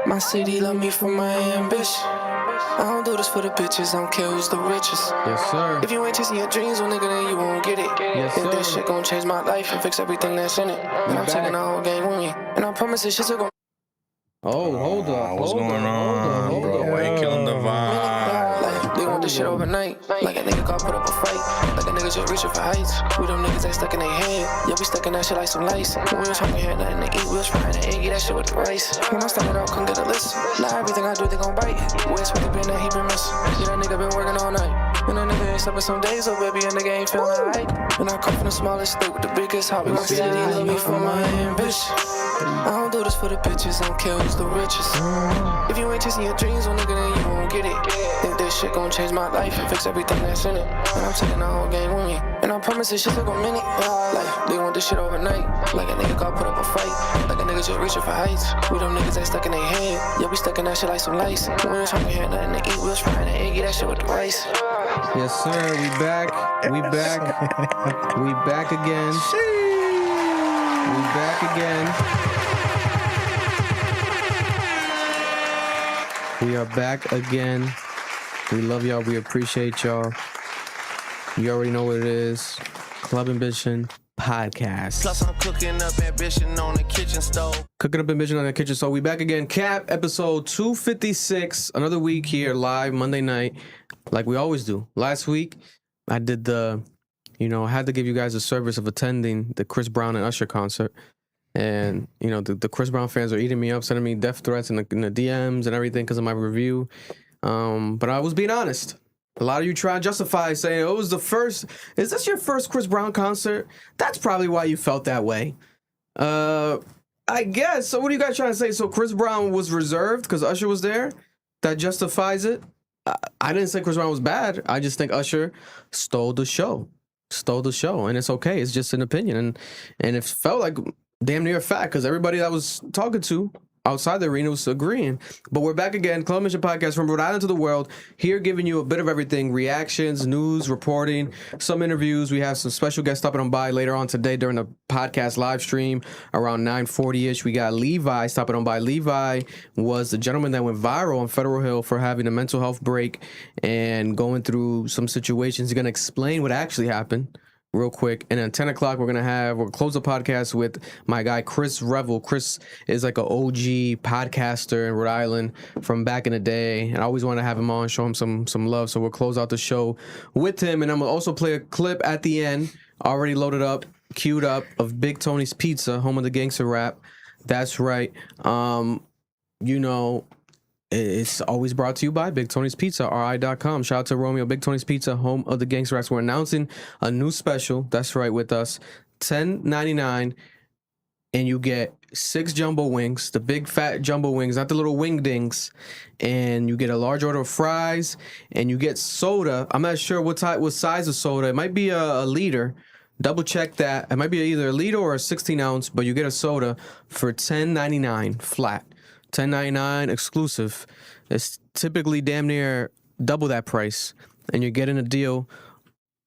My city love me for my ambition. I don't do this for the bitches, I don't care who's the richest. Yes, sir. If you ain't chasing your dreams, well, nigga, then you won't get it. Yes, Think sir. this shit gon' change my life and fix everything that's in it. And I'm taking the whole game with me. And I promise this shit's gon' Oh, hold up. What's going on, bro? Why you killing the vibe? like, they want this shit overnight. Like a nigga got put up a fight. Like a nigga just reaching for heights. We them niggas ain't stuck in their head. Yeah, we stuck in that shit like some lice. When we was hungry, had nothing to eat. We was frying the egg, eat that shit with the rice. When I started out, couldn't get a list. Now everything I do, they gon' bite. Where's really been that he been missing? Yeah, that nigga been working all night. And that nigga ain't sleeping some days, so baby, a nigga ain't feeling alright. And I come from the smallest state with the biggest hobby. My city love me for my ambition. I don't do this for the bitches, I don't care who's the richest. If you ain't chasing your dreams, well, nigga, then you won't get it. Think this shit gon' change my life and fix everything that's in it. And I'm taking the whole game with me. And I promise this shit's gon' minute. Like, they want this shit overnight. Like a nigga got put up a fight. Like a nigga just reaching for heights. We them niggas ain't stuck in their head. Yeah, we stuck in that shit like some lice. When we was hungry, had nothing to eat. We was frying the egg, eat that shit with the rice. Yes, sir. We back. We back. We back again. We back again. We are back again. We love y'all. We appreciate y'all. You already know what it is. Club Ambition Podcast. Plus I'm cooking up ambition on the kitchen stove. Cooking up Ambition on the kitchen. So we back again. Cap episode 256. Another week here live Monday night, like we always do. Last week I did I had to give you guys a service of attending the Chris Brown and Usher concert. And, the Chris Brown fans are eating me up, sending me death threats in the DMs and everything because of my review. But I was being honest. A lot of you try to justify saying, it was the first. Is this your first Chris Brown concert? That's probably why you felt that way. I guess. So what are you guys trying to say? So Chris Brown was reserved because Usher was there? That justifies it? I didn't say Chris Brown was bad. I just think Usher stole the show. And it's okay. It's just an opinion. And it felt like damn near a fact because everybody that was talking to outside the arena was agreeing. But we're back again. Club Mission Podcast from Rhode Island to the world. Here giving you a bit of everything. Reactions, news, reporting, some interviews. We have some special guests stopping on by later on today during the podcast live stream around 9:40-ish. We got Levi stopping on by. Levi was the gentleman that went viral on Federal Hill for having a mental health break and going through some situations. He's going to explain what actually happened real quick. And at 10 o'clock, we'll close the podcast with my guy, Chris Revel. Chris is like an OG podcaster in Rhode Island from back in the day. And I always want to have him on, show him some love. So we'll close out the show with him. And I'm going to also play a clip at the end, already loaded up, queued up, of Big Tony's Pizza, home of the gangster rap. That's right. It's always brought to you by Big Tony's Pizza, RI.com. Shout out to Romeo, Big Tony's Pizza, home of the gangster raps. We're announcing a new special. That's right, with us. $10.99, and you get 6 jumbo wings, the big fat jumbo wings, not the little wing dings. And you get a large order of fries, and you get soda. I'm not sure what size of soda. It might be a liter. Double check that. It might be either a liter or a 16 ounce, but you get a soda for $10.99 flat. $10.99 exclusive. It's typically damn near double that price, and you're getting a deal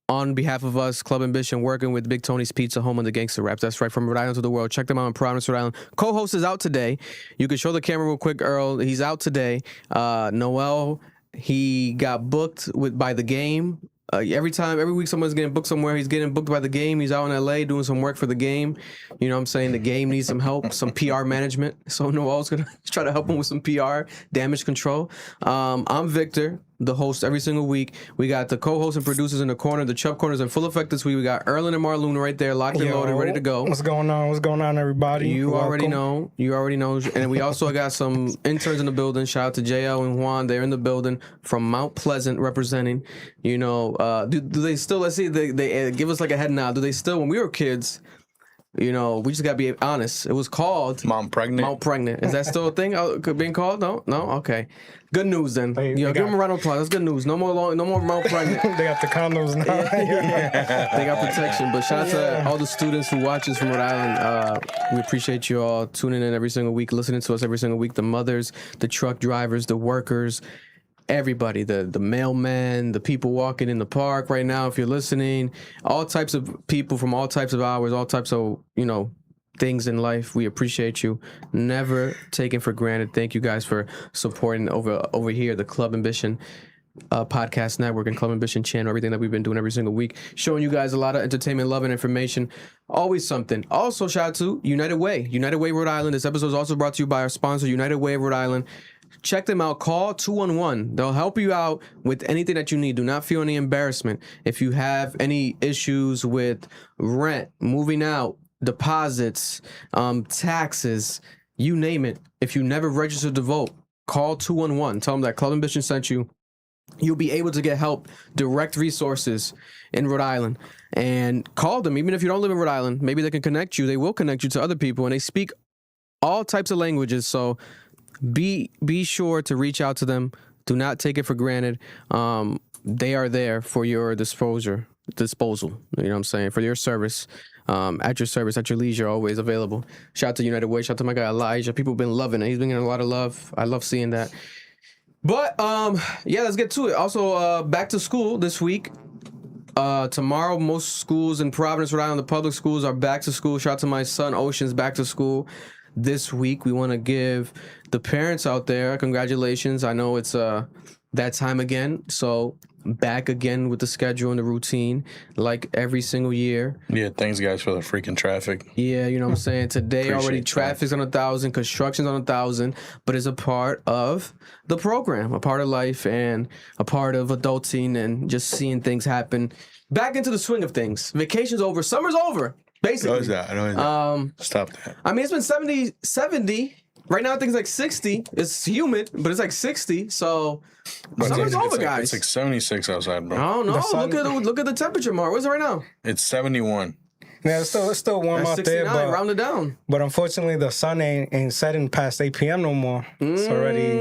on behalf of us, Club Ambition, working with Big Tony's Pizza, home of the gangster raps. That's right, from Rhode Island to the world. Check them out in Providence, Rhode Island. Co-host is out today. You can show the camera real quick, Earl. He's out today. Noel, he got booked by the game. Every week someone's getting booked somewhere. He's getting booked by the game. He's out in LA doing some work for the game. You know what I'm saying? The game needs some help, some PR management. So Noel's going to try to help him with some PR, damage control. I'm Victor, the host every single week. We got the co-hosts and producers in the corner. The Chubb corner's in full effect this week. We got Erlen and Marloon right there, locked and loaded, ready to go. What's going on, everybody? You already know. And we also got some interns in the building. Shout out to JL and Juan. They're in the building from Mount Pleasant representing. Do they still, let's see, they give us like a head nod. Do they still, when we were kids, we just got to be honest. It was called Mount Pregnant. Is that still a thing being called? No? Okay. Good news then. Give them a round of applause. That's good news. No more Mount Pregnant. They got the condoms now. Yeah. They got protection. But shout out to all the students who watch us from Rhode Island. We appreciate you all tuning in every single week, listening to us every single week. The mothers, the truck drivers, the workers, everybody, the mailmen, the people walking in the park right now, if you're listening, all types of people from all types of hours, all types of, things in life. We appreciate you. Never taken for granted. Thank you guys for supporting over here, the Club Ambition podcast network and Club Ambition channel, everything that we've been doing every single week, showing you guys a lot of entertainment, love, and information. Always something. Also, shout out to United Way, Rhode Island. This episode is also brought to you by our sponsor, United Way of Rhode Island. Check them out. Call 211. They'll help you out with anything that you need. Do not feel any embarrassment. If you have any issues with rent, moving out, deposits, taxes, you name it. If you never registered to vote, call 211. Tell them that Club Ambition sent you. You'll be able to get help, direct resources in Rhode Island. And call them. Even if you don't live in Rhode Island, maybe they can connect you. They will connect you to other people. And they speak all types of languages. So be sure to reach out to them. Do not take it for granted. They are there for your disposal. You know what I'm saying? For your service. At your service, at your leisure, always available. Shout out to United Way. Shout out to my guy Elijah. People have been loving it. He's been getting a lot of love. I love seeing that. But yeah, let's get to it. Also, back to school this week. Tomorrow, most schools in Providence, Rhode Island, the public schools are back to school. Shout out to my son Ocean's back to school this week. We want to give the parents out there congratulations. I know it's that time again, so back again with the schedule and the routine like every single year. Yeah, thanks guys for the freaking traffic. Yeah, you know what I'm saying? Today already traffic's on 1,000, construction's on 1,000, but it's a part of the program, a part of life and a part of adulting and just seeing things happen. Back into the swing of things. Vacation's over, summer's over, basically. What is that? I know that. Stop that. I mean, it's been 70. Right now, I think it's like 60. It's humid, but it's like 60. So summer's over, guys. It's like 76 outside, bro. I don't know. Look at the temperature, Mark. What's it right now? It's 71. Yeah, it's still warm That's out 69, there, but round it down. But unfortunately, the sun ain't setting past 8 p.m. no more. It's already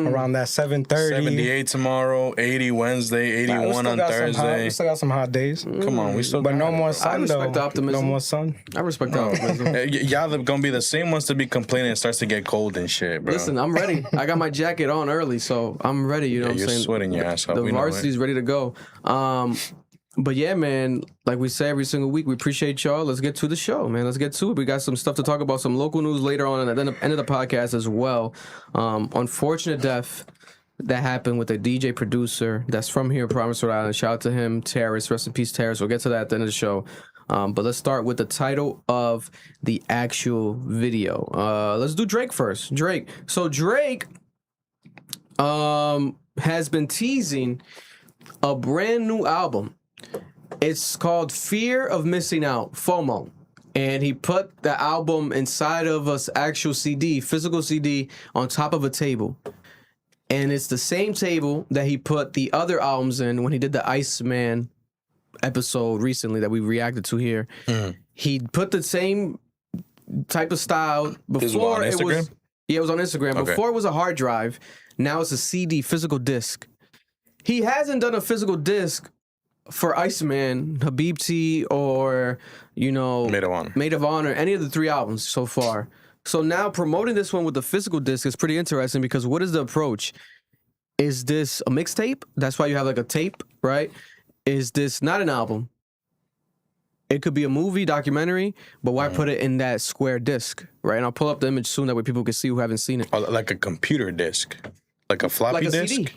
around that 7:30. 78 tomorrow, 80 Wednesday, 81 on Thursday. We still got some hot days. Come on, we still. But no more I sun, respect though. the optimism. No more sun. I respect the optimism. Y'all are gonna be the same ones to be complaining. It starts to get cold and shit, bro. Listen, I'm ready. I got my jacket on early, so I'm ready. You know what I'm you're saying? sweating your ass off. The We know varsity's ready to go. But yeah, man, like we say every single week, we appreciate y'all. Let's get to the show, man. Let's get to it. We got some stuff to talk about, some local news later on at the end of the podcast as well. Unfortunate death that happened with a DJ producer that's from here in Providence, Rhode Island. Shout out to him, Terrace. Rest in peace, Terrace. We'll get to that at the end of the show. But let's start with the title of the actual video. Let's do Drake first. Drake. So Drake has been teasing a brand new album. It's called Fear of Missing Out, FOMO. And he put the album inside of an actual CD, physical CD, on top of a table. And it's the same table that he put the other albums in when he did the Iceman episode recently that we reacted to here. He put the same type of style before it was. Yeah, it was on Instagram. Okay. Before it was a hard drive. Now it's a CD, physical disc. He hasn't done a physical disc for Iceman, Habibti, or, you know, Maid of Honor, any of the three albums so far. So now promoting this one with the physical disc is pretty interesting because what is the approach? Is this a mixtape? That's why you have like a tape, right? Is this not an album? It could be a movie, documentary, but why put it in that square disc, right? And I'll pull up the image soon, that way people can see who haven't seen it. Oh, like a computer disc? Like a floppy disc? CD.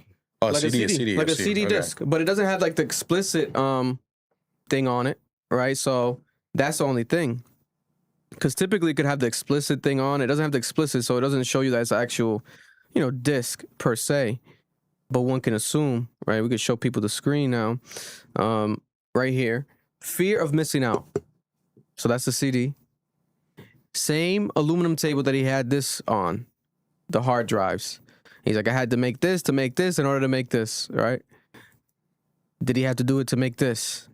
Oh, like CD, a CD. Like a CD disc. But it doesn't have like the explicit thing on it, right? So that's the only thing. Because typically it could have the explicit thing on. It doesn't have the explicit, so it doesn't show you that it's actual, you know, disc per se. But one can assume, right? We could show people the screen now. Right here. Fear of Missing Out. So that's the CD. Same aluminum table that he had this on. The hard drives. He's like, I had to make this in order to make this, right? Did he have to do it to make this?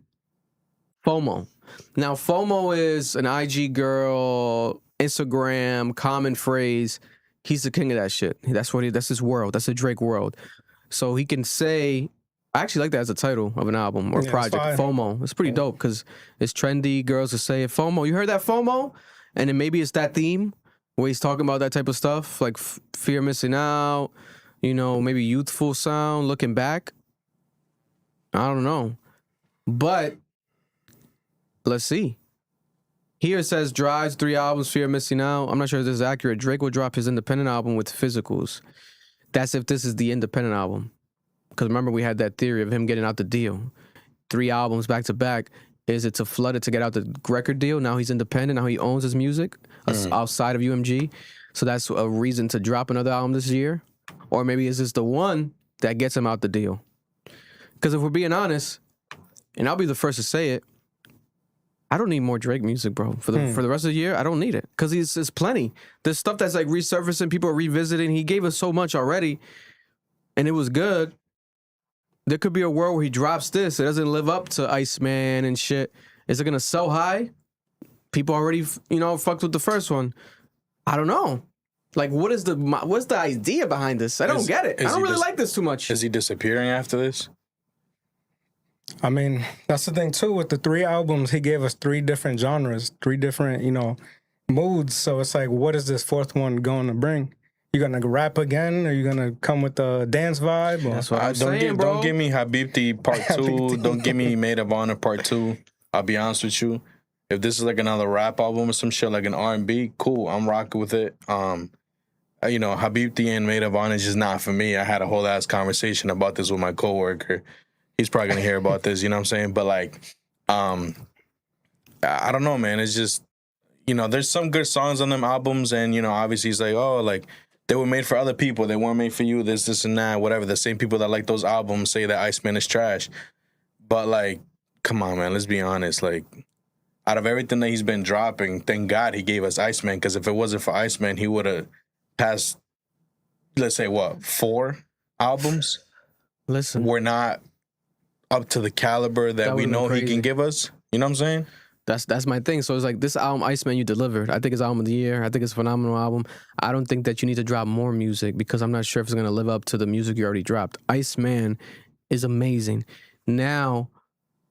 FOMO. Now, FOMO is an IG girl, Instagram, common phrase. He's the king of that shit. That's his world. That's the Drake world. So he can say, I actually like that as a title of an album or project, FOMO. It's pretty dope because it's trendy. Girls will say it, FOMO. You heard that, FOMO? And then maybe it's that theme where he's talking about that type of stuff, like fear of missing out, you know, maybe youthful sound, looking back. I don't know. But let's see. Here it says Drives 3 albums, Fear of Missing Out. I'm not sure if this is accurate. Drake will drop his independent album with physicals. That's if this is the independent album. Because remember, we had that theory of him getting out the deal. 3 albums back to back. Is it to flood it to get out the record deal? Now he's independent. Now he owns his music outside of UMG. So that's a reason to drop another album this year. Or maybe is this the one that gets him out the deal? Because if we're being honest, and I'll be the first to say it, I don't need more Drake music, bro. For the rest of the year, I don't need it. Because it's plenty. There's stuff that's like resurfacing, people are revisiting. He gave us so much already, and it was good. There could be a world where he drops this. It doesn't live up to Iceman and shit. Is it going to sell high? People already, fucked with the first one. I don't know. Like, what's the idea behind this? I don't get it. I don't really like this too much. Is he disappearing after this? I mean, that's the thing too. With the 3 albums, he gave us 3 different genres, 3 different, moods. So it's like, what is this 4th one going to bring? You gonna rap again? Are you gonna come with the dance vibe? Or? That's what I'm saying, bro. Don't give me Habibti Part 2. Don't give me Maid of Honor Part 2. I'll be honest with you. If this is like another rap album or some shit, like an R&B, cool. I'm rocking with it. Habibti and Maid of Honor is just not for me. I had a whole ass conversation about this with my coworker. He's probably gonna hear about this, you know what I'm saying? But like, I don't know, man. It's just, there's some good songs on them albums, and obviously it's like, oh, like they were made for other people. They weren't made for you. This and that, whatever. The same people that like those albums say that Iceman is trash. But like, come on, man. Let's be honest. Like, out of everything that he's been dropping, thank God he gave us Iceman. Because if it wasn't for Iceman, he would have passed, let's say, 4 albums? Listen. We're not up to the caliber that we know he can give us. You know what I'm saying? That's my thing. So it's like, this album, Iceman, you delivered. I think it's album of the year. I think it's a phenomenal album. I don't think that you need to drop more music because I'm not sure if it's going to live up to the music you already dropped. Iceman is amazing. Now,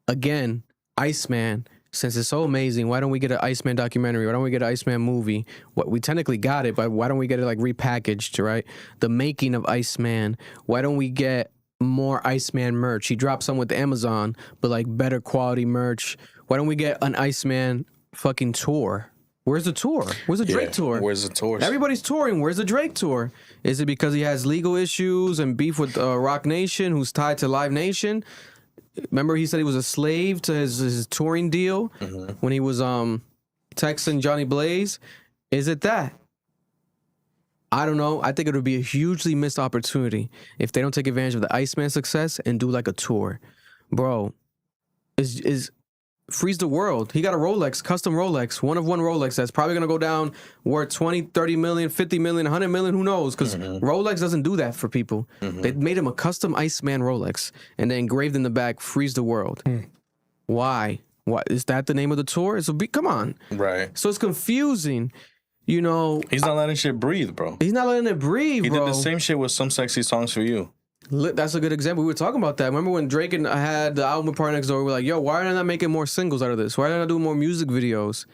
again, Iceman, since it's so amazing, why don't we get an Iceman documentary? Why don't we get an Iceman movie? We technically got it, but why don't we get it like repackaged, right? The making of Iceman. Why don't we get more Iceman merch? He dropped some with Amazon, but like better quality merch. Why don't we get an Iceman fucking tour? Where's the tour? Where's the Drake tour? Where's the tour? Everybody's touring. Where's the Drake tour? Is it because he has legal issues and beef with Rock Nation, who's tied to Live Nation? Remember he said he was a slave to his touring deal when he was texting Johnny Blaze? Is it that? I don't know. I think it would be a hugely missed opportunity if they don't take advantage of the Iceman success and do like a tour. Bro, is freeze the world. He got a Rolex, custom Rolex, one of one Rolex that's probably going to go down worth 20, 30 million, 50 million, 100 million, who knows? Because Rolex doesn't do that for people. They made him a custom Iceman Rolex and then engraved in the back, freeze the world. Why? What is that the name of the tour? Come on. Right. So it's confusing. He's not letting shit breathe, bro. He's not letting it breathe, bro. He did the same shit with Some Sexy Songs for You. That's a good example. We were talking about that. Remember when Drake and I had the album with Party Next Door? We were like, yo, why are they not making more singles out of this? Why are they not doing more music videos?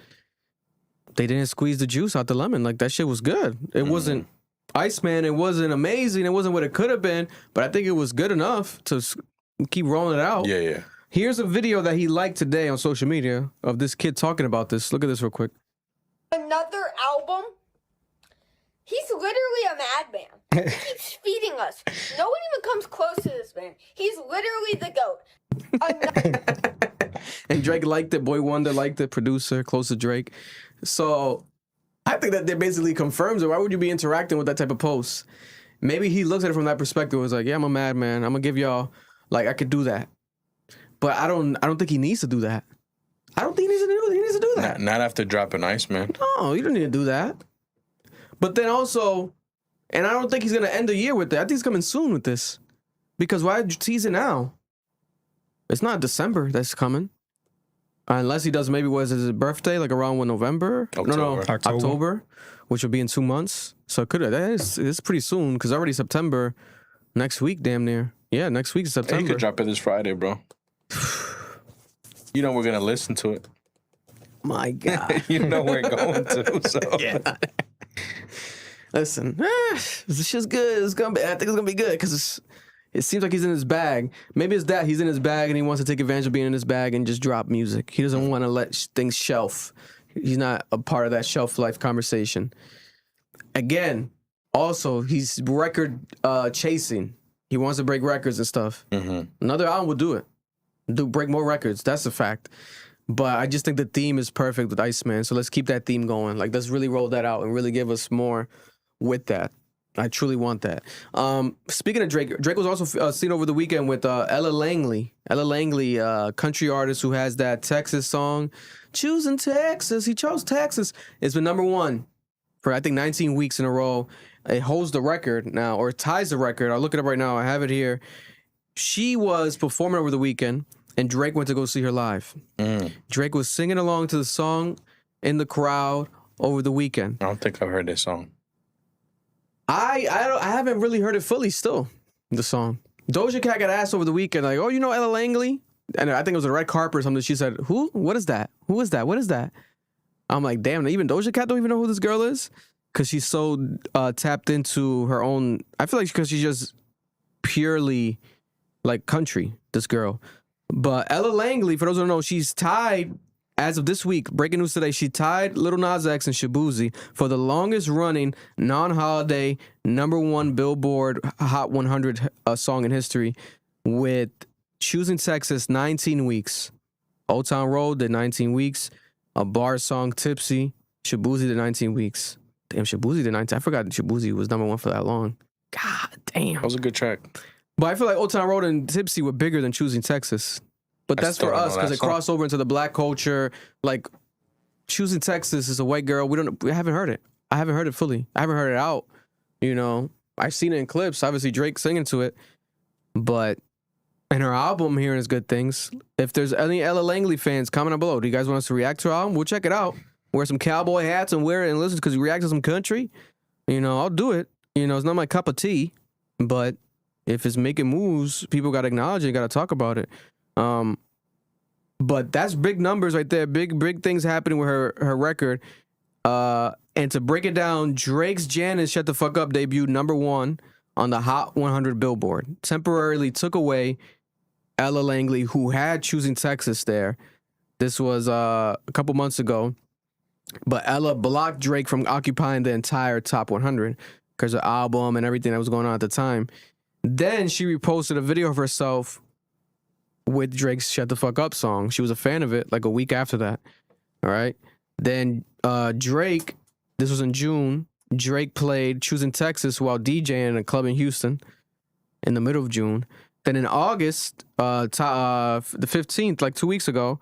They didn't squeeze the juice out the lemon. Like, that shit was good. It wasn't Iceman. It wasn't amazing. It wasn't what it could have been. But I think it was good enough to keep rolling it out. Yeah. Here's a video that he liked today on social media of this kid talking about this. Look at this real quick. Another album? He's literally a madman. He keeps feeding us. No one even comes close to this man. He's literally the GOAT. And Drake liked it. Boy Wonder liked it. Producer, close to Drake. So I think that basically confirms it. Why would you be interacting with that type of post? Maybe he looks at it from that perspective. It's like, yeah, I'm a madman. I'm gonna give y'all, like, I could do that. But I don't think he needs to do that. I don't think he needs to do that. Not after dropping Iceman. No, you don't need to do that. But then also, and I don't think he's going to end the year with that. I think he's coming soon with this. Because why tease it now? It's not December that's coming. Unless he does maybe, his birthday, like around November? October, which will be in 2 months. So it's pretty soon, because already September, next week, damn near. Yeah, next week is September. Hey, you could drop it this Friday, bro. You know we're going to listen to it. My God. You know we're going to, so. Yeah. Listen, this shit's good. I think it's gonna be good because it seems like he's in his bag. Maybe it's that he's in his bag and he wants to take advantage of being in his bag and just drop music. He doesn't want to let things shelf. He's not a part of that shelf life conversation. Again, also, he's record chasing. He wants to break records and stuff. Another album will do it. Break more records. That's a fact. But I just think the theme is perfect with Iceman. So let's keep that theme going. Like, let's really roll that out and really give us more with that. I truly want that. Speaking of Drake, Drake was also seen over the weekend with Ella Langley. Ella Langley, country artist who has that Texas song, Choosing Texas. He chose Texas. It's been #1 for, I think, 19 weeks in a row. It holds the record now, or ties the record. I'll look it up right now. I have it here. She was performing over the weekend, and Drake went to go see her live. Drake was singing along to the song in the crowd over the weekend. I don't think I've heard this song. I haven't really heard it fully still, the song. Doja Cat got asked over the weekend, like, oh, you know Ella Langley? And I think it was a red carpet or something. She said, who? What is that? Who is that? What is that? I'm like, damn, even Doja Cat don't even know who this girl is? Because she's so tapped into her own... I feel like because she's just purely, like, country, this girl. But Ella Langley, for those who don't know, she's tied, as of this week, breaking news today, she tied Lil Nas X and Shaboozey for the longest running non-holiday #1 Billboard Hot 100 song in history with Choosing Texas 19 weeks. Old Town Road did 19 weeks. A bar song, Tipsy. Shaboozey did 19 weeks. Damn, Shaboozey did 19. I forgot Shaboozey was #1 for that long. God damn. That was a good track. But I feel like Old Town Road and Tipsy were bigger than Choosing Texas. But that's for us because it crossed over into the black culture. Like, Choosing Texas is a white girl. We haven't heard it. I haven't heard it fully. I haven't heard it out. You know, I've seen it in clips. Obviously, Drake singing to it. But in her album, hearing is good things. If there's any Ella Langley fans, comment down below. Do you guys want us to react to her album? We'll check it out. Wear some cowboy hats and wear it and listen because we react to some country. You know, I'll do it. You know, it's not my cup of tea. But if it's making moves, people got to acknowledge it, got to talk about it. But that's big numbers right there. Big things happening with her record. And to break it down, Drake's Janice Shut the Fuck Up debuted #1 on the Hot 100 Billboard. Temporarily took away Ella Langley, who had Choosing Texas there. This was a couple months ago. But Ella blocked Drake from occupying the entire top 100 because of the album and everything that was going on at the time. Then she reposted a video of herself with Drake's Shut the Fuck Up song. She was a fan of it like a week after that. All right. Then Drake, this was in June, Drake played Choosing Texas while DJing in a club in Houston in the middle of June. Then in August, the 15th, like 2 weeks ago,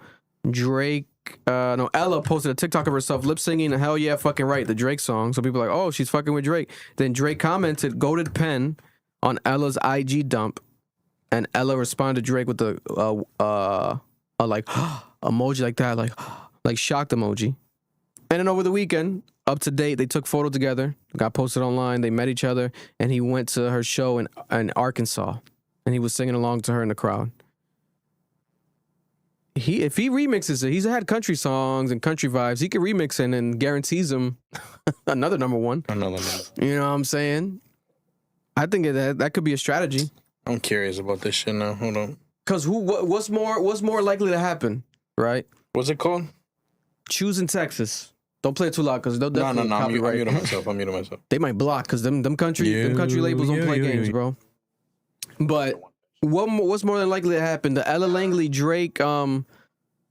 Ella posted a TikTok of herself lip singing Hell Yeah Fucking Right, the Drake song. So people are like, oh, she's fucking with Drake. Then Drake commented goated pen on Ella's IG dump. And Ella responded to Drake with a like emoji like that, like shocked emoji. And then over the weekend, up to date, they took photo together, got posted online, they met each other, and he went to her show in Arkansas. And he was singing along to her in the crowd. If he remixes it, he's had country songs and country vibes. He could remix it and guarantees him another #1. Another number. You know what I'm saying? I think that could be a strategy. I'm curious about this shit now. Hold on. Cause what's more likely to happen, right? What's it called? Choosing Texas. Don't play it too loud, cause they'll No. definitely I'm copyright. muting myself. I'm muting myself. They might block, cause them country labels don't play games, bro. But what's more than likely to happen? The Ella Langley Drake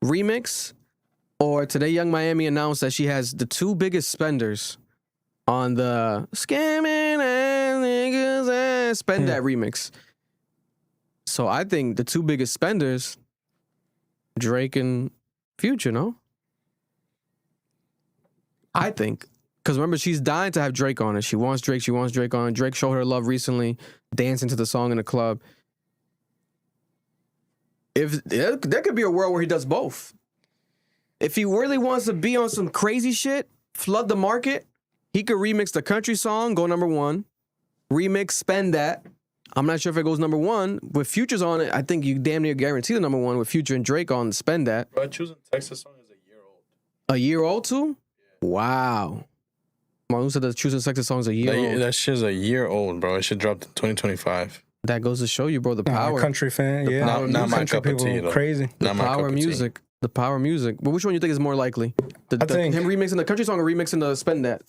remix, or today Young Miami announced that she has the 2 biggest spenders on the scamming ass niggas ass spend that remix. So I think the 2 biggest spenders, Drake and Future, no? I think. Because remember, she's dying to have Drake on it. She wants Drake on it. Drake showed her love recently, dancing to the song in the club. If there could be a world where he does both. If he really wants to be on some crazy shit, flood the market, he could remix the country song, go #1. Remix, spend that. I'm not sure if it goes #1. With Future's on it, I think you damn near guarantee the #1 with Future and Drake on Spend That. But Choosing Texas song is a year old. A year old too? Yeah. Wow. Marlon said the Choosing Texas song is a year old. That shit's a year old, bro. It should drop in 2025. That goes to show you, bro, the power. Country fan, Not my country cup of tea, people though. crazy. The power of music. The power of music. But which one you think is more likely? I think him remixing the country song or remixing the Spend That?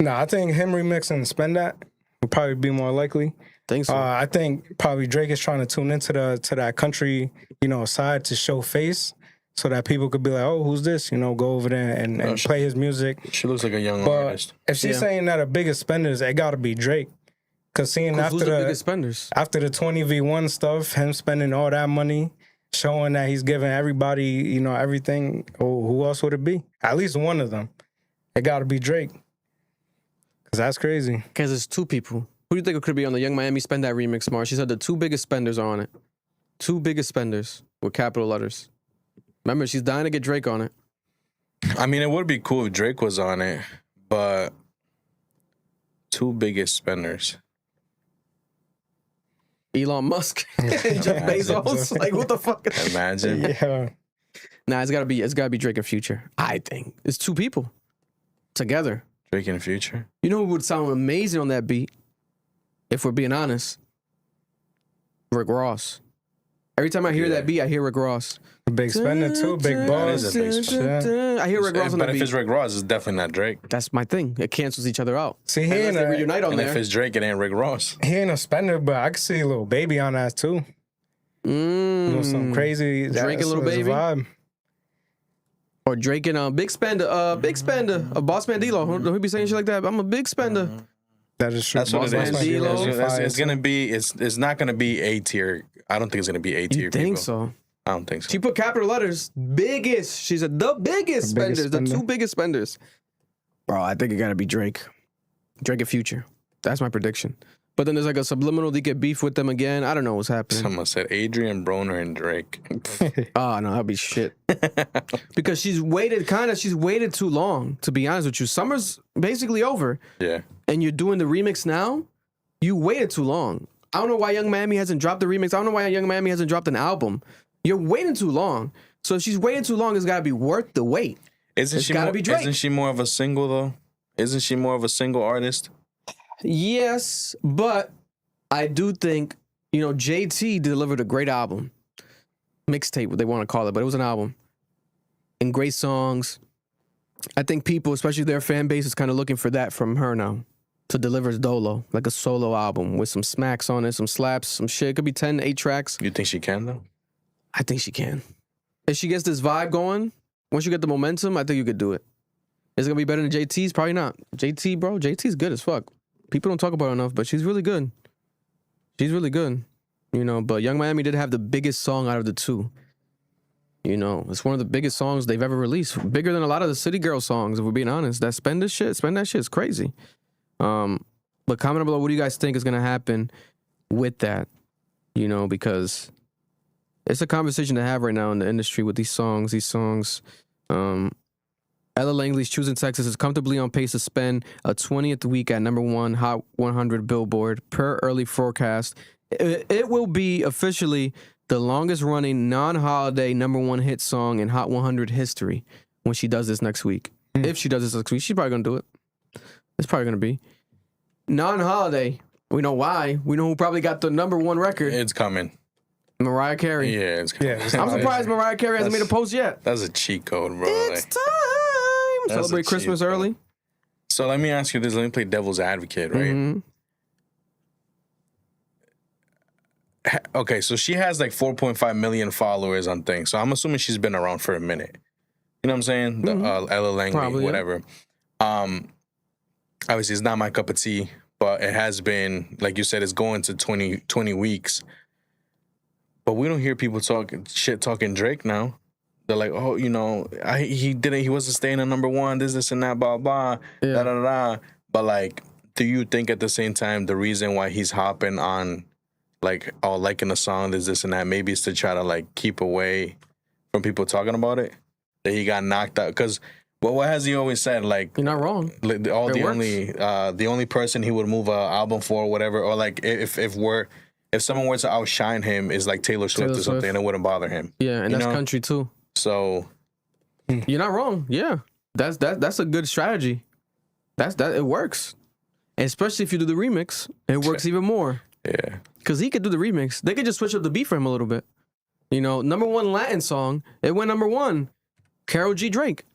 No, I think him remixing Spend That would probably be more likely. Think so. I think probably Drake is trying to tune into that country, side to show face so that people could be like, oh, who's this? Go over there and play his music. She looks like a young But artist. if she's saying that the biggest spenders, it got to be Drake. Because seeing who's the biggest spenders? After the 20v1 stuff, him spending all that money, showing that he's giving everybody, everything, who else would it be? At least one of them. It got to be Drake. Because that's crazy. Because it's two people. Who do you think it could be on the Young Miami Spend That remix, Mar? She said the two biggest spenders are on it. Two biggest spenders with capital letters. Remember, she's dying to get Drake on it. I mean, it would be cool if Drake was on it, but two biggest spenders. Elon Musk and Jeff Bezos. Like, what the fuck? Imagine. Yeah. Nah, it's gotta be Drake and Future. I think it's two people together. Drake in the Future. You know who would sound amazing on that beat? If we're being honest, Rick Ross. Every time I hear that beat, I hear Rick Ross. Big spender too, big boss. That is a big Yeah. I hear Rick Ross on that But if beat. it's Rick Ross, it's definitely not Drake. That's my thing. It cancels each other out. See, he Unless ain't they a, reunite on And there. if it's Drake, it ain't Rick Ross. he ain't a spender, but I could see a little baby on that too. Some crazy Drake and Lil that's his Baby? vibe. Or Drake and Big Spender, a Boss Man D-Lo. Don't he be saying shit like that? I'm a big spender. That is true. That's what it Boss is. Man D-Lo. It's gonna be. It's not gonna be A tier. I don't think it's gonna be A tier. You think people. so? I don't think so. She put capital letters. Biggest. She said the biggest The biggest spenders. The spender. two biggest spenders. Bro, I think it gotta be Drake. Drake and Future. That's my prediction. But then there's like a subliminal they get beef with them again. I don't know what's happening. Someone said Adrian Broner and Drake. Oh no, that'd be shit. Because she's waited too long, to be honest with you. Summer's basically over. Yeah. And you're doing the remix now, you waited too long. I don't know why Young Miami hasn't dropped the remix. I don't know why Young Miami hasn't dropped an album. You're waiting too long. So if she's waiting too long, it's got to be worth the wait. Isn't she more of a single though? Isn't she more of a single artist? Yes, but I do think, JT delivered a great album. Mixtape, what they want to call it, but it was an album. And great songs. I think people, especially their fan base, is kind of looking for that from her now. To deliver Dolo, like a solo album with some smacks on it, some slaps, some shit. It could be 10, 8 tracks. You think she can though? I think she can. If she gets this vibe going, once you get the momentum, I think you could do it. Is it going to be better than JT's? Probably not. JT, bro, JT's good as fuck. People don't talk about her enough, but she's really good. She's really good. But Young Miami did have the biggest song out of the two. It's one of the biggest songs they've ever released. Bigger than a lot of the City Girl songs, if we're being honest. That Spend That shit is crazy. But comment below, what do you guys think is going to happen with that? Because it's a conversation to have right now in the industry with these songs. Ella Langley's Choosing Texas is comfortably on pace to spend a 20th week at #1 Hot 100 Billboard per early forecast. It will be officially the longest running non-holiday #1 hit song in Hot 100 history when she does this next week. If she does this next week, she's probably going to do it. It's probably going to be. Non-holiday. We know why. We know who probably got the #1 record. It's coming. Mariah Carey. Yeah, it's coming. Yeah, I'm surprised Mariah Carey hasn't made a post yet. That's a cheat code, bro. It's time. That's Celebrate a Christmas cheat code. early. So let me ask you this. Let me play devil's advocate, right? Mhm. Okay, so she has like 4.5 million followers on things. So I'm assuming she's been around for a minute. You know what I'm saying? The Ella Langley, Probably, yeah. whatever. Obviously, it's not my cup of tea, but it has been, like you said, it's going to 20 weeks. But we don't hear people talking Drake now. They're like, oh, he wasn't staying at #1, this and that, blah, blah, Yeah. da, da, da. But like, do you think at the same time the reason why he's hopping on, like, liking the song, this and that, maybe it's to try to like keep away from people talking about it? That he got knocked out? Because what has he always said? Like, You're not wrong. like the only person he would move an album for, or whatever, or like if someone were to outshine him is like Taylor Swift or something, and it wouldn't bother him. Yeah, and You that's know? country too. So You're not wrong. Yeah, that's a good strategy. It works, and especially if you do the remix, it works even more. yeah, Because he could do the remix. They could just switch up the beat for him a little bit. #1 Latin song. It went #1. Karol G. Drake.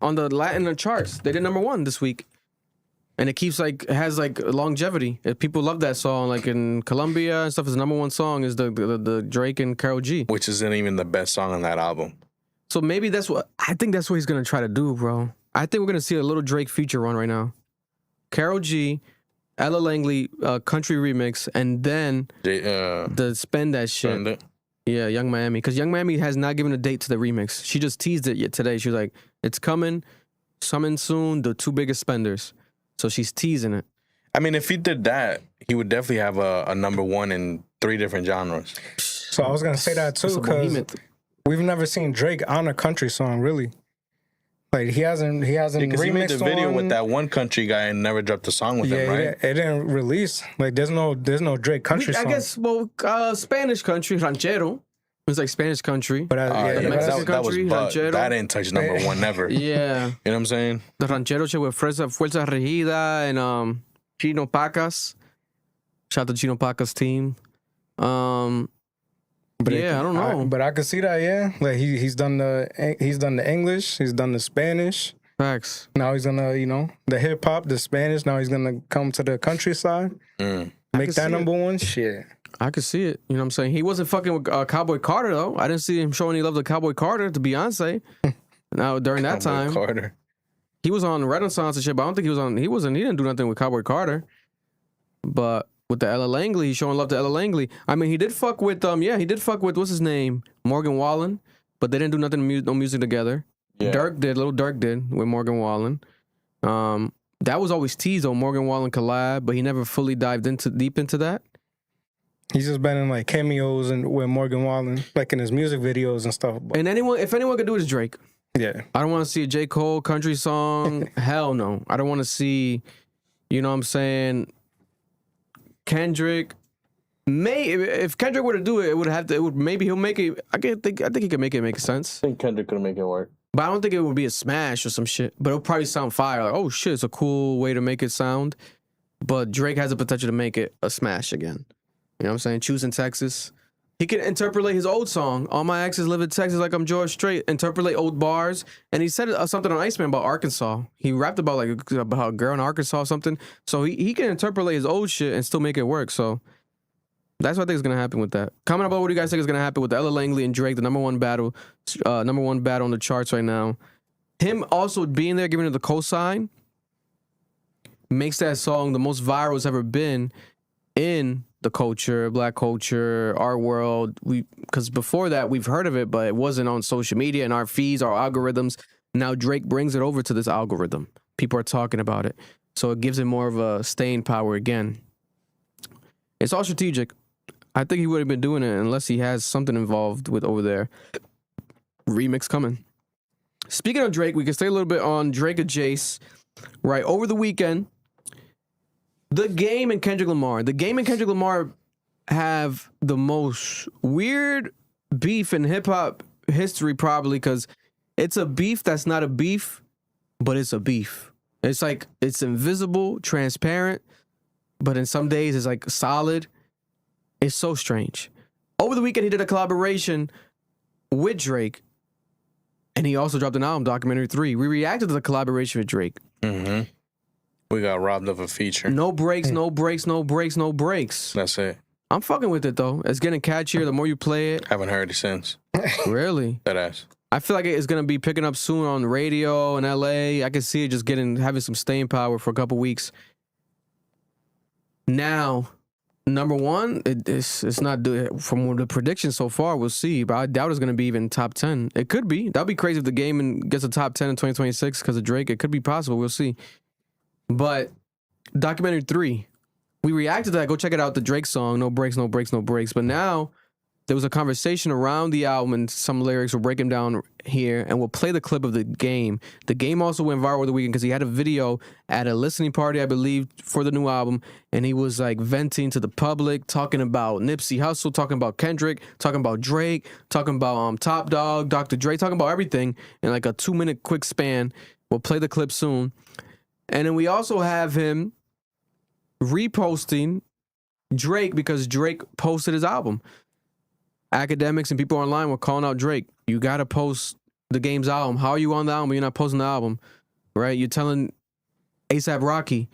on the Latin charts. They did number 1 this week. And it keeps has longevity. People love that song. Like in Colombia and stuff, is the number 1 song is the Drake and Karol G. Which isn't even the best song on that album. So maybe I think that's what he's gonna try to do, bro. I think we're gonna see a little Drake feature run right now. Karol G, Ella Langley, country remix, and then the Spend That Shit. Spend It. Yeah, Young Miami. Because Young Miami has not given a date to the remix. She just teased it yet today. She was like, it's coming soon, the 2 biggest spenders. So she's teasing it. I mean, if he did that, he would definitely have a number 1 in 3 different genres. So I was gonna say that too, It's a because behemoth. we've never seen Drake on a country song, really. Like he hasn't Because remixed he made the video on- with that one country guy and never dropped a song with him, right? it didn't release. Like there's no Drake country I song. guess, Spanish country, ranchero. It's like Spanish country. But the Mexican that was country, but ranchero. that didn't touch number 1 never. You Yeah. know what I'm saying? The ranchero shit with Fuerza Regida and Chino Pacas. Shout out to Chino Pacas team. But yeah, I don't know. But I could see that. Yeah, like he's done the English, he's done the Spanish. Facts. Now he's gonna the hip hop, the Spanish. Now he's gonna come to the countryside, make can that see number 1. Shit. I could see it. You know what I'm saying? He wasn't fucking with Cowboy Carter, though. I didn't see him showing he loved the Cowboy Carter to Beyonce. Now, during that time, Carter. he was on Renaissance and shit, but I don't think he didn't do nothing with Cowboy Carter. But with the Ella Langley, he's showing love to Ella Langley. I mean, he did fuck with, what's his name? Morgan Wallen, but they didn't do nothing, no music together. Yeah. Little Durk did with Morgan Wallen. That was always teased on Morgan Wallen collab, but he never fully dived deep into that. He's just been in like cameos and with Morgan Wallen, like in his music videos and stuff. But, And if anyone could do it, it's Drake. yeah, I don't want to see a J. Cole country song. Hell no. I don't want to see, you know what I'm saying, Kendrick. If Kendrick were to do it, maybe he'll make it. I think he could make sense. I think Kendrick could make it work. But I don't think it would be a smash or some shit. But it'll probably sound fire. Like, oh shit, it's a cool way to make it sound. But Drake has the potential to make it a smash again. You know what I'm saying? Choosing Texas. He can interpolate his old song. All my exes live in Texas like I'm George Strait. Interpolate old bars. And he said something on Iceman about Arkansas. He rapped about a girl in Arkansas or something. So he can interpolate his old shit and still make it work. So that's what I think is going to happen with that. Comment about what you guys think is going to happen with the Ella Langley and Drake, the number one battle on the charts right now. Him also being there, giving it the cosign, makes that song the most viral it's ever been in the culture, black culture, our world. Because before that, we've heard of it, but it wasn't on social media and our feeds, our algorithms. Now Drake brings it over to this algorithm. People are talking about it. So it gives it more of a staying power again. It's all strategic. I think he would have been doing it unless he has something involved with over there. Remix coming. Speaking of Drake, we can stay a little bit on Drake and Jace. Right, over the weekend, The Game and Kendrick Lamar. The Game and Kendrick Lamar have the most weird beef in hip-hop history probably because it's a beef that's not a beef, but it's a beef. It's like, it's invisible, transparent, but in some days it's like solid. It's so strange. Over the weekend, he did a collaboration with Drake, and he also dropped an album, Documentary 3. We reacted to the collaboration with Drake. Mm-hmm. We got robbed of a feature. No breaks, no breaks, no breaks, no breaks. That's it. I'm fucking with it, though. It's getting catchier the more you play it. Haven't heard it since. Really? That ass. I feel like it's going to be picking up soon on radio in L.A. I can see it just having some staying power for a couple weeks. Now, number one, it's not from the predictions so far. We'll see, but I doubt it's going to be even top 10. It could be. That'd be crazy if the Game gets a top 10 in 2026 because of Drake. It could be possible. We'll see. But Documentary 3, we reacted to that. Go check it out. The Drake song, No Breaks, No Breaks, No Breaks. But now there was a conversation around the album and some lyrics. We'll break them down here and we'll play the clip of The Game. The Game also went viral over the weekend because he had a video at a listening party, I believe, for the new album. And he was like venting to the public, talking about Nipsey Hussle, talking about Kendrick, talking about Drake, talking about Top Dog, Dr. Dre, talking about everything in like a 2-minute quick span. We'll play the clip soon. And then we also have him reposting Drake because Drake posted his album. Academics and people online were calling out Drake. You got to post the Game's album. How are you on the album but you're not posting the album? Right? You're telling A$AP Rocky,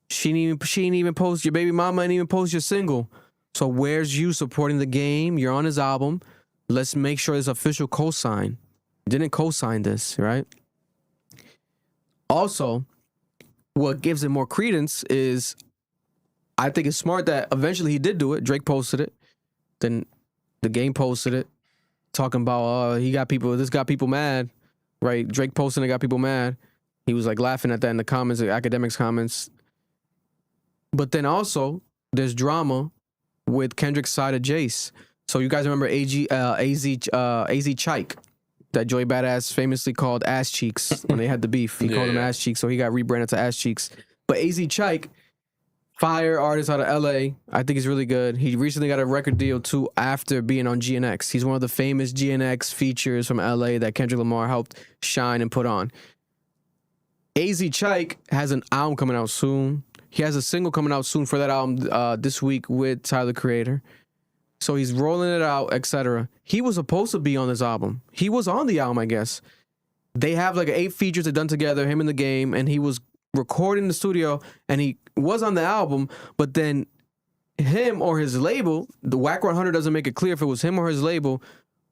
she didn't even post, your baby mama didn't even post your single. So where's you supporting the Game? You're on his album. Let's make sure it's official cosign. Didn't cosign this, right? Also, what gives it more credence is, I think it's smart that eventually he did do it. Drake posted it. Then the Game posted it, talking about this got people mad, right? Drake posting it got people mad. He was like laughing at that in the comments, the academics comments. But then also there's drama with Kendrick's side of Jace. So you guys remember AZ Chike, that Joey Badass famously called Ass Cheeks when they had the beef. He called him Ass Cheeks, so he got rebranded to Ass Cheeks. But AZ Chike, fire artist out of LA. I think he's really good. He recently got a record deal too after being on GNX. He's one of the famous GNX features from LA that Kendrick Lamar helped shine and put on. AZ Chike has an album coming out soon. He has a single coming out soon for that album this week with Tyler, the Creator. So he's rolling it out, etc. He was supposed to be on this album. He was on the album, I guess. They have like 8 features they've done together, him and the Game, and he was recording in the studio, and he was on the album, but then him or his label, the Wack 100 doesn't make it clear if it was him or his label,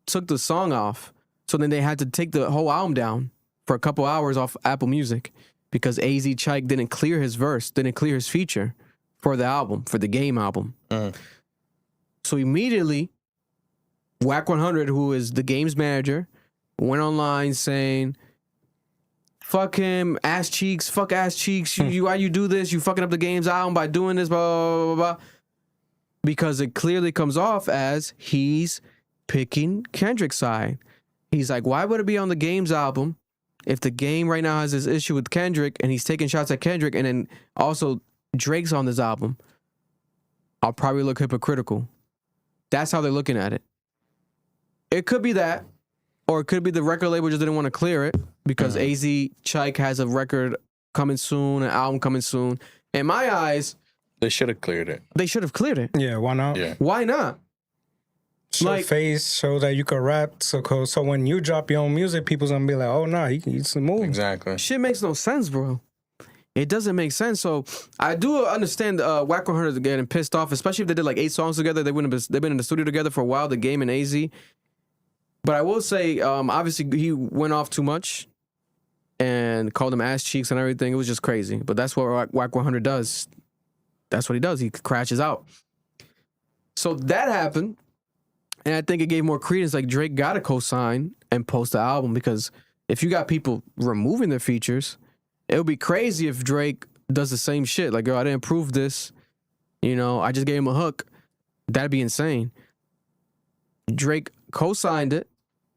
took the song off. So then they had to take the whole album down for a couple hours off Apple Music because AZ Chike didn't clear his verse, didn't clear his feature for the album, for the Game album. So immediately, Wack 100, who is the Game's manager, went online saying, fuck him, Ass Cheeks, fuck Ass Cheeks, why you do this? You fucking up the Game's album by doing this, blah, blah, blah, blah. Because it clearly comes off as he's picking Kendrick's side. He's like, why would it be on the Game's album if the Game right now has this issue with Kendrick and he's taking shots at Kendrick and then also Drake's on this album? I'll probably look hypocritical. That's how they're looking at it. It could be that, or it could be the record label just didn't want to clear it because AZ Chike has a record coming soon, an album coming soon. In my eyes, they should have cleared it. They should have cleared it. Yeah, why not? Yeah. Why not? Show face, show that you can rap. So when you drop your own music, people's gonna be like, oh, nah, he's smooth. Exactly. Shit makes no sense, bro. It doesn't make sense. So I do understand Wack 100 getting pissed off, especially if they did like 8 songs together. They've been in the studio together for a while, the Game and AZ. But I will say, obviously, he went off too much and called him ass cheeks and everything. It was just crazy. But that's what Wack 100 does. That's what he does. He crashes out. So that happened. And I think it gave more credence. Like, Drake got to co-sign and post the album because if you got people removing their features, it would be crazy if Drake does the same shit. Like, yo, I didn't prove this. You know, I just gave him a hook. That'd be insane. Drake co-signed it.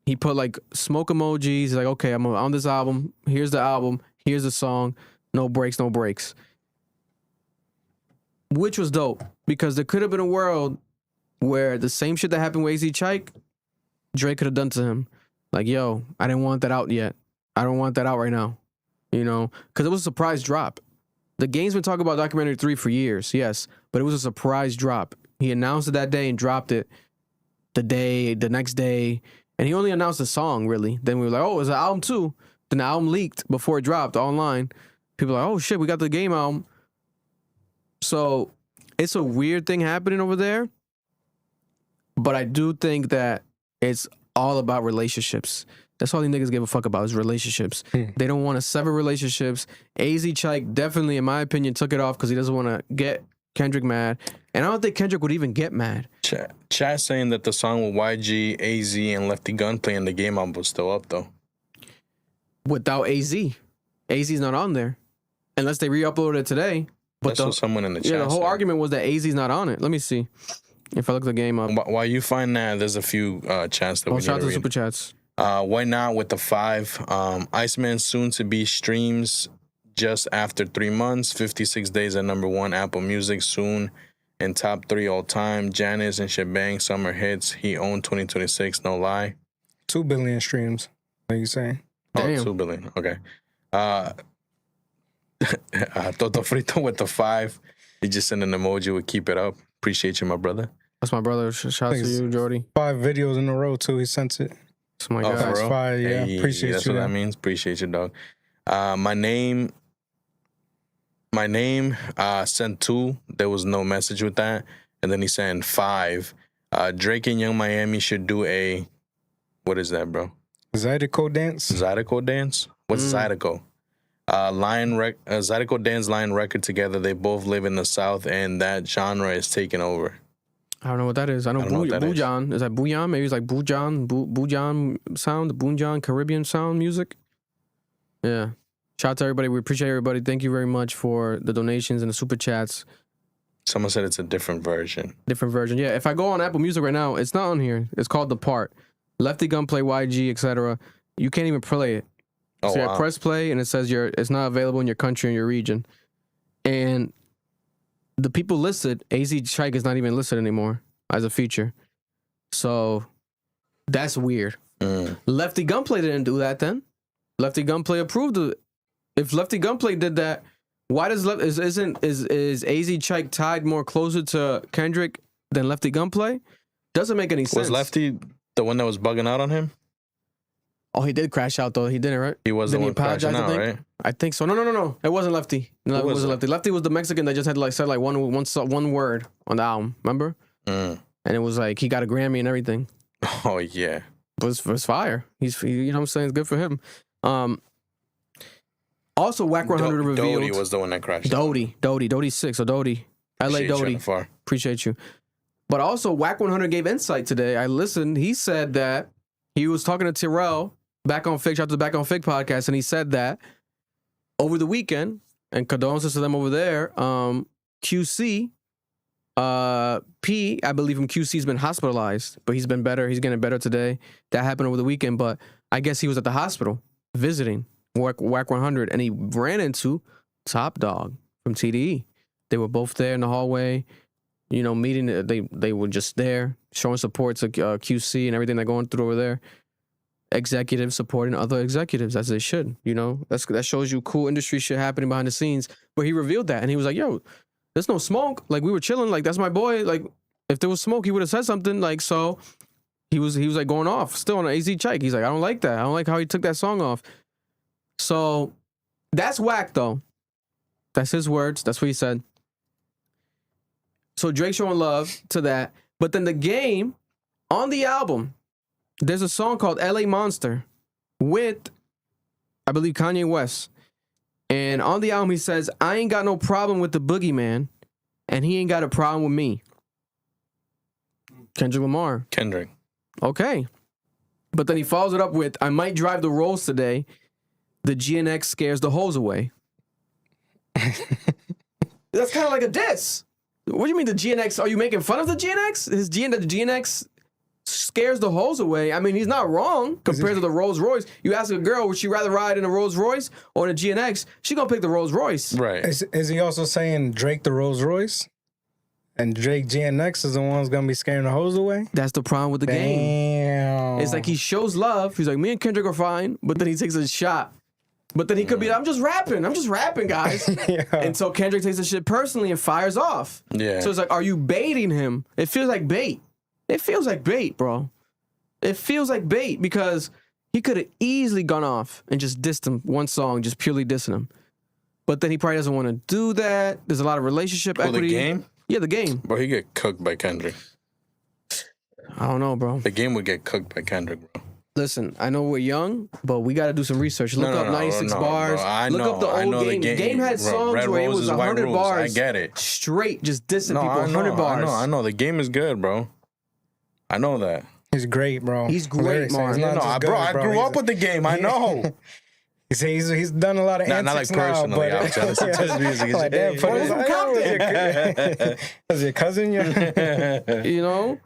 He put like smoke emojis. He's like, okay, I'm on this album. Here's the album. Here's the song. No breaks, no breaks. Which was dope because there could have been a world where the same shit that happened with AZ Chike, Drake could have done to him. Like, yo, I didn't want that out yet. I don't want that out right now. You know, because it was a surprise drop. The Game's been talking about Documentary 3 for years, yes, but it was a surprise drop. He announced it that day and dropped it the next day, and he only announced the song, really. Then we were like, oh, it's an album too. Then the album leaked before it dropped online. People were like, oh shit, we got the Game album. So it's a weird thing happening over there, but I do think that it's all about relationships. That's all these niggas give a fuck about is relationships. They don't want to sever relationships. AZ Chike definitely, in my opinion, took it off because he doesn't want to get Kendrick mad. And I don't think Kendrick would even get mad. Chat saying that the song with YG, AZ, and Lefty Gun playing the Game album was still up, though. Without AZ. AZ's not on there. Unless they re-uploaded it today. But That's what someone in the chat the whole said. argument was that AZ's not on it. Let me see. If I look the Game up. While you find that, there's a few chats that we need shout out to to read. Super Chats. Why not with the 5? Iceman soon to be streams just after 3 months. 56 days at #1 Apple Music soon. In top 3 all time. Janice and Shebang summer hits. He owned 2026. No lie. 2 billion streams. What are you saying? Damn. Oh, 2 billion. Okay. Toto Frito with the 5. He just sent an emoji with keep it up. Appreciate you, my brother. That's my brother. Shout out to Thanks. you, Jordy. 5 videos in a row too. He sent it. That's my Oh, guy. for That's real? fire, yeah. Appreciate that's you, what that man. means. Appreciate you, dog. My name sent 2. There was no message with that. And then he sent 5. Drake and Young Miami should do a, what is that, bro? Zydeco dance. Zydeco dance? What's Zydeco? Zydeco dance Lion record together. They both live in the South, and that genre is taking over. I don't know what that is. I know, I don't know what that is. Bujan. Is that Bujan? Maybe it's like Bujan sound, the Bujan Caribbean sound music. Yeah. Shout out to everybody. We appreciate everybody. Thank you very much for the donations and the super chats. Someone said it's a different version. Different version. Yeah. If I go on Apple Music right now, it's not on here. It's called The Part. Lefty Gunplay, YG, etc. You can't even play it. Oh, So wow. I press play and it says it's not available in your country and your region. And the people listed, AZ Chike is not even listed anymore as a feature. So that's weird. Lefty Gunplay didn't do that then. Lefty Gunplay approved it. If Lefty Gunplay did that, why does is AZ Chike tied more closer to Kendrick than Lefty Gunplay? Doesn't make any sense. Was Lefty the one that was bugging out on him? Oh, he did crash out though. He didn't, right? He was Didn't the he one crashing apologize, out, I think? right? I think so. No. It wasn't Lefty. No, it Who was wasn't it? Lefty. Lefty was the Mexican that just had said one word on the album. Remember? And it was like he got a Grammy and everything. Oh, yeah. It was fire. You know what I'm saying? It's good for him. Also, Whack 100 revealed. Dodie was the one that crashed. Dodie 6. So Dodie. LA Appreciate you, Dodie. Far. Appreciate you. But also, Whack 100 gave insight today. I listened. He said that he was talking to Terrell back on Fig, shout out to the Back on Fig podcast, and he said that over the weekend, and condolences to them over there, QC, P, I believe from QC, has been hospitalized, but he's been better. He's getting better today. That happened over the weekend, but I guess he was at the hospital visiting Whack 100, and he ran into Top Dog from TDE. They were both there in the hallway, you know, meeting. They were just there, showing support to QC and everything they're going through over there. Executives supporting other executives as they should, you know. That shows you cool industry shit happening behind the scenes. But he revealed that, and he was like, "Yo, there's no smoke. Like we were chilling. Like that's my boy. Like if there was smoke, he would have said something. Like so, he was like going off still on an AZ Chike. He's like, I don't like that. I don't like how he took that song off. So that's whack though. That's his words. That's what he said. So Drake showing love to that, but then the Game on the album. There's a song called LA Monster with, I believe, Kanye West. And on the album, he says, I ain't got no problem with the boogeyman, and he ain't got a problem with me. Kendrick Lamar. Kendrick. Okay. But then he follows it up with, I might drive the Rolls today. The GNX scares the hoes away. That's kind of like a diss. What do you mean the GNX? Are you making fun of the GNX? The GNX scares the hoes away. I mean, he's not wrong compared to the Rolls Royce. You ask a girl, would she rather ride in a Rolls Royce or in a GNX? She gonna pick the Rolls Royce. Right. Is he also saying Drake the Rolls Royce? And Drake GNX is the one's gonna be scaring the hoes away? That's the problem with the Game. Damn. It's like he shows love. He's like, me and Kendrick are fine, but then he takes a shot. But then he could be like, I'm just rapping, guys. Yeah. Until Kendrick takes the shit personally and fires off. Yeah. So it's like, are you baiting him? It feels like bait. It feels like bait, bro. It feels like bait because he could have easily gone off and just dissed him one song, just purely dissing him. But then he probably doesn't want to do that. There's a lot of relationship equity. The Game? Yeah, the Game. Bro, he get cooked by Kendrick. I don't know, bro. The Game would get cooked by Kendrick, bro. Listen, I know we're young, but we got to do some research. Look up 96 bars. Bro. Look up the old Game. Game had songs Red where it was Roses, White 100 Roses. bars. I get it. Straight, just dissing No, people. I know, 100 bars. I know. The Game is good, bro. I know that. He's great, bro. He's great, Lyrics, Mark. he's not No, just bro, good, I grew He's- up with the Game. I know. He's done a lot of Not antics like personally. now, I but listen to his music. like, damn, Hey, put hey, his- hey. Is your cousin? Yeah. You know?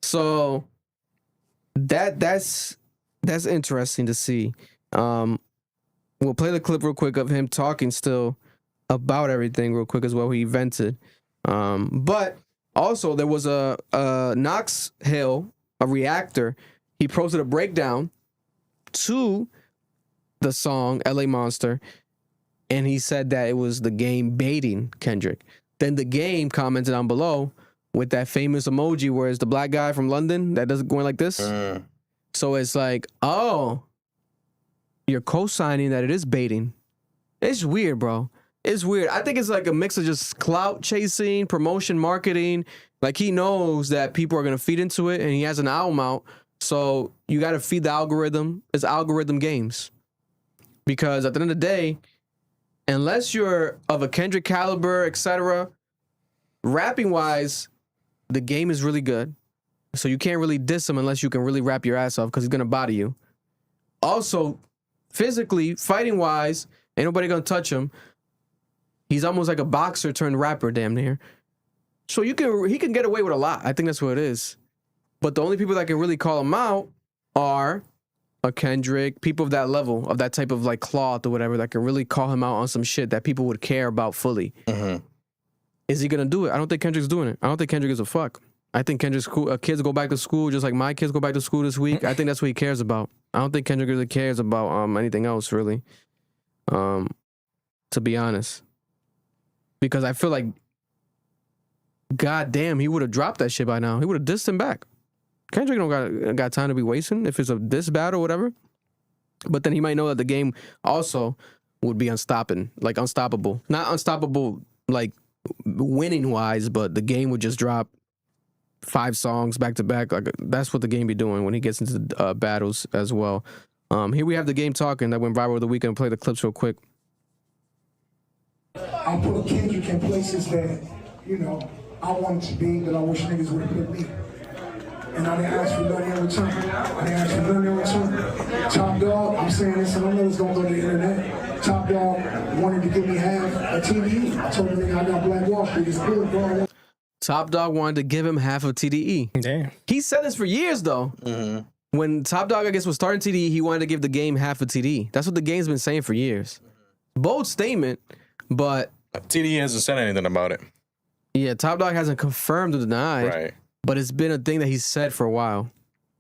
So that's interesting to see. We'll play the clip real quick of him talking still about everything real quick as well. He vented. But also there was a Knox Hill, a reactor. He posted a breakdown to the song LA Monster, and he said that it was the Game baiting Kendrick. Then the Game commented down below with that famous emoji where it's the black guy from London that does it going like this. So it's like, oh, you're co-signing that it is baiting. It's weird, bro. It's weird. I think it's like a mix of just clout chasing, promotion, marketing. Like he knows that people are gonna feed into it, and he has an album out. So you got to feed the algorithm. It's algorithm games. Because at the end of the day, unless you're of a Kendrick caliber, etc., rapping wise, the game is really good. So you can't really diss him unless you can really rap your ass off because he's gonna body you. Also, physically, fighting wise, ain't nobody gonna touch him. He's almost like a boxer turned rapper, damn near. So he can get away with a lot. I think that's what it is. But the only people that can really call him out are a Kendrick, people of that level, of that type of like cloth or whatever, that can really call him out on some shit that people would care about fully. Mm-hmm. Is he gonna do it? I don't think Kendrick's doing it. I don't think Kendrick gives a fuck. I think Kendrick's cool. Kids go back to school just like my kids go back to school this week. I think that's what he cares about. I don't think Kendrick really cares about anything else really. To be honest, because I feel like, god damn, he would have dropped that shit by now. He would have dissed him back. Kendrick don't got time to be wasting if it's a diss battle or whatever. But then he might know that the game also would be unstoppable. Not unstoppable like winning wise, but the game would just drop 5 songs back to back. Like that's what the game be doing when he gets into battles as well. Here we have the game talking that went viral the weekend. Play the clips real quick. I put Kendrick in places that, you know, I wanted to be, that I wish niggas would have put me. And I didn't ask for nothing in return. Top Dog, I'm saying this and I know it's gonna go to the internet. Top Dog wanted to give me half a TDE. I told him, nigga, I got Black Wall Street, it's good, bro. Top Dog wanted to give him half of TDE. Damn. He said this for years though. Mm-hmm. When Top Dog, I guess, was starting TDE, he wanted to give the game half of TDE. That's what the game's been saying for years. Bold statement, but TDE hasn't said anything about it. yeah, Top Dog hasn't confirmed or denied. Right. But it's been a thing that he's said for a while.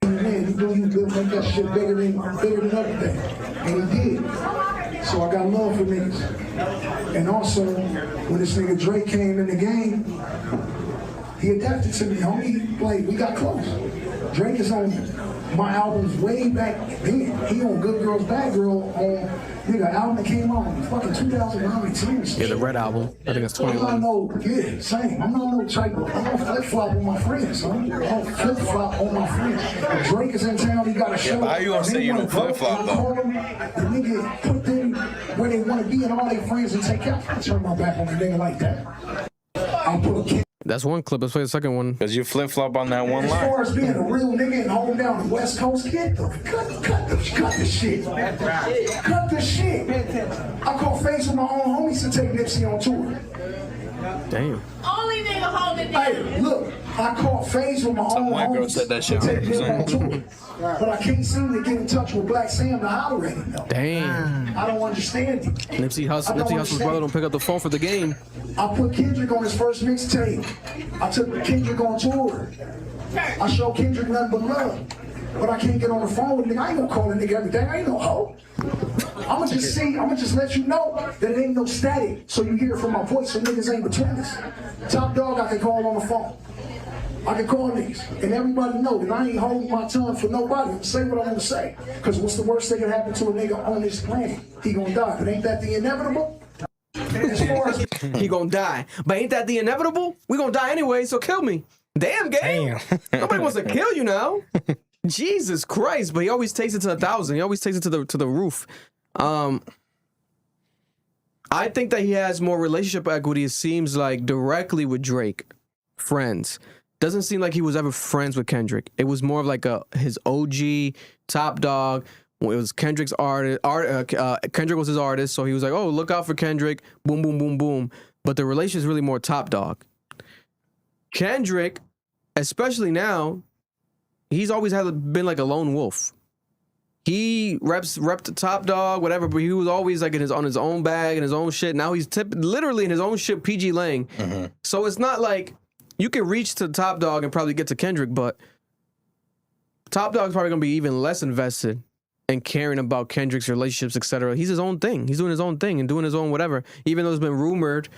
Man, you know you good, make that shit bigger than everything. And he did. So I got love for niggas. And also, when this nigga Drake came in the game, he adapted to me, homie. Like, we got close. Drake is on my albums way back then. He on Good Girls, Bad Girl on, nigga, album that came out in fucking 2019. Yeah, the Red album. I think it's I'm 2011. not yeah, same. I'm not no type of, I'm gonna flip-flop on my friends, son. I'm gonna flip-flop on my friends. If Drake is in town, he got a show. but how you gonna say you don't flip-flop, though? The nigga put them where they want to be and all their friends and take out. I turn my back on a nigga like that. I'll put a kid. That's one clip. Let's play the second one. Because you flip-flop on that one As line. far as being a real nigga and holding down the West Coast, cut the shit. Cut the shit. I caught face with my own homies to take Nipsey on tour. Damn. Only nigga holding down. Hey, look, I caught phase with my own white girl homies said that shit to take him 100%. on tour. But I can't seem to get in touch with Black Sam to holler at him, though. Damn. I don't understand it. Nipsey Hussle's brother don't pick up the phone for the game. I put Kendrick on his first mixtape. I took Kendrick on tour. I showed Kendrick nothing but love. But I can't get on the phone with a nigga. I ain't gonna call a nigga every day. I ain't no hoe. I'ma just let you know that it ain't no static. So you hear it from my voice, so niggas ain't between us. Top Dog, I can call on the phone. I can call niggas. And everybody know that I ain't holding my tongue for nobody. I'm say what I'm gonna say. Cause what's the worst that can happen to a nigga on this planet? He gonna die. But ain't that the inevitable? As far as He gonna die. But ain't that the inevitable? We gonna die anyway, so kill me. Damn, game. Nobody wants to kill you now. Jesus Christ. But he always takes it to 1,000. He always takes it to the roof. I think that he has more relationship equity, it seems like, directly with Drake. Friends. Doesn't seem like he was ever friends with Kendrick. It was more of like his OG, Top Dog. It was Kendrick's artist. Kendrick was his artist, so he was like, oh, look out for Kendrick. Boom, boom, boom, boom. But the relation is really more Top Dog. Kendrick, especially now, he's always been like a lone wolf. He repped the Top Dog, whatever, but he was always like on his own bag and his own shit. Now he's literally in his own shit, PG Lang. Mm-hmm. So it's not like you can reach to Top Dog and probably get to Kendrick, but Top Dog's probably gonna be even less invested in caring about Kendrick's relationships, etc. He's his own thing. He's doing his own thing and doing his own whatever. Even though it's been rumored,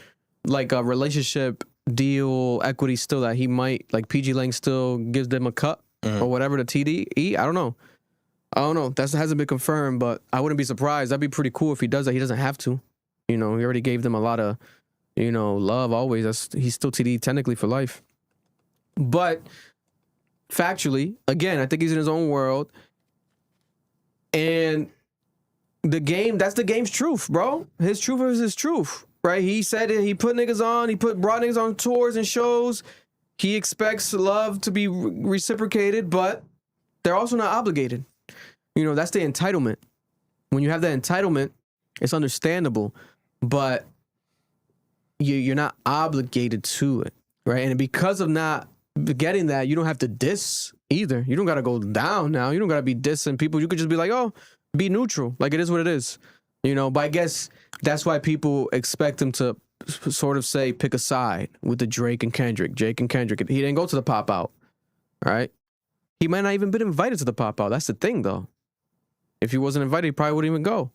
like a relationship deal equity still that he might, like PG Lang still gives them a cut or whatever to TDE. I don't know. I don't know. That hasn't been confirmed, but I wouldn't be surprised. That'd be pretty cool if he does that. He doesn't have to. You know, he already gave them a lot of, you know, love always. He's still TD technically for life. But factually, again, I think he's in his own world. And the game, that's the game's truth, bro. His truth is his truth, right? He said it. He put niggas on. Brought niggas on tours and shows. He expects love to be reciprocated, but they're also not obligated. You know, that's the entitlement. When you have that entitlement, it's understandable, but you're not obligated to it, right? And because of not getting that, you don't have to diss either. You don't got to go down now. You don't got to be dissing people. You could just be like, oh, be neutral. Like, it is what it is. You know, but I guess that's why people expect him to sort of say, pick a side with the Drake and Kendrick. He didn't go to the pop out, right? He might not even been invited to the pop out. That's the thing, though. If he wasn't invited, he probably wouldn't even go.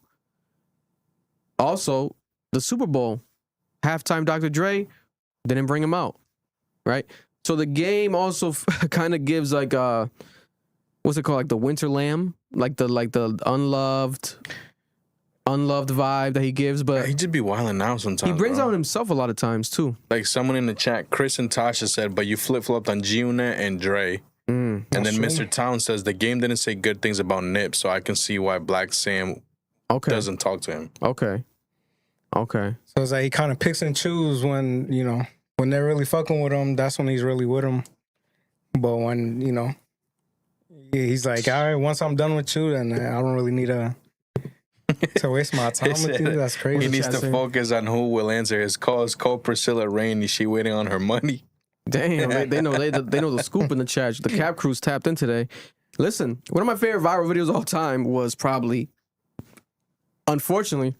Also, the Super Bowl, halftime Dr. Dre didn't bring him out, right? So the game also kind of gives like what's it called, like the winter lamb, like the unloved vibe that he gives. But He just be wilding out sometimes. he brings bro. out himself a lot of times too. Like someone in the chat, Chris and Tasha said, but you flip-flopped on G-Unit and Dre. And then Mr. Town says, the game didn't say good things about Nip, so I can see why Black Sam doesn't talk to him. Okay. So it's like he kind of picks and chooses when, you know, when they're really fucking with him, that's when he's really with him. But when, you know, he's like, all right, once I'm done with you, then I don't really need to waste my time with you. That's crazy. He needs to focus on who will answer his calls. Call Priscilla Rain. Is she waiting on her money? Damn, they know the scoop in the chat. The Cap Crew's tapped in today. Listen, one of my favorite viral videos of all time was probably, unfortunately,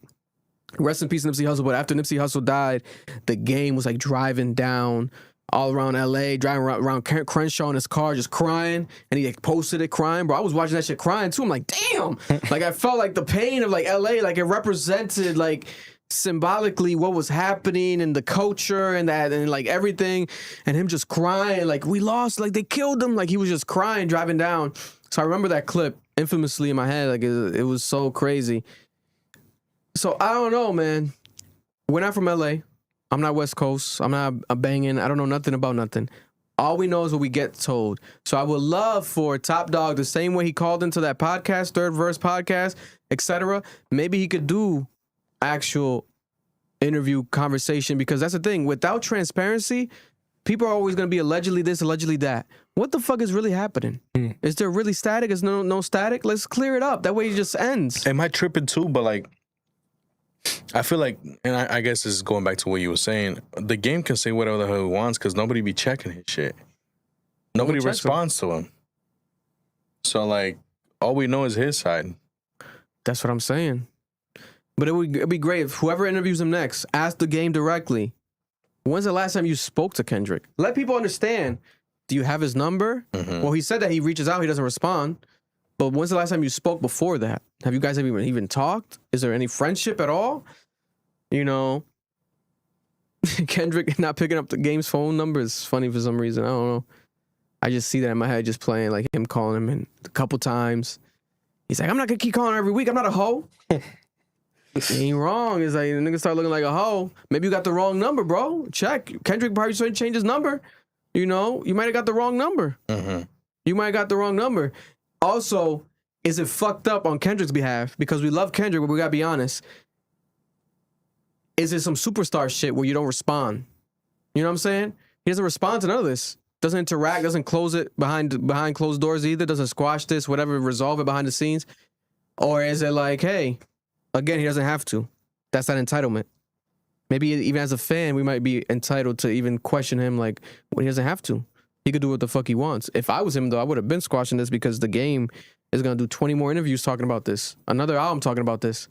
rest in peace Nipsey Hussle, but after Nipsey Hussle died, the game was like driving down all around LA, driving around Crenshaw in his car, just crying, and he like posted it crying. Bro, I was watching that shit crying too. I'm like, damn. Like, I felt like the pain of like LA, like it represented like symbolically what was happening and the culture and that and like everything, and him just crying like we lost, like they killed him, like he was just crying driving down. So I remember that clip infamously in my head, like it was so crazy. So I don't know, man. We're not from LA. I'm not West Coast. I'm not a banging. I don't know nothing about nothing. All we know is what we get told. So I would love for Top Dog, the same way he called into that podcast, Third Verse podcast, etc. Maybe he could do actual interview conversation, because that's the thing. Without transparency, people are always going to be allegedly this, allegedly that. What the fuck is really happening? Is there really static? Is no static? Let's clear it up. That way it just ends. Am I tripping too? But like, I feel like, and I guess this is going back to what you were saying, the game can say whatever the hell he wants because nobody be checking his shit. Nobody responds to him. So like, all we know is his side. That's what I'm saying. But it'd be great if whoever interviews him next, ask the game directly. When's the last time you spoke to Kendrick? Let people understand. Do you have his number? Well, he said that he reaches out, he doesn't respond. But when's the last time you spoke before that? Have you guys even talked? Is there any friendship at all? You know, Kendrick not picking up the game's phone number is funny for some reason. I don't know. I just see that in my head, just playing, like him calling him in a couple times. He's like, I'm not gonna keep calling her every week. I'm not a hoe. He ain't wrong. It's like the nigga start looking like a hoe. Maybe you got the wrong number, bro. Check. Kendrick probably should change his number. You know, you might have got the wrong number. You might have got the wrong number. Also, is it fucked up on Kendrick's behalf? Because we love Kendrick, but we gotta be honest. Is it some superstar shit where you don't respond? You know what I'm saying? He doesn't respond to none of this. Doesn't interact, doesn't close it behind closed doors either, doesn't squash this, whatever, resolve it behind the scenes. Or is it like, hey, again, he doesn't have to. That's that entitlement. Maybe even as a fan, we might be entitled to even question him, like, well, he doesn't have to. He could do what the fuck he wants. If I was him, though, I would have been squashing this because the game is going to do 20 more interviews talking about this. Another album talking about this.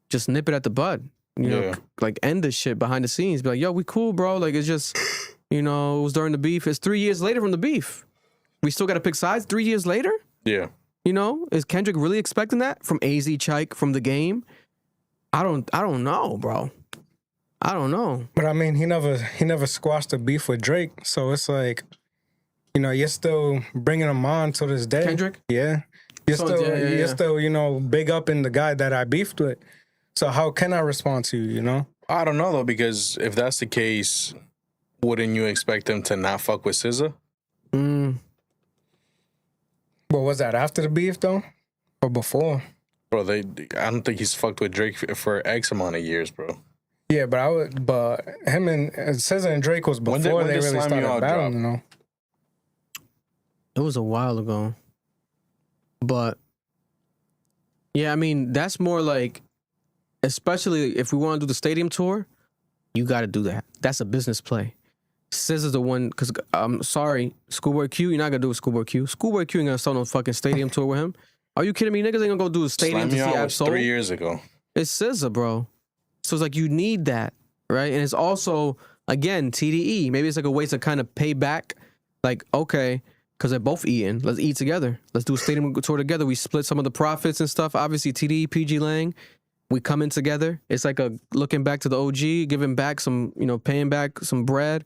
Just nip it at the bud. You know, like end this shit behind the scenes. Be like, yo, we cool, bro. Like, it's just, you know, it was during the beef. It's 3 years later from the beef. We still got to pick sides 3 years later? Yeah. You know, is Kendrick really expecting that from AZ Chike, from the game? I don't know, bro. I don't know. But I mean, he never squashed the beef with Drake. So it's like, you know, you're still bringing him on to this day. Kendrick? Yeah. You're So, still, yeah. you're still, you know, big up in the guy that I beefed with. So how can I respond to you, you know? I don't know though, because if that's the case, wouldn't you expect them to not fuck with SZA? Mm. But was that after the beef though? Or before? Bro, I don't think he's fucked with Drake for X amount of years, bro. Yeah, but him and SZA and Drake was When before did they really Slime You started Out battling, drop? you know? It was a while ago. But yeah, I mean, that's more like, especially if we want to do the stadium tour, you got to do that. That's a business play. SZA's the one, because I'm sorry, Schoolboy Q, you're not going to do a Schoolboy Q. Schoolboy Q ain't going to start no fucking stadium tour with him. Are you kidding me? Niggas ain't going to go do a stadium Slime to You see Out was Absol. 3 years ago. It's SZA, bro. So it's like you need that, right? And it's also, again, TDE. Maybe it's like a way to kind of pay back. Like, okay, because they're both eating. Let's eat together. Let's do a stadium tour together. We split some of the profits and stuff. Obviously, TDE, PG Lang, we come in together. It's like a looking back to the OG, giving back some, you know, paying back some bread,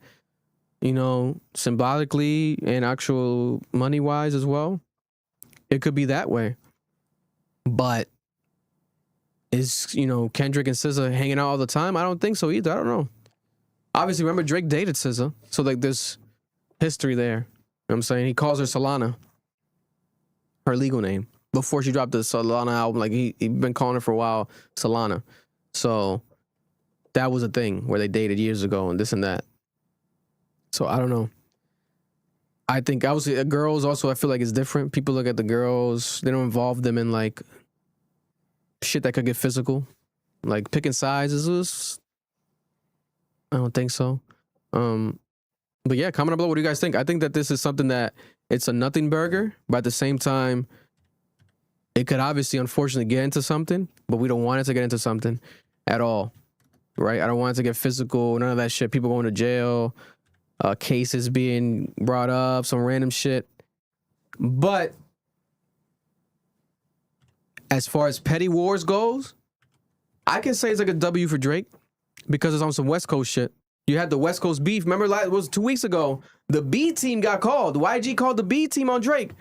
you know, symbolically and actual money-wise as well. It could be that way. But is, you know, Kendrick and SZA hanging out all the time? I don't think so either. I don't know. Obviously, remember Drake dated SZA. So, like, there's history there. You know what I'm saying? He calls her Solana, her legal name. Before she dropped the Solana album, like, he been calling her for a while, Solana. So, that was a thing where they dated years ago and this and that. So, I don't know. I think, obviously, girls also, I feel like it's different. People look at the girls, they don't involve them in, like, shit that could get physical. Like, picking sides is I don't think so. But yeah, comment below. What do you guys think? I think that this is something that it's a nothing burger, but at the same time, it could obviously, unfortunately, get into something, but we don't want it to get into something at all, right? I don't want it to get physical, none of that shit. People going to jail, cases being brought up, some random shit. But as far as petty wars goes, I can say it's like a W for Drake because it's on some West Coast shit. You had the West Coast beef. Remember, it was 2 weeks ago. The B team got called. YG called the B team on Drake.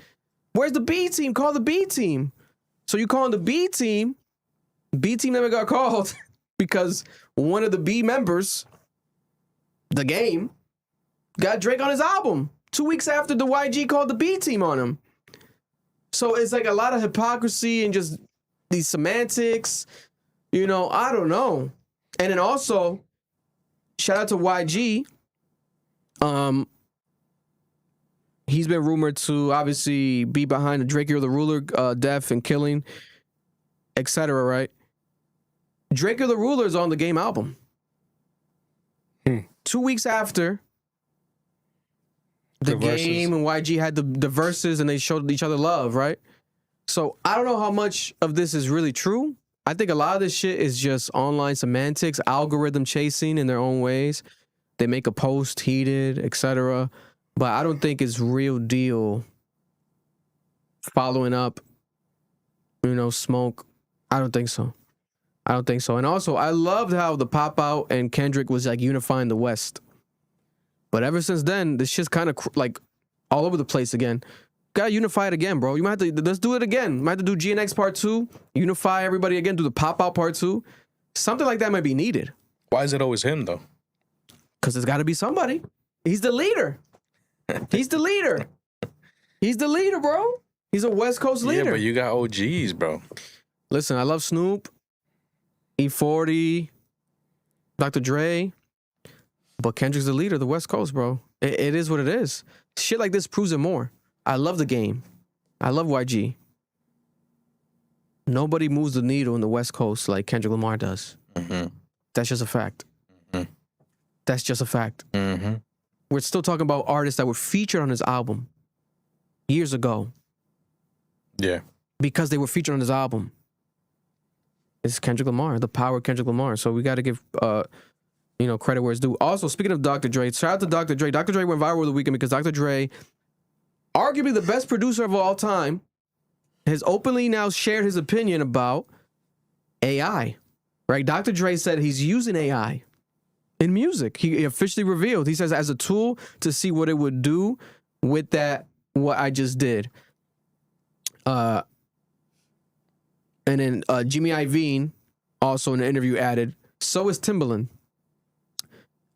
Where's the B team? Call the B team. So you calling the B team. B team never got called because one of the B members, The Game, got Drake on his album 2 weeks after the YG called the B team on him. So it's like a lot of hypocrisy and just these semantics. You know, I don't know. And then also, shout out to YG. He's been rumored to obviously be behind the Drake You're the Ruler death and killing, etc. Right? Drake You're the Ruler is on the Game album. 2 weeks after the Game and YG had the verses and they showed each other love, right? So I don't know how much of this is really true. I think a lot of this shit is just online semantics, algorithm chasing in their own ways. They make a post heated, etc. But I don't think it's real deal following up, you know, smoke. I don't think so. I don't think so. And also, I loved how the Pop Out and Kendrick was like unifying the West. But ever since then, this shit's kind of like all over the place again. Gotta unify it again, bro. You might have to, let's do it again. Might have to do GNX part 2, unify everybody again, do the Pop Out part 2. Something like that might be needed. Why is it always him, though? Because there's got to be somebody. He's the leader. He's the leader. He's the leader, bro. He's a West Coast leader. Yeah, but you got OGs, bro. Listen, I love Snoop, E40, Dr. Dre, but Kendrick's the leader of the West Coast, bro. It is what it is. Shit like this proves it more. I love the Game. I love YG. Nobody moves the needle in the West Coast like Kendrick Lamar does. Mm-hmm. That's just a fact. Mm-hmm. That's just a fact. Mm-hmm. We're still talking about artists that were featured on his album years ago. Yeah. Because they were featured on his album. It's Kendrick Lamar, the power of Kendrick Lamar. So we got to give, credit where it's due. Also, speaking of Dr. Dre, shout out to Dr. Dre. Dr. Dre went viral over the weekend because Dr. Dre, arguably the best producer of all time, has openly now shared his opinion about AI. Right? Dr. Dre said he's using AI in music. He officially revealed. He says as a tool to see what it would do with that, what I just did. And then Jimmy Iovine, also in the interview, added, so is Timbaland.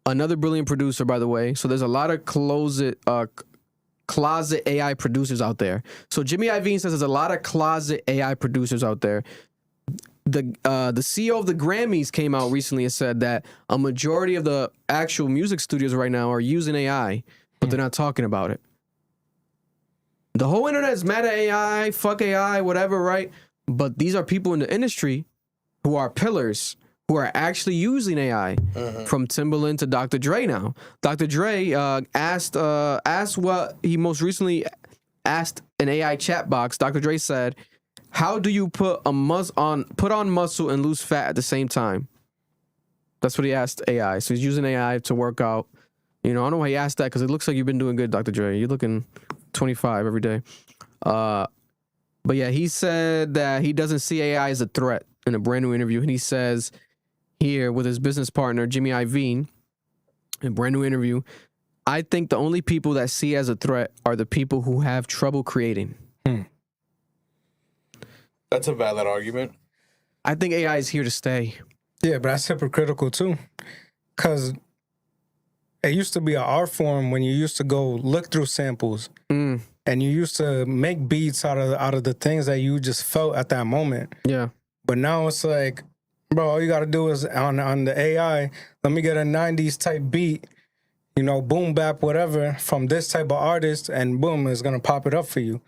Another brilliant producer, by the way. So there's a lot of closet AI producers out there. So Jimmy Iovine says there's a lot of closet AI producers out there. The CEO of the Grammys came out recently and said that a majority of the actual music studios right now are using AI, but they're not talking about it. The whole internet is mad at AI, fuck AI, whatever, right? But these are people in the industry who are pillars, who are actually using AI, from Timbaland to Dr. Dre now. Dr. Dre asked what he most recently asked an AI chat box. Dr. Dre said, how do you put on muscle and lose fat at the same time? That's what he asked AI. So he's using AI to work out. You know, I don't know why he asked that, because it looks like you've been doing good, Dr. Dre. You're looking 25 every day. But yeah, he said that he doesn't see AI as a threat in a brand new interview. And he says here with his business partner, Jimmy Iovine, in a brand new interview, I think the only people that see it as a threat are the people who have trouble creating. That's a valid argument. I think AI is here to stay. Yeah, but that's hypocritical too. Because it used to be an art form when you used to go look through samples and you used to make beats out of the things that you just felt at that moment. Yeah. But now it's like, bro, all you got to do is on the AI, let me get a 90s type beat, you know, boom bap, whatever, from this type of artist, and boom, it's going to pop it up for you.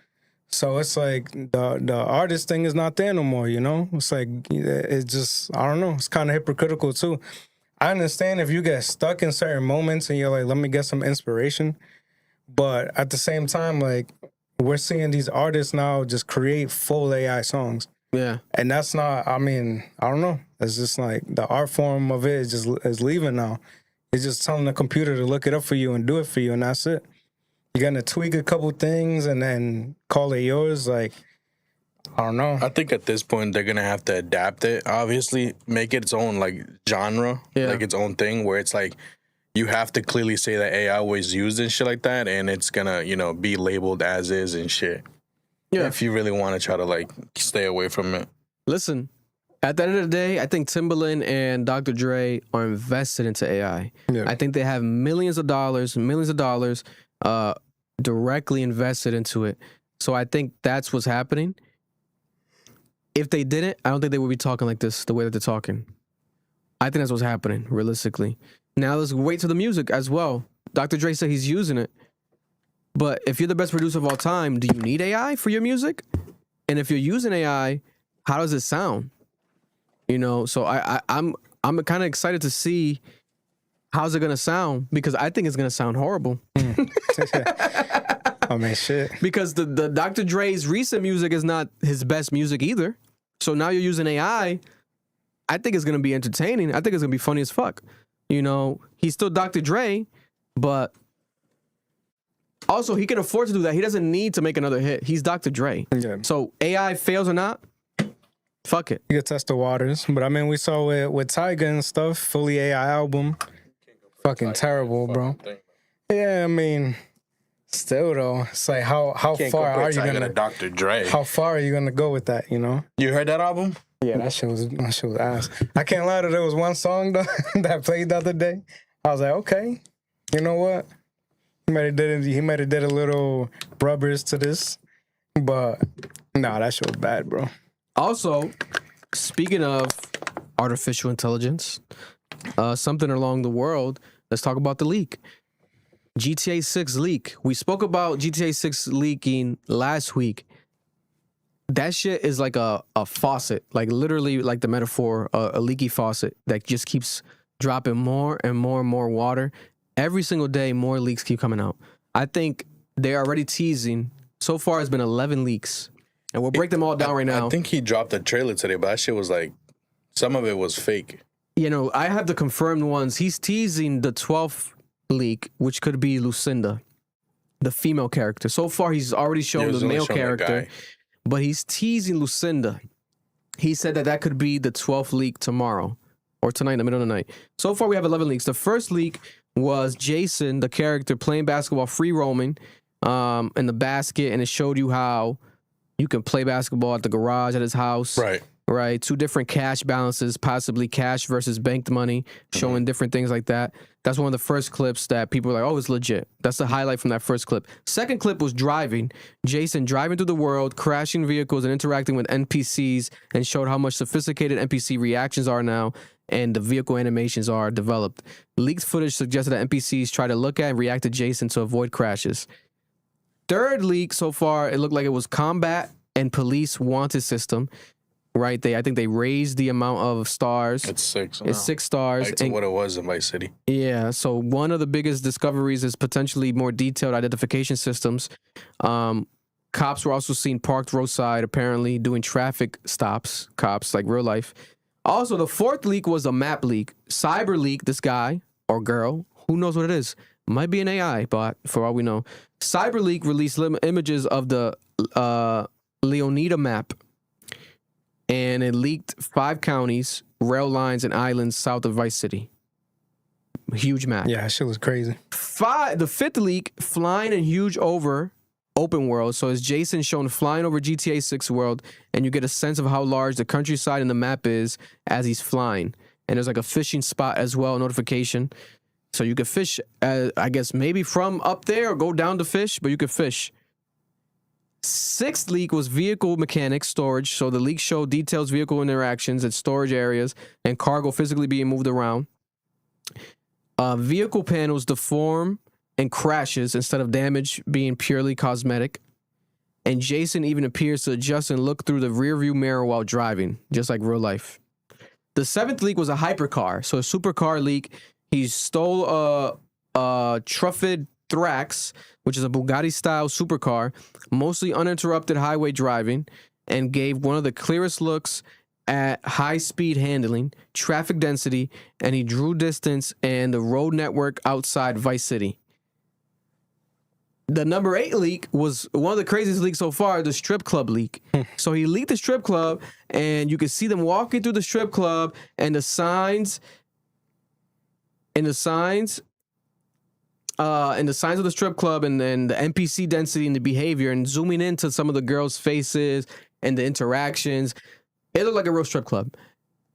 So it's like the artist thing is not there no more, you know? It's like, it's just, I don't know, it's kind of hypocritical too. I understand if you get stuck in certain moments and you're like, let me get some inspiration. But at the same time, like, we're seeing these artists now just create full AI songs. Yeah. And that's not, I mean, I don't know. It's just like the art form of it is leaving now. It's just telling the computer to look it up for you and do it for you, and that's it. You're going to tweak a couple things and then call it yours. Like, I don't know. I think at this point they're gonna have to adapt it. Obviously, make it its own like genre, like its own thing, where it's like you have to clearly say that AI was used and shit like that, and it's gonna, you know, be labeled as is and shit. Yeah. If you really want to try to like stay away from it. Listen, at the end of the day, I think Timbaland and Dr. Dre are invested into AI. Yeah. I think they have millions of dollars directly invested into it. So I think that's what's happening. If they didn't, I don't think they would be talking like this, the way that they're talking. I think that's what's happening, realistically. Now let's wait till the music as well. Dr. Dre said he's using it. But if you're the best producer of all time, do you need AI for your music? And if you're using AI, how does it sound? You know, so I'm kind of excited to see how's it gonna sound, because I think it's gonna sound horrible. I mean, shit. Because the Dr. Dre's recent music is not his best music either. So now you're using AI. I think it's gonna be entertaining. I think it's gonna be funny as fuck. You know, he's still Dr. Dre, but also he can afford to do that. He doesn't need to make another hit. He's Dr. Dre. Yeah. So AI fails or not, fuck it. You can test the waters. But I mean, we saw it with Tyga and stuff, fully AI album. Fucking terrible, bro. Yeah, I mean, still though, it's like how far are you gonna Dr. Dre? How far are you gonna go with that? You know? You heard that album? Yeah, that shit was ass. I can't lie, there was one song though that played the other day. I was like, okay, you know what? He might have did a little rubbers to this, but nah, that shit was bad, bro. Also, speaking of artificial intelligence, something along the world. Let's talk about the leak. GTA 6 leak. We spoke about GTA 6 leaking last week. That shit is like a faucet, like literally like the metaphor, a leaky faucet that just keeps dropping more and more and more water. Every single day, more leaks keep coming out. I think they're already teasing. So far, it's been 11 leaks. And we'll break them all down right now. I think he dropped a trailer today, but that shit was like, some of it was fake. You know, I have the confirmed ones. He's teasing the 12th leak, which could be Lucinda, the female character. So far, he's already shown the male character, but he's teasing Lucinda. He said that could be the 12th leak tomorrow or tonight in the middle of the night. So far, we have 11 leaks. The first leak was Jason, the character, playing basketball, free roaming in the basket, and it showed you how you can play basketball at the garage at his house. Right. right? 2 different cash balances, possibly cash versus banked money, showing different things like that. That's one of the first clips that people were like, oh, it's legit. That's the highlight from that first clip. Second clip was driving. Jason driving through the world, crashing vehicles and interacting with NPCs, and showed how much sophisticated NPC reactions are now and the vehicle animations are developed. Leaked footage suggested that NPCs try to look at and react to Jason to avoid crashes. Third leak so far, it looked like it was combat and police wanted system. Right, I think they raised the amount of stars. It's 6. It's 6 stars. Like to what it was in Vice City. Yeah, so one of the biggest discoveries is potentially more detailed identification systems. Cops were also seen parked roadside, apparently doing traffic stops. Cops, like real life. Also, the fourth leak was a map leak. Cyber leak, this guy or girl, who knows what it is? Might be an AI bot, for all we know. Cyber leak released images of the Leonida map. And it leaked 5 counties, rail lines, and islands south of Vice City. Huge map. Yeah, that shit was crazy. The fifth leak, flying and huge over open world. So it's Jason shown flying over GTA 6 world, and you get a sense of how large the countryside and the map is as he's flying. And there's like a fishing spot as well, notification. So you could fish, I guess, maybe from up there or go down to fish, but you could fish. Sixth leak was vehicle mechanics storage. So the leak showed details vehicle interactions at storage areas and cargo physically being moved around. Vehicle panels deform and crashes instead of damage being purely cosmetic. And Jason even appears to adjust and look through the rearview mirror while driving, just like real life. The seventh leak was a hypercar. So a supercar leak. He stole a Truffid Thrax, which is a Bugatti-style supercar, mostly uninterrupted highway driving, and gave one of the clearest looks at high-speed handling, traffic density, and he drew distance and the road network outside Vice City. The number 8 leak was one of the craziest leaks so far, the strip club leak. So he leaked the strip club, and you could see them walking through the strip club, and the signs of the strip club, and then the NPC density and the behavior, and zooming into some of the girls' faces and the interactions. It looked like a real strip club.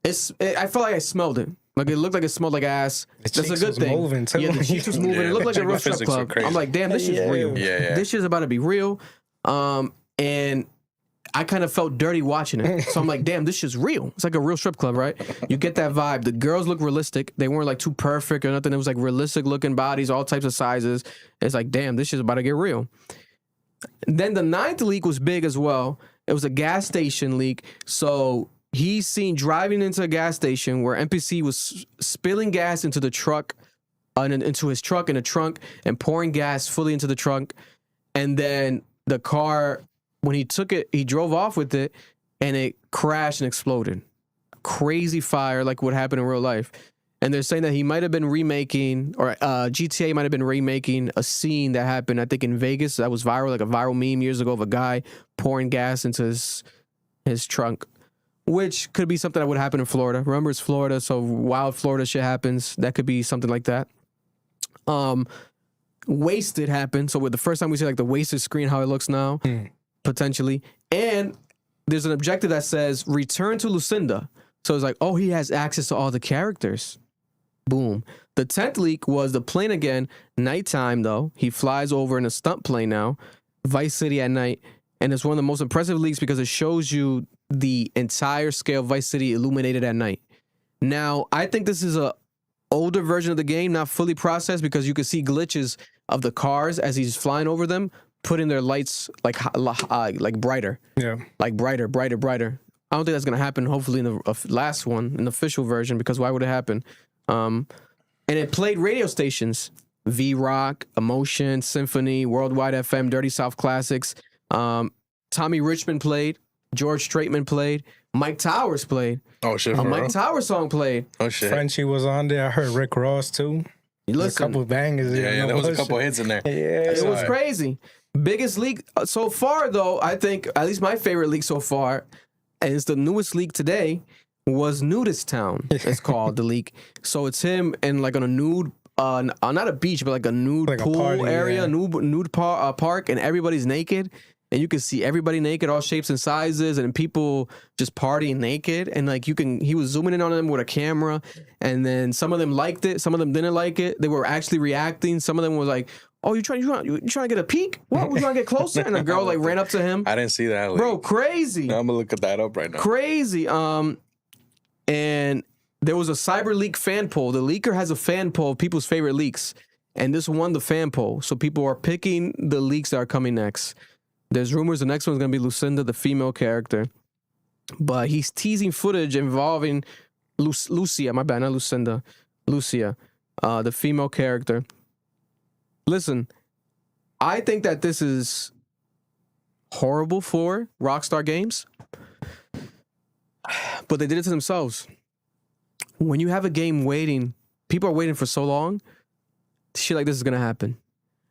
I felt like I smelled it. Like it looked like it smelled like ass. That's a good thing. Moving too. Yeah, the cheeks was moving. It looked like a real strip club. I'm like, damn, this is real. Yeah. This shit's about to be real. And I kind of felt dirty watching it. So I'm like, damn, this shit's real. It's like a real strip club, right? You get that vibe. The girls look realistic. They weren't like too perfect or nothing. It was like realistic looking bodies, all types of sizes. It's like, damn, this shit's about to get real. Then the 9th leak was big as well. It was a gas station leak. So he's seen driving into a gas station where NPC was spilling gas into the truck, into his truck in the trunk, and pouring gas fully into the trunk. And then the car, when he took it, he drove off with it, and it crashed and exploded. Crazy fire, like what happened in real life. And they're saying that he might have been remaking, or GTA might have been remaking a scene that happened, I think, in Vegas. That was viral, like a viral meme years ago of a guy pouring gas into his trunk, which could be something that would happen in Florida. Remember, it's Florida, so wild Florida shit happens. That could be something like that. Wasted happened. So with the first time we see like the wasted screen, how it looks now, potentially. And there's an objective that says return to Lucinda. So it's like, oh, he has access to all the characters. Boom. The 10th leak was the plane again. Nighttime, though. He flies over in a stunt plane now. Vice City at night. And it's one of the most impressive leaks because it shows you the entire scale of Vice City illuminated at night. Now, I think this is a older version of the game, not fully processed, because you can see glitches of the cars as he's flying over them, putting their lights like brighter. Yeah. Like brighter. I don't think that's going to happen, hopefully, in the last one, in the official version, because why would it happen? And it played radio stations. V-Rock, Emotion, Symphony, Worldwide FM, Dirty South Classics. Tommy Richmond played. George Straitman played. Mike Towers played. Oh, shit, a Mike Towers song played. Oh, shit. Frenchie was on there. I heard Rick Ross, too. There's a couple bangers. Yeah, there was a couple hits in there. Yeah, it was crazy. Biggest leak so far, though, I think, at least my favorite leak so far, and it's the newest leak today, was Nudist Town. It's called the leak. So it's him and like on a nude, not a beach, but like a nude like pool area, nude park, and everybody's naked. and you can see everybody naked, all shapes and sizes, and people just partying naked. And like he was zooming in on them with a camera, and then some of them liked it, some of them didn't like it. They were actually reacting. Some of them was like, "Oh, you trying to get a peek? What? We trying to get closer?" And a girl like ran up to him. I didn't see that. Bro, crazy. I'm gonna look at that up right now. Crazy. And there was a cyber leak fan poll. The leaker has a fan poll of people's favorite leaks, and this won the fan poll. So people are picking the leaks that are coming next. There's rumors the next one's gonna be Lucinda, the female character, but he's teasing footage involving Lucia. My bad, not Lucinda. Lucia, the female character. Listen, I think that this is horrible for Rockstar Games, but they did it to themselves. When you have a game waiting, people are waiting for so long, shit like this is gonna happen.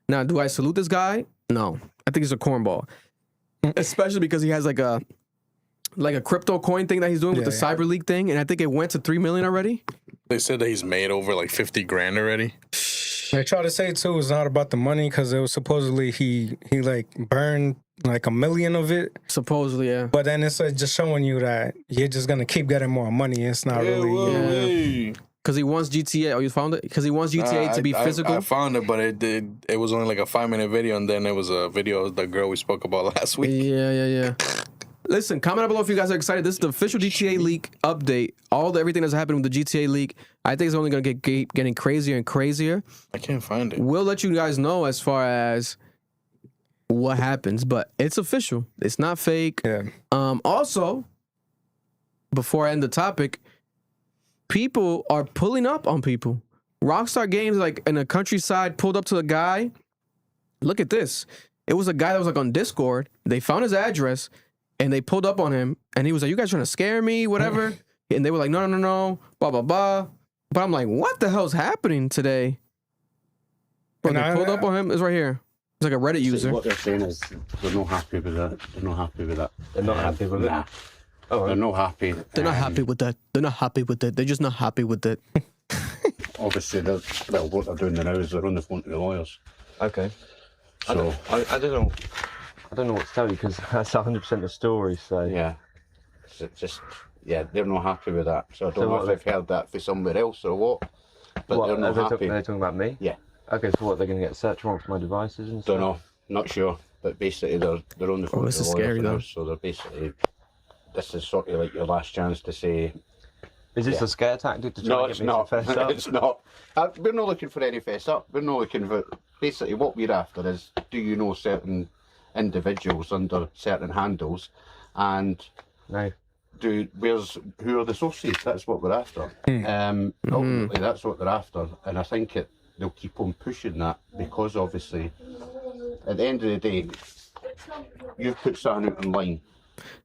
Now, do I salute this guy? No. I think he's a cornball. Especially because he has like a crypto coin thing that he's doing with the cyber leak thing, and I think it went to 3 million already. They said that he's made over like 50 grand already. They try to say too it's not about the money because it was supposedly he like burned like 1 million of it. Supposedly, yeah. But then it's just showing you that you're just gonna keep getting more money. It's not really. Because he wants GTA. Oh, you found it? Because he wants GTA to be physical. I found it, but it was only like a 5-minute video, and then it was a video of the girl we spoke about last week. Yeah. Listen, comment down below if you guys are excited. This is the official GTA leak update. Everything that's happening with the GTA leak. I think it's only going to keep getting crazier and crazier. I can't find it. We'll let you guys know as far as what happens, but it's official. It's not fake. Yeah. Also, before I end the topic, people are pulling up on people. Rockstar Games, like in the countryside, pulled up to a guy. Look at this. It was a guy that was like on Discord. They found his address. And they pulled up on him, and he was like, "You guys trying to scare me, whatever?" And they were like, No, blah, blah, blah. But I'm like, what the hell's happening today? Bro, they pulled up on him. It's right here. It's like a Reddit user. What they're saying is they're not happy with that. They're not happy with that. They're not happy with it? Oh, they're not happy. They're not happy with that. They're not happy with it. They're just not happy with it. Obviously, what they're doing now is they're on the phone to the lawyers. Okay. So I don't know what to tell you because that's 100% the story. So yeah, they're not happy with that. So I don't know if they've heard that for somewhere else or what. But they're not happy. They're talking about me? Yeah. Okay, so what, they're going to get search warrants for my devices and stuff? Don't know. Not sure. But basically, they're on the phone to this the is lawyers scary, now, though. so they're basically, this is sort of like your last chance to say. Is this a scare tactic to try No, to it's get me not. to fess up? It's not. We're not looking for any fess up. We're not looking for. Basically, what we're after is, do you know certain individuals under certain handles, and No. who are the sources? That's what we're after. Ultimately, that's what they're after, and I think they'll keep on pushing that because obviously, at the end of the day, you've put something out online.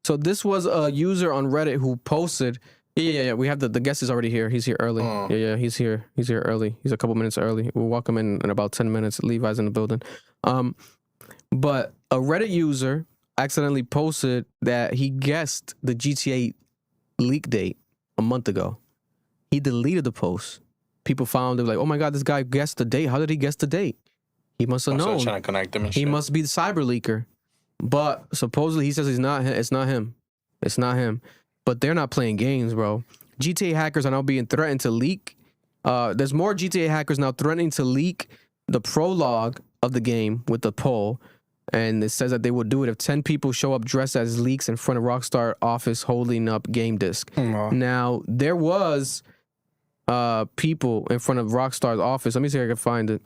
So this was a user on Reddit who posted. Yeah. We have the guest is already here. He's here early. Yeah. He's here. He's here early. He's a couple minutes early. We'll walk him in about 10 minutes. Levi's in the building. But a Reddit user accidentally posted that he guessed the GTA leak date a month ago. He deleted the post. People found it like, oh my God, this guy guessed the date. How did he guess the date? He must have known. Trying to connect them and He shit. must be the cyber leaker. But supposedly he says it's not him. It's not him. But they're not playing games, bro. GTA hackers are now being threatened to leak. There's more GTA hackers now threatening to leak the prologue of the game with the poll. And it says that they will do it if 10 people show up dressed as leaks in front of Rockstar office holding up game disc. Now, there was people in front of Rockstar's office. Let me see if I can find it.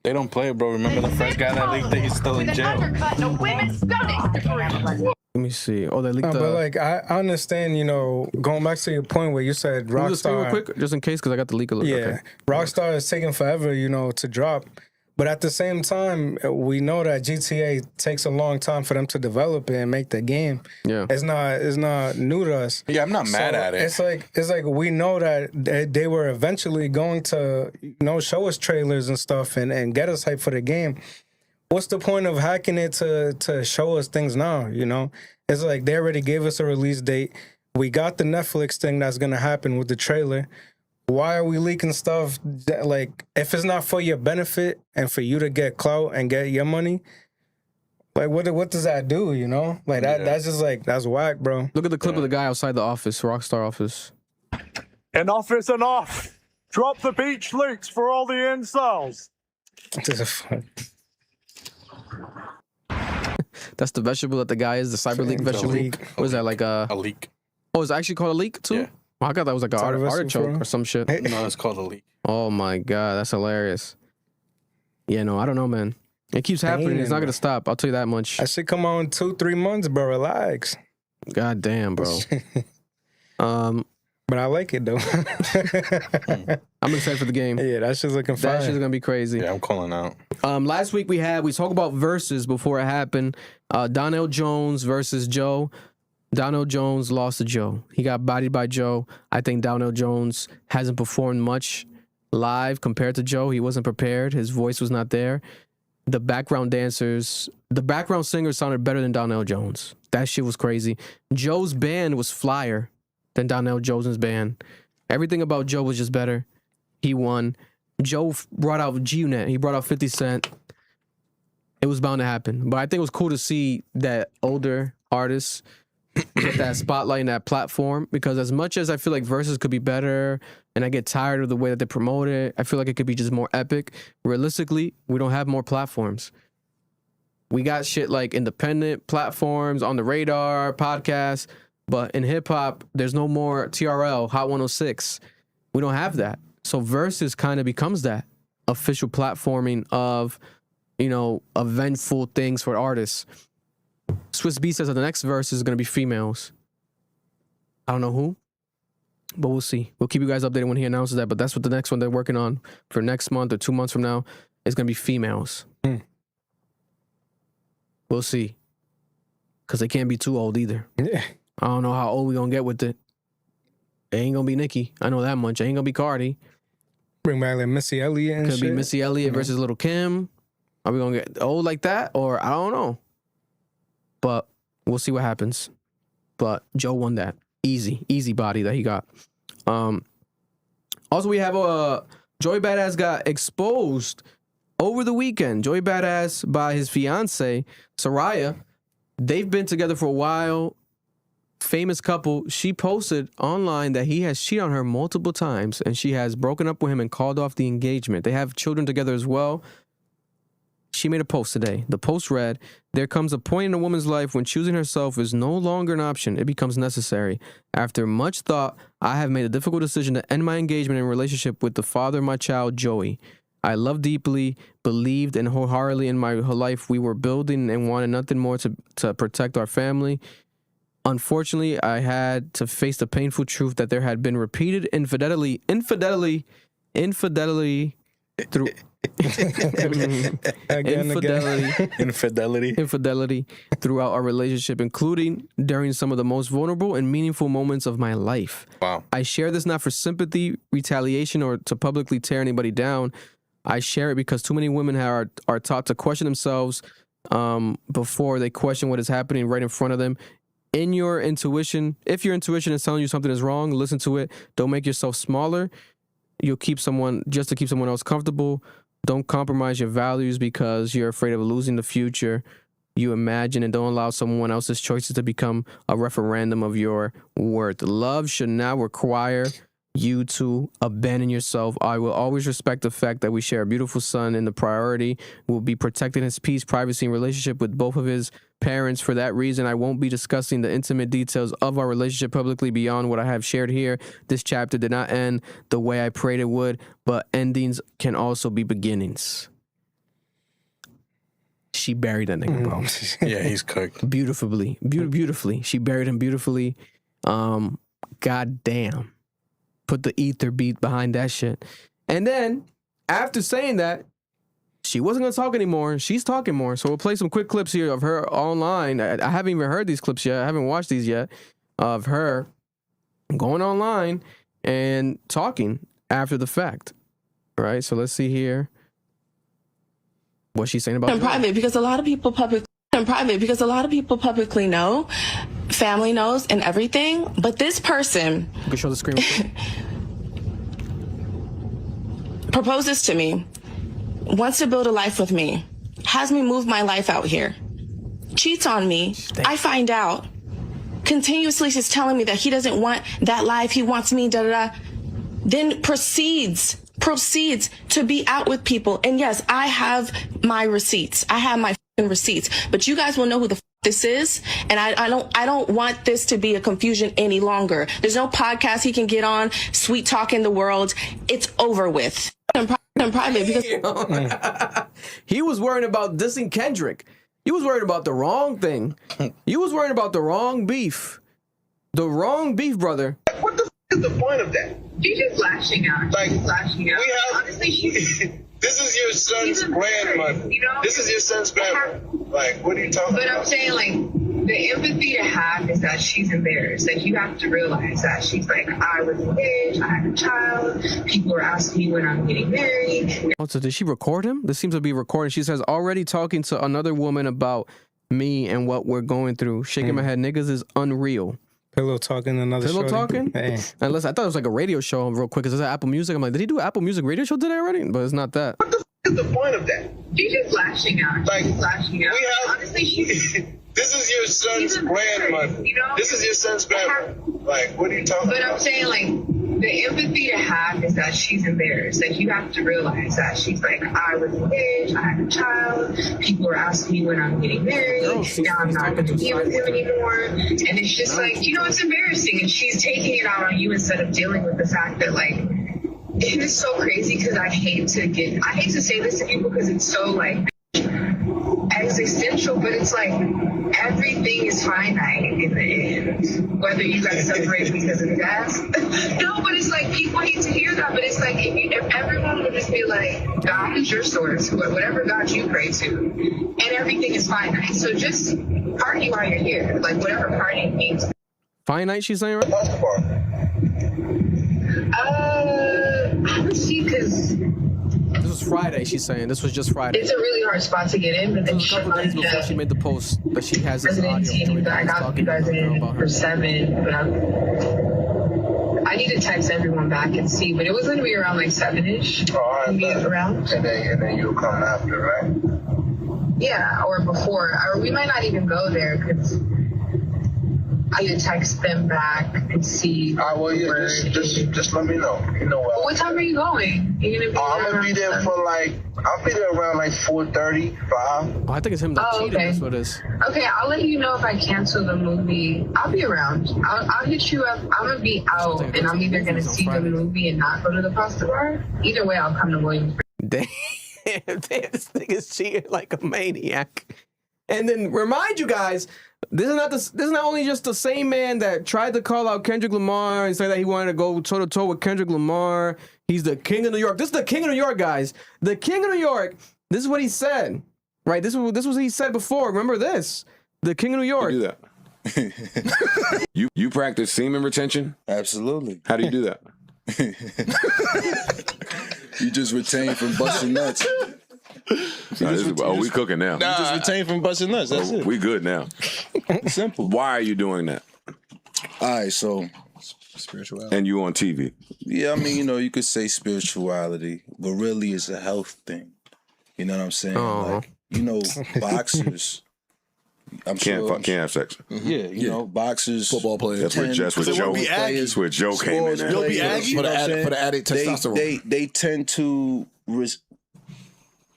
They don't play, bro. Remember the first guy that leaked it? He's still in jail. Let me see. Oh, they leaked But like, I understand, going back to your point where you said Rockstar. Just real Rockstar. quick, just in case, because I got the leak alert. Yeah, Okay. Rockstar is taking forever, to drop. But at the same time, we know that GTA takes a long time for them to develop it and make the game. Yeah. It's not new to us. Yeah, I'm not mad at it. It's like we know that they were eventually going to show us trailers and stuff and get us hyped for the game. What's the point of hacking it to show us things now? It's like they already gave us a release date. We got the Netflix thing that's gonna happen with the trailer. Why are we leaking stuff that, like, if it's not for your benefit and for you to get clout and get your money, Like, what does that do, you know? Like, that's just like, that's whack, bro. Look at the clip of the guy outside the office, Rockstar office. Enough is enough. Drop the beach leaks for all the incels. That's the vegetable that the guy is, the cyber leak vegetable. What is that, like a leek? Oh, is it actually called a leek too? Yeah. Oh, I thought that was like an artichoke or some shit. No, it's called a leek. Oh my god, that's hilarious. Yeah, no, I don't know, man. It keeps happening. It's not gonna stop. I'll tell you that much. That shit come on in 2-3 months, bro. Relax. God damn, bro. But I like it though. I'm excited for the game. Yeah, that shit's looking fine. That shit's gonna be crazy. Yeah, I'm calling out. Last week we talked about verses before it happened. Donnell Jones versus Joe. Donnell Jones lost to Joe. He got bodied by Joe. I think Donnell Jones hasn't performed much live compared to Joe. He wasn't prepared. His voice was not there. The background singers sounded better than Donnell Jones. That shit was crazy. Joe's band was flyer than Donnell Jones' band. Everything about Joe was just better. He won. Joe brought out G-Unit. He brought out 50 Cent. It was bound to happen. But I think it was cool to see that older artists get that spotlight and that platform, because as much as I feel like verses could be better and I get tired of the way that they promote it, I feel like it could be just more epic. Realistically, we don't have more platforms. We got shit like independent platforms, on the radar, podcasts, but in hip hop, there's no more TRL, Hot 106. We don't have that. So versus kind of becomes that official platforming of, you know, eventful things for artists. Swiss B says that the next verse is going to be females. I don't know who, but we'll see. We'll keep you guys updated when he announces that, but that's what the next one they're working on for next month or 2 months from now is going to be females. We'll see. Because they can't be too old either. Yeah. I don't know how old we going to get with it. It ain't going to be Nicki. I know that much. It ain't going to be Cardi. Bring back like Missy Elliott and Could shit. be Missy Elliott versus Little Kim. Are we going to get old like that? Or I don't know. But we'll see what happens. But Joe won that. Easy body that he got. Also, we have Joey Badass got exposed over the weekend. Joey Badass by his fiance, Soraya. They've been together for a while. Famous couple. She posted online that he has cheated on her multiple times and she has broken up with him and called off the engagement. They have children together as well. She made a post today. The post read, "There comes a point in a woman's life when choosing herself is no longer an option. It becomes necessary. After much thought, I have made a difficult decision to end my engagement and relationship with the father of my child, Joey. I love deeply, believed, and wholeheartedly in my life we were building and wanted nothing more to protect our family. Unfortunately, I had to face the painful truth that there had been repeated infidelity through infidelity throughout our relationship, including during some of the most vulnerable and meaningful moments of my life. Wow. I share this not for sympathy, retaliation, or to publicly tear anybody down. I share it because too many women are taught to question themselves before they question what is happening right in front of them. If your intuition is telling you something is wrong, listen to it. Don't make yourself smaller. You'll keep someone just to keep someone else comfortable. Don't compromise your values because you're afraid of losing the future you imagine, and don't allow someone else's choices to become a referendum of your worth. Love should not require you to abandon yourself. I will always respect the fact that we share a beautiful son, and the priority will be protecting his peace, privacy, and relationship with both of his parents. For that reason, I won't be discussing the intimate details of our relationship publicly beyond what I have shared here. This chapter did not end the way I prayed it would, but endings can also be beginnings." She buried that nigga, bro. Yeah, he's cooked. Beautifully. She buried him beautifully. God damn. Put the ether beat behind that shit. And then, after saying that, she wasn't going to talk anymore. She's talking more. So we'll play some quick clips here of her online. I haven't even heard these clips yet. I haven't watched these yet. Of her going online and talking after the fact. All right, so let's see here what she's saying about in private, because a lot of people publicly know, family knows and everything, but this person, you can show the screen proposes to me, wants to build a life with me, has me move my life out here. cheats on me. I find out. Continuously she's telling me that he doesn't want that life. He wants me, da-da-da. Then proceeds to be out with people. And yes, I have my receipts. I have my receipts. But you guys will know who the this is, and I don't want this to be a confusion any longer. There's no podcast he can get on, sweet talking the world. It's over with. In private because he was worried about dissing Kendrick. You was worried about the wrong thing. You was worried about the wrong beef. The wrong beef, brother. What the is the point of that? She's just lashing out. Like, lashing out. We have, honestly, she's. This is your son's grandmother. You know? This is your son's grandmother. Like, what are you talking about? But I'm saying, like, the empathy to have is that she's embarrassed. Like, you have to realize that she's like, I was engaged, I had a child, people were asking me when I'm getting married. Oh, so did she record him? This seems to be recording. She says, already talking to another woman about me and what we're going through. Shaking my head, niggas is unreal. Pillow talking, another Pillow shorty. talking? Hey. Unless I thought it was like a radio show real quick. Is that Apple Music? I'm like, did he do an Apple Music radio show today already? But it's not that. What the is the point of that? She's just lashing out. Like, lashing out. We have, honestly, she's. This is your son's grandmother. You know? This is your son's grandmother. Like, what are you talking about? But I'm saying, like, the empathy to have is that she's embarrassed. Like, you have to realize that she's like, I was engaged, I had a child, people were asking me when I'm getting married, now I'm not going to be with him anymore. And it's just like, you know, it's embarrassing. And she's taking it out on you instead of dealing with the fact that, like, it is so crazy because I hate to say this to people because it's so, like, existential, but it's like everything is finite in the end. Whether you guys separate because of death. No, but it's like people hate to hear that, but it's like if everyone would just be like, God is your source, whatever God you pray to, and everything is finite. So just party while you're here, like whatever party means. Finite, she's saying, right? I would see because. This was Friday, she's saying. This was just Friday. It's a really hard spot to get in, but then a couple days before she made the post that she has this audio. I got you guys in for 7, but I need to text everyone back and see. But it was going to be around like 7-ish. All right, around. And then you'll come after, right? Yeah, or before. Or we might not even go there because I need to text them back and see. Well, yeah, just let me know. You know what? What time are you going? You're I'm gonna be there for I'll be there around 4:30, 5. Oh, I think it's him that cheated. Okay. That's what it is. Okay, I'll let you know if I cancel the movie. I'll be around. I'll hit you up. I'm gonna be out, and I'm either gonna see the movie and not go to the pasta bar. Either way, I'll come to Williamsburg. Damn, this nigga's cheating like a maniac. And then remind you guys, this is not only just the same man that tried to call out Kendrick Lamar and say that he wanted to go toe to toe with Kendrick Lamar. He's the king of New York. This is the king of New York, guys. The king of New York. This is what he said, right? This was what he said before. Remember this? The king of New York. You do that. you practice semen retention? Absolutely. How do you do that? You just retain from busting nuts. We cooking now. You just retain from busting nuts. That's it. We good now. Simple. Why are you doing that? All right, so spirituality. And you on TV? Yeah, I mean, you could say spirituality, but really it's a health thing. You know what I'm saying? Like, boxers. Can't have sex. Mm-hmm. Yeah, boxers, football players. That's where Joe came in. You'll be Aggie for the added testosterone. They tend to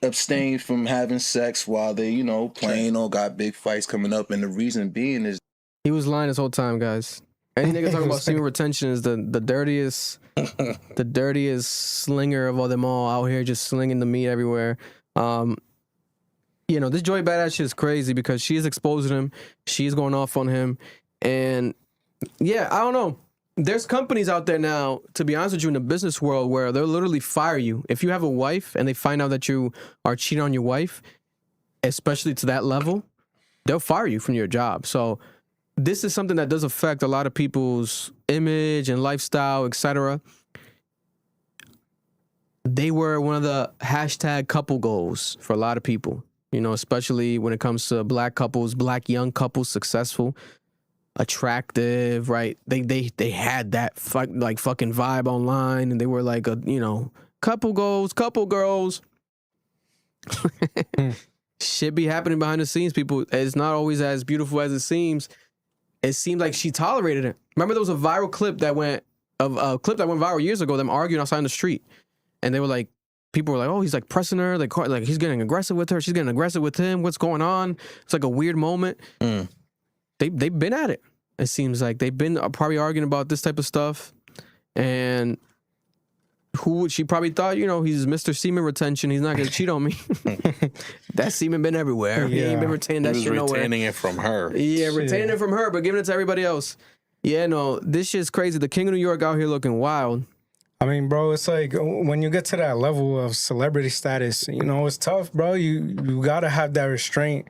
abstain from having sex while they, playing or got big fights coming up, and the reason being is he was lying this whole time, guys. Any nigga talking about semen retention is the dirtiest, the dirtiest slinger of all them all out here, just slinging the meat everywhere. This Joy Badass shit is crazy because she's exposing him, she's going off on him, and yeah, I don't know. There's companies out there now, to be honest with you, in the business world where they'll literally fire you. If you have a wife and they find out that you are cheating on your wife, especially to that level, they'll fire you from your job. So this is something that does affect a lot of people's image and lifestyle, etc. They were one of the hashtag couple goals for a lot of people, especially when it comes to black couples, black young couples, successful, attractive, right? They had that fucking vibe online, and they were like couple goals, couple girls. shit be happening behind the scenes, people. It's not always as beautiful as it seems. It seemed like she tolerated it. Remember, there was a viral clip that went viral years ago, them arguing outside in the street. And they were like, people were like, oh, he's like pressing her, like he's getting aggressive with her, she's getting aggressive with him, what's going on? It's like a weird moment. They've been at it. It seems like they've been probably arguing about this type of stuff. And she probably thought, you know, he's Mr. Semen Retention, he's not gonna cheat on me. That semen been everywhere. He ain't been retaining that shit nowhere. Retaining it from her. Yeah, retaining it from her, but giving it to everybody else. Yeah, no, this shit's crazy. The King of New York out here looking wild. I mean, bro, it's like when you get to that level of celebrity status, you know, it's tough, bro. You gotta have that restraint,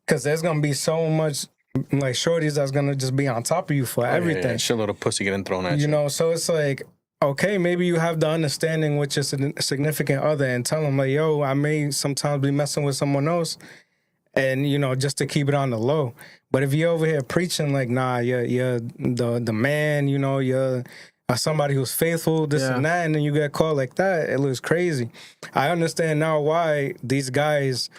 because there's gonna be so much like shorties that's gonna just be on top of you for everything. Yeah, shitload of pussy getting thrown at you. You know, so it's like, okay, maybe you have the understanding with your significant other and tell them like, yo, I may sometimes be messing with someone else, and you know, just to keep it on the low. But if you're over here preaching like, nah, you're the man, you know, you're somebody who's faithful, this and that, and then you get caught like that, it looks crazy. I understand now why these guys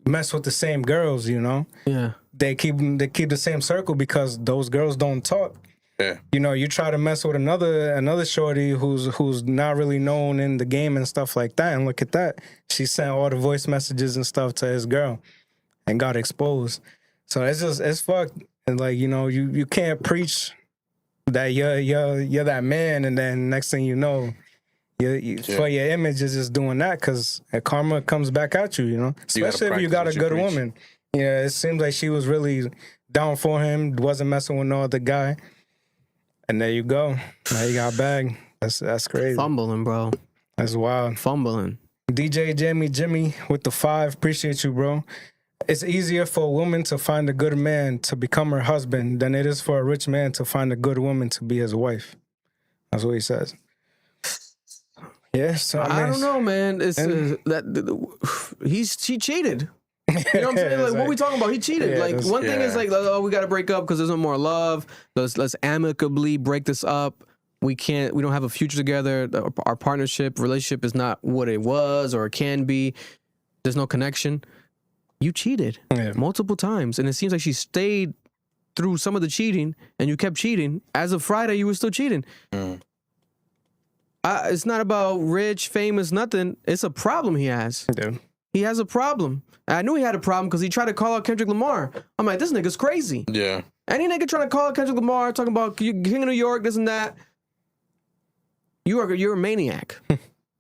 mess with the same girls, you know? Yeah. They keep the same circle because those girls don't talk. Yeah. You know, you try to mess with another shorty who's not really known in the game and stuff like that, and look at that. She sent all the voice messages and stuff to his girl and got exposed. So it's fucked. And like, you know, you can't preach that you're that man, and then next thing you know, for your image is just doing that, because karma comes back at you, you know? Especially if you got a good woman. Yeah, it seems like she was really down for him, wasn't messing with no other guy. And there you go. Now you got bagged. That's crazy. Fumbling, bro. That's wild. Fumbling. DJ Jimmy with the 5. Appreciate you, bro. It's easier for a woman to find a good man to become her husband than it is for a rich man to find a good woman to be his wife. That's what he says. Yeah, so I don't know, man. It's she cheated. You know what I'm saying? Like, what we talking about? He cheated. Yeah, like, one thing is like, oh, we got to break up because there's no more love. Let's amicably break this up. We don't have a future together. Our relationship is not what it was or it can be. There's no connection. You cheated multiple times, and it seems like she stayed through some of the cheating, and you kept cheating. As of Friday, you were still cheating. It's not about rich, famous, nothing. It's a problem he has. Yeah. He has a problem. I knew he had a problem because he tried to call out Kendrick Lamar. I'm like, this nigga's crazy. Yeah. Any nigga trying to call out Kendrick Lamar, talking about King of New York, this and that, you're a maniac.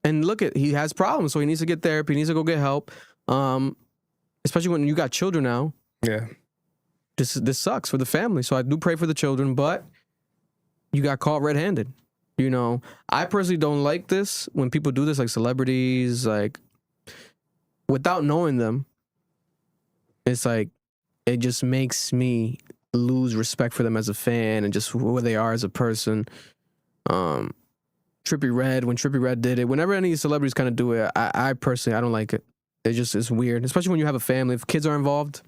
And look he has problems, so he needs to get therapy. He needs to go get help. Especially when you got children now. Yeah. This sucks for the family. So I do pray for the children, but you got caught red-handed. You know, I personally don't like this when people do this, like celebrities, like without knowing them. It's like, it just makes me lose respect for them as a fan and just who they are as a person. When Trippie Redd did it, whenever any celebrities kind of do it, I personally, I don't like it. It's weird, especially when you have a family. If kids are involved,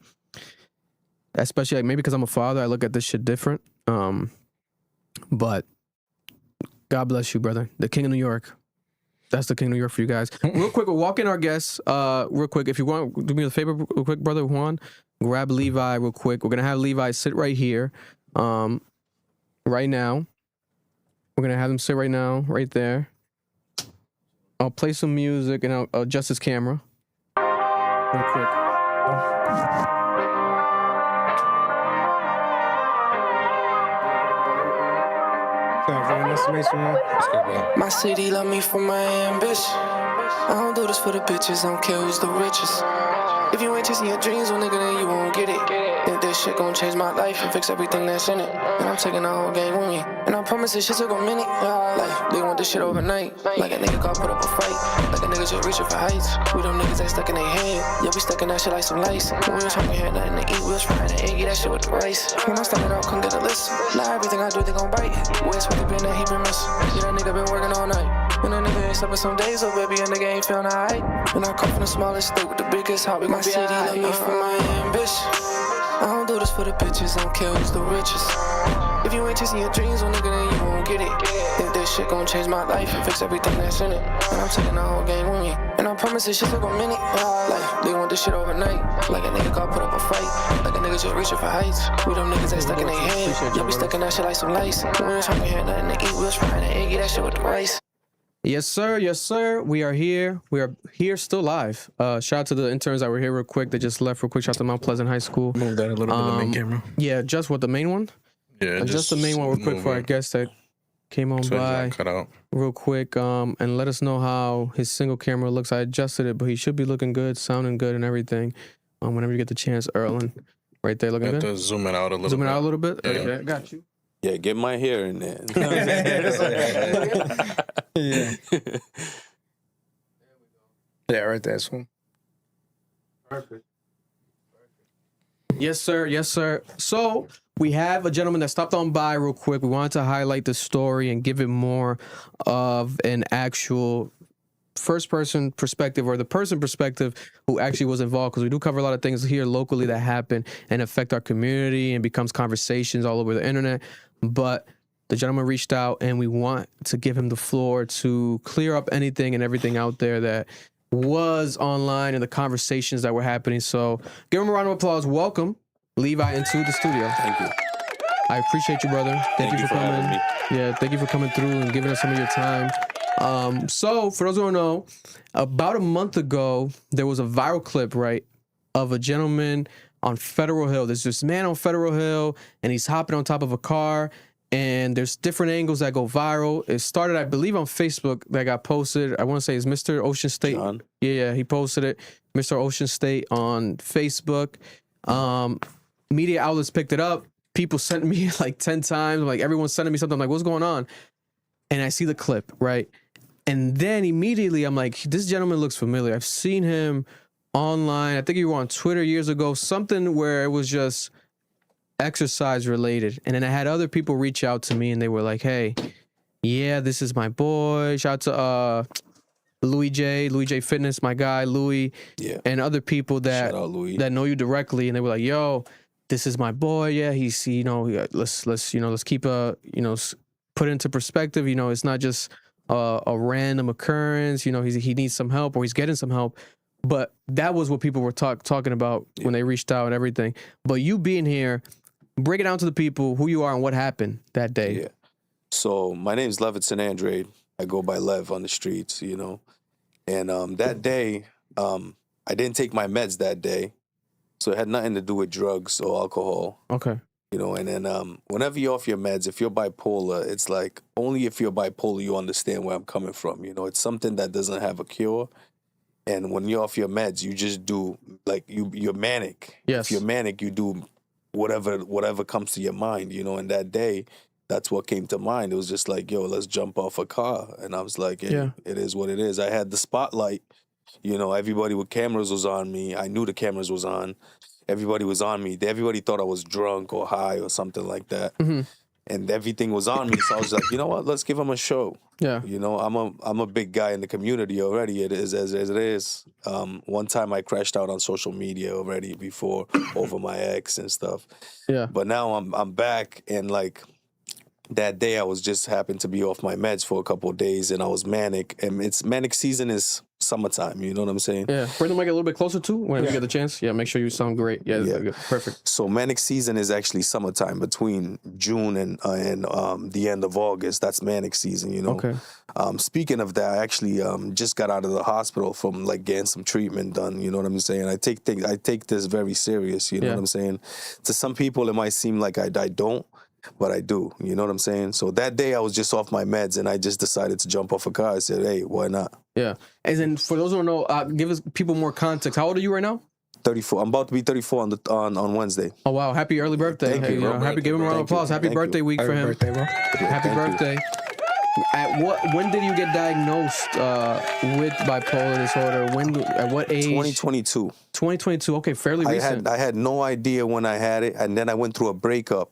especially like maybe because I'm a father, I look at this shit different. But God bless you, brother. The King of New York. That's the King of New York for you guys. Real quick, we'll walk in our guests. Real quick, if you want, do me a favor, real quick, brother Juan. Grab Levi real quick. We're gonna have Levi sit right here, right now. We're gonna have him sit right now, right there. I'll play some music and I'll adjust his camera. Real quick. My city love me for my ambition. I don't do this for the bitches, I don't care who's the richest. If you ain't chasing your dreams, well, nigga, then you won't get it. Think this shit gon' change my life and fix everything that's in it. And I'm taking the whole game with me. And I promise this shit took a minute. Like, they want this shit overnight. Like a nigga got put up a fight. Like a nigga just reaching for heights. We them niggas that stuck in their head. Yeah, we stuck in that shit like some lice. When we was hungry, had nothing to eat. We was frying the egg, eat that shit with the rice. When I started out, couldn't get a list. Now everything I do, they gon' bite. Where's really been that he been missing? Yeah, that nigga been working all night. And that nigga ain't slept some days, so baby, a nigga ain't feeling alright. And I come from the smallest state with the biggest heart. We gon' be alright. For my ambition, I don't do this for the bitches, I don't care who's the richest. If you ain't chasing your dreams, oh nigga, then you won't get it. Think this shit gon' change my life and fix everything that's in it. And I'm taking the whole game with me. And I promise this shit took a minute. Like, they want this shit overnight. Like a nigga got put up a fight. Like a nigga just reaching for heights. We them niggas that stuck in their head. Yeah, we stuck in that shit like some lice. We was hungry, had nothing to eat. We was frying the egg, eat that shit with the rice. Yes, sir. Yes, sir. We are here. We are here still live. Shout out to the interns that were here real quick. They just left real quick. Shout out to Mount Pleasant High School. Move that a little bit, the main camera. Yeah, just what, the main one? Yeah, just the main one real quick for our guest that came on by cut out real quick. And let us know how his single camera looks. I adjusted it, but he should be looking good, sounding good and everything. Whenever you get the chance, Erlen. Right there, looking good. To zoom it out a little bit. Zoom it out a little bit? Yeah. Okay, got you. Yeah, get my hair in there. Yeah. Yeah, right there. Swoon. Perfect. Yes, sir. Yes, sir. So we have a gentleman that stopped on by real quick. We wanted to highlight the story and give it more of an actual first-person perspective, or the person perspective who actually was involved, because we do cover a lot of things here locally that happen and affect our community and becomes conversations all over the internet. But the gentleman reached out, and we want to give him the floor to clear up anything and everything out there that was online and the conversations that were happening. So give him a round of applause. Welcome, Levi, into the studio. Thank you. I appreciate you, brother. Thank you for coming. Yeah, thank you for coming through and giving us some of your time. So for those who don't know, about a month ago, there was a viral clip, right, of a gentleman on Federal Hill. There's this man on Federal Hill, and he's hopping on top of a car, and there's different angles that go viral. It started, I believe, on Facebook that got posted. I want to say it's Mr. Ocean State. John? Yeah, he posted it. Mr. Ocean State on Facebook. Media outlets picked it up. People sent me like 10 times. Like, everyone's sending me something. I'm like, what's going on? And I see the clip, right? And then immediately I'm like, this gentleman looks familiar. I've seen him online. I think you were on Twitter years ago, something where it was just exercise related. And then I had other people reach out to me, and they were like, hey, yeah, this is my boy. Shout out to Louis J Fitness, my guy, Louis, and other people that know you directly. And they were like, yo, this is my boy. Yeah, he's, let's keep put it into perspective. It's not just a random occurrence. He needs some help, or he's getting some help. But that was what people were talking about when they reached out and everything. But you being here, break it down to the people who you are and what happened that day. Yeah. So my name's Levinson Andrade. I go by Lev on the streets, And that day, I didn't take my meds that day. So it had nothing to do with drugs or alcohol. Okay. And then whenever you're off your meds, if you're bipolar, it's like only if you're bipolar you understand where I'm coming from. It's something that doesn't have a cure. And when you're off your meds, you just do, like, you're manic. Yes. If you're manic, you do whatever comes to your mind, And that day, that's what came to mind. It was just like, yo, let's jump off a car. And I was like, hey, It is what it is. I had the spotlight. Everybody with cameras was on me. I knew the cameras was on. Everybody was on me. Everybody thought I was drunk or high or something like that. Mm-hmm. And everything was on me. So I was like, you know what? Let's give them a show. Yeah. I'm a big guy in the community already. It is as it is. One time I crashed out on social media already before over my ex and stuff. Yeah. But now I'm back, and like that day I was just happened to be off my meds for a couple of days, and I was manic. And it's manic season is summertime. You know what I'm saying? Yeah. Bring the mic a little bit closer too when you get the chance. Yeah. Make sure you sound great. Yeah. Good. Perfect. So manic season is actually summertime between June and the end of August. That's manic season. Okay. Speaking of that, I actually just got out of the hospital from like getting some treatment done. You know what I'm saying? I take this very serious. You know what I'm saying? To some people, it might seem like I don't. But I do, you know what I'm saying? So that day I was just off my meds, and I just decided to jump off a car. I said, hey, why not? Yeah. And then for those who don't know, give us people more context. How old are you right now? 34. I'm about to be 34 on Wednesday. Oh, wow. Happy early birthday. Thank you, bro. Give him a round of applause. Happy birthday week for him. Birthday, bro. Happy birthday. When did you get diagnosed with bipolar disorder? At what age? 2022. Okay, fairly recent. I had no idea when I had it, and then I went through a breakup.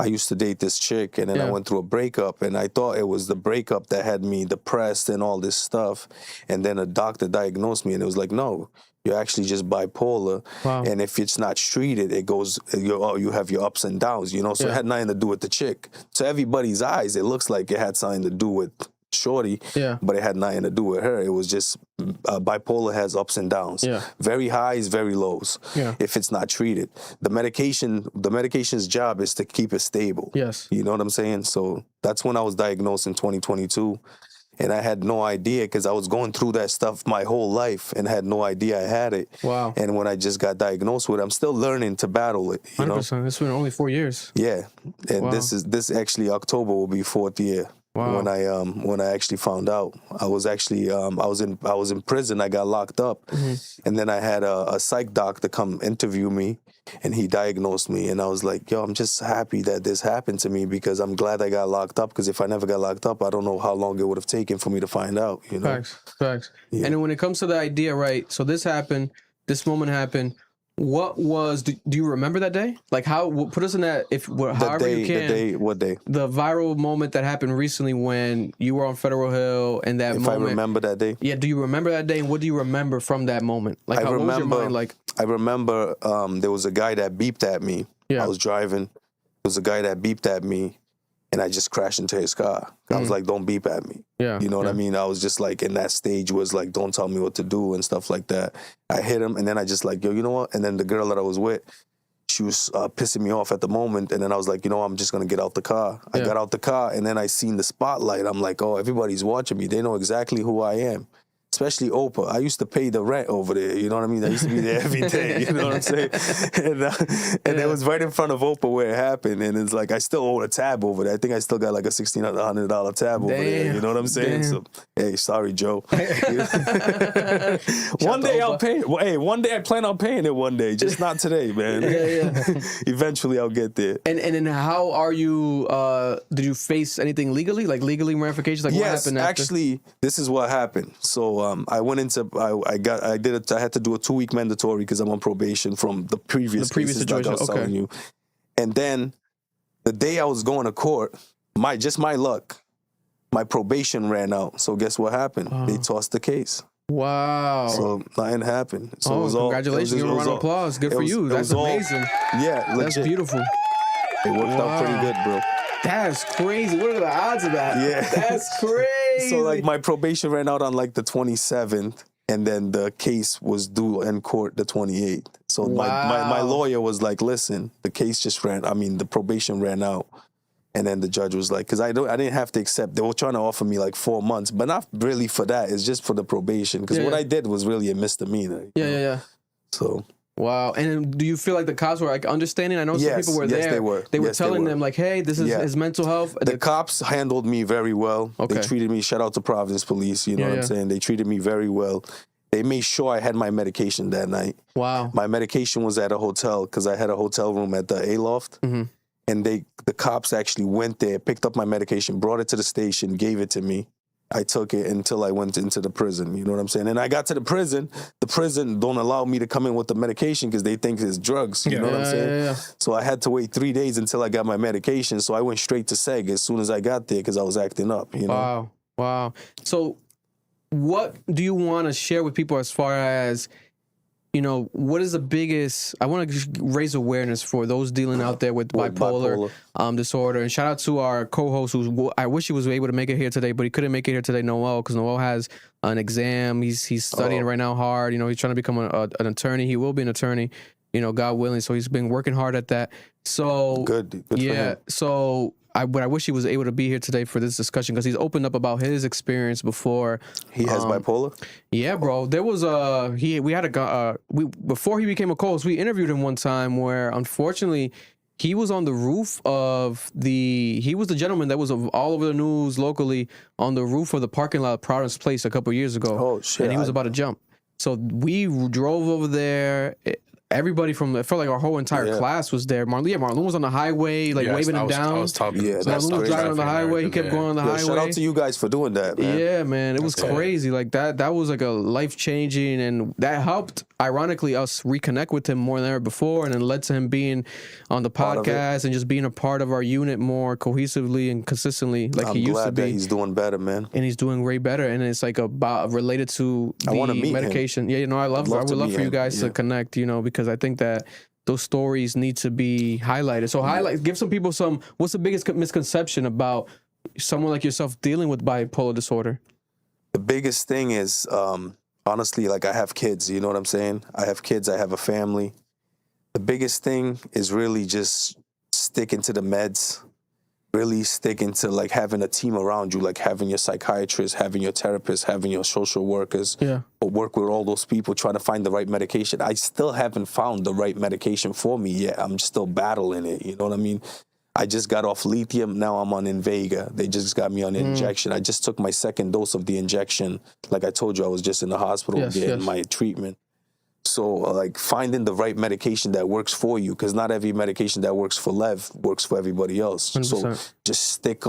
I used to date this chick, and then I went through a breakup, and I thought it was the breakup that had me depressed and all this stuff. And then a doctor diagnosed me, and it was like, no, you're actually just bipolar. Wow. And if it's not treated, it goes, you have your ups and downs, you know? So it had nothing to do with the chick. To everybody's eyes, it looks like it had something to do with Shorty, but it had nothing to do with her. It was just bipolar has ups and downs, very highs, very lows. If it's not treated, the medication's job is to keep it stable. Yes, you know what I'm saying. So that's when I was diagnosed in 2022, and I had no idea because I was going through that stuff my whole life and had no idea I had it. Wow. And when I just got diagnosed with it, I'm still learning to battle it. You 100%. know? This been only 4 years. Yeah, and this actually October will be 4th year. Wow. When I actually found out, I was actually I was in prison. I got locked up, and then I had a psych doctor come interview me, and he diagnosed me. And I was like, yo, I'm just happy that this happened to me because I'm glad I got locked up. Because if I never got locked up, I don't know how long it would have taken for me to find out. You know, facts. Yeah. And then when it comes to the idea, right? So this happened. This moment happened. What was? Do you remember that day? Like how? Put us in that. However you can. The day. What day? The viral moment that happened recently when you were on Federal Hill and that moment. If I remember that day. Yeah. Do you remember that day? And what do you remember from that moment? Like I remember. What was your mind like? I remember there was a guy that beeped at me. Yeah. I was driving. There was a guy that beeped at me, and I just crashed into his car. I was like, "Don't beep at me." Yeah. You know what I mean? I was just like in that stage was like, "Don't tell me what to do" and stuff like that. I hit him, and then I just like, "Yo, you know what?" And then the girl that I was with, she was pissing me off at the moment, and then I was like, "You know, I'm just gonna get out the car." I got out the car, and then I seen the spotlight. I'm like, "Oh, everybody's watching me. They know exactly who I am." Especially Oprah. I used to pay the rent over there. You know what I mean? I used to be there every day. You know what I'm saying? And it was right in front of Oprah where it happened. And it's like I still owe a tab over there. I think I still got like a $1,600 tab over there. You know what I'm saying? Damn. So, hey, sorry, Joe. One day I'll pay it. Well, hey, one day I plan on paying it one day. Just not today, man. Eventually I'll get there. And then how are you? Did you face anything legally? Like legally ramifications? Like what happened after? Actually, this is what happened. So I went into I had to do a 2-week mandatory because I'm on probation from the previous cases situation. Like I was telling you. And then the day I was going to court, my luck, my probation ran out. So guess what happened? They tossed the case. Wow. So nothing happened. So it was congratulations. Give a round of applause. Good for you. That's amazing. Yeah, that's beautiful. It worked out pretty good, bro. That's crazy. What are the odds of that? Yeah. That's crazy. So like my probation ran out on like the 27th, and then the case was due in court the 28th. So my lawyer was like, listen, the probation ran out. And then the judge was like, because I didn't have to accept. They were trying to offer me like 4 months, but not really for that. It's just for the probation. Because what I did was really a misdemeanor. Yeah. So. Wow. And then do you feel like the cops were like understanding? I know some people were there. Yes, they were. They were telling them like, hey, this is his mental health. The cops handled me very well. Okay. They treated me, shout out to Providence Police, you know what I'm saying? They treated me very well. They made sure I had my medication that night. Wow. My medication was at a hotel because I had a hotel room at the A-Loft. Mm-hmm. And the cops actually went there, picked up my medication, brought it to the station, gave it to me. I took it until I went into the prison. You know what I'm saying? And I got to the prison don't allow me to come in with the medication because they think it's drugs. You know what I'm saying? Yeah. So I had to wait 3 days until I got my medication. So I went straight to SEG as soon as I got there because I was acting up. You know? Wow. So what do you want to share with people as far as, you know, what is the biggest, I want to just raise awareness for those dealing out there with bipolar. Disorder. And shout out to our co-host I wish he was able to make it here today, but he couldn't make it here today, Noel, because Noel has an exam. He's studying right now hard. You know, he's trying to become an attorney. He will be an attorney, you know, God willing. So he's been working hard at that. So good for him. So I wish he was able to be here today for this discussion because he's opened up about his experience before. He has bipolar? Yeah, bro. There was before he became a co-host, we interviewed him one time where unfortunately he was on the roof of he was the gentleman that was all over the news locally on the roof of the parking lot of Providence Place a couple years ago. Oh shit. And he was about to jump. So we drove over there. Everybody it felt like our whole entire class was there. Marlon was on the highway, like waving him down. I was talking. Yeah, Marlon was driving on the highway. He kept going on the highway. Shout out to you guys for doing that, man. Yeah, man. It was crazy. Like that was like a life-changing, and that helped. ironically us reconnect with him more than ever before, and then led to him being on the podcast and just being a part of our unit more cohesively and consistently like he used to glad be. that he's doing better, man. And he's doing way better, and it's like about related to I wanna the meet medication. him. Yeah, you know, I would love for you guys to connect, you know, because I think that those stories need to be highlighted. So give some people what's the biggest misconception about someone like yourself dealing with bipolar disorder? The biggest thing is, honestly, like I have kids, you know what I'm saying? I have kids, I have a family. The biggest thing is really just sticking to the meds, really sticking to like having a team around you, like having your psychiatrist, having your therapist, having your social workers, or work with all those people, trying to find the right medication. I still haven't found the right medication for me yet. I'm still battling it, you know what I mean? I just got off lithium. Now I'm on Invega. They just got me on injection. I just took my second dose of the injection. Like I told you, I was just in the hospital getting my treatment. So like finding the right medication that works for you, because not every medication that works for Lev works for everybody else. 100%. So just stick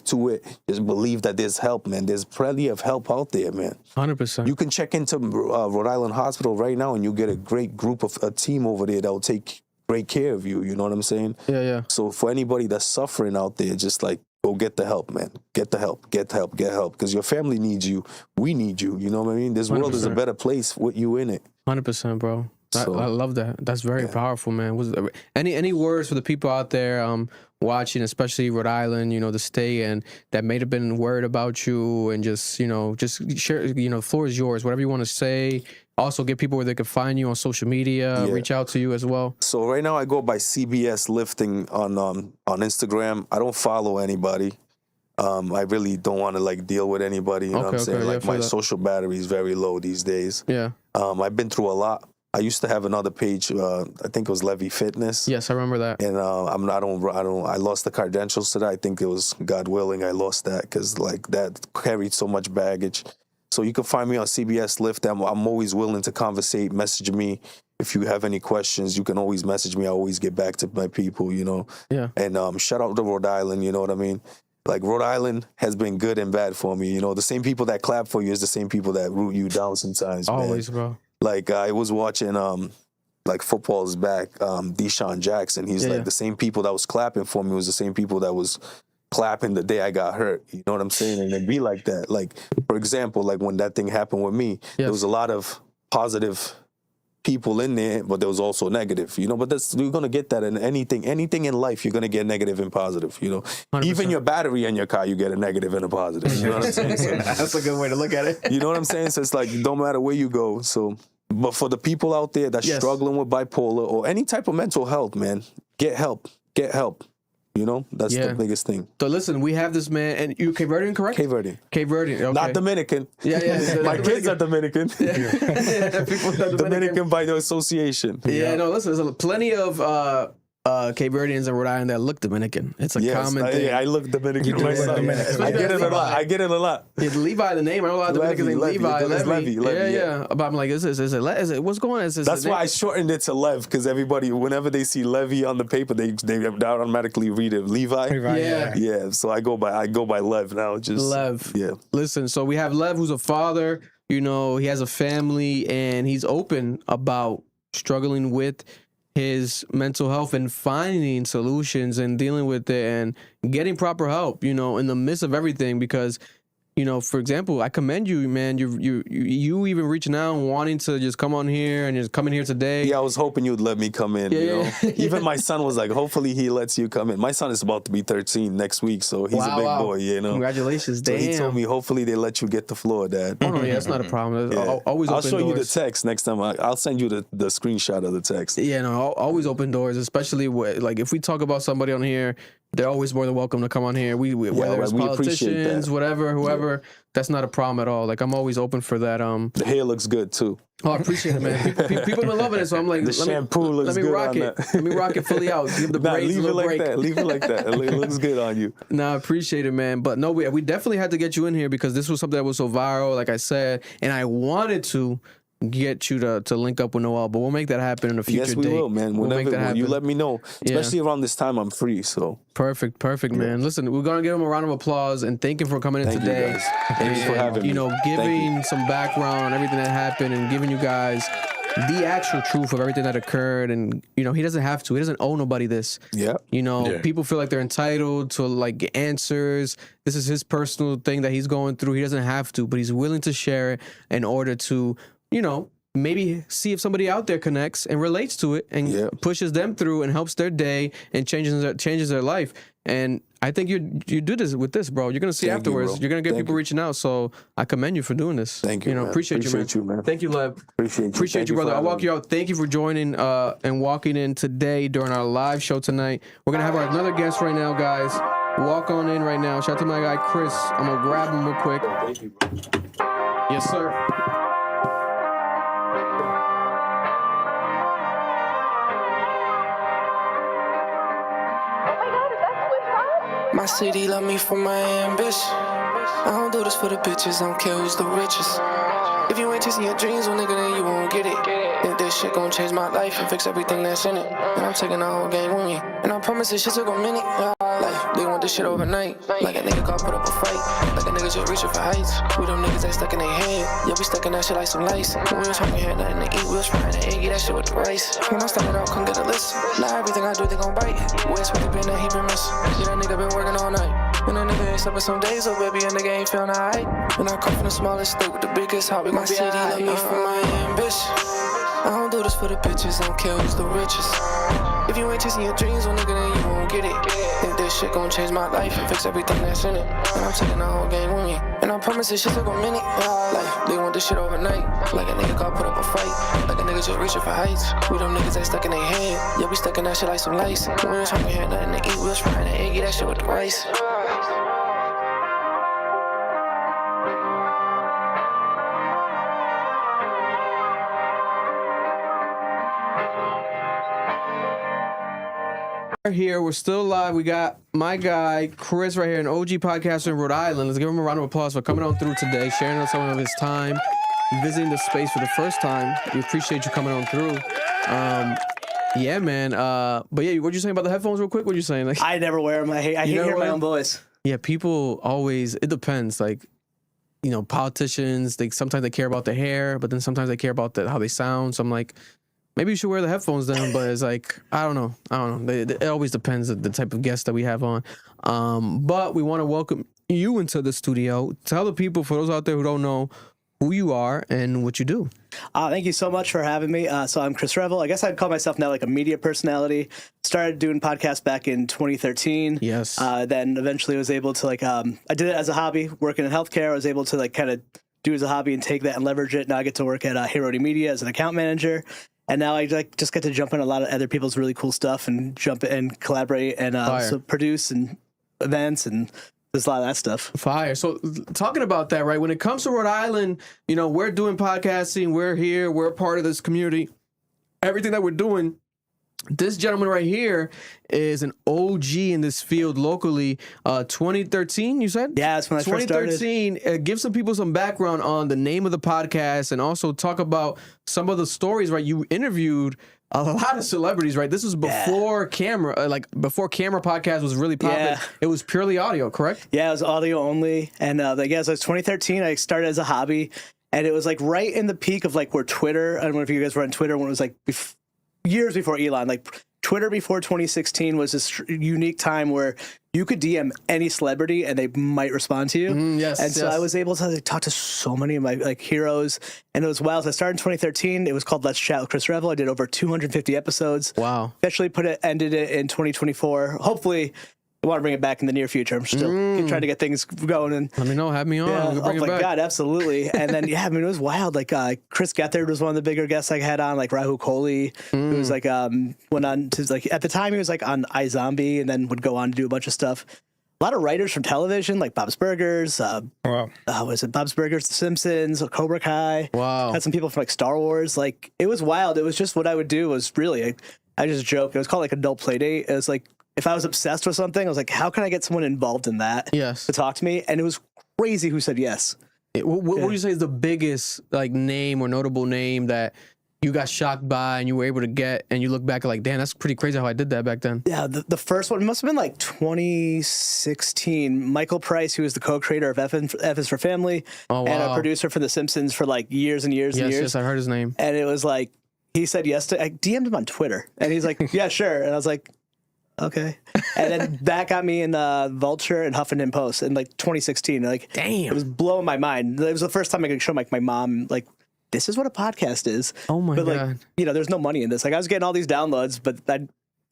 to it. Just believe that there's help, man. There's plenty of help out there, man. 100%. You can check into Rhode Island Hospital right now, and you get a great group of a team over there that will take great care of you, you know what I'm saying? Yeah. So for anybody that's suffering out there, just like go get the help, man. Get the help, get help, get help. Because your family needs you. We need you. You know what I mean? This 100%. world is a better place with you in it. 100%, bro. I love that. That's very powerful, man. Was any words for the people out there watching, especially Rhode Island, you know, the state, and that may have been worried about you, and just share, the floor is yours. Whatever you want to say. Also, get people where they can find you on social media, reach out to you as well. So right now I go by CBS Lifting on Instagram. I don't follow anybody. I really don't want to like deal with anybody. You know what I'm saying? Like my social battery is very low these days. Yeah. I've been through a lot. I used to have another page. I think it was Levy Fitness. Yes, I remember that. And I lost the credentials to that. I think it was God willing I lost that because like that carried so much baggage. So you can find me on CBS Lift. I'm always willing to conversate. Message me if you have any questions. You can always message me. I always get back to my people. You know. Yeah. And shout out to Rhode Island. You know what I mean? Like Rhode Island has been good and bad for me. You know, the same people that clap for you is the same people that root you down sometimes. Always, man. bro. Like I was watching like football's back, Deshaun Jackson. He's like the same people that was clapping for me was the same people that was clapping the day I got hurt. You know what I'm saying? And it'd be like that. Like, for example, like when that thing happened with me, there was a lot of positive people in there, but there was also negative, you know, but you're going to get that in anything in life, you're going to get negative and positive, you know. 100%. Even your battery in your car, you get a negative and a positive. You know what I'm saying? So, that's a good way to look at it. You know what I'm saying? So it's like, no matter where you go. So, but for the people out there that's struggling with bipolar or any type of mental health, man, get help. Get help. You know, that's the biggest thing. So listen, we have this man, and you Cape Verdean, correct? Cape Verdean. Cape Verdean, okay. Not Dominican. Yeah. My kids are Dominican. Dominican by the association. Yeah, no, listen, there's plenty of Cape Verdeans in Rhode Island that look Dominican. It's a common thing. Yeah, I look Dominican myself. I get it a lot. Yeah, Levi, the name. I know a lot of Dominicans named Levi. Levy. Yeah. But I'm like, is it what's going on? That's why I shortened it to Lev, because everybody, whenever they see Levy on the paper, they automatically read it Levi. Yeah. So I go by Lev now. Just Lev. Yeah. Listen, so we have Lev, who's a father. You know, he has a family, and he's open about struggling with his mental health and finding solutions and dealing with it and getting proper help, you know, in the midst of everything. Because, you know, for example, I commend you, man. You even reaching out and wanting to just come on here and just coming here today. Yeah, I was hoping you'd let me come in. You know, even my son was like, hopefully he lets you come in. My son is about to be 13 next week, so he's a big boy. You know, congratulations, so he told me, hopefully they let you get the floor, Dad. Oh no, that's not a problem. Always. I'll show you the text next time. I'll send you the screenshot of the text. Yeah, no, always open doors, especially like if we talk about somebody on here. They're always more than welcome to come on here. Whether it's politicians, whoever, that's not a problem at all. Like I'm always open for that. The hair looks good too. Oh, I appreciate it, man. People been loving it, so I'm like, the shampoo looks good. Let me rock it fully out. Give the braids a little break. Leave it like that. It looks good on you. No, I appreciate it, man. But no, we definitely had to get you in here because this was something that was so viral, like I said, and I wanted to get you to link up with Noel, but we'll make that happen in a future date. Yes, we will, man. Whenever you let me know, especially around this time, I'm free. So perfect, man. Listen, we're gonna give him a round of applause and thank him for coming in today. Thanks for having me. You know, giving some background on everything that happened and giving you guys the actual truth of everything that occurred, and you know, he doesn't have to. He doesn't owe nobody this. Yeah. You know, people feel like they're entitled to like get answers. This is his personal thing that he's going through. He doesn't have to, but he's willing to share it in order to, you know, maybe see if somebody out there connects and relates to it and pushes them through and helps their day and changes their life. And I think you do this with this, bro. You're gonna see afterwards. You're gonna get people reaching out. So I commend you for doing this. Thank you. You know, man. appreciate you, man. Thank you, Lev. Appreciate you, brother. I'll walk you out. Thank you for joining and walking in today during our live show tonight. We're gonna have another guest right now, guys. Walk on in right now. Shout out to my guy Chris. I'm gonna grab him real quick. Thank you, bro. Yes, sir. My city love me for my ambition. I don't do this for the bitches, I don't care who's the richest. If you ain't chasing your dreams, well nigga, then you won't get it. Think this shit gon' change my life and fix everything that's in it. And I'm taking the whole game with me. And I promise this shit took a minute. Like, they want this shit overnight. Like a nigga got put up a fight. Like a nigga just reaching for heights. We them niggas that stuck in their head. Yeah, we stuck in that shit like some lice. When we was hungry, had nothing to eat. We was frying the egg, eat that shit with the rice. When I started out, couldn't get a list. Now everything I do, they gon' bite. Where's really been that he been missing? Yeah, that nigga been working all night. And that nigga ain't slept some days, so baby, a nigga ain't feeling alright. And I come from the smallest state with the biggest heart. We gon' be city love me for my ambition. I don't do this for the bitches, I don't care who's the richest. If you ain't chasing your dreams, well nigga, then you won't get it. Think this shit gon' change my life and fix everything that's in it. And I'm taking the whole game with me. And I promise this shit took a minute. Like, they want this shit overnight. Like a nigga got put up a fight. Like a nigga just reaching for heights. We them niggas that stuck in their head. Yeah, we stuck in that shit like some lice. When we was hungry, had nothing to eat. We was frying the egg, eat that shit with the rice. Here, we're still live. We got my guy Chris right here, an OG podcaster in Rhode Island. Let's give him a round of applause for coming on through today, sharing some of his time, visiting the space for the first time. We appreciate you coming on through. Yeah, man. But yeah, what you saying about the headphones real quick? What you saying? Like, I never wear them. I hate hearing my own voice. Yeah, people always, it depends. Like, you know, politicians, sometimes they care about their hair, but then sometimes they care about how they sound. So I'm like, maybe you should wear the headphones then, but it's like, I don't know. It always depends on the type of guest that we have on. But we want to welcome you into the studio. Tell the people, for those out there who don't know, who you are and what you do. Thank you so much for having me. So I'm Chris Revel. I guess I'd call myself now like a media personality. Started doing podcasts back in 2013. Yes. Then eventually was able to I did it as a hobby, working in healthcare. I was able to kind of do it as a hobby and take that and leverage it. Now I get to work at Rhode Media as an account manager. And now I just get to jump in a lot of other people's really cool stuff and jump and collaborate and so produce and events, and there's a lot of that stuff. Fire. So talking about that, right? When it comes to Rhode Island, you know, we're doing podcasting. We're here. We're a part of this community. Everything that we're doing. This gentleman right here is an OG in this field locally. 2013, you said? Yeah, that's when I first started. 2013. Give some people some background on the name of the podcast and also talk about some of the stories, right? You interviewed a lot of celebrities, right? This was before camera, before camera podcast was really popping. Yeah. It was purely audio, correct? Yeah, it was audio only. And so it was 2013. I started as a hobby. And it was like right in the peak of like where Twitter, I don't know if you guys were on Twitter when it was like years before Elon, like Twitter before 2016 was this unique time where you could DM any celebrity and they might respond to you. And so I was able to talk to so many of my heroes, and it was wild. So I started in 2013. It was called Let's Chat with Chris Revel. I did over 250 episodes. Wow. Eventually ended it in 2024. Hopefully, I want to bring it back in the near future. I'm still trying to get things going. And let me know. Have me on. Yeah, oh my God, absolutely. And then, it was wild. Like Chris Gethard was one of the bigger guests I had on, like Rahul Kohli, who was went on to at the time he was on iZombie and then would go on to do a bunch of stuff. A lot of writers from television, like Bob's Burgers. Was it Bob's Burgers, The Simpsons, Cobra Kai? Wow. Had some people from Star Wars. Like, it was wild. It was just what I would do was really, I just joked. It was called adult play date. It was like, if I was obsessed with something, I was like, how can I get someone involved in that to talk to me? And it was crazy who said yes. What would you say is the biggest name or notable name that you got shocked by and you were able to get, and you look back like, damn, that's pretty crazy how I did that back then? Yeah, the first one must have been 2016. Michael Price, who was the co-creator of F is for Family and a producer for The Simpsons for years and years and years. Yes, I heard his name. And it was he said yes I DM'd him on Twitter, and he's like, yeah, sure. And I was like, okay. And then that got me in Vulture and Huffington Post in like 2016. Like, damn, it was blowing my mind. It was the first time I could show my mom, like, this is what a podcast is. Oh my God. like, there's no money in this. Like, I was getting all these downloads, but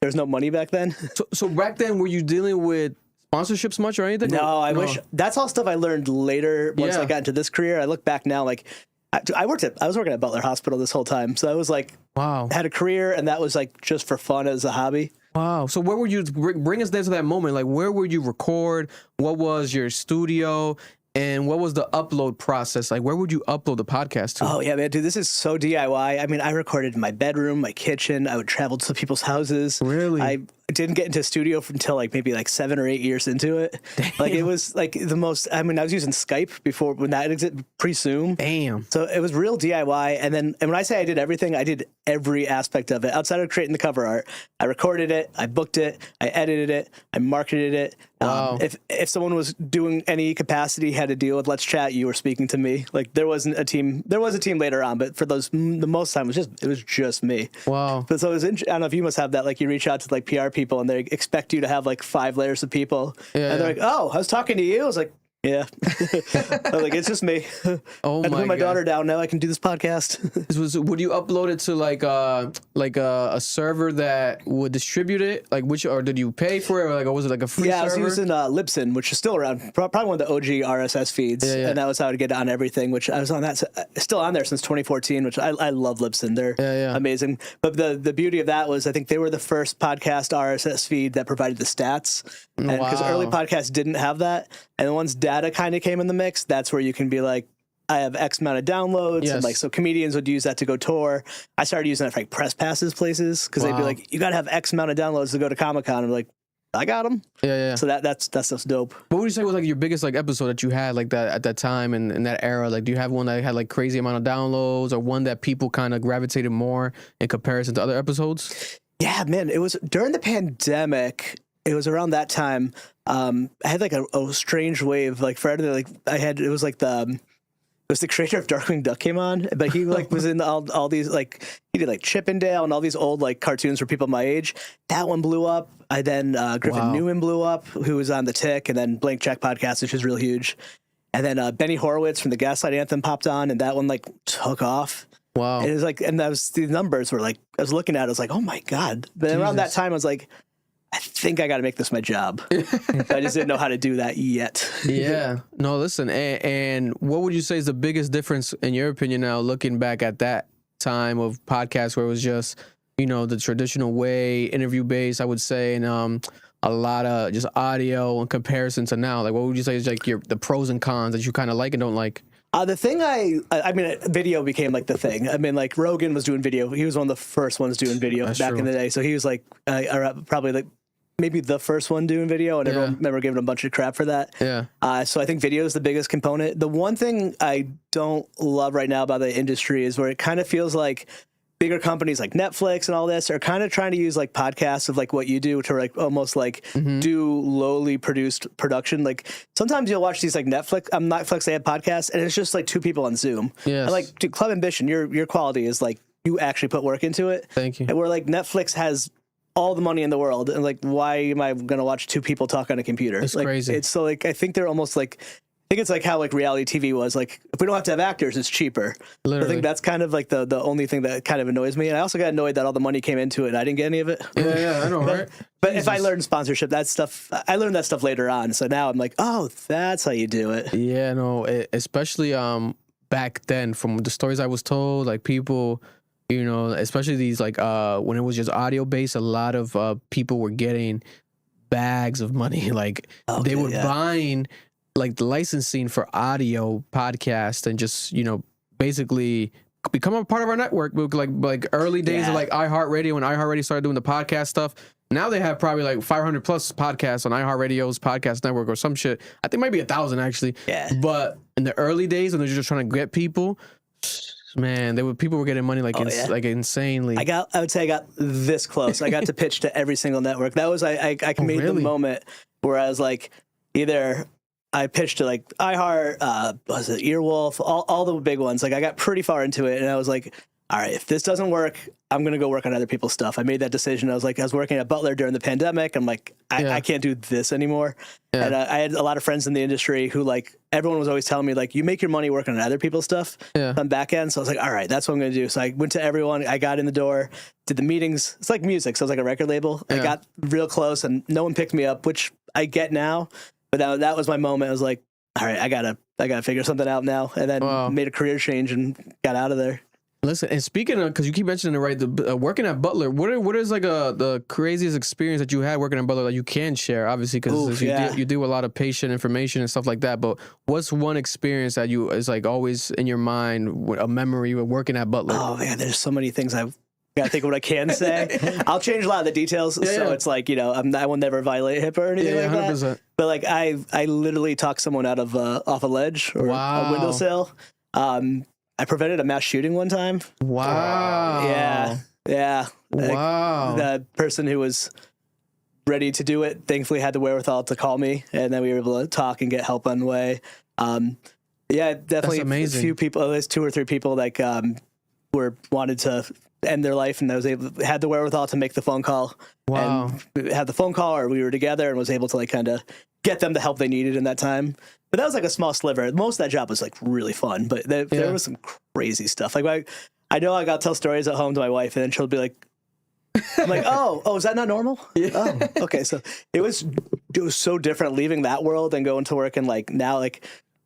there's no money back then. So back then, were you dealing with sponsorships much or anything? No, I wish. That's all stuff I learned later once I got into this career. I look back now, like, I was working at Butler Hospital this whole time. So I was like, wow, had a career, and that was like just for fun as a hobby. Wow. So where were you, bring us there to that moment? Like, where would you record? What was your studio? And what was the upload process? Like, where would you upload the podcast to? Oh, yeah, man, dude, this is so DIY. I mean, I recorded in my bedroom, my kitchen. I would travel to people's houses. Really? I didn't get into studio until like maybe like 7 or 8 years into it. Damn. Like, it was like the most, I mean, I was using Skype before when that existed, pre-Zoom. Damn. So it was real DIY. And when I say I did everything, I did every aspect of it. Outside of creating the cover art, I recorded it, I booked it, I edited it, I marketed it. Wow. If someone was doing any capacity, had to deal with Let's Chat, you were speaking to me. Like, there wasn't a team. There was a team later on, but for the most time, it was just me. Wow. But so it was I don't know if you must have that. Like, you reach out to like PR people and they expect you to have like 5 layers of people. Yeah, and they're like, oh, I was talking to you. I was like, yeah. I'm like, it's just me. Oh, I put my daughter down now. I can do this podcast. Would you upload it to like a server that would distribute it? Like, or did you pay for it? Or like, or was it like a free server? I was using Libsyn, which is still around. Probably one of the OG RSS feeds. Yeah. And that was how to get it on everything, which I was on that. Still on there since 2014, which I love Libsyn. They're amazing. But the beauty of that was I think they were the first podcast RSS feed that provided the stats. And because early podcasts didn't have that. And once data kind of came in the mix, that's where you can be like, I have X amount of downloads. Yes. And like, so comedians would use that to go tour. I started using it for like press passes places because they'd be like, you got to have X amount of downloads to go to Comic-Con. I'm like, I got them. Yeah. So that stuff's dope. What would you say was like your biggest like episode that you had like that at that time and in that era? Like, do you have one that had like crazy amount of downloads or one that people kind of gravitated more in comparison to other episodes? Yeah, man, it was during the pandemic. It was around that time. I had like a strange wave. Like for everything, like it was the creator of Darkwing Duck came on, but he like was in all these like he did like Chippendale and all these old like cartoons for people my age. That one blew up. I then Griffin Newman blew up, who was on the Tick, and then Blank Check podcast, which is real huge. And then Benny Horowitz from the Gaslight Anthem popped on, and that one like took off. Wow! And it was like, and that was the numbers were like I was looking at it, I was like, oh my god. But around that time, I was like, I think I got to make this my job. I just didn't know how to do that yet. Yeah. No, listen. And what would you say is the biggest difference, in your opinion, now looking back at that time of podcasts where it was just, the traditional way, interview based, I would say, and a lot of just audio in comparison to now? Like, what would you say is like the pros and cons that you kind of like and don't like? The thing I mean, video became like the thing. I mean, like Rogan was doing video. He was one of the first ones doing video back in the day. So he was like probably like maybe the first one doing video, and everyone remember giving him a bunch of crap for that. Yeah. So I think video is the biggest component. The one thing I don't love right now about the industry is where it kind of feels like bigger companies like Netflix and all this are kind of trying to use like podcasts of like what you do to like almost like do lowly produced production. Like sometimes you'll watch these like Netflix, they have podcasts and it's just like 2 people on Zoom. Yeah. And like dude, Club Ambition, your quality is like you actually put work into it. Thank you. And where like Netflix has all the money in the world and like why am I gonna watch 2 people talk on a computer? It's like, crazy. It's so like I think they're almost like I think it's like how like reality TV was like if we don't have to have actors, it's cheaper. Literally. I think that's kind of like the only thing that kind of annoys me. And I also got annoyed that all the money came into it and I didn't get any of it. Yeah, I know, right? But if I learned sponsorship, I learned that stuff later on. So now I'm like, oh, that's how you do it. Yeah, no, especially back then from the stories I was told, like people, especially these like when it was just audio based, a lot of people were getting bags of money. Like they were buying like the licensing for audio podcast and just basically become a part of our network. Like early days of like iHeartRadio, when iHeartRadio started doing the podcast stuff. Now they have probably like 500 plus podcasts on iHeartRadio's podcast network or some shit. I think it might be 1,000 actually. Yeah. But in the early days when they're just trying to get people, man, people were getting money like insanely. I would say I got this close. I got to pitch to every single network. That was I made the moment where I was like either I pitched to like iHeart, was it Earwolf, all the big ones. Like I got pretty far into it and I was like, all right, if this doesn't work, I'm going to go work on other people's stuff. I made that decision. I was working at Butler during the pandemic. I'm like, I can't do this anymore. Yeah. And I had a lot of friends in the industry who everyone was always telling me you make your money working on other people's stuff on back end. So I was like, all right, that's what I'm going to do. So I went to everyone. I got in the door, did the meetings. It's like music. So it's like a record label. I got real close and no one picked me up, which I get now. But that was my moment. I was like, all right, I gotta figure something out now. And then made a career change and got out of there. Listen, and speaking of, because you keep mentioning it, right? The working at Butler, what is the craziest experience that you had working at Butler that you can share? Obviously, because you do a lot of patient information and stuff like that. But what's one experience that you is always in your mind, a memory of working at Butler? Oh man, there's so many things I've got to think of what I can say. I'll change a lot of the details, so it's I will never violate HIPAA or anything like 100%. That. But I literally talked someone out of off a ledge or a windowsill. I prevented a mass shooting one time. Wow. Yeah. Wow. The person who was ready to do it thankfully had the wherewithal to call me, and then we were able to talk and get help on the way. Definitely a few people, there's 2 or 3 people wanted to end their life, and I was had the wherewithal to make the phone call. Wow. And had the phone call, or we were together and was able to kind of get them the help they needed in that time. But that was a small sliver. Most of that job was really fun, but there was some crazy stuff. I know I got to tell stories at home to my wife, and then she'll be like, I'm like, oh, is that not normal? Yeah. Oh, okay. So it was so different leaving that world and going to work in now,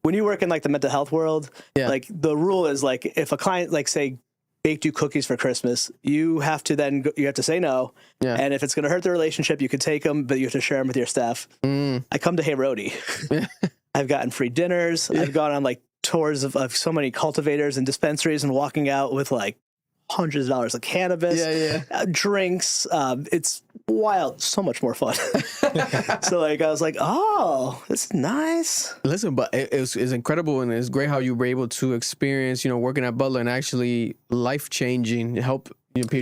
when you work in the mental health world, the rule is if a client say baked you cookies for Christmas, you have to say no. Yeah. And if it's going to hurt the relationship, you can take them, but you have to share them with your staff. I come to Rhode. I've gotten free dinners. I've gone on tours of so many cultivators and dispensaries and walking out with hundreds of dollars of cannabis, drinks. It's wild, so much more fun. So I was like, oh, this is nice. Listen, but it's incredible, and it's great how you were able to experience, working at Butler and actually life changing, help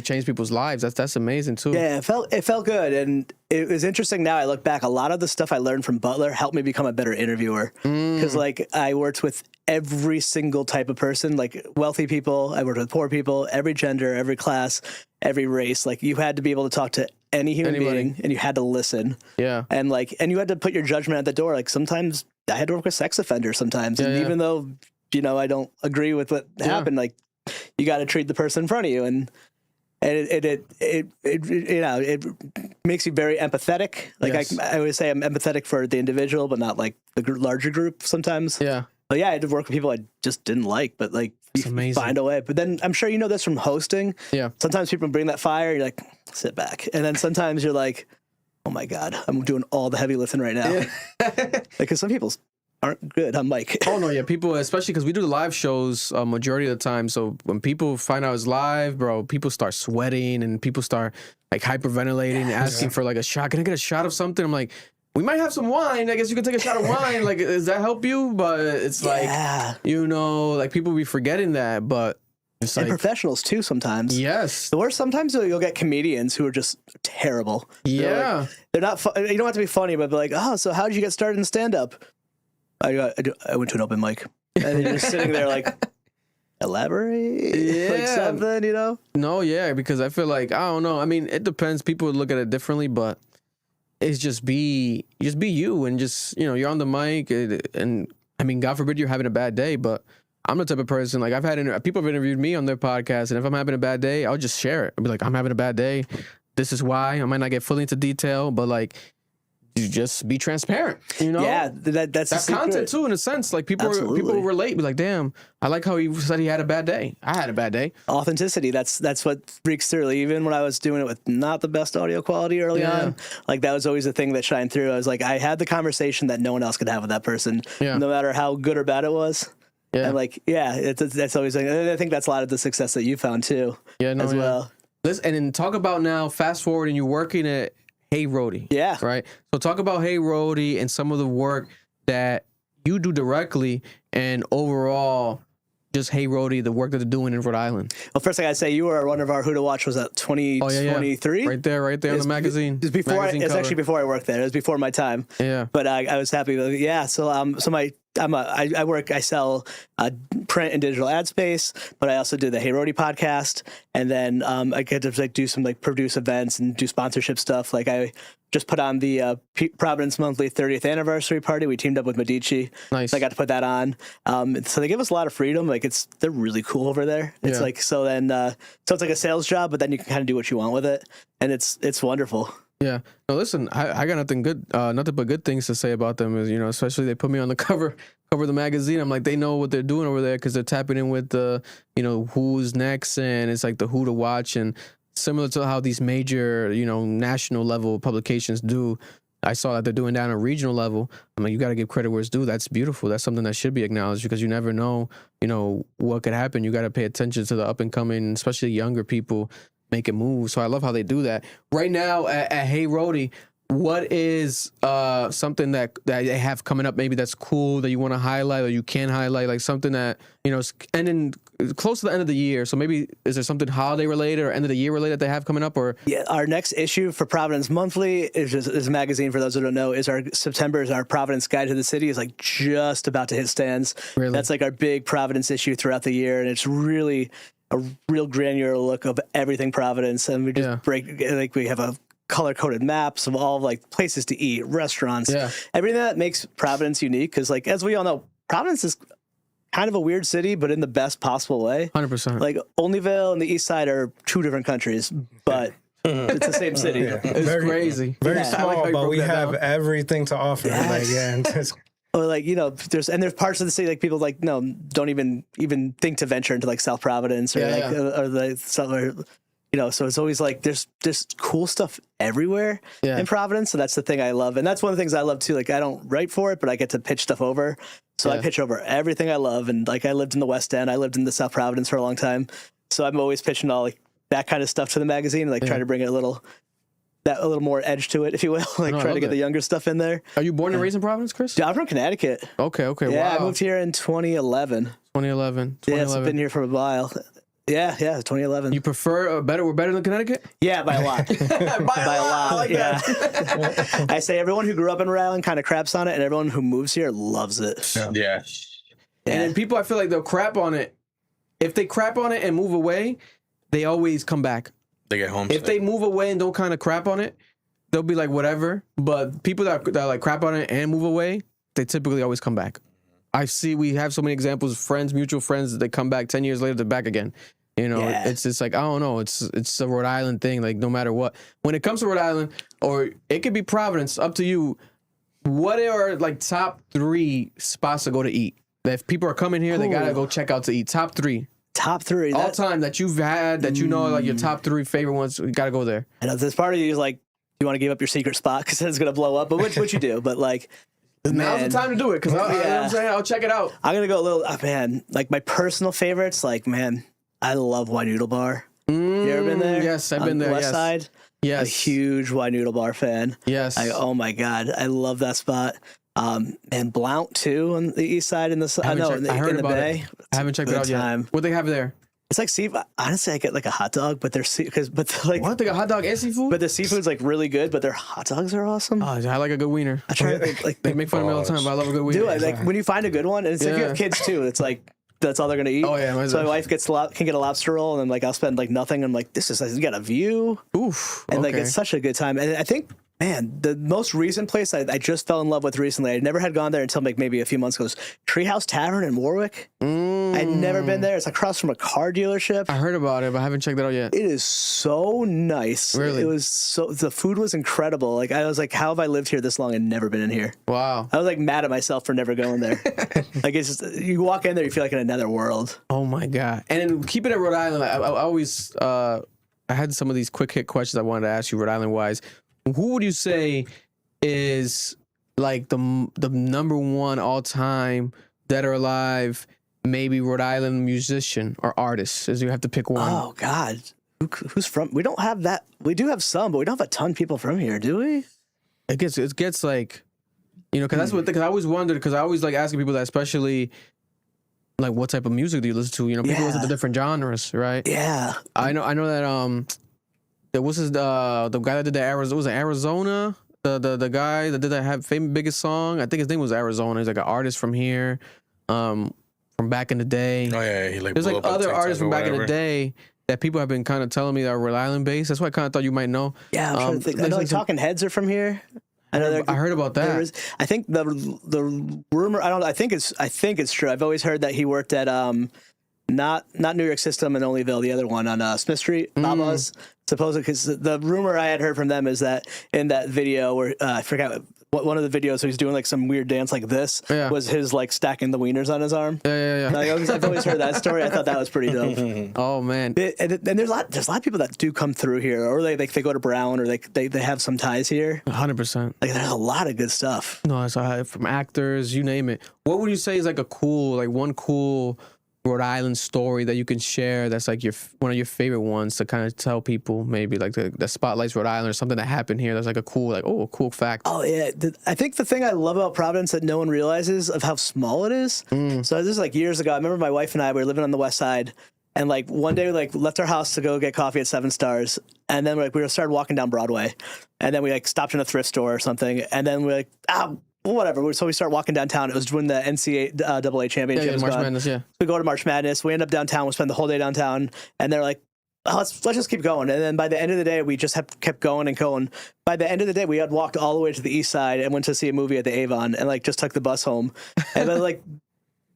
change people's lives. That's amazing too. Yeah, it felt good, and it was interesting. Now I look back, a lot of the stuff I learned from Butler helped me become a better interviewer, because I worked with every single type of person, wealthy people. I worked with poor people, every gender, every class, every race. You had to be able to talk to any human being, and you had to listen. Yeah, and you had to put your judgment at the door. Sometimes I had to work with sex offenders sometimes, and even though I don't agree with what happened, you got to treat the person in front of you, and it makes you very empathetic. I always say I'm empathetic for the individual, but not the larger group sometimes. Yeah. But I had to work with people I just didn't like, but you find a way. But then I'm sure you know this from hosting. Yeah. Sometimes people bring that fire, you're like, sit back. And then sometimes you're like, oh my God, I'm doing all the heavy lifting right now. Because some people aren't good on mic. Oh no, yeah, people, especially because we do the live shows majority of the time. So when people find out it's live, bro, people start sweating and people start hyperventilating, asking for a shot. Can I get a shot of something? I'm like, we might have some wine. I guess you can take a shot of wine. Does that help you? But it's people be forgetting that. But it's and professionals too sometimes. Yes. The worst sometimes you'll get comedians who are just terrible. Yeah. They're not. You don't have to be funny, but be oh, so how did you get started in stand up? I went to an open mic, and you're just sitting there elaborate, something, No, yeah, because I feel I don't know. I mean, it depends. People would look at it differently, but it's just be you, and just you're on the mic, and I mean, God forbid you're having a bad day, but I'm the type of person I've had people have interviewed me on their podcast, and if I'm having a bad day, I'll just share it. I'll be I'm having a bad day. This is why. I might not get fully into detail, but you just be transparent, Yeah, that's content too, in a sense. People relate. Be damn, I like how he said he had a bad day. I had a bad day. Authenticity. That's what freaks through. Even when I was doing it with not the best audio quality early on, that was always the thing that shined through. I was I had the conversation that no one else could have with that person, no matter how good or bad it was. Yeah, and that's always. I think that's a lot of the success that you found too. Yeah, as well. Listen, and then talk about now. Fast forward, and you're working at Rhode. Yeah. Right. So talk about Rhode and some of the work that you do directly, and overall, just Rhode, the work that they're doing in Rhode Island. Well, first I gotta say, you were one of our Who to Watch was at 2023. Right there on the magazine. It's actually before I worked there. It was before my time. Yeah. But I was happy. So my I sell print and digital ad space, but I also do the Hey Rhode podcast, and then I get to like do some like produce events and do sponsorship stuff. Like I just put on the Providence Monthly 30th anniversary party. We teamed up with Medici. Nice. So I got to put that on. So they give us a lot of freedom. Like they're really cool over there. It's like so it's like a sales job, but then you can kind of do what you want with it, and it's wonderful. Yeah. No, listen, I got nothing but good things to say about them. Is especially they put me on the cover of the magazine. I'm like, they know what they're doing over there because they're tapping in with the who's next, and it's like the who to watch, and similar to how these major national level publications do. I saw that they're doing that on a regional level. I'm like, you got to give credit where it's due. That's beautiful. That's something that should be acknowledged because you never know, what could happen. You got to pay attention to the up and coming, especially younger people. Make it move. So I love how they do that. Right now at Hey Rhode, what is something that they have coming up maybe that's cool that you want to highlight or you can highlight, like something that is ending close to the end of the year? So maybe is there something holiday related or end of the year related that they have coming up? Or our next issue for Providence Monthly is a magazine, for those who don't know, is our Providence Guide to the City is like just about to hit stands. Really? That's like our big Providence issue throughout the year, and it's really a real granular look of everything Providence, and we just we have a color-coded maps of all like places to eat, restaurants, everything that makes Providence unique. Because like as we all know, Providence is kind of a weird city, but in the best possible way. 100%. Like Olneyville and the East Side are two different countries, but it's the same city. It's crazy. Very small, but we have everything to offer. Yes. Or like there's parts of the city like people like don't even think to venture into like South Providence or or the somewhere, so it's always like there's just cool stuff everywhere in Providence. So that's the thing I love, and that's one of the things I love too. Like I don't write for it, but I get to pitch stuff over. So I pitch over everything I love, and like I lived in the West End, I lived in the South Providence for a long time, so I'm always pitching all like that kind of stuff to the magazine, like try to bring it a little more edge to it, if you will, like try to get the younger stuff in there. Are you born and raised in Providence, Chris? Yeah, I'm from Connecticut. Okay. Yeah, Wow. I moved here in 2011. 2011. Yeah, so I've been here for a while. Yeah, 2011. You prefer we're better than Connecticut? Yeah, by a lot. by a lot. Like that. I say everyone who grew up in Rhode Island kind of craps on it, and everyone who moves here loves it. Yeah. And then people, I feel like they'll crap on it. If they crap on it and move away, they always come back. They get home. If they move away and don't kind of crap on it, they'll be like whatever. But people that like crap on it and move away, they typically always come back. We have so many examples of mutual friends, that they come back 10 years later, they're back again. It's just like, I don't know. It's a Rhode Island thing. Like no matter what, when it comes to Rhode Island, or it could be Providence, up to you. What are like top 3 spots to go to eat? That if people are coming here, they gotta go check out to eat. Top 3. Top 3 all time that you've had that like your top 3 favorite ones. You gotta go there. I know this part of you is like, you want to give up your secret spot because it's gonna blow up, but which you do. But like, now's the time to do it because you know what I'm saying, I'll check it out. I'm gonna go a little like my personal favorites. Like I love Wine Noodle Bar. You ever been there? Yes, I've been there. West Side. Yes, a huge Wine Noodle Bar fan. Yes. Oh my god, I love that spot. And Blount too on the East Side in the Bay. I haven't checked it out yet. What they have there? It's like seafood. Honestly, I get like a hot dog, but like what? They got hot dog and seafood? But the seafood's like really good, but their hot dogs are awesome. Oh, I like a good wiener. I try they make fun of me all the time, but I love a good wiener. Do I like when you find a good one? And it's like you have kids too. It's like that's all they're gonna eat. Oh yeah, so my wife can get a lobster roll, and then like I'll spend like nothing. I'm like, you got a view. Oof. And like it's such a good time. And I think, man, the most recent place I just fell in love with recently, I never had gone there until like maybe a few months ago, was Treehouse Tavern in Warwick. I'd never been there. It's across from a car dealership. I heard about it, but I haven't checked it out yet. It is so nice. Really? The food was incredible. Like I was like, how have I lived here this long and never been in here? Wow. I was like mad at myself for never going there. Like it's just, you walk in there, you feel like in another world. Oh my God. And then keep it at Rhode Island. I always, I had some of these quick hit questions I wanted to ask you Rhode Island wise. Who would you say is like the number one all time dead or alive, maybe Rhode Island musician or artist, as you have to pick one? Oh God, who's from? We don't have that. We do have some, but we don't have a ton of people from here, do we? It gets like, because that's what. Because I always wondered. Because I always like asking people that, especially like what type of music do you listen to? People listen to different genres, right? Yeah. I know that. What's the guy that did the Arizona? Was it Arizona? the guy that did that famous biggest song. I think his name was Arizona. He's like an artist from here, from back in the day. Oh yeah, he like there's blew like up on other TikTok artists or from back in the whatever. day that people have been kind of telling me that are Rhode Island based. That's why I kind of thought you might know. Yeah, I'm trying to think. I know like Talking Heads are from here. I heard about that. I think the rumor. I think it's true. I've always heard that he worked at not New York System and Onlyville, the other one on Smith Street, Baba's. Supposedly, because the rumor I had heard from them is that in that video where I forgot what one of the videos where he's doing like some weird dance like this was his like stacking the wieners on his arm. Yeah. Like, I've always heard that story. I thought that was pretty dope. Oh man, and there's a lot of people that do come through here, or they go to Brown, or they have some ties here. 100%. Like there's a lot of good stuff. No, so from actors, you name it. What would you say is like one cool Rhode Island story that you can share that's like one of your favorite ones to kind of tell people, maybe like the spotlights Rhode Island or something that happened here that's like a cool fact? Oh yeah, I think the thing I love about Providence that no one realizes of how small it is. So this is like years ago. I remember my wife and I were living on the west side, and like one day we like left our house to go get coffee at Seven Stars, and then we started walking down Broadway, and then we like stopped in a thrift store or something, and then we're like whatever. So we start walking downtown. It was when the NCAA championship was March gone. Madness, yeah. We go to March Madness. We end up downtown. We spend the whole day downtown, and they're like, let's just keep going. And then by the end of the day, we just kept going and going. By the end of the day, we had walked all the way to the east side and went to see a movie at the Avon, and like just took the bus home. And then like,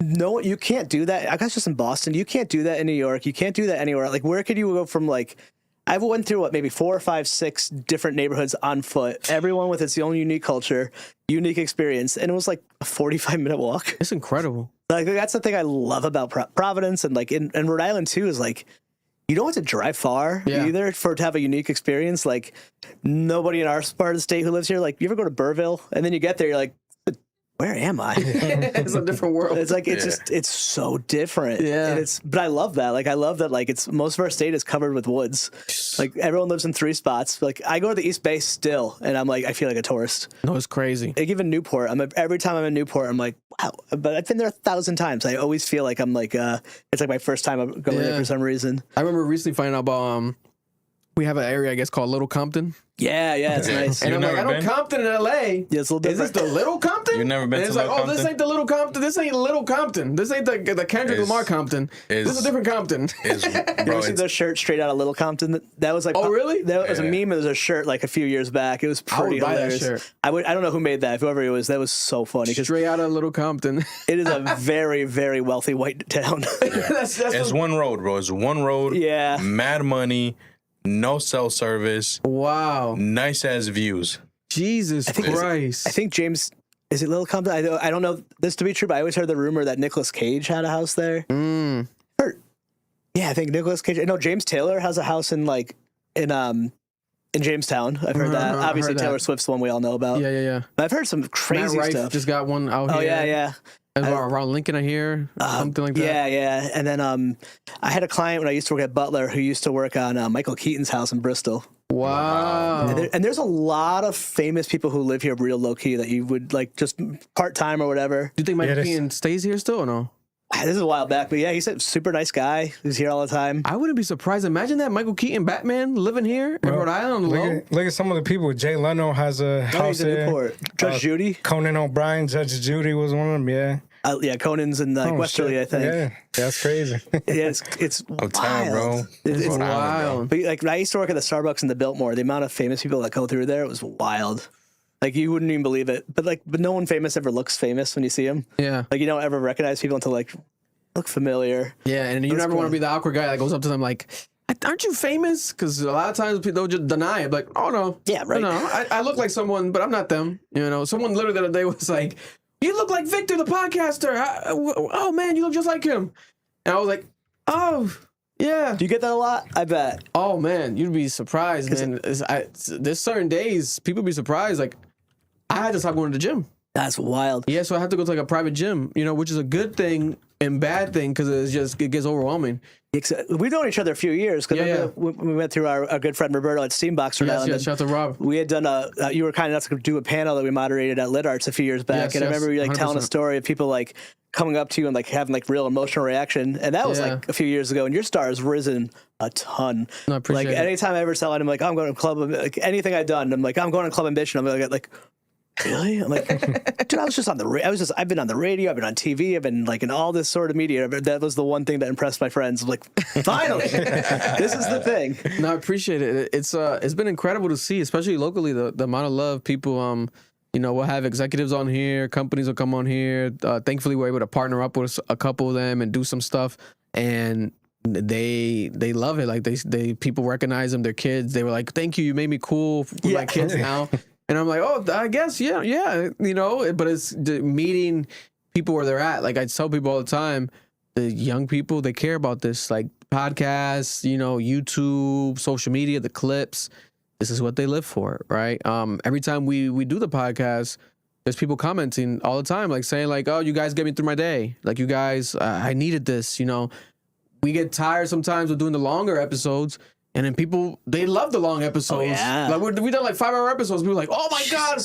no, you can't do that. I got just in Boston. You can't do that in New York. You can't do that anywhere. Like, where could you go from like? I went through maybe 4 or 5, 6 different neighborhoods on foot, everyone with its own unique culture, unique experience, and it was like a 45-minute walk. It's incredible. Like that's the thing I love about Providence, and like in Rhode Island too, is like you don't have to drive far either to have a unique experience. Like nobody in our part of the state who lives here, like you ever go to Burrville and then you get there, you're like, where am I? It's a different world. It's like it's so different. Yeah. And but I love that. Like I love that like it's most of our state is covered with woods. Like everyone lives in 3 spots. Like I go to the East Bay still and I'm like I feel like a tourist. No, it's crazy. Like even Newport, every time I'm in Newport, I'm like, wow. But I've been there 1,000 times. I always feel like I'm like it's like my first time I'm going there for some reason. I remember recently finding out about we have an area I guess called Little Compton. Yeah, it's nice. And I'm like, I know Compton in LA. Yeah, it's a little Is this the Little Compton? You've never been and to it's Little like, Compton? this ain't the Little Compton. This ain't Little Compton. This ain't the Kendrick Lamar Compton. This is a different Compton. You ever seen those shirts straight out of Little Compton? That was like, oh really? That was a meme. It was a shirt like a few years back. It was pretty hilarious. That shirt. I don't know who made that. Whoever it was, that was so funny. Straight out of Little Compton. It is a very, very wealthy white town. It's one road, bro. It's one road. Yeah. Mad money. No cell service. Wow. Nice ass views. Jesus Christ. I think James, is it Little Compton? I don't know this to be true, but I always heard the rumor that Nicolas Cage had a house there. Yeah, I think Nicolas Cage. No, James Taylor has a house in Jamestown. I've heard that. Obviously, Taylor Swift's the one we all know about. Yeah. But I've heard some crazy Matt Rife stuff. just got one out here. Oh, yeah. Around Lincoln, I hear. Something like that. Yeah. And then I had a client when I used to work at Butler who used to work on Michael Keaton's house in Bristol. Wow. And there's a lot of famous people who live here real low key that you would like just part time or whatever. Do you think Michael Keaton stays here still or no? This is a while back, but yeah, he's a super nice guy. He's here all the time. I wouldn't be surprised. Imagine that Michael Keaton, Batman, living here in Rhode Island. Look at some of the people. Jay Leno has a house in here. Judge Judy. Conan O'Brien, Judge Judy was one of them. Yeah. Conan's in Westerly, I think. Yeah, that's crazy. It's wild, bro. It's wild. But like, I used to work at the Starbucks in the Biltmore. The amount of famous people that go through there, it was wild. Like you wouldn't even believe it. But no one famous ever looks famous when you see them. Yeah. Like you don't ever recognize people until like look familiar. Yeah, and you never want to be the awkward guy that goes up to them like, aren't you famous? Because a lot of times they'll just deny it. Like, oh no. Yeah, right. No, I look like someone, but I'm not them. You know, someone literally the other day was like, you look like Victor the podcaster. Oh man, you look just like him. And I was like, oh yeah. Do you get that a lot? I bet. Oh man, you'd be surprised, man. There's certain days people be surprised. Like, I had to stop going to the gym. That's wild. Yeah, so I have to go to like a private gym, which is a good thing and bad thing because it gets overwhelming. We've known each other a few years because we went through our good friend Roberto at Steambox Rhode Island. Yes, shout out to Rob. We had done you were kind enough to do a panel that we moderated at Lit Arts a few years back, and I remember you like 100%. Telling a story of people like coming up to you and like having like real emotional reaction. And that was like a few years ago, and your star has risen a ton. No, I appreciate like it. anytime I ever tell him like, I'm going to club, like anything I've done, I'm like, I'm going to Club Ambition. I'm like, really? I'm like, dude, I was just on the I've been on the radio, I've been on TV, I've been like in all this sort of media. That was the one thing that impressed my friends. I'm like, finally, this is the thing. No, I appreciate it. It's been incredible to see, especially locally, the amount of love people, you know, we'll have executives on here, companies will come on here. Thankfully, we're able to partner up with a couple of them and do some stuff, and they love it. Like they people recognize them, their kids. They were like, "Thank you, you made me cool with my kids now." And I'm like, "Oh, I guess, yeah, you know." But it's meeting people where they're at. Like I tell people all the time, the young people, they care about this, like podcasts, you know, YouTube, social media, the clips. This is what they live for, right? Every time we do the podcast, there's people commenting all the time, like saying like, "Oh, you guys get me through my day. Like you guys, I needed this." You know, we get tired sometimes of doing the longer episodes, and then people, they love the long episodes. Oh, yeah. Like we done like 5-hour episodes. People are like, "Oh my God,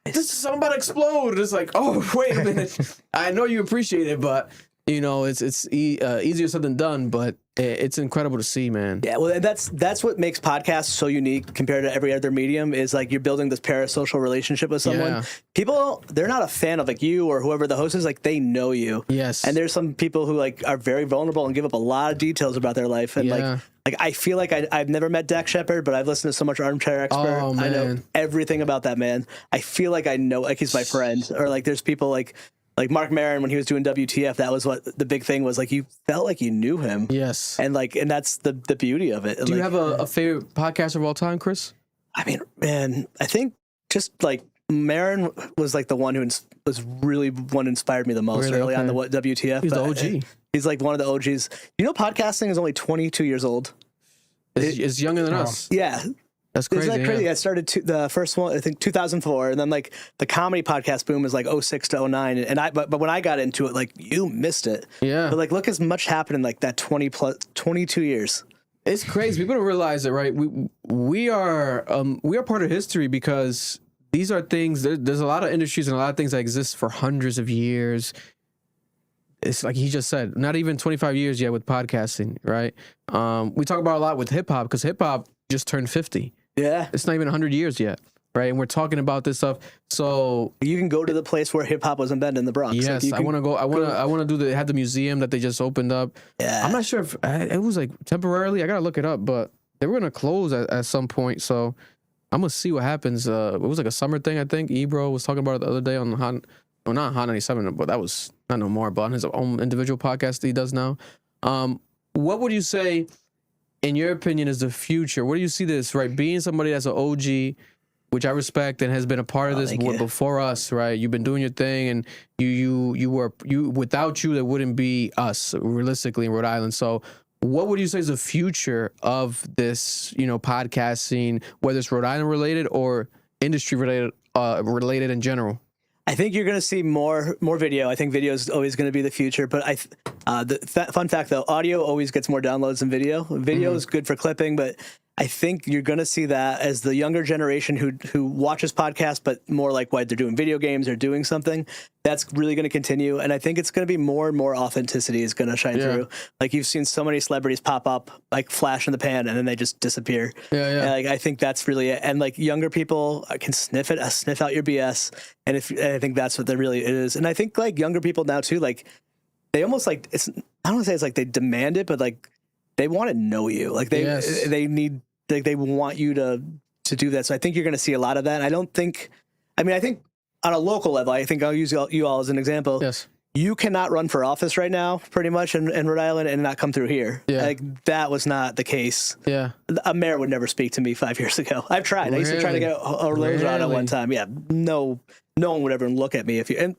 this is about to explode." It's like, oh, wait a minute. I know you appreciate it, but you know, it's easier said than done, but it's incredible to see, man. Yeah, well, that's what makes podcasts so unique compared to every other medium is like you're building this parasocial relationship with someone. Yeah. People, they're not a fan of like you or whoever the host is, like they know you. Yes. And there's some people who like are very vulnerable and give up a lot of details about their life. And like I feel like I've never met Dak Shepard, but I've listened to so much Armchair Expert. Oh, man. I know everything about that man. I feel like I know, like he's my friend. Or like there's people like Mark Maron when he was doing WTF, that was what the big thing was. Like you felt like you knew him. Yes. And that's the beauty of it. Do you like, have a favorite podcast of all time, Chris? I mean, man, I think just like Maron was like the one who was really one who inspired me the most early on the WTF. He's the OG. He's like one of the OGs. You know, podcasting is only 22 years old. It's younger than us. Yeah. That's crazy. Isn't that crazy? I started the first one, I think 2004, and then like the comedy podcast boom is like 06 to 09. And but when I got into it, like you missed it. Yeah. But like look as much happened in like that 22 years. It's crazy. People don't realize it, right? We are part of history because these are things. There's a lot of industries and a lot of things that exist for hundreds of years. It's like he just said, not even 25 years yet with podcasting, right? We talk about a lot with hip hop because hip hop just turned 50. Yeah, it's not even 100 years yet, right? And we're talking about this stuff. So you can go to the place where hip hop was invented in the Bronx. Yes, like I want to go. I want to do the. They had the museum that they just opened up. Yeah, I'm not sure if it was like temporarily. I gotta look it up, but they were gonna close at some point. So I'm gonna see what happens. It was like a summer thing, I think. Ebro was talking about it the other day on not Hot 97, but that was not no more. But on his own individual podcast that he does now. What would you say, in your opinion, is the future? Where do you see this, right? Being somebody that's an OG, which I respect and has been a part of this before us, right? You've been doing your thing, and you without you, there wouldn't be us realistically in Rhode Island. So what would you say is the future of this, you know, podcasting, whether it's Rhode Island related or industry related in general? I think you're going to see more video. I think video is always going to be the future. But fun fact though, audio always gets more downloads than video. Video is good for clipping, but I think you're going to see that as the younger generation who watches podcasts, but more like why they're doing video games or doing something. That's really going to continue, and I think it's going to be more and more authenticity is going to shine through. Like you've seen so many celebrities pop up, like flash in the pan, and then they just disappear. And like I think that's really it. And like younger people can sniff out your BS, and I think that's what that really is. And I think like younger people now too, like they almost like I don't want to say it's like they demand it, but like they want to know you. Like they need, like they want you to do that. So I think you're going to see a lot of that. And I think on a local level, I think I'll use you all as an example. Yes. You cannot run for office right now, pretty much in Rhode Island, and not come through here. Yeah. Like that was not the case. Yeah. A mayor would never speak to me 5 years ago. I've tried. Really? I used to try to get a rose on at one time. Yeah. No one would ever look at me if you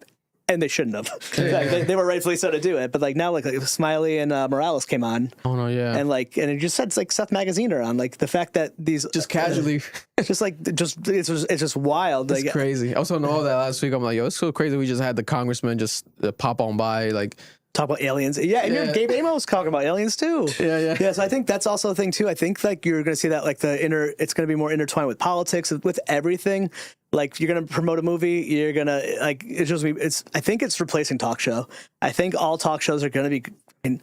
and they shouldn't have. They were rightfully so to do it. But like now, like Smiley and Morales came on. Oh no, yeah. And it just said it's like Seth Magazine are on. Like the fact that these just casually, it's just wild. It's like crazy. I was talking all that last week. I'm like, yo, it's so crazy. We just had the congressman just pop on by, like talk about aliens. Yeah, and Gabe Amos talking about aliens too. Yeah. So I think that's also a thing too. I think like you're going to see that like it's going to be more intertwined with politics, with everything. Like you're gonna promote a movie, you're gonna like it's just I think it's replacing talk show. I think all talk shows are gonna be. And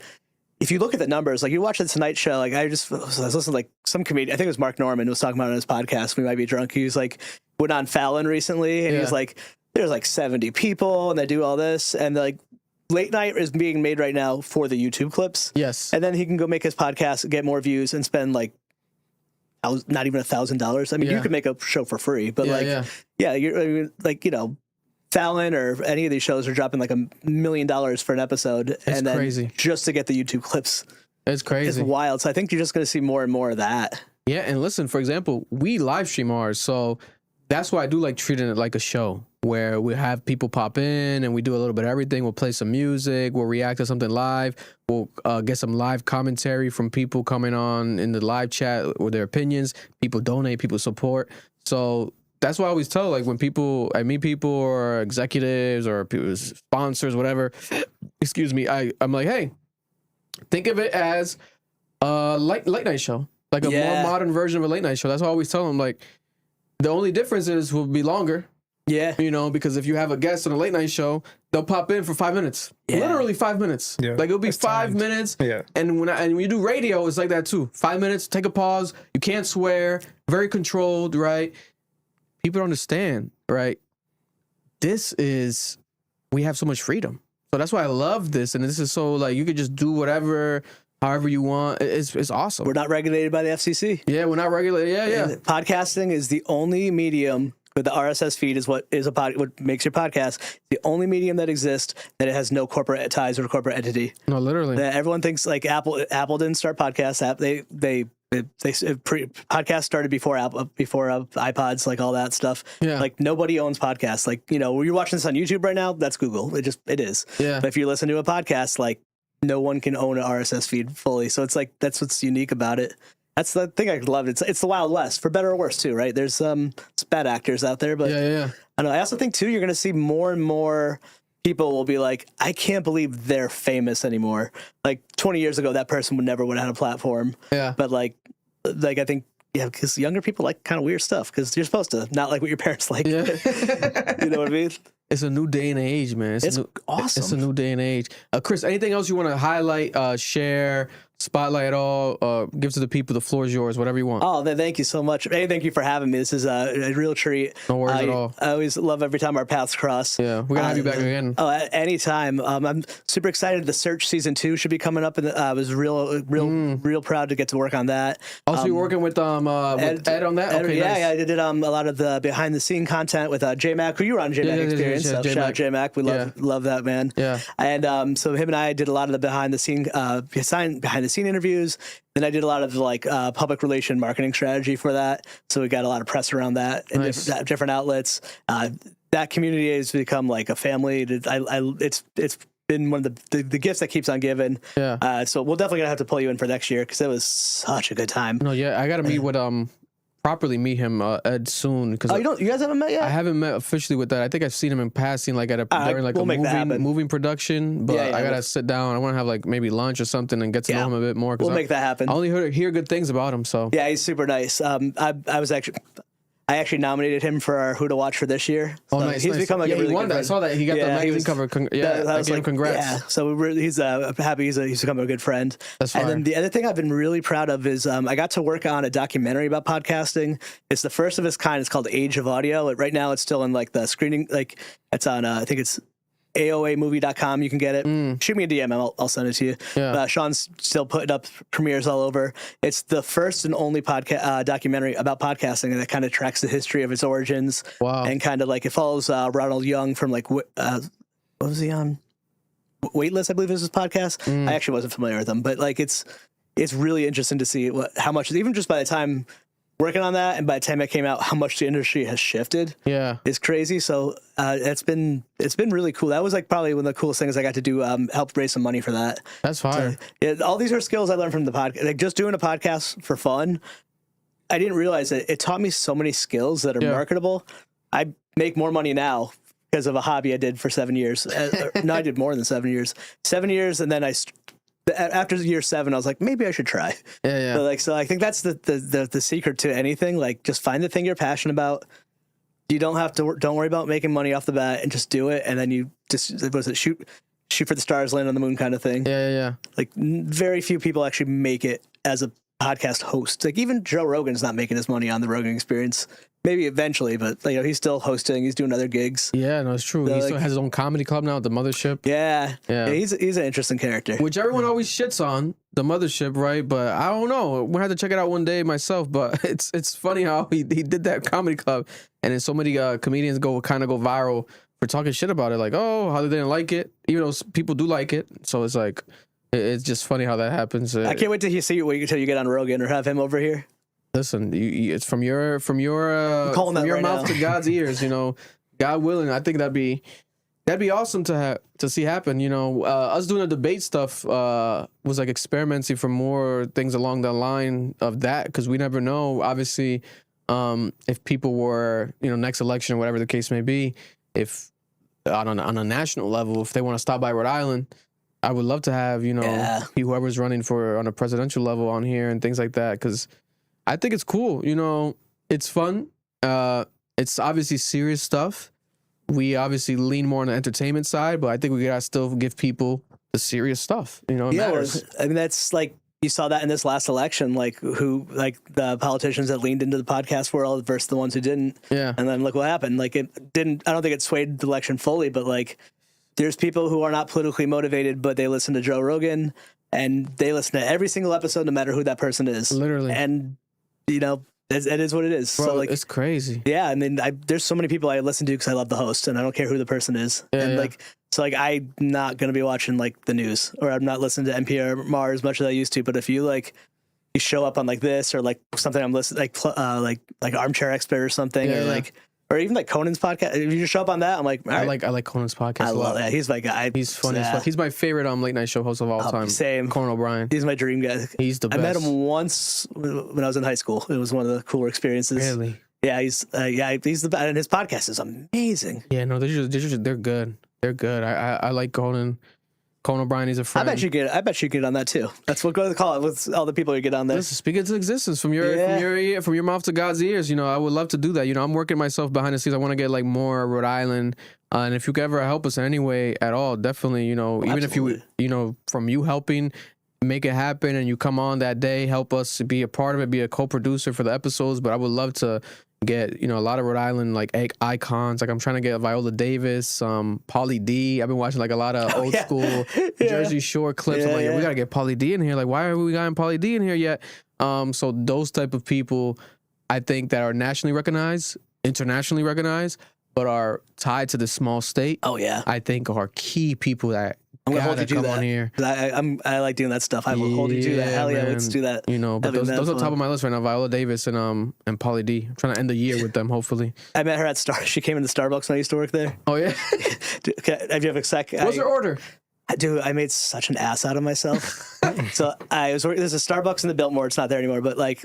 if you look at the numbers, like you watch the Tonight Show, like I was listening to like some comedian. I think it was Mark Norman who was talking about it on his podcast. We might be drunk. He was like went on Fallon recently, and he was like, "There's like 70 people, and they do all this, and like." Late night is being made right now for the YouTube clips. Yes. And then he can go make his podcast, get more views, and spend like not even $1,000. I mean, you could make a show for free, but you're like, Fallon or any of these shows are dropping like $1 million for an episode. It's crazy. Just to get the YouTube clips. It's crazy. It's wild. So I think you're just going to see more and more of that. Yeah. And listen, for example, we live stream ours. So that's why I do like treating it like a show where we have people pop in and we do a little bit of everything. We'll play some music. We'll react to something live. We'll get some live commentary from people coming on in the live chat with their opinions. People donate, people support. So that's why I always tell, like when I meet people or executives or people, sponsors, whatever, excuse me, I'm like, hey, think of it as a late night show, like a more modern version of a late night show. That's why I always tell them, like, the only difference is will be longer. Yeah. Because if you have a guest on a late night show, they'll pop in for 5 minutes. Yeah. Literally 5 minutes. Yeah. Like it'll be 5 minutes. Yeah. And when you do radio, it's like that too. 5 minutes, take a pause. You can't swear. Very controlled, right? People don't understand, right? We have so much freedom. So that's why I love this. And this is so like you could just do whatever, however you want. It's awesome. We're not regulated by the FCC. Yeah, we're not regulated. Yeah. And podcasting is the only medium. But the RSS feed is what makes your podcast. The only medium that exists that it has no corporate ties or corporate entity. No, literally. That everyone thinks like Apple didn't start podcasts. Podcasts started before iPods, like all that stuff. Yeah. Like nobody owns podcasts. Like you're watching this on YouTube right now. That's Google. It is. Yeah. But if you listen to a podcast, like no one can own an RSS feed fully. So it's like that's what's unique about it. That's the thing I love. It's the Wild West, for better or worse, too, right? There's bad actors out there, but I know. I also think, too, you're going to see more and more people will be like, I can't believe they're famous anymore. Like 20 years ago, that person would have had a platform. Yeah. But like I think, because younger people like kind of weird stuff because you're supposed to not like what your parents like. Yeah. You know what I mean? It's a new day and age, man. It's awesome. It's a new day and age. Chris, anything else you want to highlight, share, spotlight at all? Give to the people. The floor is yours. Whatever you want. Oh, thank you so much. Hey, thank you for having me. This is a real treat. No worries at all. I always love every time our paths cross. Yeah, we're gonna have you back again. Oh, at any time. I'm super excited. The Search season 2 should be coming up, and I was real proud to get to work on that. Also, you're working with Ed on that. Okay, yeah, nice. yeah. I did a lot of the behind the scene content with J Mac, who you were on J Mac Experience. So shout out J Mac. We love that man. Yeah. And so him and I did a lot of the behind the scene interviews. Then I did a lot of like public relation marketing strategy for that. So we got a lot of press around that in different outlets. That community has become like a family. It's been one of the gifts that keeps on giving. Yeah. So we'll definitely gonna have to pull you in for next year because it was such a good time. No, yeah, I gotta meet with properly meet him, Ed, soon. Because you guys haven't met yet? I haven't met officially with that. I think I've seen him in passing, like during like a moving production. But I gotta sit down. I want to have like maybe lunch or something and get to know him a bit more. We'll make that happen. I only hear good things about him. So yeah, he's super nice. I actually nominated him for our Who to Watch for this year. So nice. He's become like a really good friend. I saw that he got the magazine cover. Congrats. Yeah, so he's happy. He's become a good friend. That's fine. And then the other thing I've been really proud of is I got to work on a documentary about podcasting. It's the first of its kind. It's called Age of Audio. Right now, it's still in like the screening. Like it's on. I think it's AOAmovie.com. You can get it. Shoot me a DM. I'll send it to you. Yeah. Sean's still putting up premieres all over. It's the first and only documentary about podcasting, and it kind of tracks the history of its origins. Wow. And kind of like it follows Ronald Young from like what was he on? Weightless, I believe is his podcast. I actually wasn't familiar with him, but like it's really interesting to see how much, even just by the time working on that and by the time it came out, how much the industry has shifted. Yeah, it's crazy. So it's been really cool. That was like probably one of the coolest things I got to do. Help raise some money for that. That's fine. So, all these are skills I learned from the podcast. Like just doing a podcast for fun. I didn't realize it taught me so many skills that are marketable. I make more money now because of a hobby I did for 7 years. No, I did more than 7 years. 7 years, and then after year 7, I was like, maybe I should try. Yeah. So I think that's the secret to anything. Like, just find the thing you're passionate about, don't have to. Don't worry about making money off the bat, and just do it. And then you just shoot for the stars, land on the moon kind of thing. Yeah. Like very few people actually make it as a podcast host. Like even Joe Rogan's not making his money on the Rogan Experience. Maybe eventually, but he's still hosting. He's doing other gigs. Yeah, no, it's true. So, he still has his own comedy club now at the Mothership. Yeah. He's an interesting character. Which everyone always shits on, the Mothership, right? But I don't know. We'll have to check it out one day myself. But it's funny how he did that comedy club, and then so many comedians go viral for talking shit about it. Like, oh, how they didn't like it, even though people do like it. So it's like, it's just funny how that happens. I can't wait till you get on Rogan or have him over here. Listen, it's from your mouth to God's ears. God willing, I think that'd be awesome to see happen. Us doing the debate stuff was like experimenting for more things along the line of that, because we never know. Obviously, if people were next election or whatever the case may be, if on a national level, if they want to stop by Rhode Island, I would love to have whoever's running on a presidential level on here and things like that, because I think it's cool. It's fun. It's obviously serious stuff. We obviously lean more on the entertainment side, but I think we gotta still give people the serious stuff. Matters. I mean, that's like you saw that in this last election, like the politicians that leaned into the podcast world versus the ones who didn't. Yeah. And then look what happened. Like it didn't. I don't think it swayed the election fully, but like there's people who are not politically motivated, but they listen to Joe Rogan and they listen to every single episode, no matter who that person is. Literally. And it is what it is. Bro, so like, it's crazy. Yeah, I mean, there's so many people I listen to because I love the host, and I don't care who the person is. I'm not gonna be watching like the news, or I'm not listening to NPR as much as I used to. But if you you show up on like this or like something I'm listening like Armchair Expert or something, or even like Conan's podcast. If you just show up on that, I'm like, all right. I like Conan's podcast. I love that. He's my guy. He's funny as fuck. He's my favorite late night show host of all time. Same. Conan O'Brien. He's my dream guy. He's the best. I met him once when I was in high school. It was one of the cooler experiences. Really? Yeah, he's the best, and his podcast is amazing. Yeah, no, they're good. They're good. I like Conan. Conan O'Brien, he's a friend. I bet you get on that too. That's what to call it with all the people you get on there. Listen, speak into existence from your mouth to God's ears. I would love to do that. I'm working myself behind the scenes. I want to get like more Rhode Island, and if you could ever help us in any way at all, definitely. Even if you, from you helping make it happen, and you come on that day, help us be a part of it, be a co-producer for the episodes. But I would love to get a lot of Rhode Island like icons. Like I'm trying to get Viola Davis, Pauly D. I've been watching like a lot of old school Jersey Shore clips. I'm like, we gotta get Pauly D in here. Like, why are we got Pauly D in here yet? So those type of people, I think, that are nationally recognized, internationally recognized, but are tied to the small state. Oh yeah, I think are key people that. I'm gonna hold you to that. On here. I like doing that stuff. I will hold you to that. Hell yeah, let's do that. But those are top of my list right now. Viola Davis and Pauly D. I'm trying to end the year with them, hopefully. I met her at She came into Starbucks when I used to work there. Oh yeah. Have you have a sec? What's your order? Dude, I made such an ass out of myself. So I was working. There's a Starbucks in the Biltmore. It's not there anymore, but like.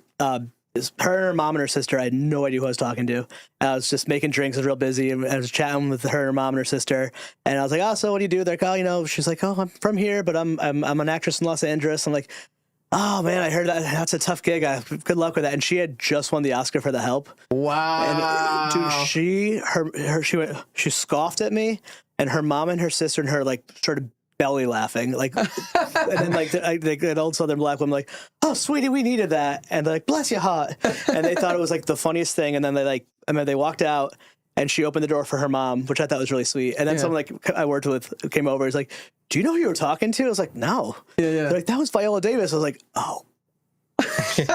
Her and her mom and her sister, I had no idea who I was talking to. I was just making drinks. I was real busy. And I was chatting with her mom and her sister. And I was like, oh, so what do you do? They're like, oh, she's like, oh, I'm from here, but I'm an actress in Los Angeles. I'm like, oh, man, I heard that. That's a tough gig. Good luck with that. And she had just won the Oscar for The Help. Wow. And dude, she scoffed at me. And her mom and her sister and her started belly laughing, and then an old Southern black woman like, oh sweetie, we needed that, and they're like, bless your heart, and they thought it was like the funniest thing, and then they walked out, and she opened the door for her mom, which I thought was really sweet, and then someone I worked with came over, he's like, do you know who you were talking to? I was like, no. They're like, that was Viola Davis. I was like, oh. But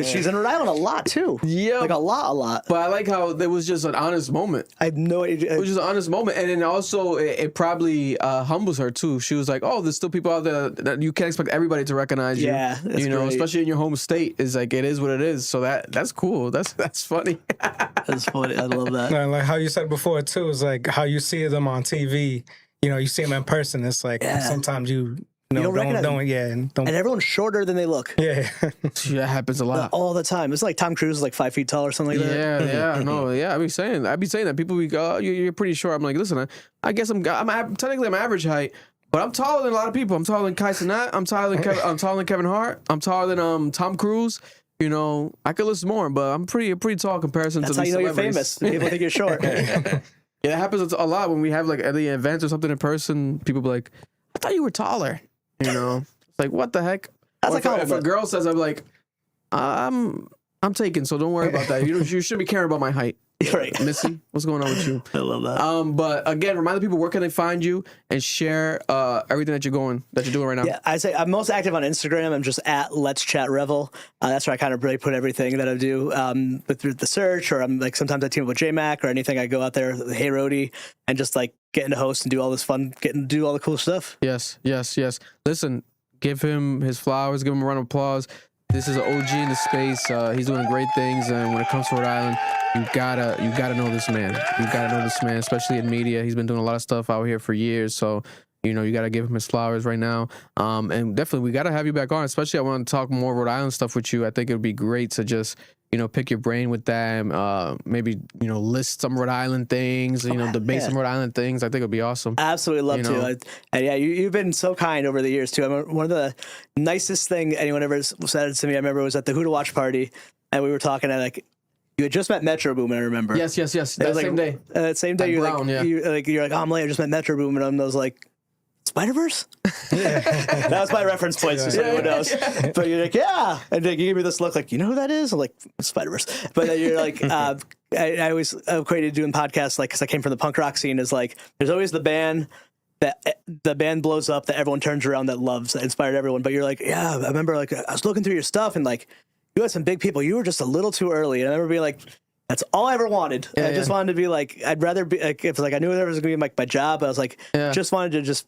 she's in Rhode Island a lot too. Yeah, like a lot. But I like how there was just an honest moment. I had no idea. It was just an honest moment, and then also it probably humbles her too. She was like, "Oh, there's still people out there that you can't expect everybody to recognize you." Yeah, that's great. Especially in your home state. Is like it is what it is. So that's cool. That's funny. That's funny. I love that. No, like how you said before too. Is like how you see them on TV. You see them in person. It's like sometimes you don't recognize them. And everyone's shorter than they look. Yeah. That happens a lot. All the time. It's like Tom Cruise is like 5 feet tall or something like that. I'd be saying that. People be go, you're pretty short. I'm like, listen, I guess I'm technically I'm average height, but I'm taller than a lot of people. I'm taller than Kai Cenat. I'm taller than Kevin Hart. I'm taller than Tom Cruise. You know, I could listen more, but I'm pretty tall in comparison That's to how these you know you're celebrities. famous. People think you're short. Yeah, it happens a lot when we have like at the events or something in person. People be like, "I thought you were taller." You know, it's like, what the heck? That's Or like if a girl says, I'm like, I'm taken, so don't worry about that. You should be caring about my height. Right. Missy, what's going on with you? I love that. But again, remind the people where can they find you and share everything that you're doing right now. Yeah, I say I'm most active on Instagram. I'm just at Let's Chat Revel. That's where I kind of really put everything that I do through the search, or I'm like sometimes I team up with J-Mac or anything. I go out there, hey Rhode, and just like getting to host and do all this fun, do all the cool stuff. Yes. Listen, give him his flowers, give him a round of applause. This is an OG in the space. He's doing great things, and when it comes to Rhode Island, you gotta know this man. You gotta know this man, especially in media. He's been doing a lot of stuff out here for years, so you know you gotta give him his flowers right now. And definitely, we gotta have you back on. Especially, I want to talk more Rhode Island stuff with you. I think it would be great to just pick your brain with that. Maybe list some Rhode Island things. Debate some Rhode Island things. I think it'd be awesome. Absolutely love to. And yeah, you've been so kind over the years too. I remember one of the nicest thing anyone ever said to me. I remember was at the Who to Watch party, and we were talking at like. You had just met Metro Boomin, I remember. Yes. That same day. That same day, you're like, oh, I'm late. I just met Metro Boomin, and I was like, Spider-Verse? That was my reference point, so anyone knows. But you're like, yeah. And then you give me this look like, you know who that is? I'm like, Spider-Verse. But then you're like, I always equated doing podcasts, like, because I came from the punk rock scene, is like, there's always the band that the band blows up that everyone turns around that loves, that inspired everyone. But you're like, yeah, I remember like I was looking through your stuff and like, you had some big people. You were just a little too early. And I remember being like, that's all I ever wanted. I just wanted to be like, I'd rather be like, if like I knew that was going to be like my job, but I was like, just wanted to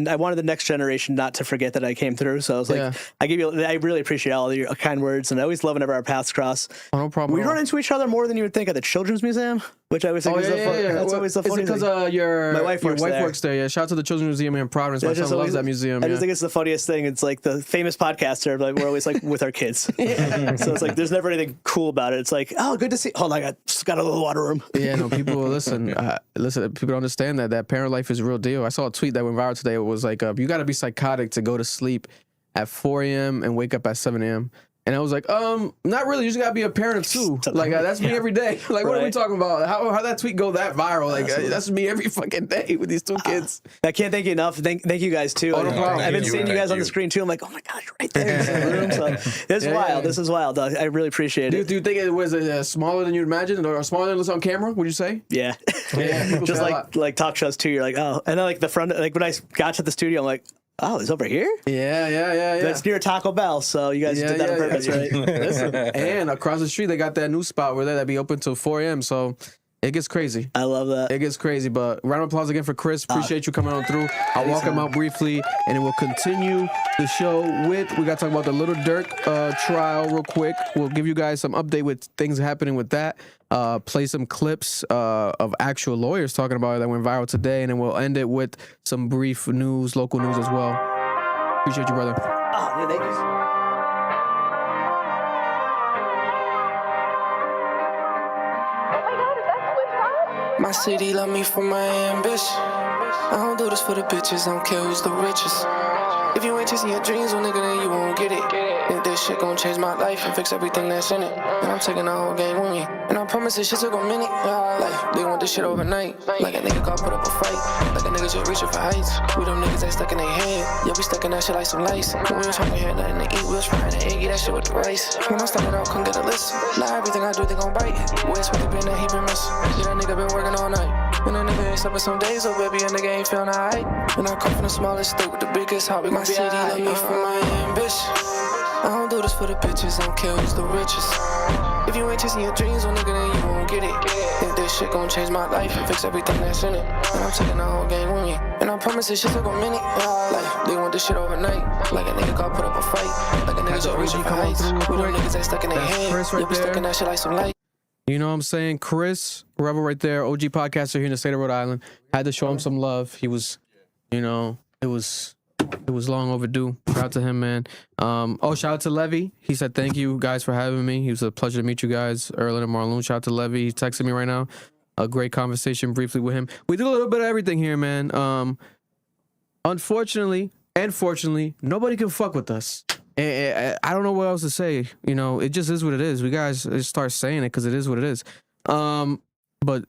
I wanted the next generation not to forget that I came through. So I was like, I really appreciate all of your kind words, and I always love whenever our paths cross. Oh, no problem. We run into each other more than you would think at the Children's Museum, which I always think is that's always the funny thing. Is it because my wife works there? Yeah, shout out to the Children's Museum here in Providence. My son loves that museum. I just think it's the funniest thing. It's like the famous podcaster, like we're always like with our kids. So it's like there's never anything cool about it. It's like, oh, good to see. Hold on, I just got a little water room. Yeah, no, people listen. People don't understand that parent life is a real deal. I saw a tweet that went viral today. It was like, you got to be psychotic to go to sleep at 4 a.m. and wake up at 7 a.m. And I was like, not really. You just got to be a parent of two. Like, that's me every day. Like, what are we talking about? How that tweet go that viral? Like, that's me every fucking day with these two kids. I can't thank you enough. Thank you guys, too. Oh, no problem. I've been seeing you guys on the screen, too. I'm like, oh, my God, you're right there in the room. So this is wild. This is wild. I really appreciate it. Do you think it was smaller than you imagined or smaller than it looks on camera, would you say? Yeah. Just like talk shows, too. You're like, oh. And then, like, the front, like, when I got to the studio, I'm like, oh, it's over here? Yeah. That's near Taco Bell, so you guys did that on purpose, right? Listen, and across the street, they got that new spot where that be open till 4 a.m., so it gets crazy. I love that. It gets crazy, but round of applause again for Chris. Appreciate you coming on through. I'll walk him out briefly, and then we'll continue the show with, we got to talk about the Little Durk trial real quick. We'll give you guys some update with things happening with that. Play some clips of actual lawyers talking about it that went viral today, and then we'll end it with some brief news, local news as well. Appreciate you, brother. Yeah, thank you. My city love me for my ambition. I don't do this for the bitches, I don't care who's the richest. If you ain't chasing your dreams, well nigga, then you won't get it. Think this shit gon' change my life and fix everything that's in it. And I'm taking the whole game with me. And I promise this shit's a minute. Like, they want this shit overnight. Like a nigga got put up a fight. Like a nigga just reaching for heights. We them niggas that stuck in their head. Yeah, we stuck in that shit like some lice. When we was hungry, had nothing to eat. We was frying the egg, eat that shit with the rice. When I started out, couldn't get a list. Now everything I do, they gon' bite. Where's what they been that he been missing? Yeah, that nigga been working all night. And that nigga ain't slept some days, so baby, a nigga ain't feeling alright. And I come from the smallest state with the biggest heart. My city love me for my ambition. I don't do this for the bitches, I don't care who's the richest. If you ain't chasing your dreams, well nigga, then you won't get it. Think this shit gon' change my life and fix everything that's in it. And I'm taking the whole game with me. And I promise this shit took a minute. Like, they want this shit overnight. Like a nigga got put up a fight. Like a nigga just reaching for heights. We them niggas that stuck in their head. Yeah, we stuck in that shit like some light. You know what I'm saying? Chris Rebel right there, OG podcaster here in the state of Rhode Island. Had to show him some love. He was, it was long overdue. Shout out to him, man. Shout out to Levi. He said, thank you guys for having me. It was a pleasure to meet you guys. Erlen and Marlon. Shout out to Levi. He's texting me right now. A great conversation briefly with him. We did a little bit of everything here, man. Unfortunately and fortunately, nobody can fuck with us. And I don't know what else to say. You know, it just is what it is. We guys just start saying it because it is what it is. But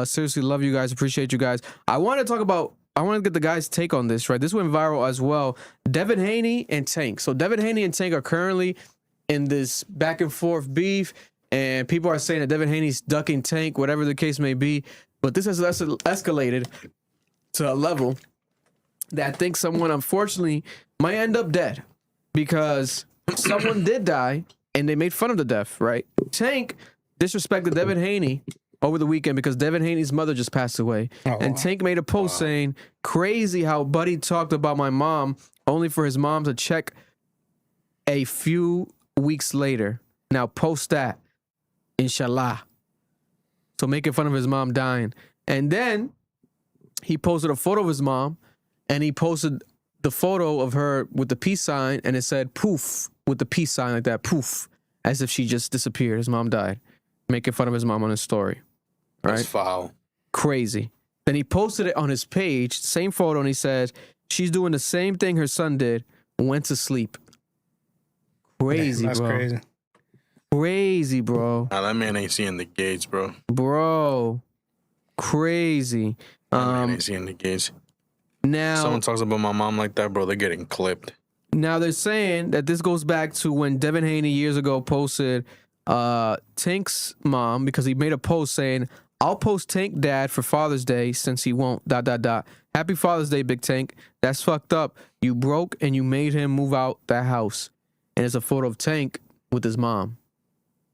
seriously, love you guys. Appreciate you guys. I want to get the guys' take on this, right? This went viral as well. Devin Haney and Tank. So Devin Haney and Tank are currently in this back and forth beef, and people are saying that Devin Haney's ducking Tank, whatever the case may be. But this has escalated to a level that I think someone, unfortunately, might end up dead because someone did die, and they made fun of the death, right? Tank disrespected Devin Haney over the weekend because Devin Haney's mother just passed away. And Tank made a post saying, crazy how Buddy talked about my mom only for his mom to check a few weeks later. Now post that, inshallah. So making fun of his mom dying. And then he posted a photo of his mom, and he posted the photo of her with the peace sign, and it said poof with the peace sign like that, poof, as if she just disappeared. His mom died. Making fun of his mom on his story. Right? That's foul. Crazy. Then he posted it on his page, same photo, and he said, she's doing the same thing her son did, went to sleep. Crazy, that's bro. crazy. Crazy, bro. Nah, that man ain't seeing the gates, bro. Bro. Crazy. That man ain't seeing the gates. Now, someone talks about my mom like that, bro, they're getting clipped. Now they're saying that this goes back to when Devin Haney years ago posted Tank's mom, because he made a post saying, I'll post Tank dad for Father's Day since he won't, ... Happy Father's Day, Big Tank. That's fucked up. You broke and you made him move out that house. And it's a photo of Tank with his mom.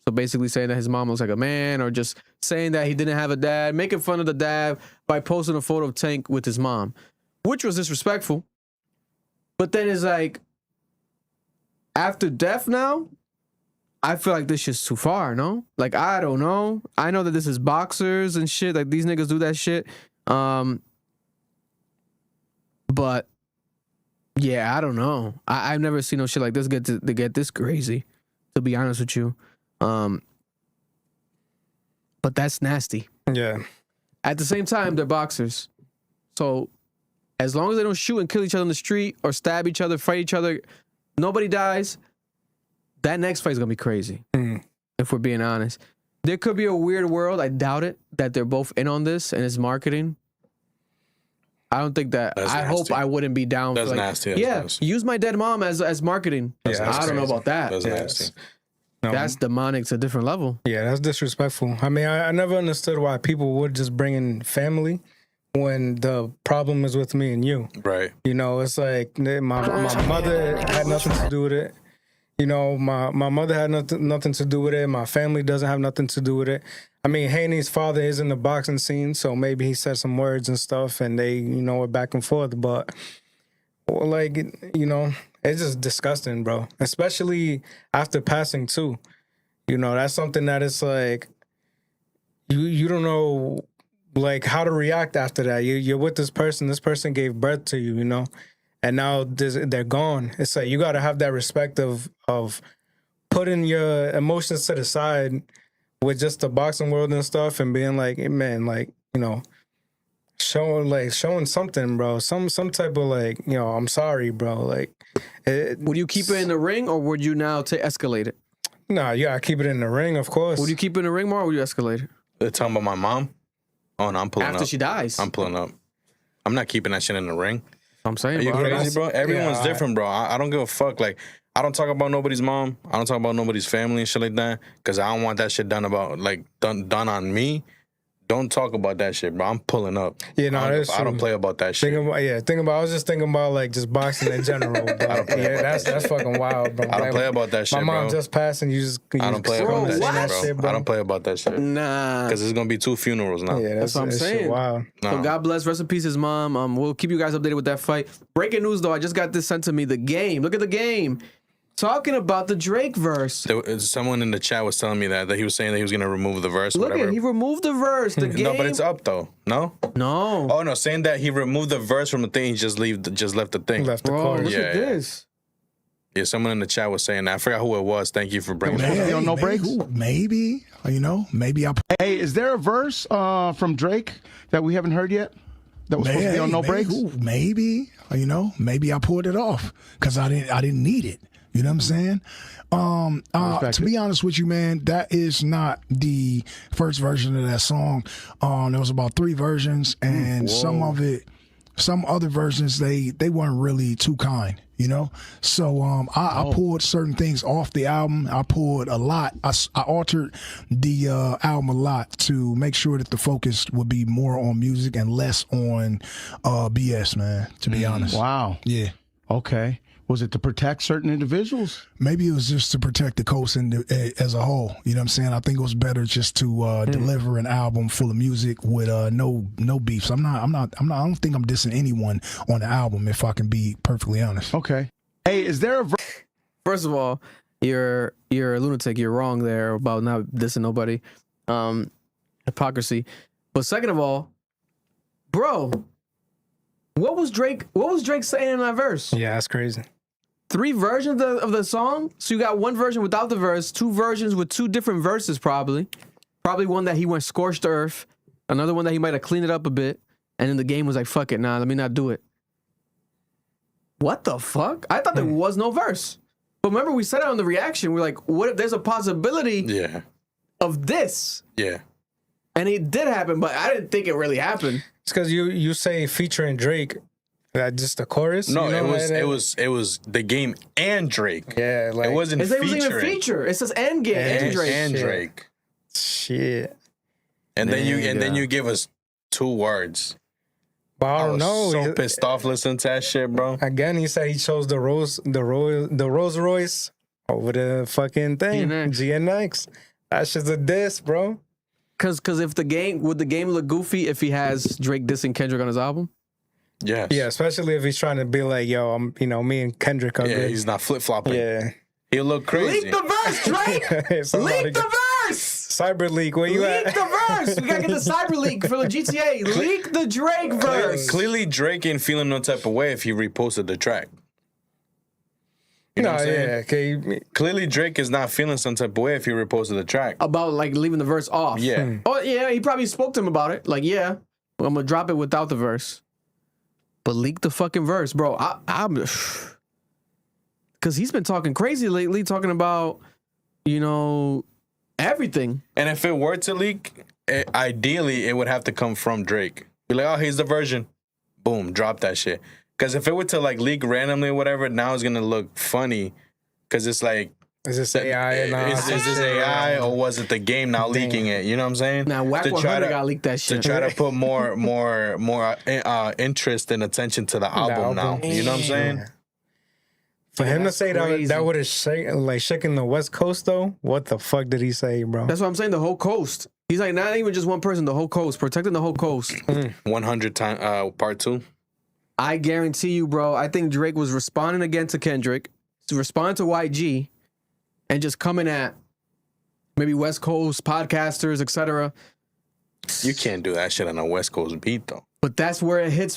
So basically saying that his mom looks like a man, or just saying that he didn't have a dad, making fun of the dad by posting a photo of Tank with his mom, which was disrespectful. But then it's like, after death now, I feel like this shit's too far, no? Like, I don't know. I know that this is boxers and shit. Like, these niggas do that shit. But, yeah, I don't know. I've never seen no shit like this get this crazy, to be honest with you. But that's nasty. Yeah. At the same time, they're boxers. So, as long as they don't shoot and kill each other in the street or stab each other, fight each other, nobody dies, that next fight's gonna be crazy. If we're being honest. There could be a weird world, I doubt it, that they're both in on this and it's marketing. I don't think that. That's I nasty. hope I wouldn't be down That's for, like, nasty. That's yeah, nasty. use my dead mom as marketing. I don't know about that. That's nasty. That's demonic to a different level. Yeah, that's disrespectful. I mean, I never understood why people would just bring in family when the problem is with me and you. Right. You know, it's like my mother had nothing to do with it. You know, my mother had nothing to do with it. My family doesn't have nothing to do with it. I mean, Haney's father is in the boxing scene, so maybe he said some words and stuff, and they, you know, were back and forth. But, like, you know, it's just disgusting, bro. Especially after passing, too. You know, that's something that it's like, you don't know, like, how to react after that. You're with this person gave birth to you, you know? And now they're gone. It's like you got to have that respect of putting your emotions to the side with just the boxing world and stuff, and being like, hey, man, like, you know, showing something, bro. Some type of, like, you know, I'm sorry, bro. Like, would you keep it in the ring, or would you now escalate it? Nah, you gotta keep it in the ring, of course. Would you keep it in the ring more, or would you escalate it? They're talking about my mom. Oh no, I'm pulling up. After she dies. I'm pulling up. I'm not keeping that shit in the ring. I'm saying, are you bro, crazy, bro? Everyone's different, bro. I don't give a fuck. Like, I don't talk about nobody's mom. I don't talk about nobody's family and shit like that, because I don't want that shit done on me. Don't talk about that shit, bro. I'm pulling up. Yeah, no, that's I don't play about that shit. I was just thinking about like just boxing in general. Bro. That's fucking wild, bro. I don't play about that shit, my mom bro. just passed, and I don't play about that shit, bro. I don't play about that shit. Nah, because there's gonna be 2 funerals now. Yeah, that's what I'm saying. Wow. So God bless, rest in peace, his mom. We'll keep you guys updated with that fight. Breaking news though, I just got this sent to me. The game. Look at the game. Talking about the Drake verse. Someone in the chat was telling me that he was saying that he was gonna remove the verse. Look whatever. he removed the verse. The game. No, but it's up though. No. Oh no, saying that he removed the verse from the thing. He just left the thing. Left the chorus. Look at this. Yeah, someone in the chat was saying that. I forgot who it was. Thank you for bringing that up. Yo, no breaks? Maybe, you know, maybe I'll... Hey, is there a verse from Drake that we haven't heard yet? That was supposed to be on No Breaks? Maybe, you know, maybe I pulled it off because I didn't need it. You know what I'm saying? To be honest with you, man, that is not the first version of that song. There was about 3 versions, and some other versions they weren't really too kind, you know. So I pulled certain things off the album. I pulled a lot. I altered the album a lot to make sure that the focus would be more on music and less on BS, man. To be honest. Wow. Yeah. Okay. Was it to protect certain individuals? Maybe it was just to protect the coast as a whole. You know what I'm saying? I think it was better just to deliver an album full of music with no beefs. I don't think I'm dissing anyone on the album, if I can be perfectly honest. Okay. Hey, is there a First of all, you're a lunatic. You're wrong there about not dissing nobody. Hypocrisy. But second of all, bro, what was Drake saying in that verse? Yeah, that's crazy. 3 versions of the song? So you got 1 version without the verse, 2 versions with 2 different verses probably. Probably one that he went scorched earth, another one that he might have cleaned it up a bit, and then the game was like, fuck it, nah, let me not do it. What the fuck? I thought there was no verse. But remember we said it on the reaction, we're like, what if there's a possibility of this? Yeah. And it did happen, but I didn't think it really happened. It's because you say featuring Drake. Just the chorus? No, you know, it was the game and Drake. Yeah, like it wasn't It featuring. wasn't even feature. It says and game and Drake. And Drake. Shit. And then you give us 2 words. But I don't know. So pissed off listening to that shit, bro. Again, he said he chose the Rolls Royce over the fucking thing. GNX. That's just a diss, bro. Cause if the game would the game look goofy if he has Drake dissing Kendrick on his album? Yes. Yeah, especially if he's trying to be like, yo, me and Kendrick are good. He's not flip-flopping. Yeah. He'll look crazy. Leak the verse, Drake! Leak the verse! Cyber leak, where you Leak at? the verse! We gotta get the cyber leak for the GTA. Leak the Drake verse! Clearly, Drake ain't feeling no type of way if he reposted the track. You know what I'm saying? Yeah, okay. Clearly, Drake is not feeling some type of way if he reposted the track. About, like, leaving the verse off. Yeah. Oh, yeah, he probably spoke to him about it. Like, yeah, I'm gonna drop it without the verse. But leak the fucking verse, bro. I'm... Because he's been talking crazy lately, talking about, everything. And if it were to leak, ideally, it would have to come from Drake. Be like, oh, here's the version. Boom, drop that shit. Because if it were to, like, leak randomly or whatever, now it's going to look funny. Because it's like... Is this AI? Is this AI or was it the game now leaking it? You know what I'm saying? Now, Whack 100 got leaked that shit. To try to put more interest and attention to the album now. You know what I'm saying? For him to say that would have shaken the West Coast, though, what the fuck did he say, bro? That's what I'm saying, the whole coast. He's like, not even just one person, the whole coast, protecting the whole coast. 100 time, part 2. I guarantee you, bro, I think Drake was responding again to Kendrick, responding to YG, and just coming at maybe West Coast podcasters, etc. You can't do that shit on a West Coast beat, though. But that's where it hits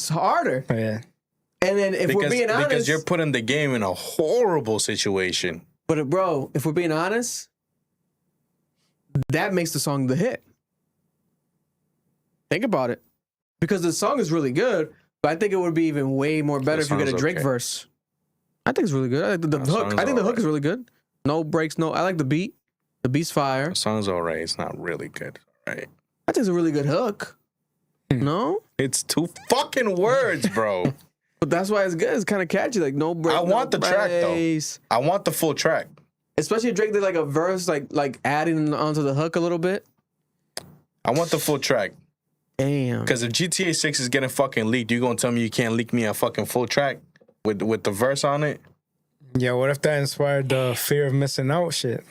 harder. Yeah. And then if we're being honest... Because you're putting the game in a horrible situation. But, bro, if we're being honest, that makes the song the hit. Think about it. Because the song is really good, but I think it would be even way more better if you get a Drake verse. I think it's really good. I like the hook. I think the hook is really good. No breaks, I like the beat. The beat's fire. The song's alright. It's not really good. Right. I think it's a really good hook. No? It's 2 fucking words, bro. But that's why it's good. It's kind of catchy. Like, no break, I want the track, though. I want the full track. Especially if Drake did like a verse, like adding onto the hook a little bit. I want the full track. Damn. Because if GTA 6 is getting fucking leaked, you gonna tell me you can't leak me a fucking full track with the verse on it? Yeah, what if that inspired the fear of missing out shit?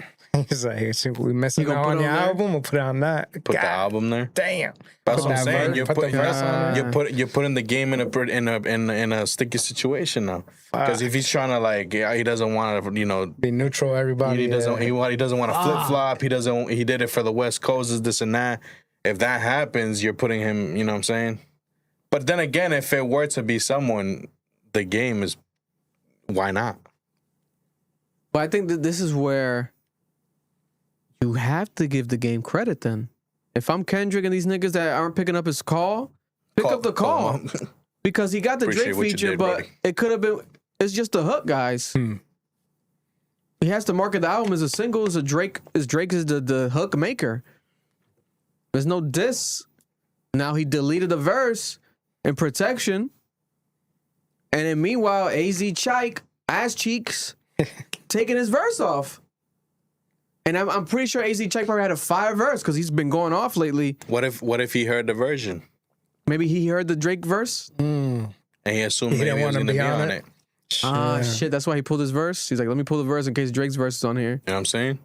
He's like, hey, we missing out on your album, we'll put it on that. Put the album there. Damn. That's what I'm saying. You're putting the game in a sticky situation now. Because if he's trying to he doesn't want to be neutral. Everybody. He doesn't want to flip flop. He did it for the West Coast. This and that. If that happens, you're putting him. You know what I'm saying? But then again, if it were to be someone, the game is. Why not? But I think that this is where you have to give the game credit then. If I'm Kendrick and these niggas that aren't picking up his call, pick up the call. Because he got the Drake feature, but it could have been, it's just the hook, guys. He has to market the album as a single. As a Drake is the hook maker. There's no diss. Now he deleted the verse in protection. And then meanwhile, AZ Chike, ass cheeks, taking his verse off. And I'm pretty sure AZ Chike probably had a fire verse because he's been going off lately. What if he heard the version? Maybe he heard the Drake verse? And he assumed maybe he was going to be on it. Ah, shit. That's why he pulled his verse. He's like, let me pull the verse in case Drake's verse is on here. You know what I'm saying?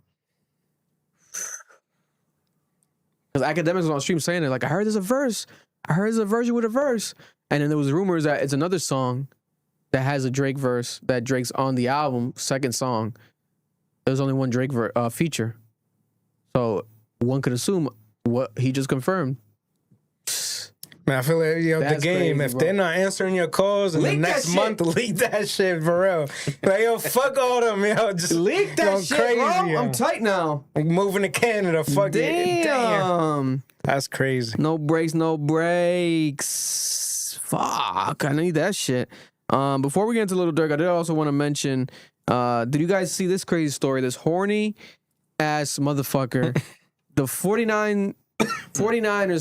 Because academics was on stream saying it. Like, I heard there's a verse. I heard there's a version with a verse. And then there was rumors that it's another song that has a Drake verse that Drake's on the album, second song. There's only one Drake feature. So one could assume what he just confirmed. Man, I feel like the game, crazy, if bro. they're not answering your calls in the Leak that next shit. month, leak that shit for real. Like, yo, fuck all them, yo. Just Leak that going shit, crazy, bro. yo. I'm tight now. Like moving to Canada, fuck it. Damn. That's crazy. No breaks, no breaks. Fuck, I need that shit. Before we get into Little Durk, I did also want to mention, did you guys see this crazy story? This horny ass motherfucker, the 49ers,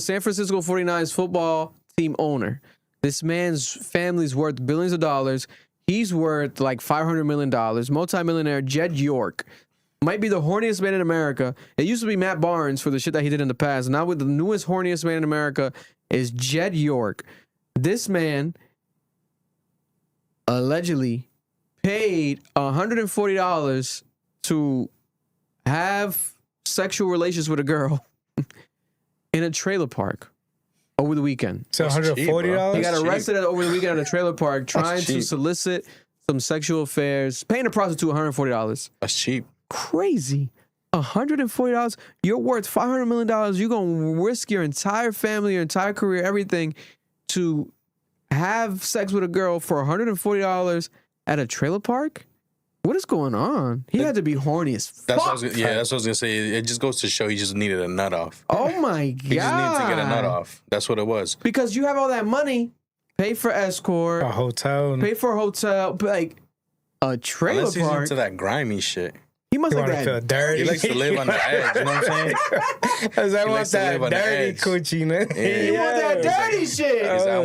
San Francisco 49ers football team owner. This man's family's worth billions of dollars. He's worth like $500 million. Multi-millionaire Jed York. Might be the horniest man in America. It used to be Matt Barnes for the shit that he did in the past. Now with the newest horniest man in America is Jed York. This man allegedly paid $140 to have sexual relations with a girl in a trailer park over the weekend. So $140? He got arrested over the weekend at a trailer park trying to solicit some sexual affairs, paying a prostitute $140. That's cheap. Crazy. $140. You're worth $500 million. You're going to risk your entire family, your entire career, everything to have sex with a girl for $140 at a trailer park? What is going on? He had to be horny as fuck. That's what I was gonna say. It just goes to show he just needed a nut off. Oh my God. He just needed to get a nut off. That's what it was. Because you have all that money, pay for escort, a hotel, pay for a hotel, like a trailer Unless he's park. into that grimy shit. He must want like to that. feel dirty. He likes to live on the edge. You know what I'm saying? Because I He want likes to that live on the dirty edge. coochie, man. Yeah. You want that dirty shit. I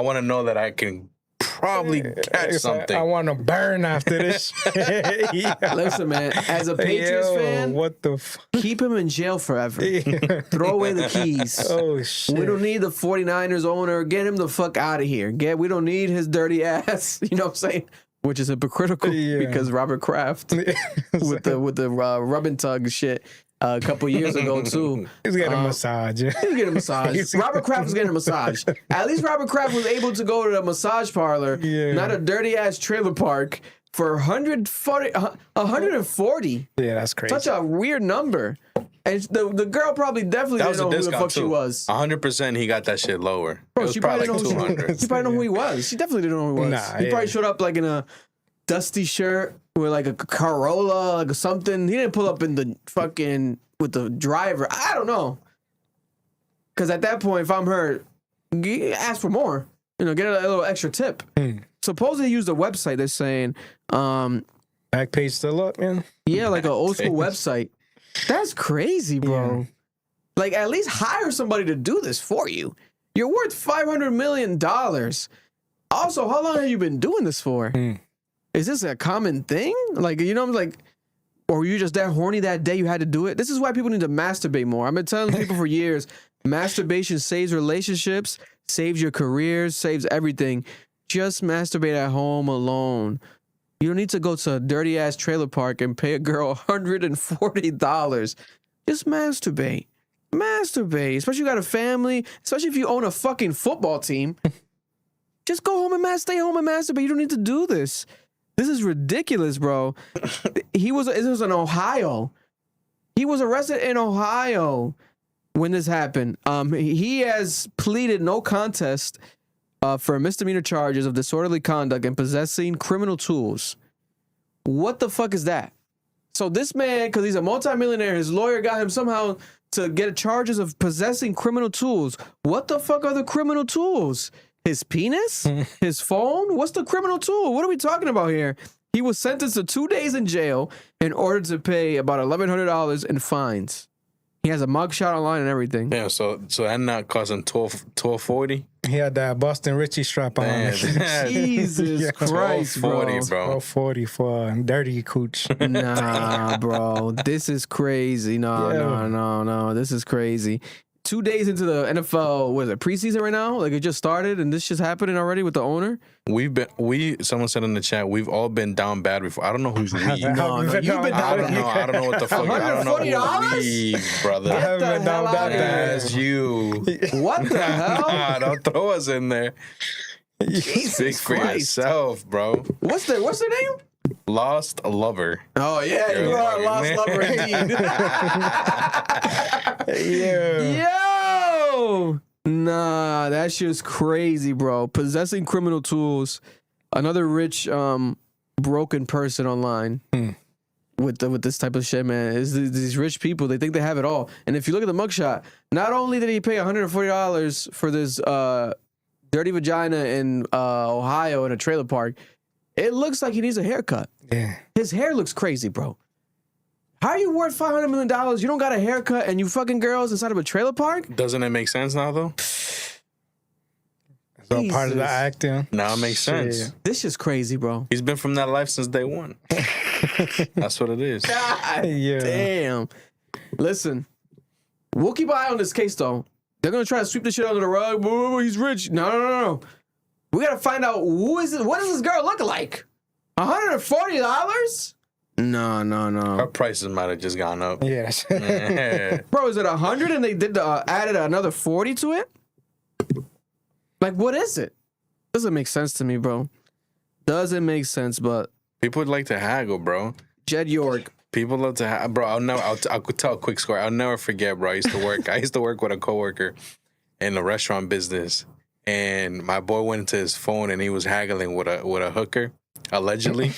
want to know that I can probably catch something. I want to burn after this shit. Yeah. Listen, man, as a Patriots fan, what the fuck? Keep him in jail forever. Throw away the keys. Oh, shit. We don't need the 49ers owner. Get him the fuck out of here. We don't need his dirty ass. You know what I'm saying? Which is hypocritical because Robert Kraft with the rub and tug shit a couple years ago too. He's getting a massage. He's getting a massage. Robert Kraft was getting a massage. At least Robert Kraft was able to go to the massage parlor, not a dirty ass trailer park for 140. Yeah, that's crazy. Such a weird number. And the girl probably definitely didn't know who the fuck she was. 100% he got that shit lower. Bro, it was she probably probably like didn't know 200. She probably didn't know who he was. She definitely didn't know who he was. Nah, He probably showed up like in a dusty shirt with like a Corolla, like something. He didn't pull up in the fucking with the driver. I don't know. Because at that point, if I'm her, ask for more. You know, get a little extra tip. Supposedly use the website. They're saying, back page still up, man. Yeah, like an old school website. That's crazy, bro. Yeah. Like, at least hire somebody to do this for you. You're worth $500 million. Also, how long have you been doing this for? Is this a common thing? Like, you know, like, or were you just that horny that day you had to do it? This is why people need to masturbate more. I've been telling people for years, masturbation saves relationships, saves your careers, saves everything. Just masturbate at home alone. You don't need to go to a dirty ass trailer park and pay a girl $140. Just masturbate. Masturbate. Especially if you got a family, especially if you own a fucking football team. Just go home and stay home and masturbate. You don't need to do this. This is ridiculous, bro. It was in Ohio. He was arrested in Ohio when this happened. He has pleaded no contest for misdemeanor charges of disorderly conduct and possessing criminal tools. What the fuck is that? So this man, because he's a multimillionaire, his lawyer got him somehow to get charges of possessing criminal tools. What the fuck are the criminal tools? His penis? His phone? What's the criminal tool? What are we talking about here? He was sentenced to 2 days in jail in order to pay about $1,100 in fines. He has a mugshot online and everything. Yeah, so that not cost him $12.40. He had that Boston Richie strap on. Jesus Christ, bro. $12.40 for a dirty cooch. Nah, bro. This is crazy. No. This is crazy. 2 days into the NFL, what is it, preseason right now? Like, it just started and this just happening already with the owner? Someone said in the chat, we've all been down bad before. I don't know who's we. No, you've been down bad. I don't know what the fuck. I don't know who we, brother. I haven't been down bad. That's you. What the hell? Don't throw us in there. Speak for yourself, bro. What's their name? Lost Lover. Oh, yeah, you are a lost lover indeed. Yo! Nah, that shit's crazy, bro. Possessing criminal tools. Another rich, broken person online with this type of shit, man. Is these rich people, they think they have it all. And if you look at the mugshot, not only did he pay $140 for this dirty vagina in Ohio in a trailer park, it looks like he needs a haircut. Yeah. His hair looks crazy, bro. How are you worth $500 million? You don't got a haircut and you fucking girls inside of a trailer park? Doesn't it make sense now, though? It's all part of the acting. Now it makes sense. This is crazy, bro. He's been from that life since day one. That's what it is. God damn. Listen, we'll keep an eye on this case, though. They're going to try to sweep this shit under the rug. Boo, he's rich. No. We got to find out who is it. What does this girl look like? $140? No. Our prices might have just gone up. Yes. Bro, is it 100 and they did added another 40 to it? Like, what is it? Doesn't make sense to me, bro. Doesn't make sense, but people would like to haggle, bro. Jed York. People love to haggle, bro. I'll tell a quick story. I'll never forget, bro. I used to work with a coworker in the restaurant business, and my boy went into his phone and he was haggling with a hooker, allegedly,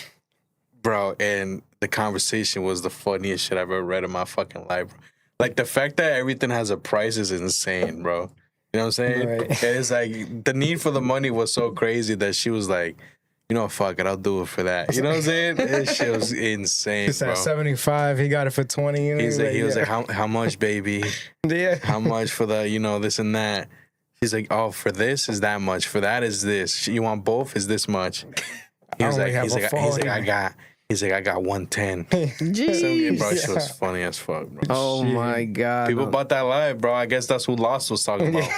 bro. And the conversation was the funniest shit I've ever read in my fucking life, bro. Like, the fact that everything has a price is insane, bro. You know what I'm saying? Right. And it's like the need for the money was so crazy that she was like, you know, fuck it, I'll do it for that. You know what I'm saying? That shit was insane, Just bro. at 75, he got it for 20. He was like, how much, baby? Yeah. How much for the, this and that? He's like, oh, for this is that much. For that is this. You want both? Is this much? He's like, I got 110. Jeez. Bro, she was funny as fuck, bro. Oh my God. People bought that live, bro. I guess that's who Lost was talking about.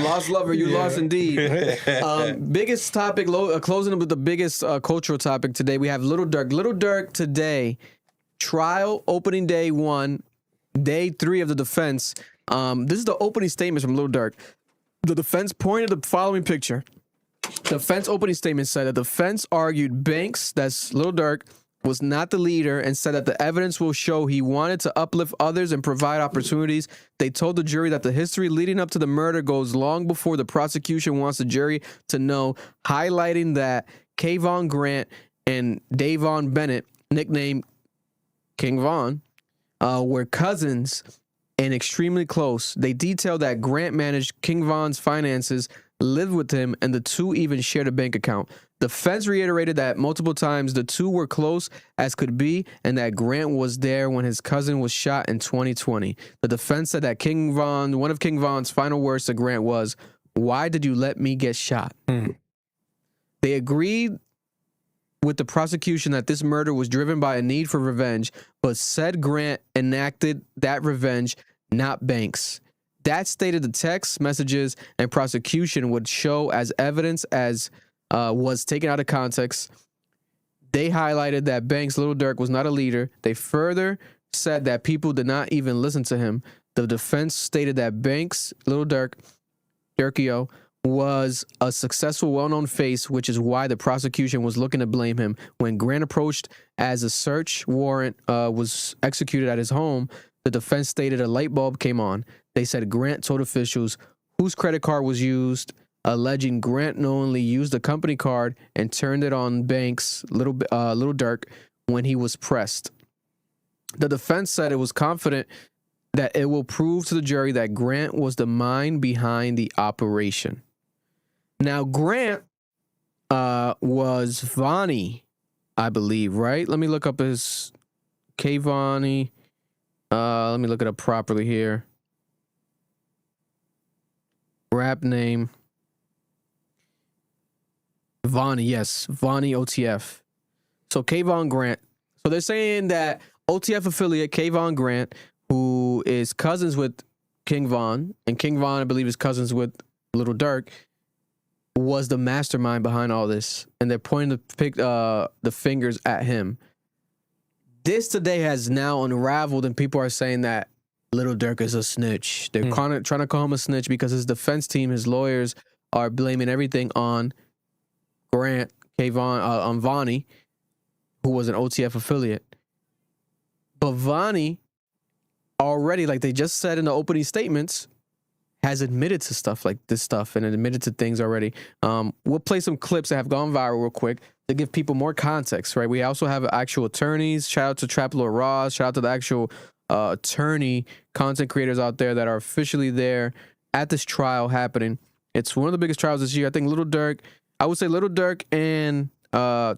Lost lover, you lost indeed. Biggest topic, closing up with the biggest cultural topic today. We have Little Durk. Little Durk today, trial, opening day 1, day 3 of the defense. This is the opening statement from Little Durk. The defense pointed the following picture. The defense opening statement said that the defense argued Banks, that's Lil Durk, was not the leader and said that the evidence will show he wanted to uplift others and provide opportunities. They told the jury that the history leading up to the murder goes long before the prosecution wants the jury to know, highlighting that Kayvon Grant and Davon Bennett, nicknamed King Von, were cousins and extremely close. They detailed that Grant managed King Von's finances, lived with him, and the two even shared a bank account. The defense reiterated that multiple times the two were close as could be and that Grant was there when his cousin was shot in 2020. The defense said that one of King Von's final words to Grant was, "Why did you let me get shot?" They agreed with the prosecution that this murder was driven by a need for revenge, but said Grant enacted that revenge, not Banks. That stated the text messages and prosecution would show as evidence as was taken out of context. They highlighted that Banks, Little Durk, was not a leader. They further said that people did not even listen to him. The defense stated that Banks, Little Durk, Durkio, was a successful, well-known face, which is why the prosecution was looking to blame him. When Grant approached as a search warrant was executed at his home, the defense stated a light bulb came on. They said Grant told officials whose credit card was used, alleging Grant knowingly used the company card and turned it on Banks, Little Durk, when he was pressed. The defense said it was confident that it will prove to the jury that Grant was the mind behind the operation. Now, Grant was Vonnie, I believe, right? Let me look up his Vonnie. Let me look it up properly here. Rap name. Vonnie, yes. Vonnie OTF. So Kayvon Grant. So they're saying that OTF affiliate Kayvon Grant, who is cousins with King Von, and King Von, I believe, is cousins with Little Durk, was the mastermind behind all this. And they're pointing the fingers at him. This today has now unraveled, and people are saying that Little Durk is a snitch. They're trying to call him a snitch because his defense team, his lawyers, are blaming everything on Grant, Kayvon, on Vonnie, who was an OTF affiliate. But Vonnie already, like they just said in the opening statements, has admitted to stuff like this stuff and admitted to things already. We'll play some clips that have gone viral real quick to give people more context, right? We also have actual attorneys. Shout out to Trap Lord Ross. Shout out to the actual attorney content creators out there that are officially there at this trial happening. It's one of the biggest trials this year. I think Little Durk, I would say Little Durk and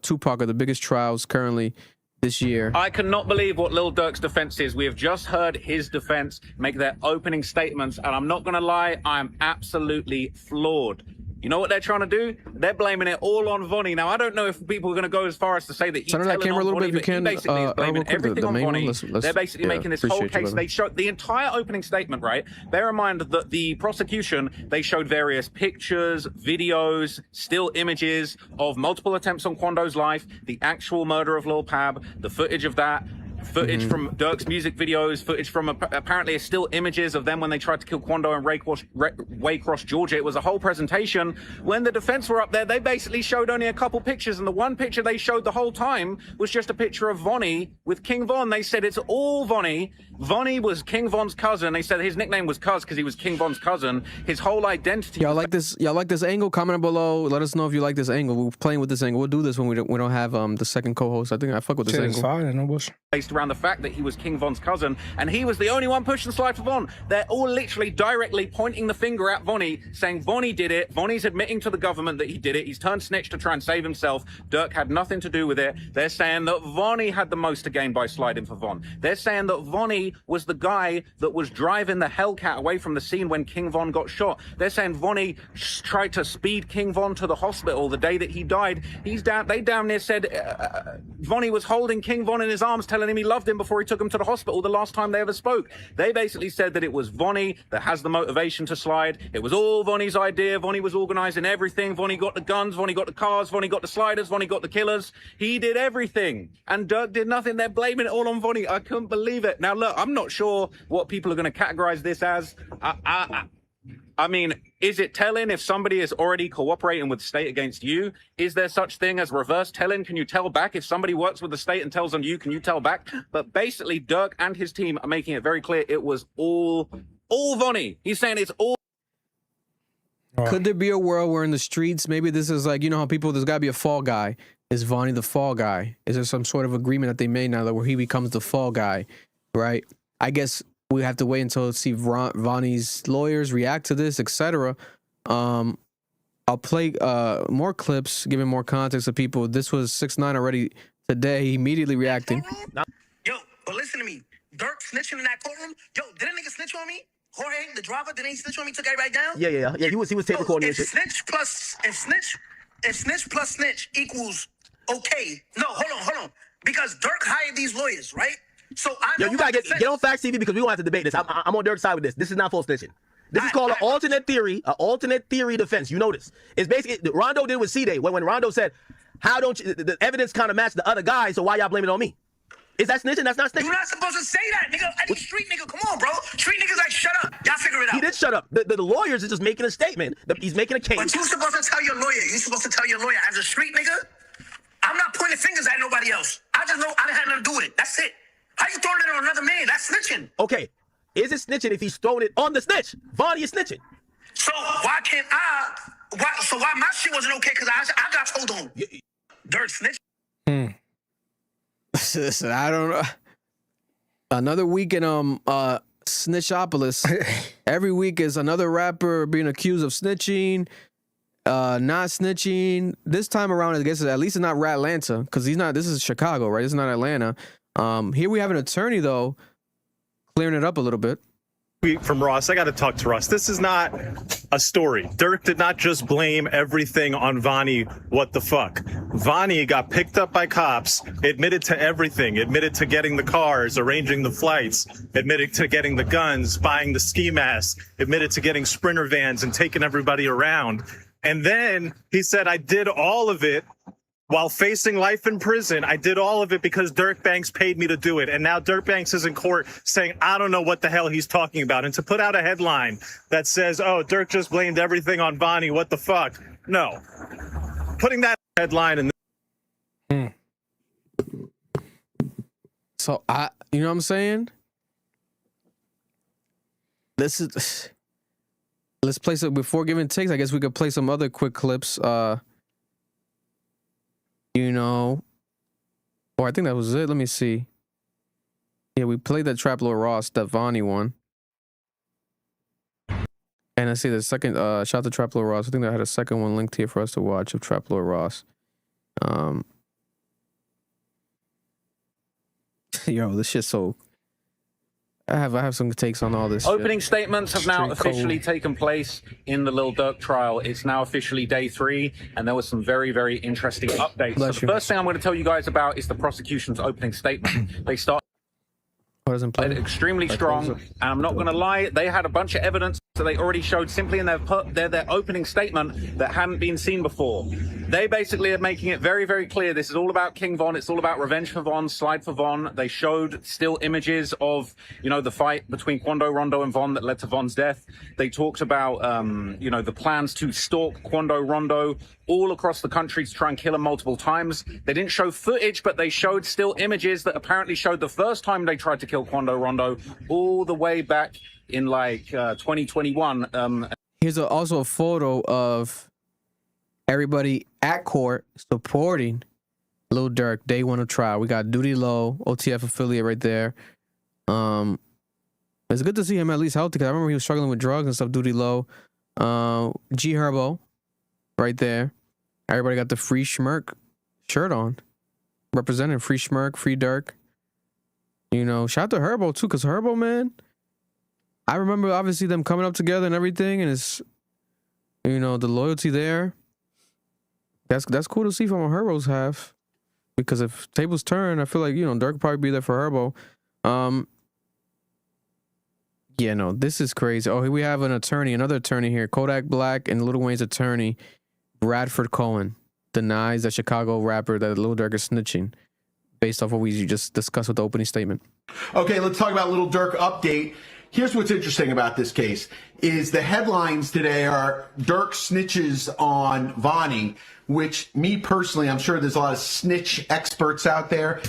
Tupac are the biggest trials currently this year. I cannot believe what Lil Durk's defense is. We have just heard his defense make their opening statements, and I'm not going to lie, I'm absolutely floored. You know what they're trying to do? They're blaming it all on Vonnie. Now, I don't know if people are going to go as far as to say that he's Turn on that camera a little bit if you can. He basically is blaming everything on Vonnie. They're basically making this whole case. They showed the entire opening statement, right? Bear in mind that the prosecution, they showed various pictures, videos, still images of multiple attempts on Quando's life, the actual murder of Lil Pab, the footage of that, footage from Durk's music videos, footage from apparently still images of them when they tried to kill Quando in Waycross, Georgia. It was a whole presentation. When the defense were up there, they basically showed only a couple pictures, and the one picture they showed the whole time was just a picture of Vonnie with King Von. They said it's all Vonnie. Vonnie was King Von's cousin. They said his nickname was Cuz because he was King Von's cousin. His whole identity. Y'all like this? Y'all like this angle? Comment below. Let us know if you like this angle. We're playing with this angle. We'll do this when we don't have the second co-host. I think I fuck with this angle. Fine, no bullshit. Based around the fact that he was King Von's cousin, and he was the only one pushing slide for Von. They're all literally directly pointing the finger at Vonnie, saying Vonnie did it. Vonnie's admitting to the government that he did it. He's turned snitch to try and save himself. Durk had nothing to do with it. They're saying that Vonnie had the most to gain by sliding for Von. They're saying that Vonnie was the guy that was driving the Hellcat away from the scene when King Von got shot. They're saying Vonnie tried to speed King Von to the hospital the day that he died. They down near said Vonnie was holding King Von in his arms, telling him he loved him before he took him to the hospital the last time they ever spoke. They basically said that it was Vonnie that has the motivation to slide. It was all Vonnie's idea. Vonnie was organizing everything. Vonnie got the guns. Vonnie got the cars. Vonnie got the sliders. Vonnie got the killers. He did everything. And Durk did nothing. They're blaming it all on Vonnie. I couldn't believe it. Now, look, I'm not sure what people are going to categorize this as. I mean, is it telling if somebody is already cooperating with the state against you? Is there such thing as reverse telling? Can you tell back? If somebody works with the state and tells on you, can you tell back? But basically, Durk and his team are making it very clear it was all Vonnie. He's saying it's all. Could there be a world where in the streets, maybe this is like, you know how people, there's got to be a fall guy. Is Vonnie the fall guy? Is there some sort of agreement that they made now that where he becomes the fall guy, right? I guess we have to wait until see Vonnie's lawyers react to this, etc. I'll play more clips, giving more context to people. This was 6ix9ine already today, immediately reacting. Yo, but listen to me. Durk snitching in that courtroom. Yo, did a nigga snitch on me? Jorge, the driver, didn't he snitch on me? Took everybody down? Yeah. He was tape recording if snitch plus snitch equals okay. No, hold on. Because Durk hired these lawyers, right? So I know you gotta get on Facts TV because we don't have to debate this. I'm on Durk's side with this. This is not full snitching. This is called an alternate theory defense. You notice it's basically Rondo did with C-Day when Rondo said, "How don't you?" The evidence kind of matched the other guy, so why y'all blame it on me? Is that snitching? That's not snitching. You're not supposed to say that, nigga. Any street nigga, come on, bro. Street niggas like, shut up. Y'all figure it out. He did shut up. The lawyers is just making a statement. He's making a case. But you're supposed to tell your lawyer. You're supposed to tell your lawyer as a street nigga. I'm not pointing fingers at nobody else. I just know I didn't have nothing to do with it. That's it. How you throwing it on another man? That's snitching. Okay. Is it snitching if he's throwing it on the snitch? Vonnie is snitching. So why can't why my shit wasn't okay? Because I got told on. Durk snitch. Listen, I don't know. Another week in Snitchopolis. Every week is another rapper being accused of snitching. not snitching this time around. I guess at least it's not Atlanta, because he's not. This is Chicago, right? This is not Atlanta. Here we have an attorney though, clearing it up a little bit. Tweet from Ross. I got to talk to Ross. This is not a story. Durk did not just blame everything on Vonnie. What the fuck? Vonnie got picked up by cops, admitted to everything, admitted to getting the cars, arranging the flights, admitted to getting the guns, buying the ski masks, admitted to getting Sprinter vans and taking everybody around. And then he said, I did all of it while facing life in prison. I did all of it because Dirk Banks paid me to do it. And now Dirk Banks is in court saying, I don't know what the hell he's talking about. And to put out a headline that says, oh, Dirk just blamed everything on Vonnie, what the fuck? No. Putting that headline in. So you know what I'm saying? This is, let's play some, before giving takes, I guess we could play some other quick clips. You know, or I think that was it. Let me see. Yeah, we played that Trap Lord Ross, that Vonnie one. And I see the second, shout out to Trap Lord Ross. I think I had a second one linked here for us to watch of Trap Lord Ross. Yo, this shit's so... I have some takes on all this Opening shit. statements have now officially taken place in the Lil Durk trial. It's now officially day 3, and there was some very, very interesting updates. So the first thing I'm going to tell you guys about is the prosecution's opening statement. They started extremely strong, and I'm not going to lie, they had a bunch of evidence that they already showed simply in their opening statement that hadn't been seen before. They basically are making it very, very clear this is all about King Von. It's all about revenge for Von, slide for Von. They showed still images of, you know, the fight between Quando, Rondo, and Von that led to Von's death. They talked about, you know, the plans to stalk Quando, Rondo all across the country to try and kill him multiple times. They didn't show footage, but they showed still images that apparently showed the first time they tried to kill Quando, Rondo all the way back in like 2021. Here's also a photo of everybody at court supporting Lil Durk day 1 of trial. We got Duty Low, OTF affiliate right there. It's good to see him at least healthy, because I remember he was struggling with drugs and stuff. Duty Low, G Herbo, right there. Everybody got the Free Schmirk shirt on, representing Free Schmirk, Free Durk. You know, shout out to Herbo too, because Herbo, man, I remember obviously them coming up together and everything, and it's, you know, the loyalty there. That's cool to see from what Herbo's have, because if tables turn, I feel like, you know, Durk would probably be there for Herbo. Yeah, no, this is crazy. Oh, here we have another attorney here. Kodak Black and Lil Wayne's attorney, Bradford Cohen, denies that Chicago rapper that Lil Durk is snitching, based off what we just discussed with the opening statement. Okay, let's talk about Lil Durk update. Here's what's interesting about this case is the headlines today are Durk snitches on Vonnie, which me personally, I'm sure there's a lot of snitch experts out there.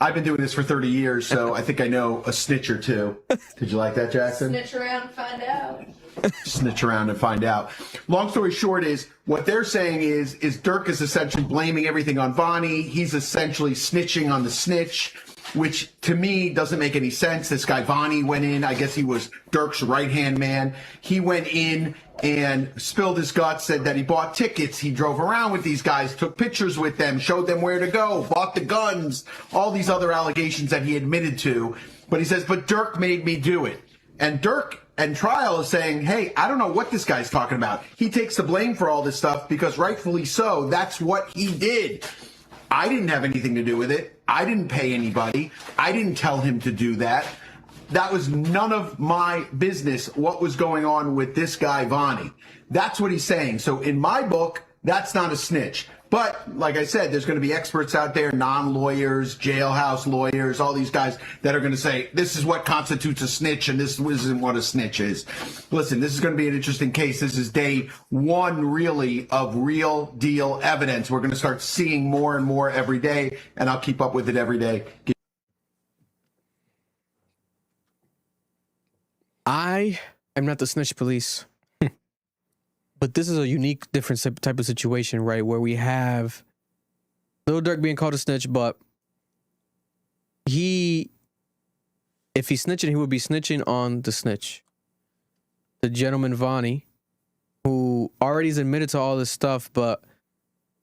I've been doing this for 30 years, so I think I know a snitch or two. Did you like that, Jackson? Snitch around and find out. Snitch around and find out. Long story short is, what they're saying is Durk is essentially blaming everything on Vonnie. He's essentially snitching on the snitch, which to me doesn't make any sense. This guy Vonnie went in, I guess he was Durk's right-hand man. He went in and spilled his guts, said that he bought tickets. He drove around with these guys, took pictures with them, showed them where to go, bought the guns, all these other allegations that he admitted to. But he says, but Durk made me do it. And Durk and trial is saying, hey, I don't know what this guy's talking about. He takes the blame for all this stuff because rightfully so, that's what he did. I didn't have anything to do with it. I didn't pay anybody. I didn't tell him to do that. That was none of my business what was going on with this guy, Vonnie. That's what he's saying. So in my book, that's not a snitch. But like I said, there's going to be experts out there, non-lawyers, jailhouse lawyers, all these guys that are going to say, this is what constitutes a snitch and this isn't what a snitch is. Listen, this is going to be an interesting case. This is day 1, really, of real deal evidence. We're going to start seeing more and more every day, and I'll keep up with it every day. I am not the snitch police. But this is a unique, different type of situation, right? Where we have Lil Durk being called a snitch, but if he's snitching, he would be snitching on the snitch. The gentleman Vonnie, who already is admitted to all this stuff, but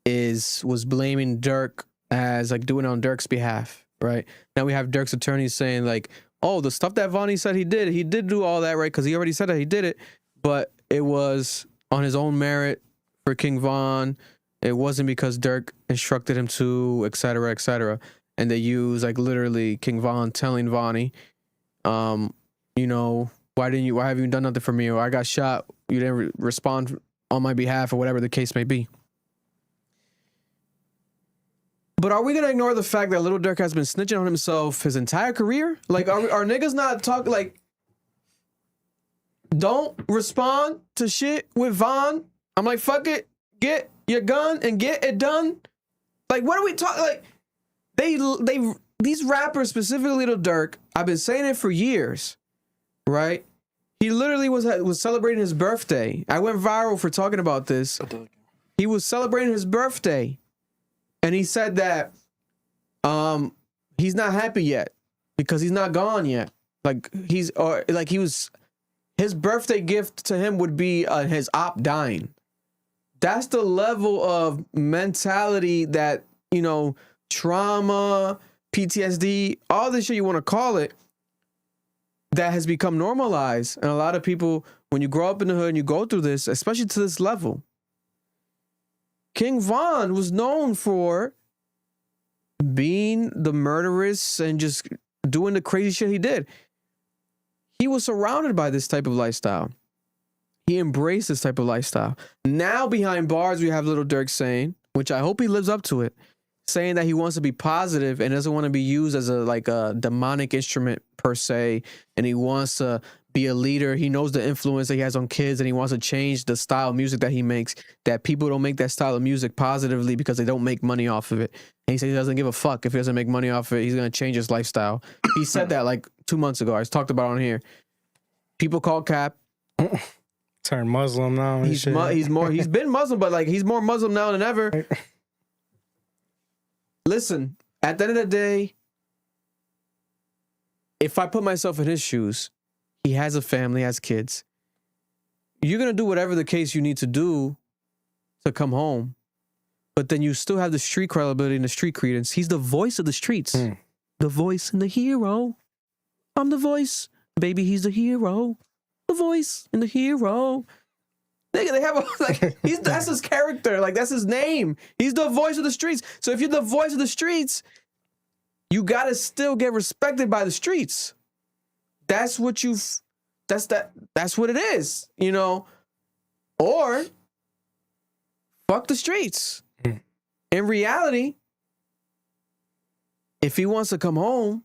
was blaming Durk as like doing it on Durk's behalf, right? Now we have Durk's attorneys saying like, oh, the stuff that Vonnie said he did do all that, right? Because he already said that he did it, but it was on his own merit for King Von. It wasn't because Durk instructed him to, et cetera, et cetera. And they use like literally King Von telling Vonnie, you know, why haven't you done nothing for me? Or I got shot, you didn't respond on my behalf, or whatever the case may be. But are we gonna ignore the fact that Little Durk has been snitching on himself his entire career? Like, are niggas not talking like, don't respond to shit with Von? I'm like, fuck it, get your gun and get it done. Like, what are we talking? Like, these rappers, specifically Little Durk, I've been saying it for years, right? He literally was celebrating his birthday. I went viral for talking about this. He was celebrating his birthday, and he said that he's not happy yet because he's not gone yet. Like his birthday gift to him would be his op dying. That's the level of mentality that, you know, trauma, PTSD, all this shit you want to call it, that has become normalized. And a lot of people, when you grow up in the hood and you go through this, especially to this level, King Von was known for being the murderous and just doing the crazy shit he did. He was surrounded by this type of lifestyle. He embraced this type of lifestyle. Now behind bars, we have Little Durk saying, which I hope he lives up to it, saying that he wants to be positive and doesn't want to be used as a demonic instrument per se, and he wants to be a leader. He knows the influence that he has on kids, and he wants to change the style of music that he makes, that people don't make that style of music positively because they don't make money off of it. And he said he doesn't give a fuck if he doesn't make money off of it. He's going to change his lifestyle. He said that like 2 months ago. I talked about it on here. People call Cap. Turned Muslim now. He's been Muslim, but like he's more Muslim now than ever. Listen, at the end of the day, if I put myself in his shoes, he has a family, has kids. You're going to do whatever the case you need to do to come home. But then you still have the street credibility and the street credence. He's the voice of the streets. The voice and the hero. I'm the voice. Baby, he's the hero. The voice and the hero. Nigga, they have that's his character. Like, that's his name. He's the voice of the streets. So if you're the voice of the streets, you gotta still get respected by the streets. That's what that's what it is, you know? Or fuck the streets. In reality, if he wants to come home,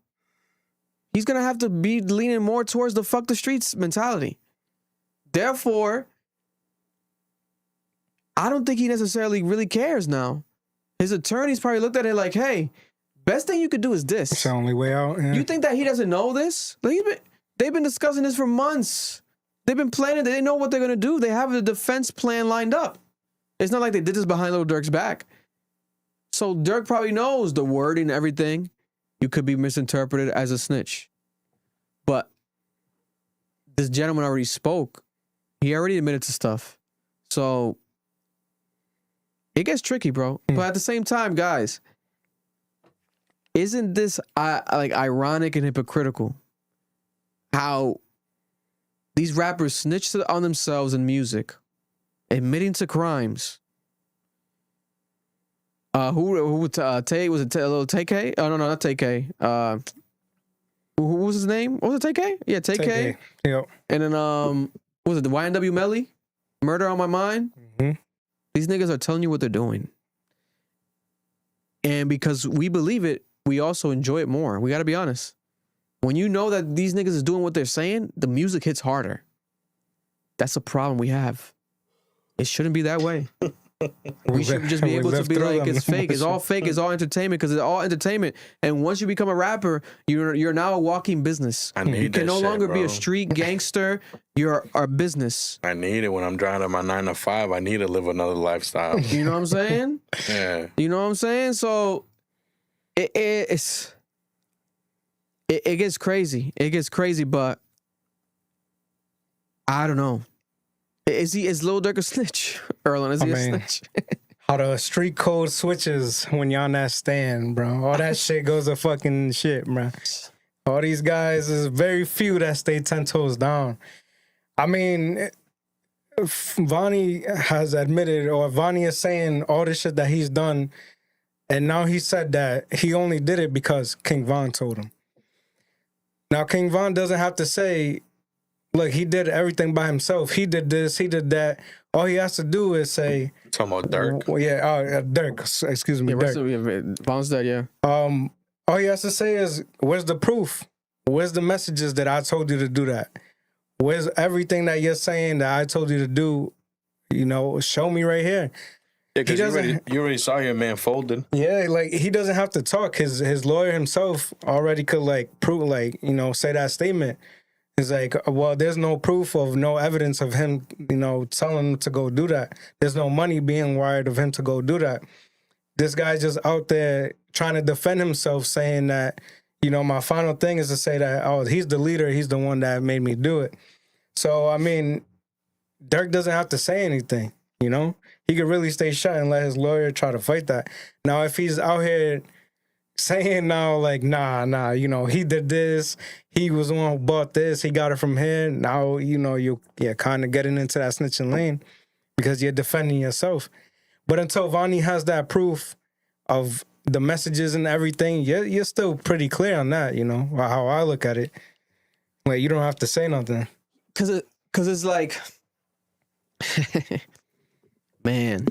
he's gonna have to be leaning more towards the fuck the streets mentality. Therefore, I don't think he necessarily really cares now. His attorneys probably looked at it like, hey, best thing you could do is this. It's the only way out. Yeah. You think that he doesn't know this? Like, they've been discussing this for months. They've been planning. They know what they're going to do. They have a defense plan lined up. It's not like they did this behind Little Durk's back. So Durk probably knows the wording and everything. You could be misinterpreted as a snitch. But this gentleman already spoke. He already admitted to stuff. So it gets tricky, bro. But at the same time, guys, isn't this like ironic and hypocritical how these rappers snitch on themselves in music, admitting to crimes? Tay, was it little Tay-K? Oh, no, not Tay-K. Who was his name? What was it, Tay-K? Yeah, Tay-K. Yep. And then, what was it, the YNW Melly? Murder on My Mind? Mm-hmm. These niggas are telling you what they're doing. And because we believe it, we also enjoy it more. We got to be honest. When you know that these niggas is doing what they're saying, the music hits harder. That's a problem we have. It shouldn't be that way. We should just be able to be like, it's fake. It's all fake. It's all entertainment because it's all entertainment. And once you become a rapper, you're now a walking business. You can no longer be a street gangster. You're a business. I need it when I'm driving my 9 to 5. I need to live another lifestyle. You know what I'm saying? Yeah. You know what I'm saying? So it gets crazy. It gets crazy, but I don't know. Is Lil Durk a snitch? Erlen, is he a snitch? How the street code switches when you're on that stand, bro. All that shit goes to fucking shit, bro. All these guys, is very few that stay 10 toes down. I mean, Vonnie has admitted, or Vonnie is saying all the shit that he's done, and now he said that he only did it because King Von told him. Now, King Von doesn't have to say, look, he did everything by himself. He did this, he did that. All he has to do is say... Talking about Durk? Durk. Excuse me, Durk. Von's dead, yeah. All he has to say is, where's the proof? Where's the messages that I told you to do that? Where's everything that you're saying that I told you to do? You know, show me right here. Yeah, because you already saw your man folded. Yeah, like, he doesn't have to talk. His lawyer himself already could, like, prove, like, you know, say that statement. It's like, well, there's no proof of no evidence of him, you know, telling him to go do that. There's no money being wired of him to go do that. This guy's just out there trying to defend himself, saying that, you know, my final thing is to say that, oh, he's the leader. He's the one that made me do it. So, I mean, Durk doesn't have to say anything, you know? He could really stay shut and let his lawyer try to fight that. Now, if he's out here saying now, like, nah, you know, he did this, he was the one who bought this, he got it from here, now, you know, you're kind of getting into that snitching lane because you're defending yourself. But until Vonnie has that proof of the messages and everything, you're still pretty clear on that, you know, how I look at it. Like, you don't have to say nothing. Because it's like, man,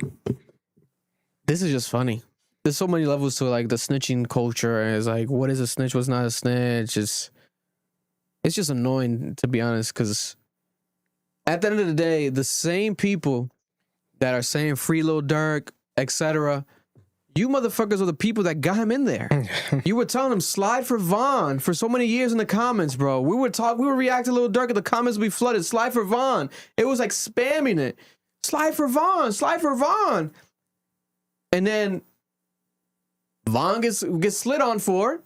this is just funny. There's so many levels to, like, the snitching culture, and it's like, what is a snitch, what's not a snitch? It's just annoying, to be honest, because at the end of the day, the same people that are saying free Lil Durk, etc., you motherfuckers are the people that got him in there. You were telling him slide for Von for so many years in the comments, bro. We were reacting to Lil Durk, and the comments would be flooded. Slide for Von. It was like spamming it. Slide for Von. Slide for Von. And then Von gets slid on for,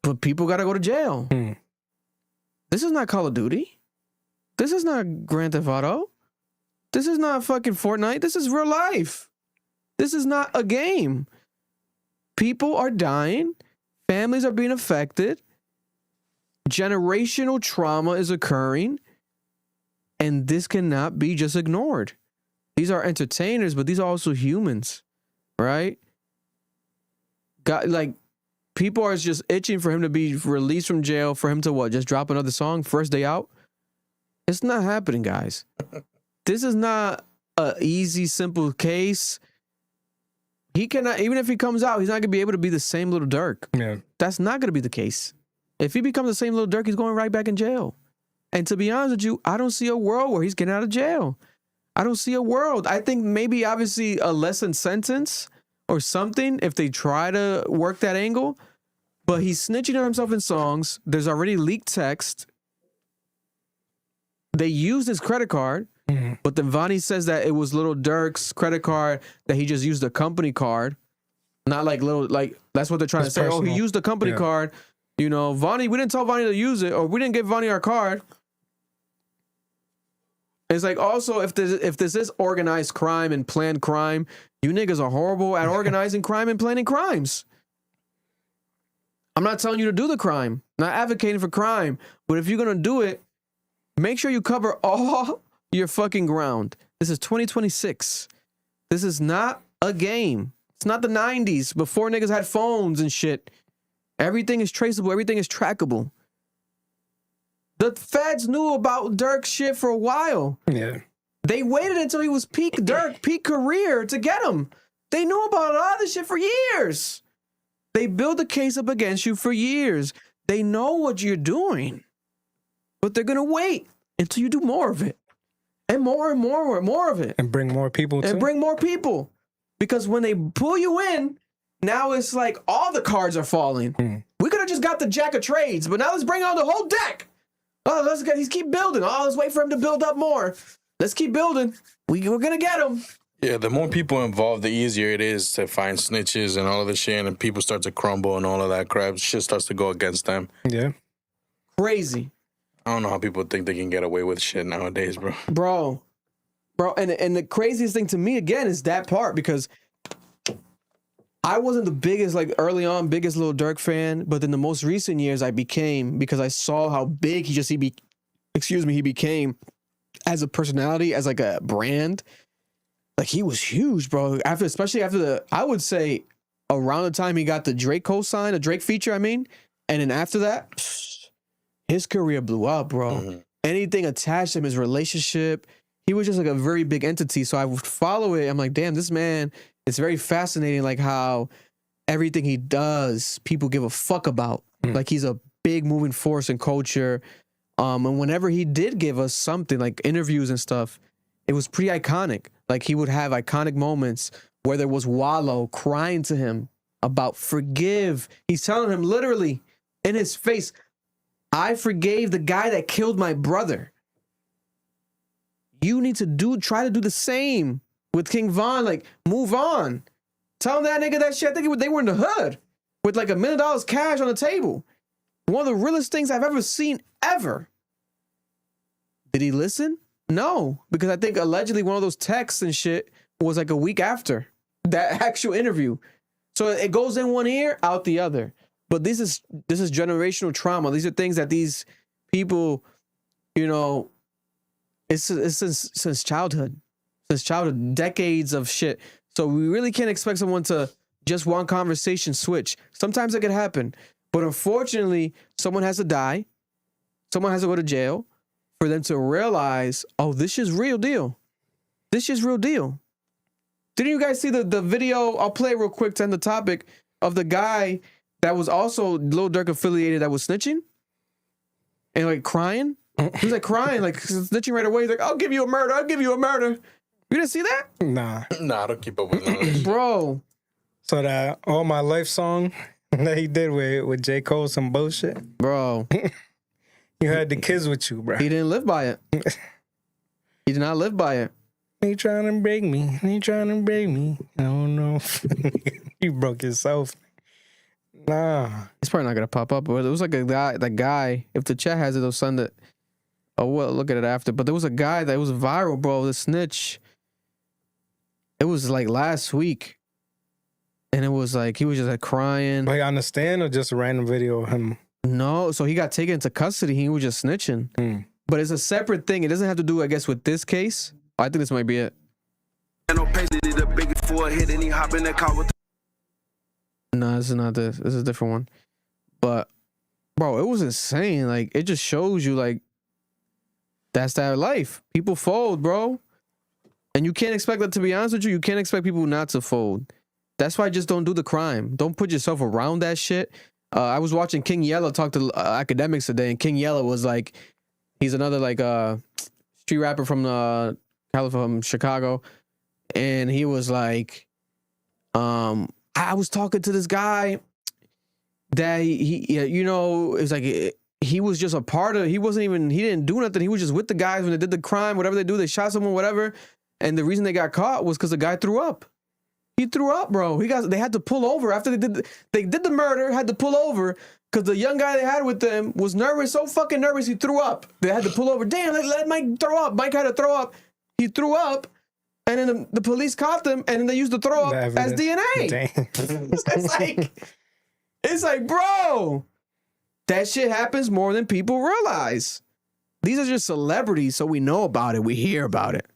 but people gotta go to jail. This is not Call of Duty. This is not Grand Theft Auto. This is not fucking Fortnite. This is real life. This is not a game. People are dying. Families are being affected. Generational trauma is occurring. And this cannot be just ignored. These are entertainers, but these are also humans, right? Like, people are just itching for him to be released from jail, for him to what? Just drop another song first day out? It's not happening, guys. This is not an easy, simple case. He cannot, even if he comes out, he's not going to be able to be the same Lil Durk. Yeah. That's not going to be the case. If he becomes the same Lil Durk, he's going right back in jail. And to be honest with you, I don't see a world where he's getting out of jail. I don't see a world. I think maybe, obviously, a lessened sentence or something if they try to work that angle. But he's snitching on himself in songs. There's already leaked text. They used his credit card. But then Vonnie says that it was Lil Durk's credit card, that he just used a company card. Not like that's what they're trying to say. Personal. Oh, he used a company card. You know, Vonnie, we didn't tell Vonnie to use it, or we didn't give Vonnie our card. It's like, also, if this is organized crime and planned crime, you niggas are horrible at organizing crime and planning crimes. I'm not telling you to do the crime, not advocating for crime, but if you're going to do it, make sure you cover all your fucking ground. This is 2026. This is not a game. It's not the 90s before niggas had phones and shit. Everything is traceable. Everything is trackable. The feds knew about Durk's shit for a while. Yeah. They waited until he was peak Durk, peak career to get him. They knew about a lot of this shit for years. They built the case up against you for years. They know what you're doing. But they're going to wait until you do more of it. And more of it. And bring more people too. And bring more people. Because when they pull you in, now it's like all the cards are falling. We could have just got the jack of trades, but now let's bring on the whole deck. Oh, let's keep building. Oh, let's wait for him to build up more. Let's keep building. We're going to get him. Yeah, the more people involved, the easier it is to find snitches and all of this shit, and people start to crumble and all of that crap. Shit starts to go against them. Yeah. Crazy. I don't know how people think they can get away with shit nowadays, bro. Bro, and the craziest thing to me again is that part, because I wasn't the biggest, like early on, biggest Lil Durk fan, but in the most recent years I became, because I saw how big he became as a personality, as like a brand. Like he was huge, bro. Especially after I would say around the time he got the Drake co-sign, a Drake feature, I mean, and then after that, his career blew up, bro. Mm-hmm. Anything attached to him, his relationship, he was just like a very big entity. So I would follow it. I'm like, damn, this man, it's very fascinating, like how everything he does, people give a fuck about. Like he's a big moving force in culture. And whenever he did give us something, like interviews and stuff, it was pretty iconic. Like he would have iconic moments where there was Wallow crying to him about forgive. He's telling him literally in his face, I forgave the guy that killed my brother. You need to try to do the same with King Von. Like, move on. Tell that nigga that shit. I think they were in the hood with like $1 million cash on the table. One of the realest things I've ever seen, ever. Did he listen? No, because I think allegedly one of those texts and shit was like a week after that actual interview. So it goes in one ear, out the other. But this is generational trauma. These are things that these people, you know, it's since childhood, decades of shit. So we really can't expect someone to just one conversation switch. Sometimes it could happen, but unfortunately, someone has to die. Someone has to go to jail for them to realize, oh, this is real deal. This is real deal. Didn't you guys see the video? I'll play real quick to end the topic of the guy that was also Lil Durk affiliated that was snitching and like crying. He was like crying, like snitching right away. He's like, I'll give you a murder. I'll give you a murder. You didn't see that? Nah. Nah, I don't keep up with that. Bro. So that All My Life song that he did with J. Cole, some bullshit. Bro. You had the kids with you, bro. He didn't live by it. He did not live by it. He trying to break me. He trying to break me. I don't know. You broke yourself. Nah. It's probably not going to pop up. But it was like that guy, if the chat has it, they'll send it. Oh, well, look at it after. But there was a guy that was viral, bro, the snitch. It was like last week. And it was like, he was just like crying. Like on the stand or just a random video of him? No, so he got taken into custody. He was just snitching. But it's a separate thing. It doesn't have to do, I guess, with this case. I think this might be it. No, this is not this. This is a different one. But, bro, it was insane. Like, it just shows you, like, that's that life. People fold, bro. And you can't expect that, to be honest with you. You can't expect people not to fold. That's why I just don't do the crime. Don't put yourself around that shit. I was watching King Yella talk to academics today, and King Yella was like, he's another like street rapper from California, Chicago, and he was like, I was talking to this guy that he you know, it was like he was just a part of. He didn't do nothing. He was just with the guys when they did the crime, whatever they do, they shot someone, whatever, and the reason they got caught was because the guy threw up. He threw up, bro. They had to pull over after they did the murder. Had to pull over because the young guy they had with them was nervous, so fucking nervous he threw up. They had to pull over. Damn, let Mike throw up. Mike had to throw up. He threw up, and then the police caught them, and then they used the throw up as DNA. It's like, bro, that shit happens more than people realize. These are just celebrities, so we know about it. We hear about it.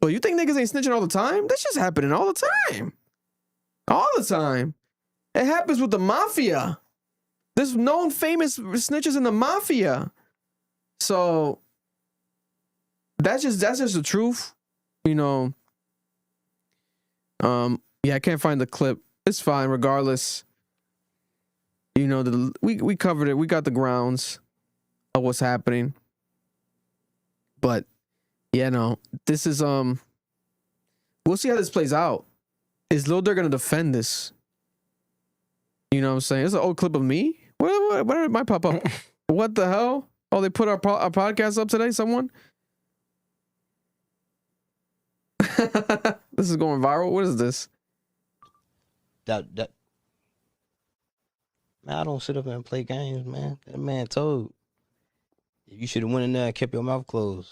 But you think niggas ain't snitching all the time? That's just happening all the time. All the time. It happens with the mafia. There's known famous snitches in the mafia. So that's just the truth. You know. Yeah, I can't find the clip. It's fine regardless. You know, we covered it. We got the grounds of what's happening. But yeah, no, this is, we'll see how this plays out. Is Lil Durk gonna defend this? You know what I'm saying? It's an old clip of me. What did my pop up? What the hell? Oh, they put our podcast up today, someone? This is going viral. What is this? Man, I don't sit up and play games, man. That man told. You should have went in there and kept your mouth closed.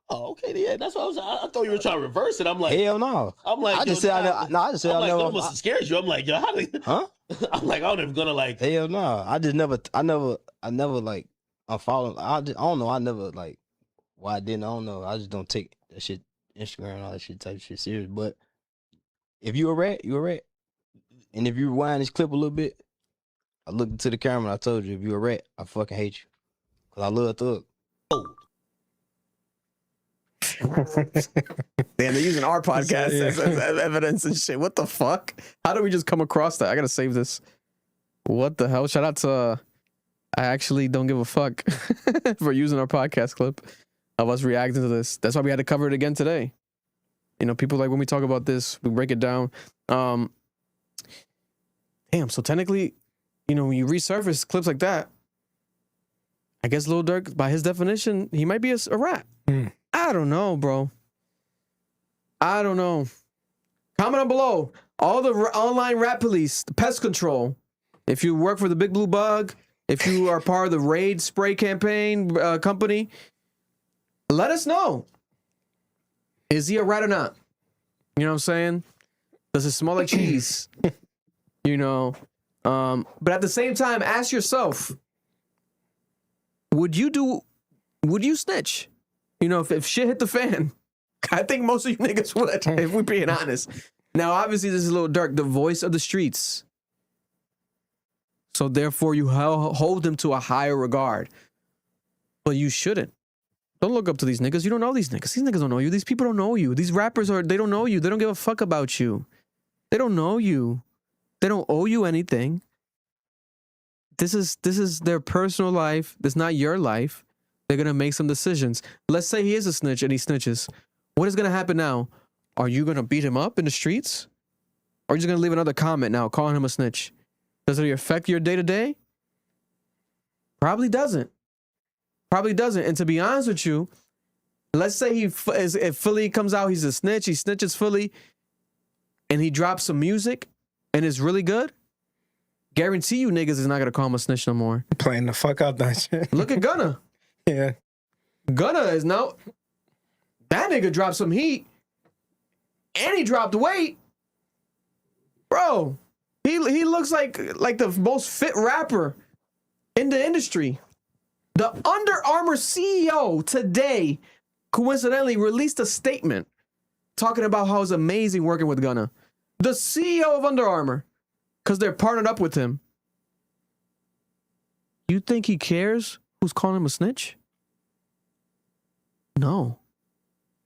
Oh, okay, yeah, that's what I was. I thought you were trying to reverse it. I'm like, hell no. I'm like, I just said I just said I never. never. Almost scares you. I'm like, yo, how did? Huh? I'm like, I'm never gonna like. Hell no. I never like. I'm following. I don't know. I never like. Why I didn't? I don't know. I just don't take that shit, Instagram and all that shit type shit serious. But if you a rat, you a rat. And if you rewind this clip a little bit, I looked into the camera and I told you, if you a rat, I fucking hate you. Cause I love Thug. Damn, they're using our podcast as evidence and shit. What the fuck? How did we just come across that? I gotta save this. What the hell? Shout out to I actually don't give a fuck for using our podcast clip of us reacting to this. That's why we had to cover it again today. You know, people like when we talk about this, we break it down. Damn, so technically, you know, when you resurface clips like that, I guess Lil Durk, by his definition, he might be a rat. I don't know, bro. I don't know. Comment on below. All the online rap police, the pest control. If you work for the Big Blue Bug, if you are part of the Raid spray campaign company, let us know. Is he a rat or not? You know what I'm saying? Does it smell like cheese? You know? But at the same time, ask yourself, would you snitch? You know, if shit hit the fan, I think most of you niggas would, if we're being honest. Now, obviously, this is Lil Durk, the voice of the streets. So therefore, you hold him to a higher regard. But you shouldn't. Don't look up to these niggas. You don't know these niggas. These niggas don't know you. These people don't know you. These rappers they don't know you. They don't give a fuck about you. They don't know you. They don't owe you anything. This is their personal life. This is not your life. They're going to make some decisions. Let's say he is a snitch and he snitches. What is going to happen now? Are you going to beat him up in the streets? Or are you just going to leave another comment now calling him a snitch? Does it affect your day-to-day? Probably doesn't. Probably doesn't. And to be honest with you, let's say if Philly comes out, he's a snitch, he snitches Philly, and he drops some music and it's really good, guarantee you niggas is not going to call him a snitch no more. Playing the fuck out that shit. Look at Gunna. Yeah. Gunna is now, that nigga dropped some heat and he dropped weight. Bro, he looks like the most fit rapper in the industry. The Under Armour CEO today, coincidentally, released a statement talking about how it's amazing working with Gunna. The CEO of Under Armour, because they're partnered up with him. You think he cares who's calling him a snitch? No.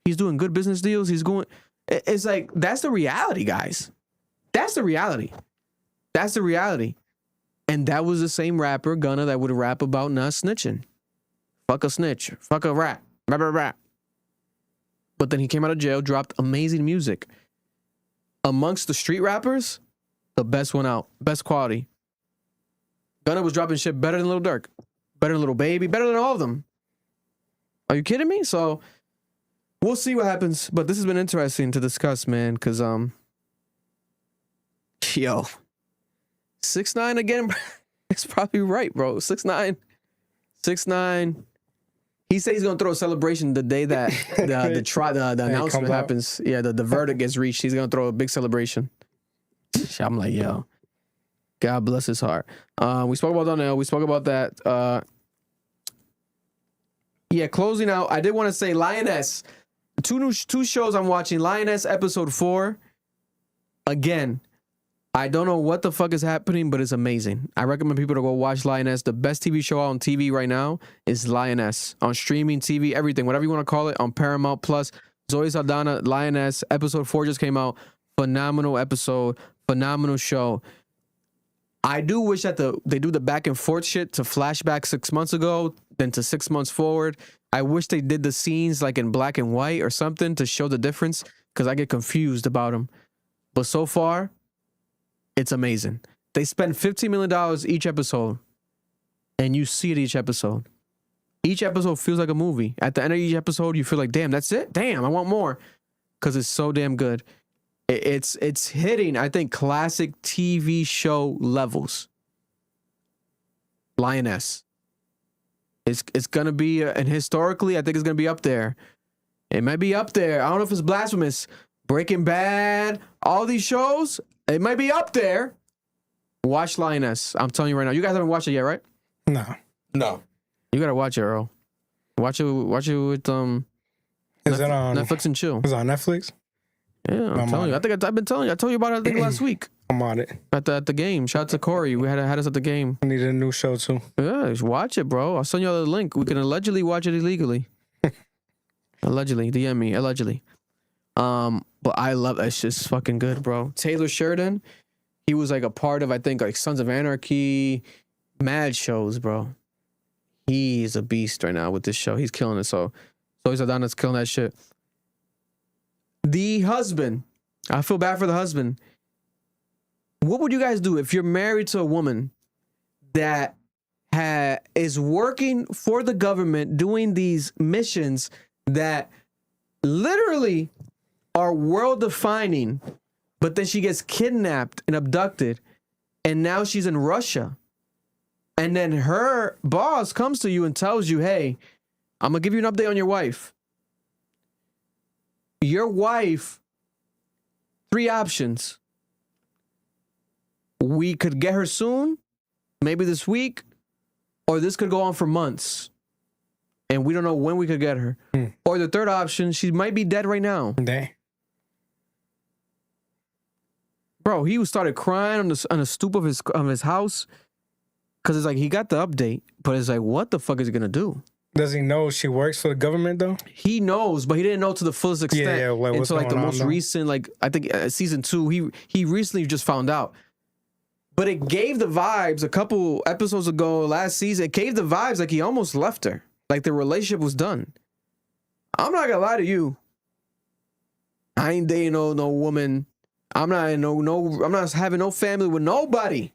He's doing good business deals. It's like, that's the reality, guys. That's the reality. That's the reality. And that was the same rapper, Gunna, that would rap about not snitching. Fuck a snitch. Fuck a rat. Rap. But then he came out of jail, dropped amazing music. Amongst the street rappers, the best one out. Best quality. Gunna was dropping shit better than Lil Durk. Better than Lil Baby. Better than all of them. Are you kidding me? So, we'll see what happens. But this has been interesting to discuss, man. Because, yo. 6ix9ine again, it's probably right, bro. 6ix9ine. He said he's gonna throw a celebration the day that the announcement happens. Yeah, the verdict gets reached. He's gonna throw a big celebration. I'm like, yo, God bless his heart. We spoke about Donnell. We spoke about that. Yeah, closing out. I did want to say Lioness. Two shows I'm watching. Lioness episode 4. Again. I don't know what the fuck is happening, but it's amazing. I recommend people to go watch Lioness. The best TV show on TV right now is Lioness. On streaming, TV, everything, whatever you want to call it, on Paramount Plus. Zoe Saldana, Lioness, episode 4 just came out. Phenomenal episode, phenomenal show. I do wish that they do the back and forth shit to flashback 6 months ago, then to 6 months forward. I wish they did the scenes like in black and white or something to show the difference, because I get confused about them. But so far, it's amazing. They spend $15 million each episode, and you see it each episode. Each episode feels like a movie. At the end of each episode, you feel like, damn, that's it? Damn, I want more. Because it's so damn good. It's hitting, I think, classic TV show levels. Lioness. It's gonna be, and historically, I think it's gonna be up there. It might be up there. I don't know if it's blasphemous. Breaking Bad, all these shows, it might be up there. Watch Lioness. I'm telling you right now. You guys haven't watched it yet, right? No. You gotta watch it, Earl. Watch it with Is it on Netflix and chill? Is it on Netflix? Yeah, I'm telling you. I think I've been telling you. I told you about it, I think, last week. I'm on it. At the game. Shout out to Corey. We had us at the game. I need a new show too. Yeah, just watch it, bro. I'll send you the link. We can allegedly watch it illegally. Allegedly. DM me. Allegedly. But I love that. It's just fucking good, bro. Taylor Sheridan, he was like a part of, I think, like Sons of Anarchy, mad shows, bro. He's a beast right now with this show. He's killing it. So Saldana's killing that shit. The husband. I feel bad for the husband. What would you guys do if you're married to a woman that is working for the government doing these missions that literally are world defining, but then she gets kidnapped and abducted, and now she's in Russia, and then her boss comes to you and tells you, hey, I'm gonna give you an update on your wife. Your wife, 3 options. We could get her soon, maybe this week, or this could go on for months, and we don't know when we could get her. Or the third option, she might be dead right now. Dang. Bro, he started crying on the stoop of his house because it's like he got the update, but it's like, what the fuck is he gonna do? Does he know she works for the government though? He knows, but he didn't know to the fullest extent. Yeah, like, until like the most recent, like I think season 2, he recently just found out. But it gave the vibes a couple episodes ago last season. It gave the vibes like he almost left her, like the relationship was done. I'm not gonna lie to you. I ain't dating no woman. I'm not I'm not having no family with nobody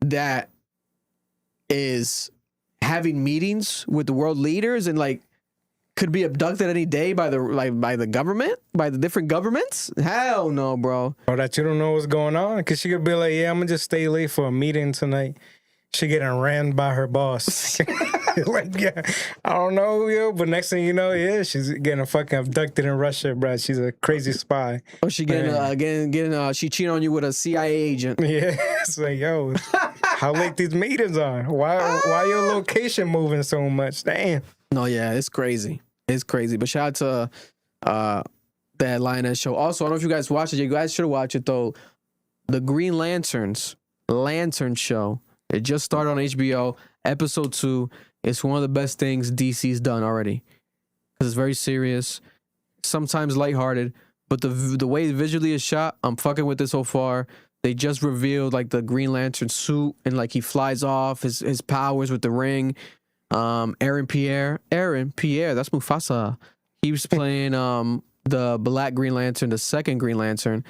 that is having meetings with the world leaders and like could be abducted any day by the government, by the different governments. Hell no, bro. Or that you don't know what's going on, because she could be like, yeah, I'm gonna just stay late for a meeting tonight. She getting ran by her boss. Like, yeah, I don't know, yo, but next thing you know, yeah, she's getting fucking abducted in Russia, bro. She's a crazy spy. Oh, she getting she cheating on you with a CIA agent. Yeah, it's like, yo, how late these meetings are? Why your location moving so much? Damn. No, yeah, it's crazy. It's crazy. But shout out to that Lioness show. Also, I don't know if you guys watched it. You guys should watch it though. The Green Lantern show. It just started on HBO. Episode 2. It's one of the best things DC's done already. Because it's very serious, sometimes lighthearted, but the way visually is shot, I'm fucking with it so far. They just revealed like the Green Lantern suit and like he flies off, his powers with the ring. Aaron Pierre, that's Mufasa. He was playing the Black Green Lantern, the second Green Lantern.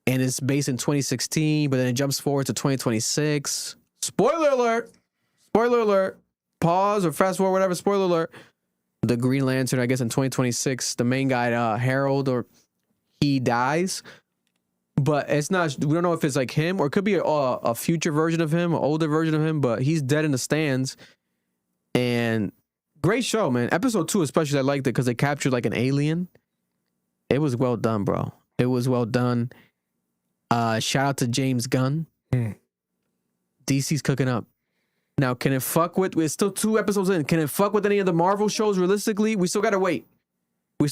And it's based in 2016, but then it jumps forward to 2026. Spoiler alert. Spoiler alert. Pause or fast forward, whatever. Spoiler alert. The Green Lantern, I guess in 2026, the main guy, Harold, or he dies. But it's not, we don't know if it's like him or it could be a future version of him, an older version of him, but he's dead in the stands. And great show, man. Episode 2 especially, I liked it because they captured like an alien. It was well done, bro. It was well done. Shout out to James Gunn. DC's cooking up. Now, can it fuck with, we're still 2 episodes in, can it fuck with any of the Marvel shows realistically? We still gotta wait. But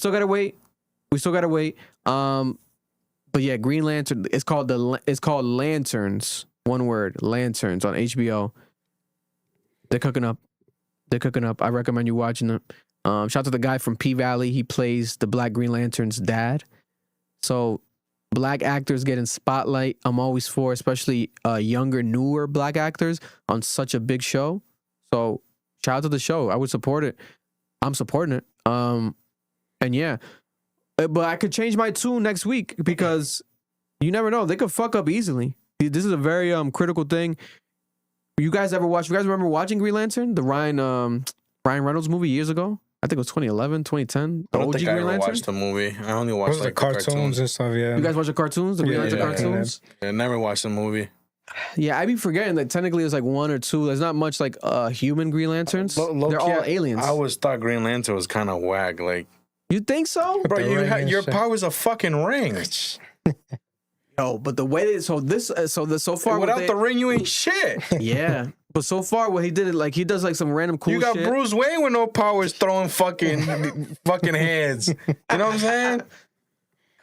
yeah, Green Lantern, it's called Lanterns. One word, Lanterns on HBO. They're cooking up. I recommend you watching them. Shout out to the guy from P-Valley. He plays the Black Green Lantern's dad. So Black actors getting spotlight. I'm always for, especially younger, newer Black actors on such a big show. So shout out to the show. I would support it. I'm supporting it. And yeah, but I could change my tune next week because you never know. They could fuck up easily. This is a very critical thing. You guys remember watching Green Lantern, the Ryan Reynolds movie years ago? I think it was 2011, 2010. I don't think I ever watched the movie. I only watched like the cartoons and stuff. Yeah, you guys watch the cartoons, the Green Lantern cartoons. I never watched the movie. Yeah, I be forgetting that technically there's like one or two. There's not much like human Green Lanterns. They're all aliens. I always thought Green Lantern was kind of whack. Like, you think so? bro, your power's a fucking ring. No, but the way so far without the ring, you ain't shit. Yeah, but so far what he did it like he does like some random cool. You got shit. Bruce Wayne with no powers throwing fucking hands. You know what I'm saying?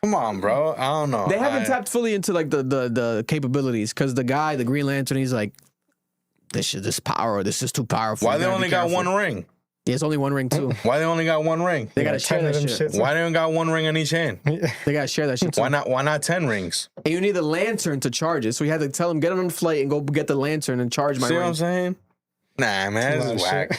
Come on, bro. I don't know. They haven't tapped fully into like the capabilities because the Green Lantern, he's like, this is too powerful. Why they only got one ring? Yeah, it's only one ring too. Why they only got one ring? They gotta share that shit. Why they only got one ring on each hand? They gotta share that shit too. Why not 10 rings? And you need the lantern to charge it. So you had to tell him, get on the flight and go get the lantern and charge my ring. See what I'm saying? Nah, man, this is whack.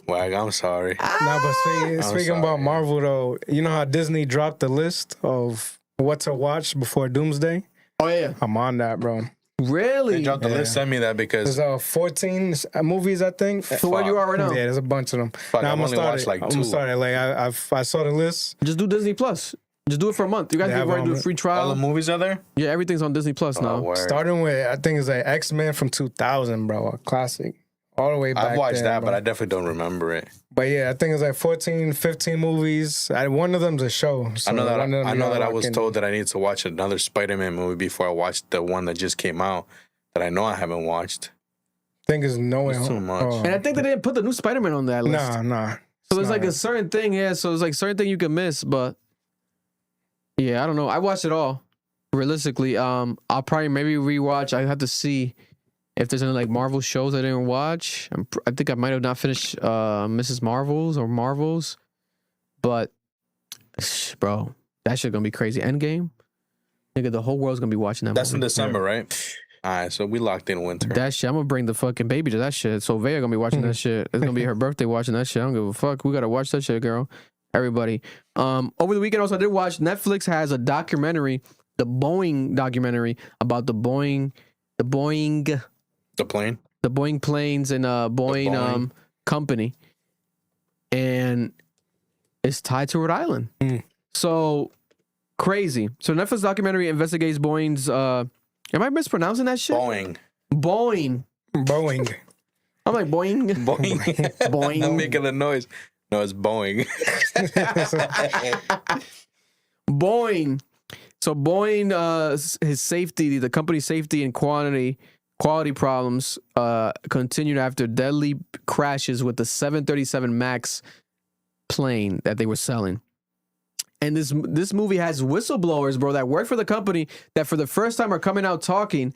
Whack, I'm sorry. Nah, but speaking about Marvel, though, you know how Disney dropped the list of what to watch before Doomsday? Oh, yeah. I'm on that, bro. Really? They dropped the list. Send me that because there's 14 movies, I think. So where you are right now? Yeah, there's a bunch of them. Fuck, now, I've only watched like 2. I'm gonna start it. Like I saw the list. Just do Disney Plus. Just do it for a month. You guys can already do a free trial. All the movies are there? Yeah, everything's on Disney Plus now. Word. Starting with, I think it's like X-Men from 2000, bro. A classic. All the way back. I've watched that, bro. but I definitely don't remember it. But yeah, I think it's like 14, 15 movies. One of them's a show. So I know that I was told that I need to watch another Spider-Man movie before I watch the one that just came out that I know I haven't watched. I think it's No Way Home. Too much. And I think they didn't put the new Spider-Man on that list. Nah. So there's like a certain thing, yeah. So it's like certain thing you can miss, but yeah, I don't know. I watched it all. Realistically, I'll probably maybe rewatch. I have to see if there's any like Marvel shows I didn't watch. I think I might have not finished Mrs. Marvels or Marvels, but bro, that shit gonna be crazy. Endgame, nigga, the whole world's gonna be watching that. That's movie. in December, right? All right, so we locked in winter. That shit, I'm gonna bring the fucking baby to that shit. So Vaya gonna be watching that shit. It's gonna be her birthday watching that shit. I don't give a fuck. We gotta watch that shit, girl. Everybody. Over the weekend also I did watch. Netflix has a documentary, the Boeing documentary about the Boeing. The plane? The Boeing planes and Boeing company. And it's tied to Rhode Island. So crazy. So Netflix documentary investigates Boeing's am I mispronouncing that shit? Boeing. I'm like Boeing. Boeing. I'm making the noise. No, it's Boeing. Boeing. So Boeing, his safety, the company's safety and quality problems continued after deadly crashes with the 737 MAX plane that they were selling. And this movie has whistleblowers, bro, that work for the company that for the first time are coming out talking.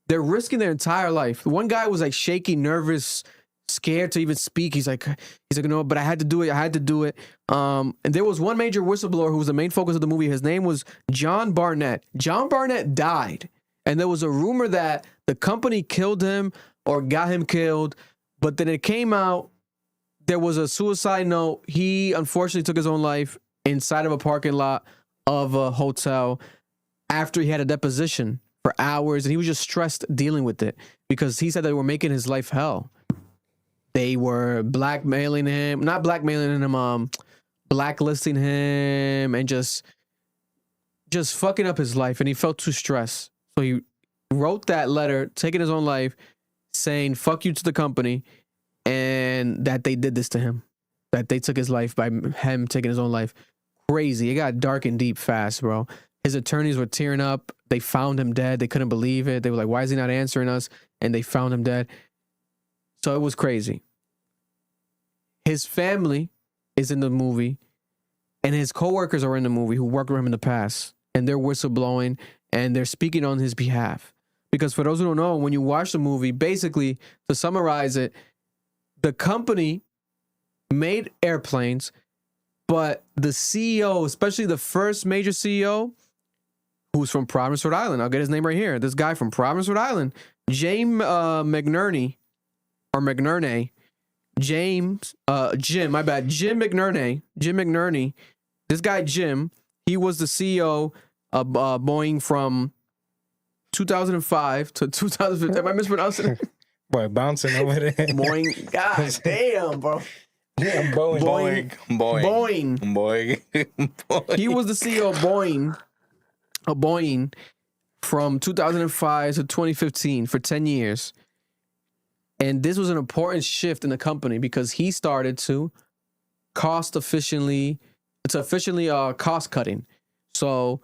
They're risking their entire life. One guy was like shaky, nervous, scared to even speak. He's like, no, but I had to do it. And there was one major whistleblower who was the main focus of the movie. His name was John Barnett. John Barnett died. And there was a rumor that the company killed him or got him killed. But then it came out, there was a suicide note. He unfortunately took his own life inside of a parking lot of a hotel after he had a deposition for hours. And he was just stressed dealing with it because he said they were making his life hell. They were blackmailing him, blacklisting him and just fucking up his life. And he felt too stressed. So he wrote that letter, taking his own life, saying, fuck you to the company, and that they did this to him. That they took his life by him taking his own life. Crazy. It got dark and deep fast, bro. His attorneys were tearing up. They found him dead. They couldn't believe it. They were like, why is he not answering us? And they found him dead. So it was crazy. His family is in the movie, and his coworkers are in the movie who worked with him in the past, and they're whistleblowing, and they're speaking on his behalf. Because for those who don't know, when you watch the movie, basically, to summarize it, the company made airplanes, but the CEO, especially the first major CEO, who's from Providence, Rhode Island, I'll get his name right here. This guy from Providence, Rhode Island, Jim McNerney, Jim McNerney. This guy, Jim, he was the CEO of Boeing from 2005 to 2015. Am I mispronouncing it? Boy, bouncing over there. Boeing. God damn, bro. Yeah, Boeing. Boeing. He was the CEO of Boeing from 2005 to 2015 for 10 years. And this was an important shift in the company because he started to efficiently cost cutting. So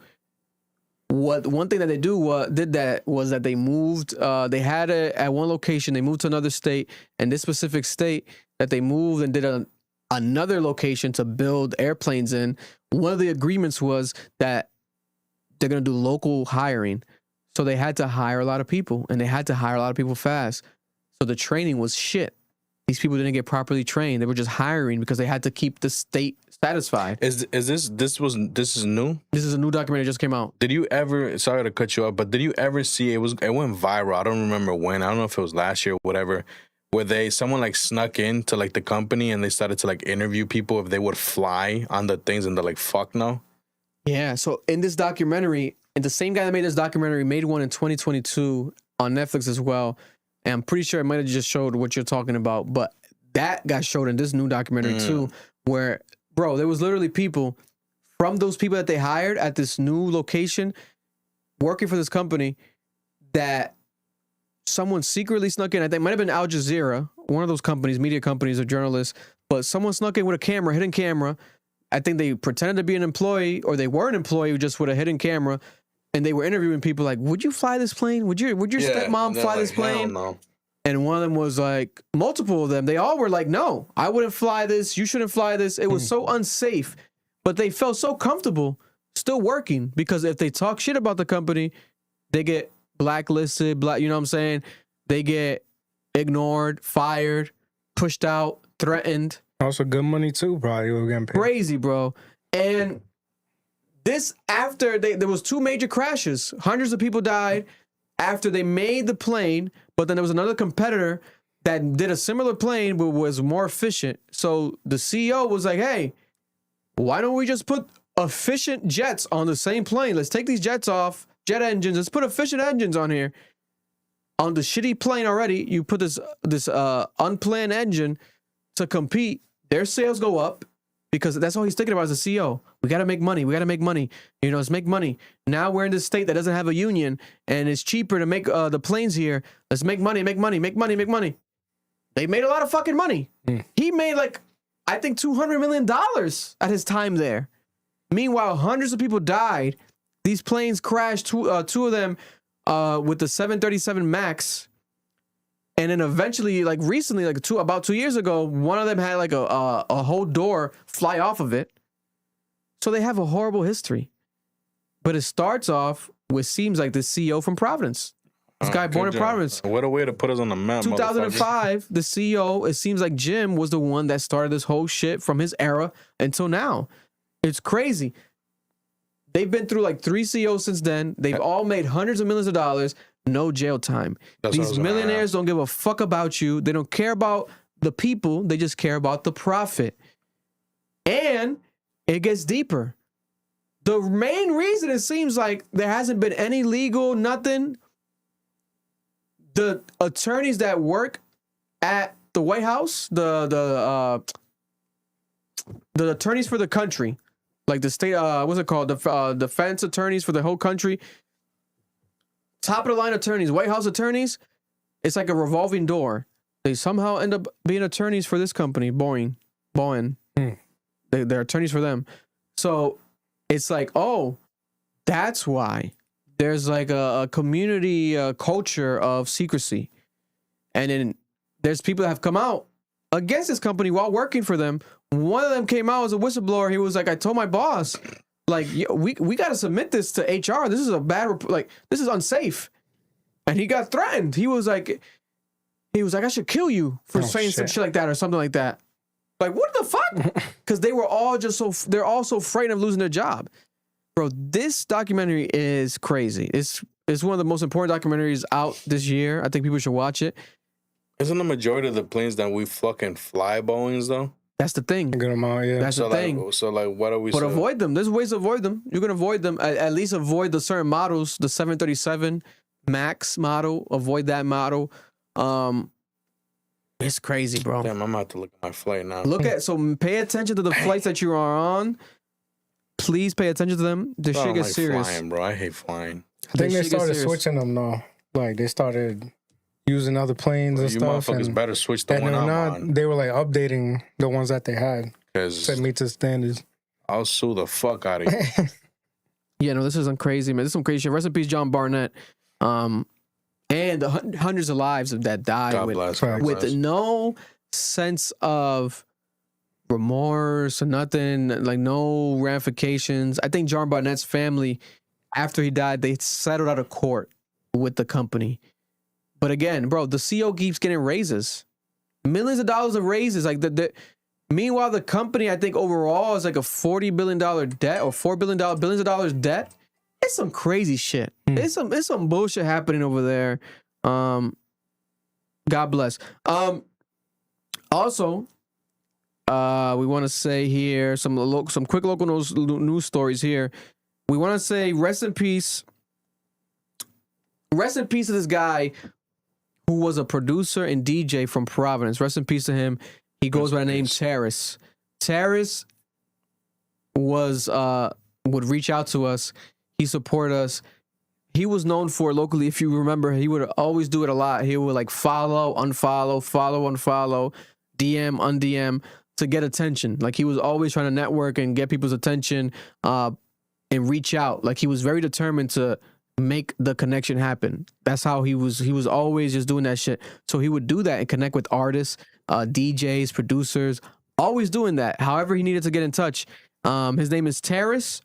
one thing that they did was that they moved, they had it at one location, they moved to another state, and this specific state that they moved and did another location to build airplanes in, one of the agreements was that they're going to do local hiring. So they had to hire a lot of people, and they had to hire a lot of people fast. So the training was shit. These people didn't get properly trained. They were just hiring because they had to keep the state satisfied. Is this new? This is a new documentary that just came out. Did you ever, sorry to cut you off, but did you ever see, it went viral. I don't remember when. I don't know if it was last year or whatever, where someone like snuck into like the company and they started to like interview people if they would fly on the things, and they're like, fuck no. Yeah. So in this documentary, and the same guy that made this documentary made one in 2022 on Netflix as well. And I'm pretty sure it might have just showed what you're talking about, but that got showed in this new documentary too, where, bro, there was literally people from those people that they hired at this new location working for this company that someone secretly snuck in. I think it might have been Al Jazeera, one of those companies, media companies or journalists, but someone snuck in with a camera, hidden camera. I think they pretended to be an employee, or they were an employee just with a hidden camera. And they were interviewing people like, would you fly this plane? Would your stepmom fly this plane? No. And one of them was like, multiple of them, they all were like, no, I wouldn't fly this. You shouldn't fly this. It was so unsafe. But they felt so comfortable still working, because if they talk shit about the company, they get blacklisted, you know what I'm saying? They get ignored, fired, pushed out, threatened. Also good money too, probably. We're getting paid. Crazy, bro. And this, after there was 2 major crashes, hundreds of people died after they made the plane, but then there was another competitor that did a similar plane but was more efficient. So the CEO was like, hey, why don't we just put efficient jets on the same plane? Let's take these jets off, jet engines, let's put efficient engines on here. On the shitty plane already, you put this unplanned engine to compete. Their sales go up, because that's all he's thinking about as a CEO. We got to make money. We got to make money. You know, let's make money. Now we're in this state that doesn't have a union, and it's cheaper to make the planes here. Let's make money, make money, make money, make money. They made a lot of fucking money. He made like, I think $200 million at his time there. Meanwhile, hundreds of people died. These planes crashed, two of them with the 737 MAX. And then eventually, like recently, like about 2 years ago, one of them had like a whole door fly off of it. So they have a horrible history. But it starts off with, seems like the CEO from Providence. This guy born in Providence. What a way to put us on the map. 2005, the CEO, it seems like Jim was the one that started this whole shit from his era until now. It's crazy. They've been through like 3 CEOs since then. They've all made hundreds of millions of dollars. No jail time. These millionaires don't give a fuck about you. They don't care about the people. They just care about the profit. And it gets deeper. The main reason it seems like there hasn't been any legal nothing. The attorneys that work at the White House, the attorneys for the country, like the state, what's it called? The defense attorneys for the whole country. Top of the line attorneys, White House attorneys, it's like a revolving door. They somehow end up being attorneys for this company, Boeing. They're attorneys for them. So it's like, oh, that's why there's like a community culture of secrecy. And then there's people that have come out against this company while working for them. One of them came out as a whistleblower. He was like, I told my boss, like, we got to submit this to HR. This is a bad, this is unsafe. And he got threatened. He was like, I should kill you for saying some shit like that or something like that. Like, what the fuck? Because they were all they're all so afraid of losing their job. Bro, this documentary is crazy. It's one of the most important documentaries out this year. I think people should watch it. Isn't the majority of the planes that we fucking fly Boeings though? That's the thing. Good amount, yeah. That's the thing. So what are we? But avoid them. There's ways to avoid them. You can avoid them. At least avoid the certain models. The 737 MAX model. Avoid that model. It's crazy, bro. Damn, I'm about to look at my flight now. So pay attention to the flights that you are on. Please pay attention to them. This shit gets serious. Flying, bro. I hate flying. I think they started switching them though. Like they started using other planes and you stuff. motherfuckers better switch the and one they were I'm not. on. They were like updating the ones that they had to meet the standards. I'll sue the fuck out of you. Yeah, no, this isn't crazy, man. This is some crazy shit. Rest in peace, John Barnett. And the hundreds of lives that died God with bless. no sense of remorse or nothing, like no ramifications. I think John Barnett's family, after he died, they settled out of court with the company. But again, bro, the CEO keeps getting raises, millions of dollars of raises. Like meanwhile, the company, I think overall is like a $40 billion debt or $4 billions of dollars debt. It's some crazy shit. It's some bullshit happening over there. God bless. Also, we want to say here some quick local news stories here. We want to say rest in peace. Rest in peace to this guy who was a producer and DJ from Providence. Rest in peace to him. He goes by the name Terrace. Terrace would reach out to us. He supported us. He was known for locally, if you remember, he would always do it a lot. He would like follow, unfollow, DM, undm to get attention. Like he was always trying to network and get people's attention and reach out. Like he was very determined to make the connection happen. That's how he was always just doing that shit. So he would do that and connect with artists, DJs, producers, always doing that. However he needed to get in touch. His name is Terrace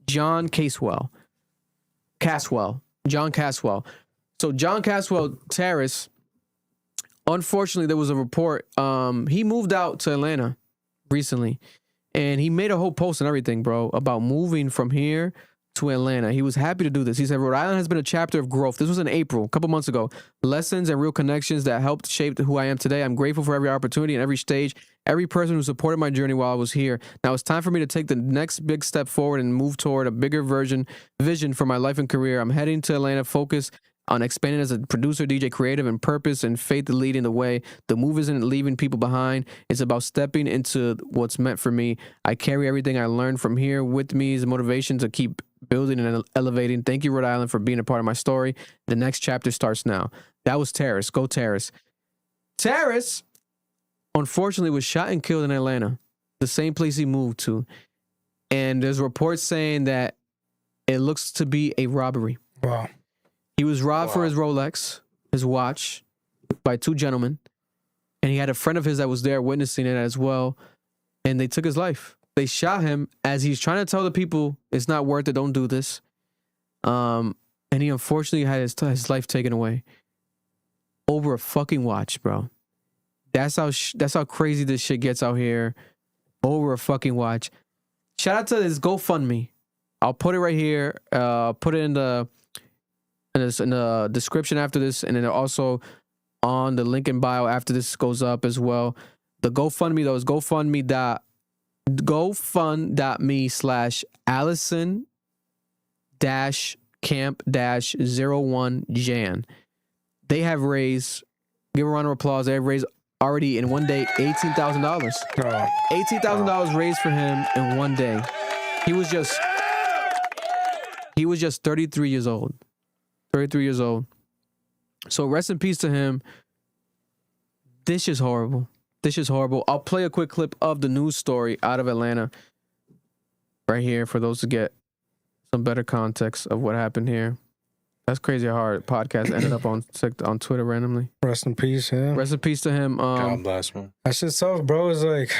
John Caswell. John Caswell. So John Caswell Terrace, unfortunately, there was a report. He moved out to Atlanta recently, and he made a whole post and everything, bro, about moving from here to Atlanta. He was happy to do this. He said, Rhode Island has been a chapter of growth. This was in April, a couple months ago. Lessons and real connections that helped shape who I am today. I'm grateful for every opportunity and every stage, every person who supported my journey while I was here. Now it's time for me to take the next big step forward and move toward a bigger vision for my life and career. I'm heading to Atlanta, focus on expanding as a producer, DJ, creative, and purpose and faith leading the way. The move isn't leaving people behind. It's about stepping into what's meant for me. I carry everything I learned from here with me as a motivation to keep building and elevating. Thank you, Rhode Island, for being a part of my story. The next chapter starts now. That was Terrace. Go Terrace. Terrace, unfortunately, was shot and killed in Atlanta, the same place he moved to. And there's reports saying that it looks to be a robbery. Wow. He was robbed for his Rolex, his watch, by two gentlemen. And he had a friend of his that was there witnessing it as well. And they took his life. They shot him as he's trying to tell the people it's not worth it, don't do this. And he unfortunately had his life taken away over a fucking watch, bro. That's how crazy this shit gets out here. Over a fucking watch. Shout out to this GoFundMe. I'll put it right here. Put it in the description after this, and then also on the link in bio after this goes up as well. The GoFundMe though is GoFund.me/Allison-Camp-01Jan. They have raised, give a round of applause, they have raised already in one day $18,000. $18,000 raised for him in one day. He was just 33 years old. 33 years old. So rest in peace to him. This is horrible. This is horrible. I'll play a quick clip of the news story out of Atlanta right here for those to get some better context of what happened here. That's crazy how our podcast ended up on Twitter randomly. Rest in peace, yeah. Rest in peace to him. God bless, man. That shit tough, bro. It's like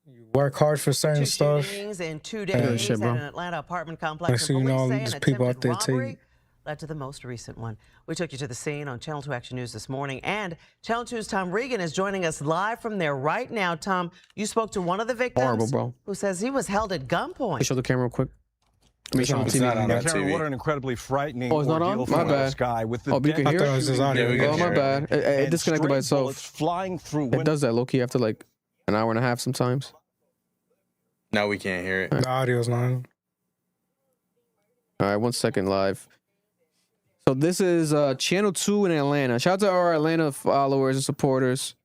you work hard for certain stuff. In 2 days shit, at an Atlanta apartment complex. Next thing you know, Police say there's an people out attempted there taking robbery led to the most recent one. We took you to the scene on Channel 2 Action News this morning, and Channel 2's Tom Regan is joining us live from there right now. Tom, you spoke to one of the victims Horrible, bro. who says he was held at gunpoint. Show the camera real quick. It's not on that TV. What an incredibly frightening Oh, it's not on? ordeal My for bad. this guy with the Oh, but you can hear it? Oh, my bad. It disconnected by itself. Flying through It does that low-key after like an hour and a half sometimes. Now we can't hear it. The audio's not on. All right, 1 second live. So this is Channel 2 in Atlanta. Shout out to our Atlanta followers and supporters.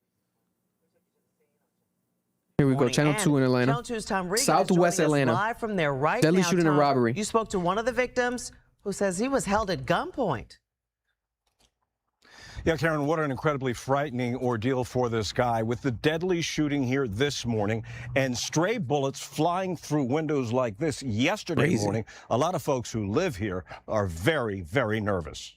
Here we go. Channel 2 in Atlanta. Channel 2's Tom Regan Southwest is joining us Atlanta. live from there right Deadly now. shooting and Tom, robbery. You spoke to one of the victims who says he was held at gunpoint. Yeah, Karen, what an incredibly frightening ordeal for this guy with the deadly shooting here this morning and stray bullets flying through windows like this yesterday morning. A lot of folks who live here are very, very nervous.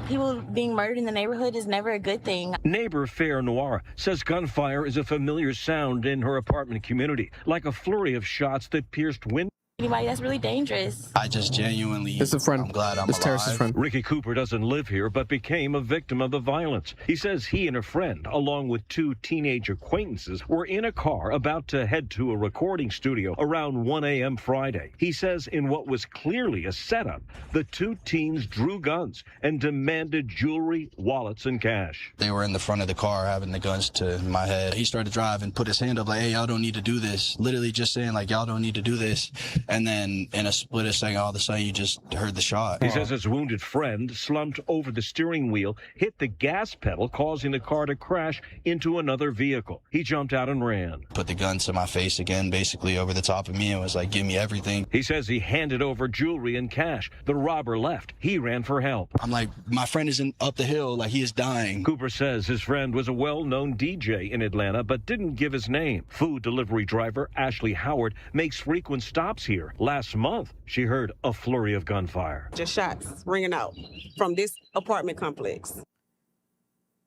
People being murdered in the neighborhood is never a good thing. Neighbor Fair Noir says gunfire is a familiar sound in her apartment community, like a flurry of shots that pierced windows. Anybody, that's really dangerous. I just genuinely, This is a friend. I'm glad I'm This terrorist's friend. Ricky Cooper doesn't live here, but became a victim of the violence. He says he and a friend, along with two teenage acquaintances, were in a car about to head to a recording studio around 1 a.m. Friday. He says in what was clearly a setup, the two teens drew guns and demanded jewelry, wallets, and cash. They were in the front of the car having the guns to my head. He started to drive and put his hand up like, hey, y'all don't need to do this. Literally just saying like, y'all don't need to do this. And then in a split second, all of a sudden, you just heard the shot. He says his wounded friend slumped over the steering wheel, hit the gas pedal, causing the car to crash into another vehicle. He jumped out and ran. Put the gun to my face again, basically over the top of me, and was like, give me everything. He says he handed over jewelry and cash. The robber left. He ran for help. I'm like, my friend is up the hill, like he is dying. Cooper says his friend was a well-known DJ in Atlanta, but didn't give his name. Food delivery driver Ashley Howard makes frequent stops here. Last month, she heard a flurry of gunfire. Just shots ringing out from this apartment complex.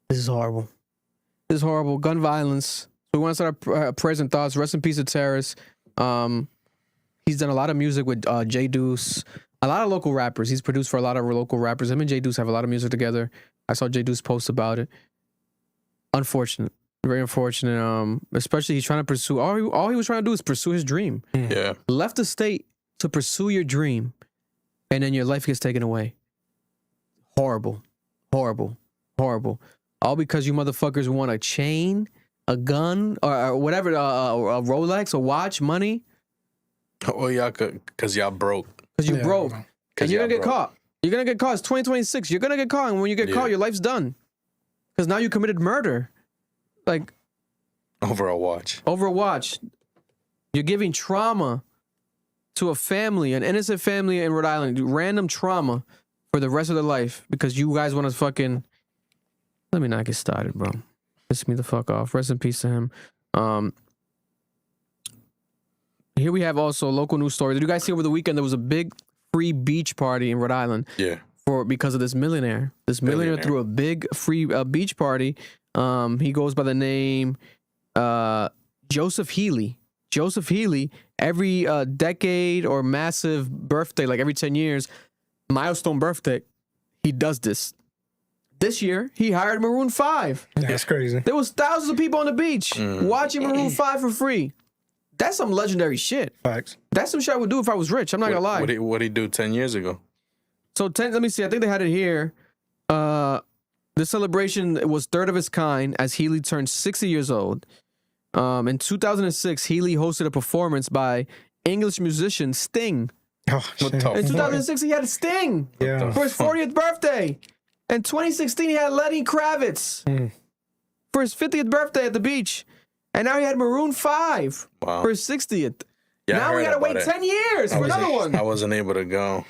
This is horrible. This is horrible. Gun violence. So we want to start our prayers and thoughts. Rest in peace to terrorists. He's done a lot of music with J Deuce, a lot of local rappers. He's produced for a lot of local rappers. Him and J Deuce have a lot of music together. I saw J Deuce post about it. Unfortunate. Very unfortunate. Especially he's trying to pursue, all he was trying to do is pursue his dream. Yeah. Left the state to pursue your dream, and then your life gets taken away. Horrible. Horrible. Horrible. All because you motherfuckers want a chain, a gun, or whatever, a Rolex, a watch, money. Oh, y'all, because y'all broke. Because you broke. And you're going to get caught. You're going to get caught. It's 2026. You're going to get caught. And when you get caught, your life's done. Because now you committed murder. Like. Over a watch. Over a watch. You're giving trauma to a family, an innocent family in Rhode Island. Random trauma for the rest of their life. Because you guys want to fucking. Let me not get started, bro. Piss me the fuck off. Rest in peace to him. Here we have also a local news story. Did you guys see over the weekend there was a big free beach party in Rhode Island? Yeah. Because of this millionaire. This millionaire threw a big free beach party. He goes by the name Joseph Healy. Joseph Healy, every decade or massive birthday, like every 10 years, milestone birthday, he does this. This year, he hired Maroon 5. That's crazy. There was thousands of people on the beach watching Maroon 5 for free. That's some legendary shit. Facts. That's some shit I would do if I was rich. I'm not gonna lie. What'd he do 10 years ago? So let me see. I think they had it here. The celebration was third of its kind as Healy turned 60 years old. In 2006, Healy hosted a performance by English musician Sting. Oh, in 2006, he had Sting for his 40th birthday. In 2016, he had Lenny Kravitz for his 50th birthday at the beach. And now he had Maroon 5 for his 60th. Yeah, now we gotta wait 10 years for another one. I wasn't able to go.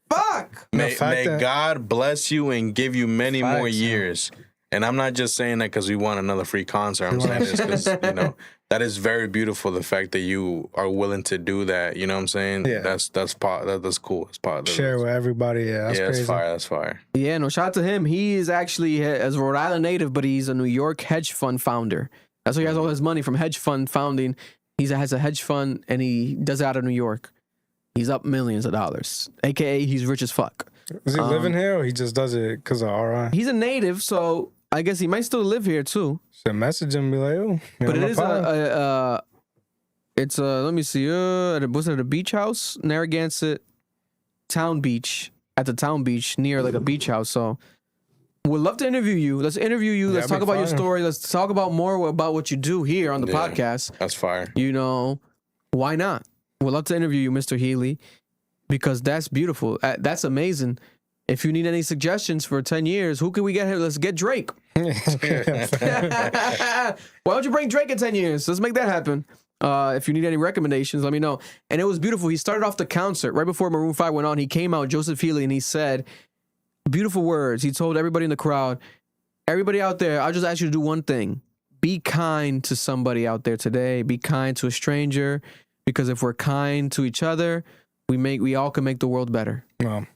Fuck. May God bless you and give you many more years. And I'm not just saying that because we want another free concert. I'm saying this because, that is very beautiful, the fact that you are willing to do that. You know what I'm saying? Yeah. That's cool. It's part of Share with everybody. Yeah, that's crazy. That's fire. Yeah, no, shout out to him. He is actually as a Rhode Island native, but he's a New York hedge fund founder. That's why he has all his money from hedge fund founding. He has a hedge fund, and he does it out of New York. He's up millions of dollars, a.k.a. he's rich as fuck. Is he living here, or he just does it because of RI? He's a native, so I guess he might still live here, too. Should message him and be like, oh. But it is it's let me see, was it a beach house? Narragansett Town Beach, at the Town Beach, near like a beach house, so... We'd love to interview you. Let's interview you. Let's talk about your story. Let's talk about more about what you do here on the podcast. That's fire. Why not? We'd love to interview you, Mr. Healy, because that's beautiful. That's amazing. If you need any suggestions for 10 years, who can we get here? Let's get Drake. Why don't you bring Drake in 10 years? Let's make that happen. If you need any recommendations, let me know. And it was beautiful. He started off the concert right before Maroon 5 went on. He came out, Joseph Healy, and he said beautiful words. He told everybody in the crowd, everybody out there, I'll just ask you to do one thing. Be kind to somebody out there today. Be kind to a stranger, because if we're kind to each other, we all can make the world better. Wow.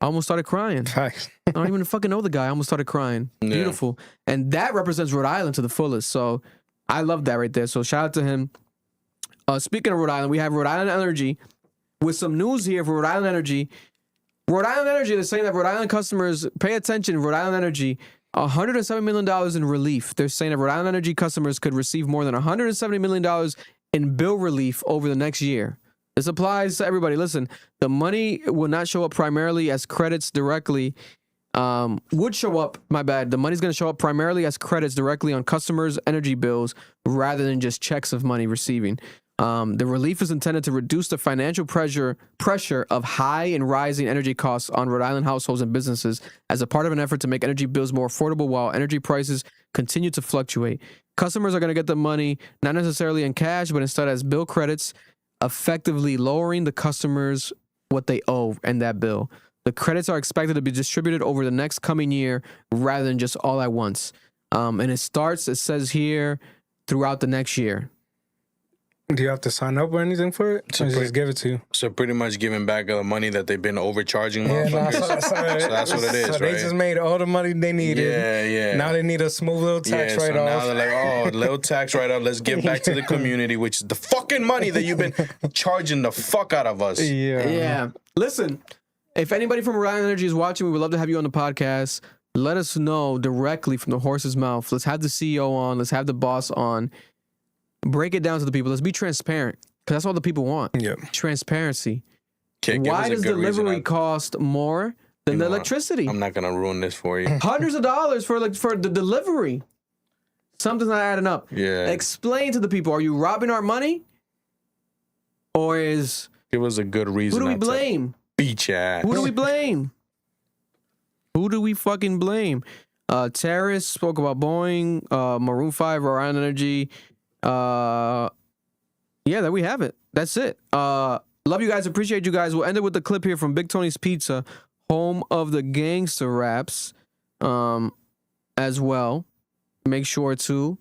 I almost started crying. I don't even fucking know the guy. I almost started crying. Yeah. Beautiful. And that represents Rhode Island to the fullest. So I love that right there. So shout out to him. Speaking of Rhode Island, we have Rhode Island Energy with some news here for Rhode Island Energy. Rhode Island Energy is saying that Rhode Island customers, pay attention, Rhode Island Energy, $107 million in relief. They're saying that Rhode Island Energy customers could receive more than $170 million in bill relief over the next year. This applies to everybody. Listen, the money will not show up primarily as credits directly. Would show up, my bad. The money's going to show up primarily as credits directly on customers' energy bills rather than just checks of money receiving. The relief is intended to reduce the financial pressure of high and rising energy costs on Rhode Island households and businesses as a part of an effort to make energy bills more affordable while energy prices continue to fluctuate. Customers are going to get the money not necessarily in cash, but instead as bill credits, effectively lowering the customers what they owe and that bill. The credits are expected to be distributed over the next coming year rather than just all at once. And it says here, throughout the next year. Do you have to sign up or anything for it? So just give it to you. So pretty much giving back the money that they've been overcharging motherfuckers. So that's what it is, so right? They just made all the money they needed. Yeah. Now they need a smooth little tax write-off. Now they're like, little tax write-off. Let's give back to the community, which is the fucking money that you've been charging the fuck out of us. Yeah. Listen, if anybody from Rhode Island Energy is watching, we would love to have you on the podcast. Let us know directly from the horse's mouth. Let's have the CEO on. Let's have the boss on. Break it down to the people. Let's be transparent, because that's all the people want. Yeah. Transparency. Okay, why does delivery cost more than the electricity? I'm not gonna ruin this for you. Hundreds of dollars for the delivery. Something's not adding up. Yeah. Explain to the people: are you robbing our money, or is give us a good reason? Who do we blame? Beat your ass. Who do we blame? Who do we fucking blame? Terrace spoke about Boeing, Maroon 5, Rhode Island Energy. Yeah, there we have it. That's it. Love you guys. Appreciate you guys. We'll end it with the clip here from Big Tony's Pizza, home of the gangster raps, as well. Make sure to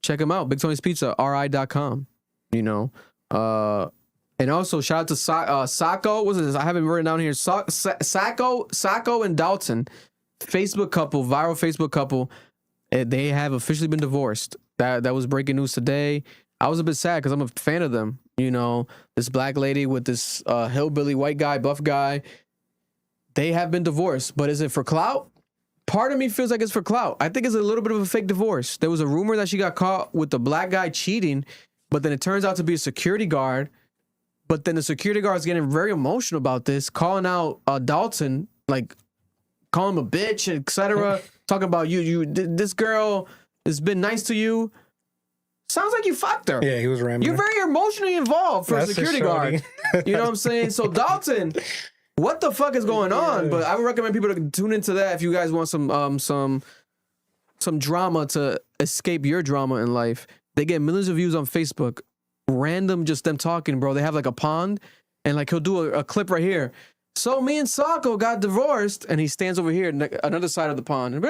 check them out. Big Tony's Pizza, ri.com. You know. And also shout out to Sacco. What's this? I have it written down here. Sacco and Dalton, Facebook couple, viral Facebook couple. They have officially been divorced. That was breaking news today. I was a bit sad because I'm a fan of them. You know, this black lady with this hillbilly white guy, buff guy. They have been divorced. But is it for clout? Part of me feels like it's for clout. I think it's a little bit of a fake divorce. There was a rumor that she got caught with the black guy cheating, but then it turns out to be a security guard. But then the security guard is getting very emotional about this, calling out Dalton, like calling him a bitch, etc. Talking about this girl has been nice to you. Sounds like you fucked her. Yeah, he was rambling. You're very emotionally involved for a security guard. You know what I'm saying? So Dalton, what the fuck is going on? But I would recommend people to tune into that if you guys want some drama to escape your drama in life. They get millions of views on Facebook. Random, just them talking, bro. They have like a pond, and like he'll do a clip right here. So me and Sacco got divorced, and he stands over here, another side of the pond.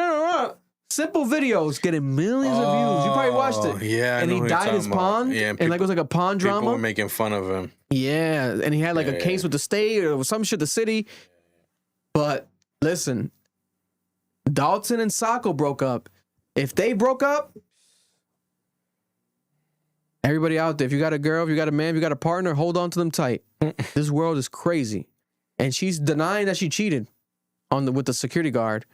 Simple videos getting millions of views. You probably watched it. Yeah, and he dyed his pond, and like it was like a pond drama. People were making fun of him. Yeah, and he had like a case with the state or some shit, the city. But listen, Dalton and Sacco broke up. If they broke up, everybody out there, if you got a girl, if you got a man, if you got a partner, hold on to them tight. This world is crazy. And she's denying that she cheated with the security guard.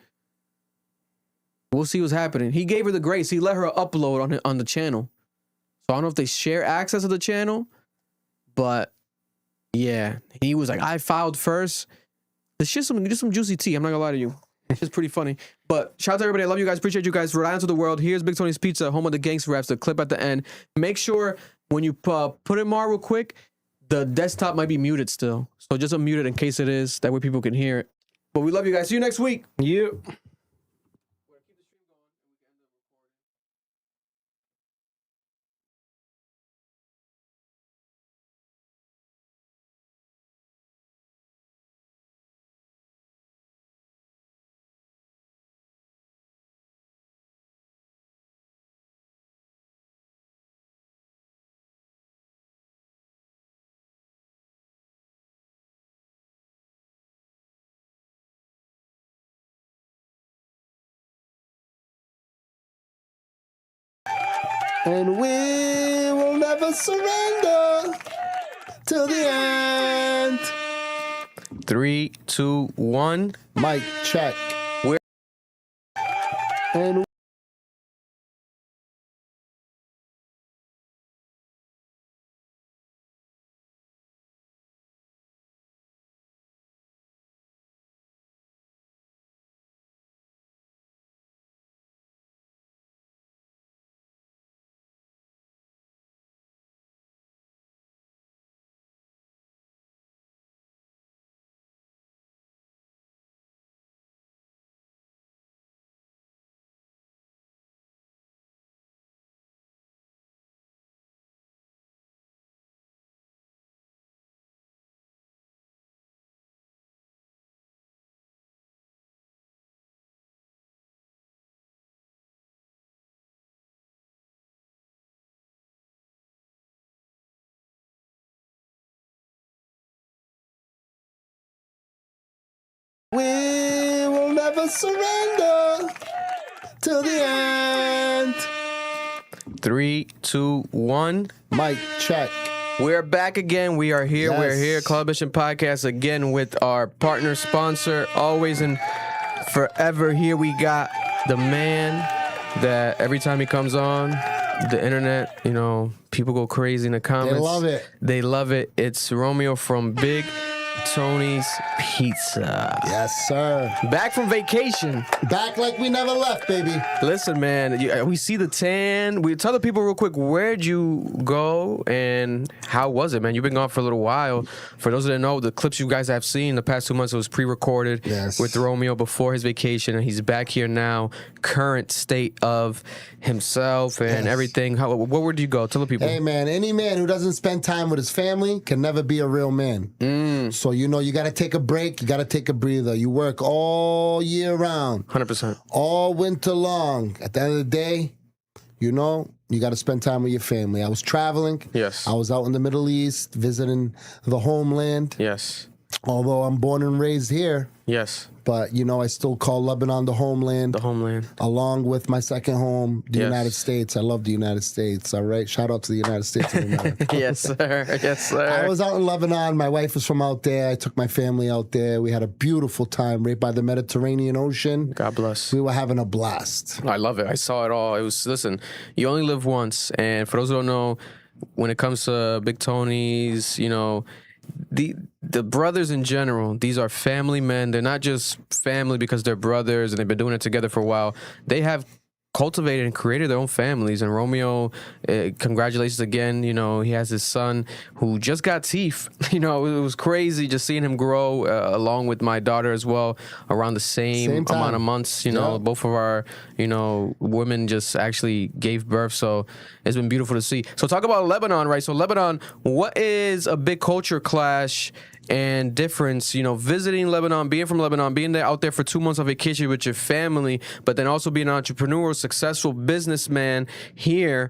We'll see what's happening. He gave her the grace. He let her upload on the channel. So I don't know if they share access to the channel, but yeah, he was like, I filed first. It's just some juicy tea. I'm not gonna lie to you. It's just pretty funny. But shout out to everybody. I love you guys. Appreciate you guys. Rhode Island to the world. Here's Big Tony's Pizza, home of the gangster raps. The clip at the end. Make sure when you put it more real quick, the desktop might be muted still. So just unmute it in case it is. That way people can hear it. But we love you guys. See you next week. Yeah. And we will never surrender till the end. 3, 2, 1. Mic check. We're and we will never surrender till the end. 3, 2, 1. Mic check. We're back again. We are here. Yes. We're here. Club Mission Podcast again with our partner sponsor, always and forever. Here we got the man that every time he comes on the internet, you know, people go crazy in the comments. They love it. They love it. It's Romeo from Big Tony's Pizza. Yes, sir. Back from vacation. Back like we never left, baby. Listen, man, we see the tan. We tell the people real quick, where'd you go and how was it, man? You've been gone for a little while. For those that didn't know, the clips you guys have seen the past 2 months, it was pre-recorded with Romeo before his vacation, and he's back here now, current state of himself and everything. Where did you go? Tell the people. Hey, man, any man who doesn't spend time with his family can never be a real man. So, you know, you got to take a break. You got to take a breather. You work all year round. 100%. All winter long. At the end of the day, you know, you got to spend time with your family. I was traveling. Yes. I was out in the Middle East visiting the homeland. Yes. Although I'm born and raised here. Yes. But, you know, I still call Lebanon the homeland. The homeland. Along with my second home, the Yes. United States. I love the United States, all right? Shout out to the United States of America. Yes, sir. Yes, sir. I was out in Lebanon. My wife was from out there. I took my family out there. We had a beautiful time right by the Mediterranean Ocean. God bless. We were having a blast. I love it. I saw it all. It was, listen, you only live once. And for those who don't know, when it comes to Big Tony's, you know, the brothers in general, these are family men. They're not just family because they're brothers and they've been doing it together for a while. They have cultivated and created their own families. And Romeo, congratulations again. You know, he has his son who just got teeth. You know, it was crazy just seeing him grow along with my daughter as well around the same amount of months. You know, both of our, you know, women just actually gave birth. So it's been beautiful to see. So talk about Lebanon, right? So Lebanon, what is a big culture clash and difference, you know, visiting Lebanon, being from Lebanon, being there out there for 2 months on vacation with your family, but then also being an entrepreneur, successful businessman here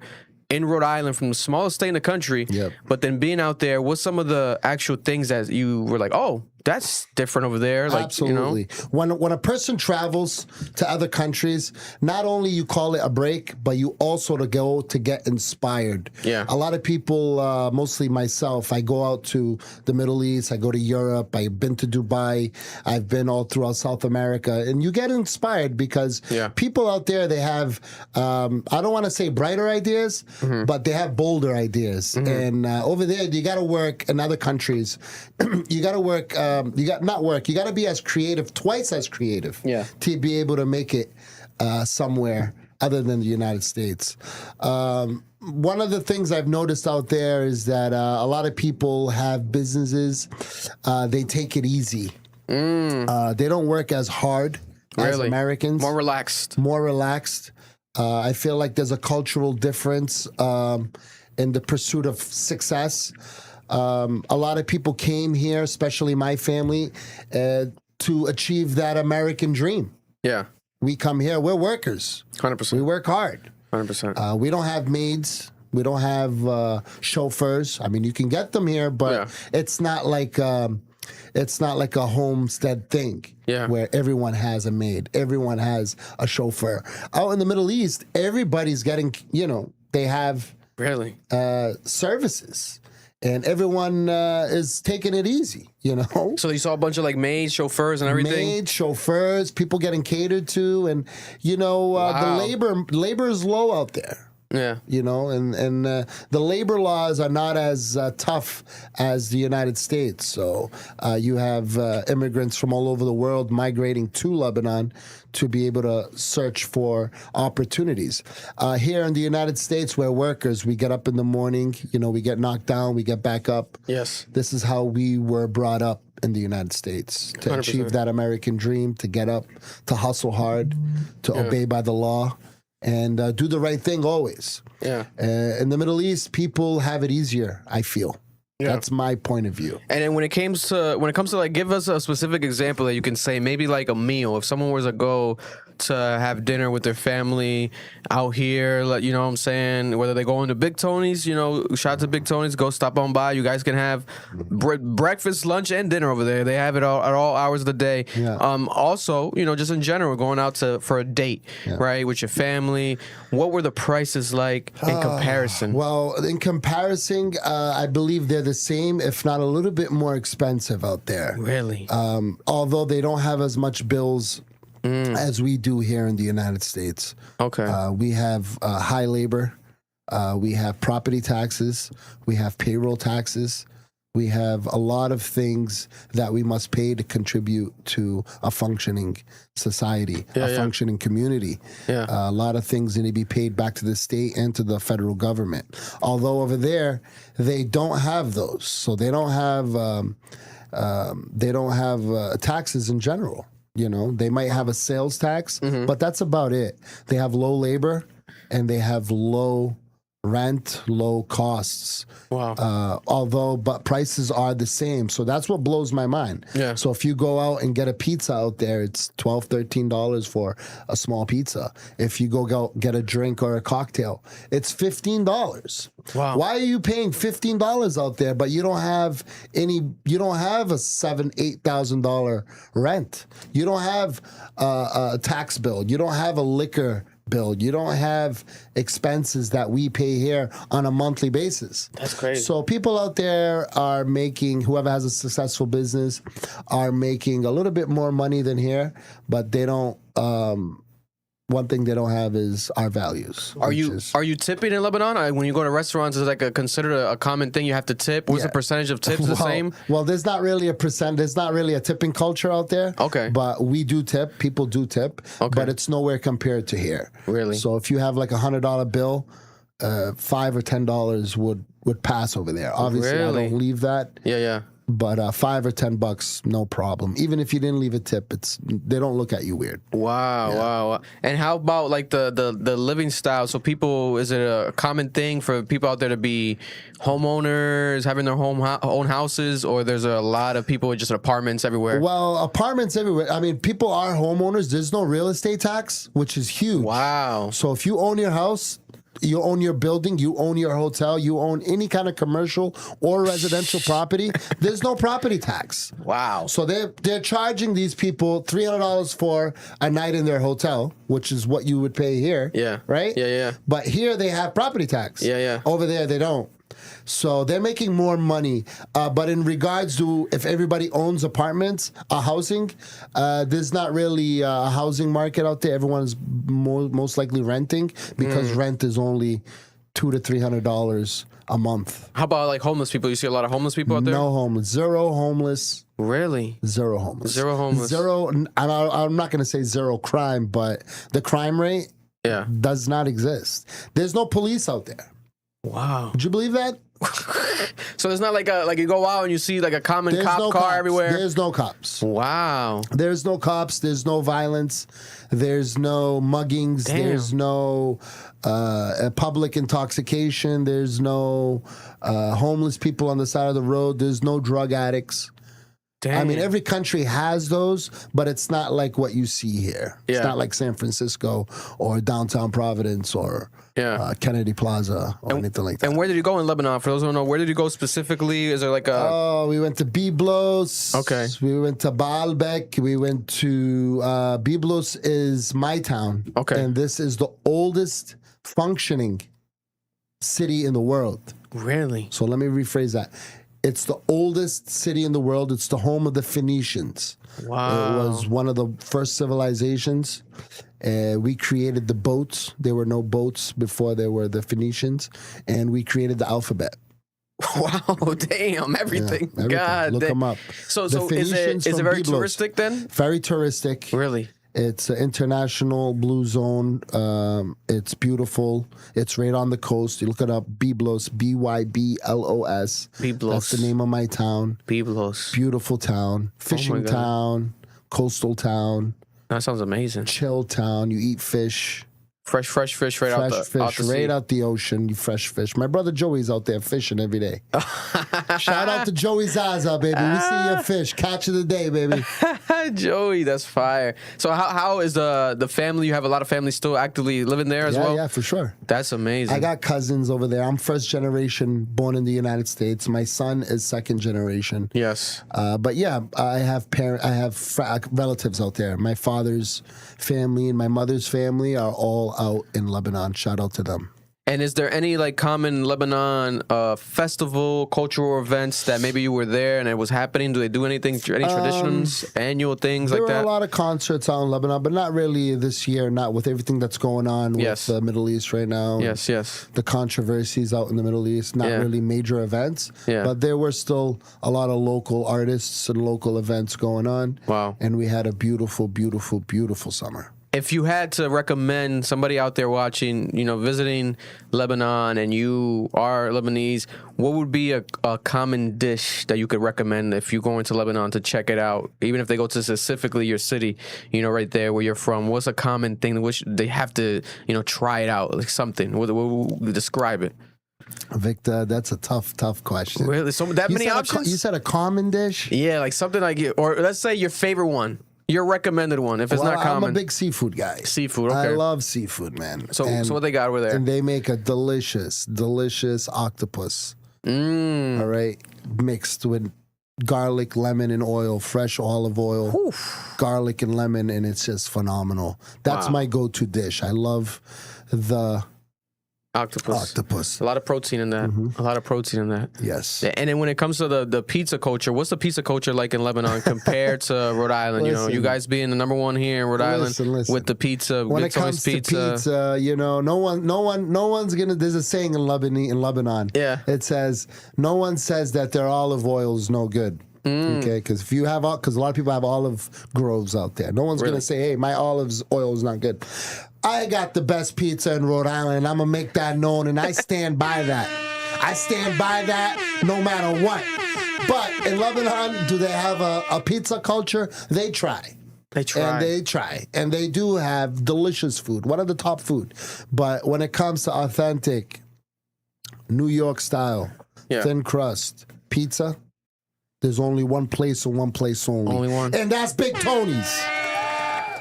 in Rhode Island from the smallest state in the country. But then being out there, what's some of the actual things that you were like, oh, that's different over there? Like, Absolutely. You know? When a person travels to other countries, not only you call it a break, but you also to go to get inspired. Yeah. A lot of people, mostly myself, I go out to the Middle East, I go to Europe, I've been to Dubai, I've been all throughout South America, and you get inspired because people out there, they have, I don't want to say brighter ideas, but they have bolder ideas. And over there, you got to work in other countries. You got to work, you got to be as creative, twice as creative to be able to make it somewhere other than the United States. One of the things I've noticed out there is that a lot of people have businesses, they take it easy. They don't work as hard as Americans. More relaxed. More relaxed. I feel like there's a cultural difference in the pursuit of success. A lot of people came here, especially my family, to achieve that American dream. Yeah. We come here, we're workers. 100%. We work hard. 100%. We don't have maids. We don't have chauffeurs. I mean, you can get them here, but it's not like a homestead thing where everyone has a maid, everyone has a chauffeur. Out in the Middle East, everybody's getting, you know, They have really services. And everyone is taking it easy, you know? So you saw a bunch of like maids, chauffeurs, and everything? Maids, chauffeurs, people getting catered to. And, you know, the labor is low out there. Yeah. You know, and the labor laws are not as tough as the United States. So you have immigrants from all over the world migrating to Lebanon to be able to search for opportunities. Here in the United States, we're workers. We get up in the morning, you know, we get knocked down, we get back up. Yes. This is how we were brought up in the United States, to 100%. achieve that American dream, to get up, to hustle hard, to obey by the law. And do the right thing always. Yeah. In the Middle East, people have it easier, I feel. Yeah. That's my point of view. And then when it comes to like, give us a specific example that you can say, maybe like a meal. If someone was to go to have dinner with their family out here, like, you know what I'm saying, whether they go into Big Tony's, you know, shout out to Big Tony's, go stop on by. You guys can have breakfast, lunch, and dinner over there. They have it all at all hours of the day. Yeah. Also, you know, just in general, going out for a date, right, with your family. What were the prices like in comparison? Well, in comparison, I believe they're the same, if not a little bit more expensive out there. Really? Although they don't have as much bills as we do here in the United States. Okay. We have high labor. We have property taxes. We have payroll taxes. We have a lot of things that we must pay to contribute to a functioning society, a functioning community. Yeah. A lot of things need to be paid back to the state and to the federal government. Although over there, they don't have those. So they don't have taxes in general. You know, they might have a sales tax, but that's about it. They have low labor and they have low rent, low costs. Wow. But prices are the same. So that's what blows my mind. Yeah. So if you go out and get a pizza out there, it's $12, $13 for a small pizza. If you go get a drink or a cocktail, it's $15. Wow. Why are you paying $15 out there, but you don't have a $7,000, $8,000 rent? You don't have a tax bill. You don't have a liquor bill. You don't have expenses that we pay here on a monthly basis. That's crazy. So people out there are making, whoever has a successful business, are making a little bit more money than here, but they don't, one thing they don't have is our values. Are you tipping in Lebanon? When you go to restaurants, is it like considered a common thing you have to tip? What's the percentage of tips the same? Well, there's not really a percent. There's not really a tipping culture out there. Okay. But we do tip. People do tip. Okay. But it's nowhere compared to here. Really? So if you have like $100 bill, $5 or $10 would pass over there. Obviously, Really? I don't leave that. Yeah. But $5 or $10, no problem. Even if you didn't leave a tip, they don't look at you weird. Wow. And how about like the living style? So people, is it a common thing for people out there to be homeowners, having their own houses, or there's a lot of people with just apartments everywhere? Well, apartments everywhere. I mean, people are homeowners. There's no real estate tax, which is huge. Wow. So if you own your house, you own your building, you own your hotel, you own any kind of commercial or residential property, there's no property tax. Wow. So they're charging these people $300 for a night in their hotel, which is what you would pay here. Yeah. Right? Yeah. But here they have property tax. Yeah. Over there they don't. So they're making more money. But in regards to if everybody owns apartments, housing, there's not really a housing market out there. Everyone's most likely renting because rent is only $200 to $300 a month. How about like homeless people? You see a lot of homeless people out there? No homeless. Zero homeless. Really? Zero homeless. Zero homeless. Zero. I'm not going to say zero crime, but the crime rate does not exist. There's no police out there. Wow. Would you believe that? So it's not like you go out and you see like a common There's cop no car cops. everywhere? There's no cops. Wow. There's no cops. There's no violence. There's no muggings. Damn. There's no public intoxication. There's no homeless people on the side of the road. There's no drug addicts. Damn. I mean, every country has those, but it's not like what you see here. Yeah. It's not like San Francisco or downtown Providence or Kennedy Plaza or anything like that. And where did you go in Lebanon? For those who don't know, where did you go specifically? Is there like a... Oh, we went to Byblos. Okay. We went to Baalbek. We went to... Byblos is my town. Okay. And this is the oldest functioning city in the world. Really? So let me rephrase that. It's the oldest city in the world. It's the home of the Phoenicians. Wow. It was one of the first civilizations. We created the boats. There were no boats before there were the Phoenicians. And we created the alphabet. Wow, damn, everything. Yeah, everything. God, Look them up. So The is Phoenicians it from very Byblos. touristic then? Very touristic. Really? It's an international blue zone. It's beautiful. It's right on the coast. You look it up, Byblos, Byblos. Byblos. That's the name of my town. Byblos. Beautiful town. Fishing God. town. Coastal town. That sounds amazing. Chill town. You eat fish. Fresh fish right out the sea. Out the ocean. You fresh fish. My brother Joey's out there fishing every day. Shout out to Joey Zaza, baby. We see your fish. Catch of the day, baby. Joey, that's fire. So how is the family? You have a lot of family still actively living there as well? Yeah, for sure. That's amazing. I got cousins over there. I'm first generation, born in the United States. My son is second generation. Yes. But yeah, I have relatives out there. My father's family and my mother's family are all out in Lebanon. Shout out to them. And is there any like common Lebanon festival, cultural events that maybe you were there and it was happening? Do they do anything, any traditions, annual things like that? There were a lot of concerts out in Lebanon, but not really this year, not with everything that's going on with the Middle East right now. Yes, yes. The controversies out in the Middle East, not really major events. Yeah. But there were still a lot of local artists and local events going on. Wow. And we had a beautiful, beautiful, beautiful summer. If you had to recommend somebody out there watching, visiting Lebanon and you are Lebanese, what would be a common dish that you could recommend if you're going to Lebanon to check it out? Even if they go to specifically your city, right there where you're from, what's a common thing which they have to, try it out, like something? What would describe it? Victor, that's a tough question. Really? So that many options? You said a common dish? Yeah, like something like it, or let's say your favorite one. Your recommended one, if it's not common. I'm a big seafood guy. Seafood, okay. I love seafood, man. So what they got over there? And they make a delicious, delicious octopus. All right, mixed with garlic, lemon, and oil, fresh olive oil, garlic and lemon, and it's just phenomenal. That's my go-to dish. I love the octopus. A lot of protein in that. Mm-hmm. A lot of protein in that. Yes. And then when it comes to the pizza culture, what's the pizza culture like in Lebanon compared to Rhode Island? You guys being the number one here in Rhode Island with the pizza. When it comes to pizza, no one's gonna. There's a saying in Lebanon. Yeah. It says no one says that their olive oil is no good. Okay, because a lot of people have olive groves out there. No one's gonna say, "Hey, my olive oil is not good." I got the best pizza in Rhode Island, and I'm gonna make that known, and I stand by that. I stand by that no matter what. But in Lebanon, do they have a pizza culture? They try. And they do have delicious food. One of the top food. But when it comes to authentic New York style, thin crust pizza, there's only one place and one place only. Only one. And that's Big Tony's.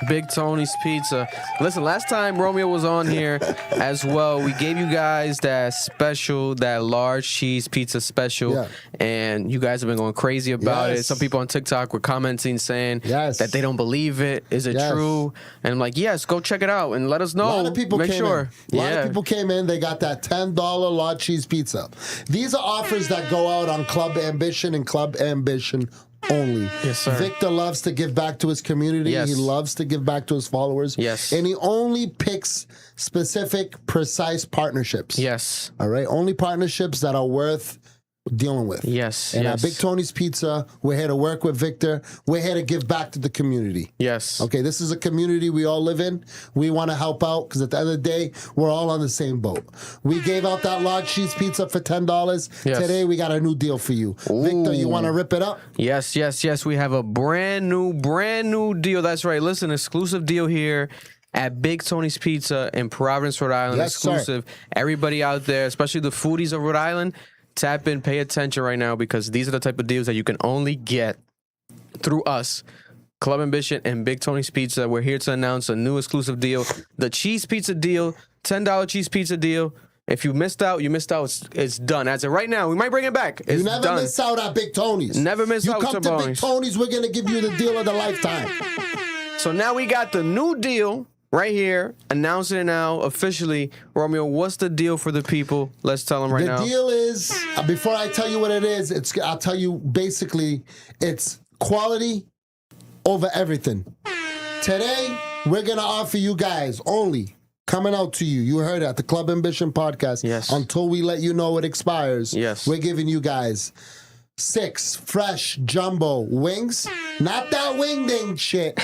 Big Tony's Pizza. Listen, last time Romeo was on here as well, we gave you guys that large cheese pizza special, and you guys have been going crazy about it. Some people on TikTok were commenting saying that they don't believe it. Is it true? And I'm like, yes, go check it out and let us know. A lot of people Make came sure. in. A lot of people came in. They got that $10 large cheese pizza. These are offers that go out on Club Ambition and Club Ambition only. Yes, sir. Victor loves to give back to his community. Yes. He loves to give back to his followers. Yes. And he only picks specific, precise partnerships. Yes. All right? Only partnerships that are worth dealing with. Yes. And at Big Tony's Pizza, we're here to work with Victor. We're here to give back to the community. Yes. Okay, this is a community we all live in. We want to help out because at the end of the day, we're all on the same boat. We gave out that large cheese pizza for $10. Yes. Today, we got a new deal for you. Ooh. Victor, you want to rip it up? Yes. We have a brand new deal. That's right. Listen, exclusive deal here at Big Tony's Pizza in Providence, Rhode Island. Yes, exclusive. Sir. Everybody out there, especially the foodies of Rhode Island, tap in, pay attention right now because these are the type of deals that you can only get through us, Club Ambition and Big Tony's Pizza. We're here to announce a new exclusive deal, the cheese pizza deal, $10 cheese pizza deal. If you missed out, you missed out. It's done. As of right now, we might bring it back. It's you never done. miss out at Big Tony's. Never miss out. You come to Big Tony's, we're going to give you the deal of the lifetime. So now we got the new deal right here, announcing it now officially. Romeo, what's the deal for the people? Let's tell them right now. The deal is, before I tell you what it is, I'll tell you basically, it's quality over everything. Today, we're going to offer you guys only, coming out to you, you heard it at the Club Ambition podcast. Yes. Until we let you know it expires. Yes. We're giving you guys 6 fresh jumbo wings. Not that wingding shit.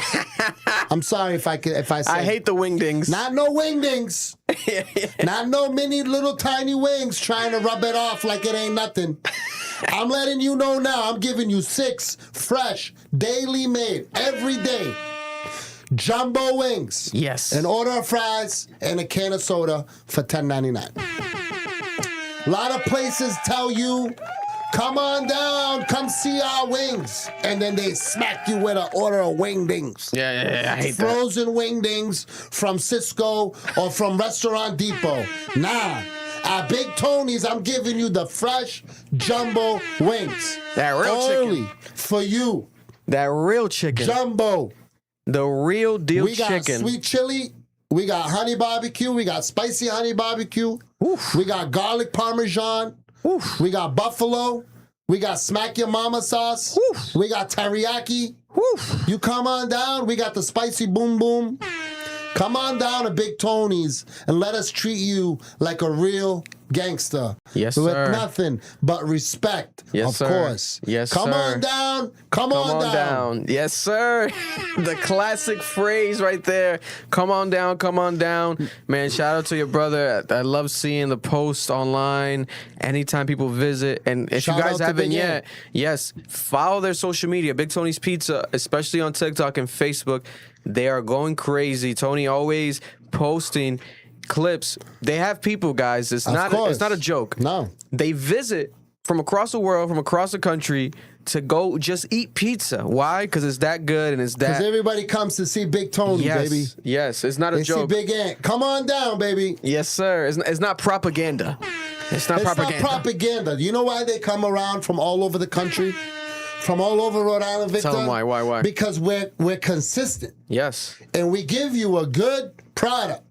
I'm sorry if I said. I hate the wingdings. Not no wingdings. Not no mini little tiny wings trying to rub it off like it ain't nothing. I'm letting you know now. I'm giving you 6 fresh, daily made, every day jumbo wings. Yes. An order of fries and a can of soda for $10.99. A lot of places tell you, come on down, come see our wings. And then they smack you with an order of wingdings. Yeah, I hate Frozen wingdings from Cisco or from Restaurant Depot. Nah. At Big Tony's, I'm giving you the fresh jumbo wings. That real only chicken. For you. That real chicken. Jumbo. The real deal chicken. We got sweet chili. We got honey barbecue. We got spicy honey barbecue. Oof. We got garlic parmesan. Oof. We got buffalo. We got smack your mama sauce. Oof. We got teriyaki. Oof. You come on down. We got the spicy boom boom. Come on down to Big Tony's and let us treat you like a real gangster. Yes, with sir. nothing but respect, Yes, of sir. course. Yes, come sir. on down. Come on down. Yes, sir. The classic phrase right there. Come on down. Come on down. Man, shout out to your brother. I love seeing the posts online anytime people visit. And if Shout you out guys to haven't Big yet, yes, follow their social media. Big Tony's Pizza, especially on TikTok and Facebook. They are going crazy. Tony always posting clips. They have people, guys. It's not a joke. No. They visit from across the world, from across the country to go just eat pizza. Why? Because it's that good and it's that. Because everybody comes to see Big Tony, yes, baby. Yes, it's not a They joke. see Big Ant. Come on down, baby. Yes, sir. It's not propaganda. It's not propaganda. It's not propaganda. You know why they come around from all over the country? From all over Rhode Island, Victor? Tell them why. Why? Because we're consistent. Yes. And we give you a good product.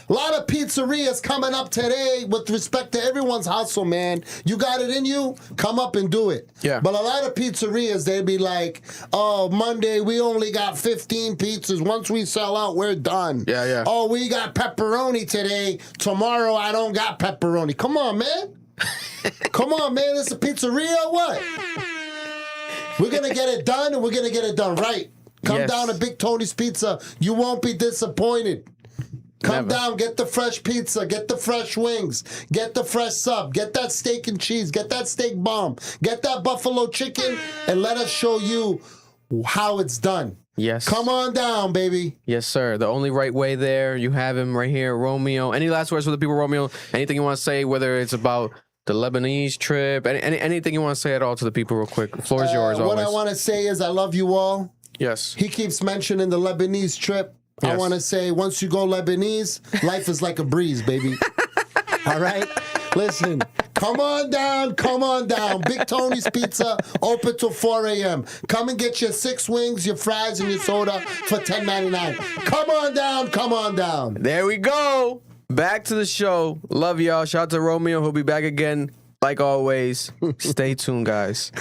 A lot of pizzerias coming up today with respect to everyone's hustle, man. You got it in you? Come up and do it. Yeah. But a lot of pizzerias, they'd be like, oh, Monday, we only got 15 pizzas. Once we sell out, we're done. Yeah. Oh, we got pepperoni today. Tomorrow, I don't got pepperoni. Come on, man. Come on, man. This a pizzeria or what? We're going to get it done, and we're going to get it done right. Come down to Big Tony's Pizza. You won't be disappointed. Come down, get the fresh pizza, get the fresh wings, get the fresh sub, get that steak and cheese, get that steak bomb, get that buffalo chicken, and let us show you how it's done. Yes. Come on down, baby. Yes, sir. The only right way there. You have him right here, Romeo. Any last words for the people, Romeo? Anything you want to say, whether it's about the Lebanese trip, anything you want to say at all to the people real quick? The floor is yours, What always. I want to say is I love you all. Yes. He keeps mentioning the Lebanese trip. Yes. I want to say, once you go Lebanese, life is like a breeze, baby. All right? Listen, come on down. Big Tony's Pizza, open till 4 a.m. Come and get your 6 wings, your fries, and your soda for $10.99. Come on down. There we go. Back to the show. Love y'all. Shout out to Romeo. He'll be back again, like always. Stay tuned, guys.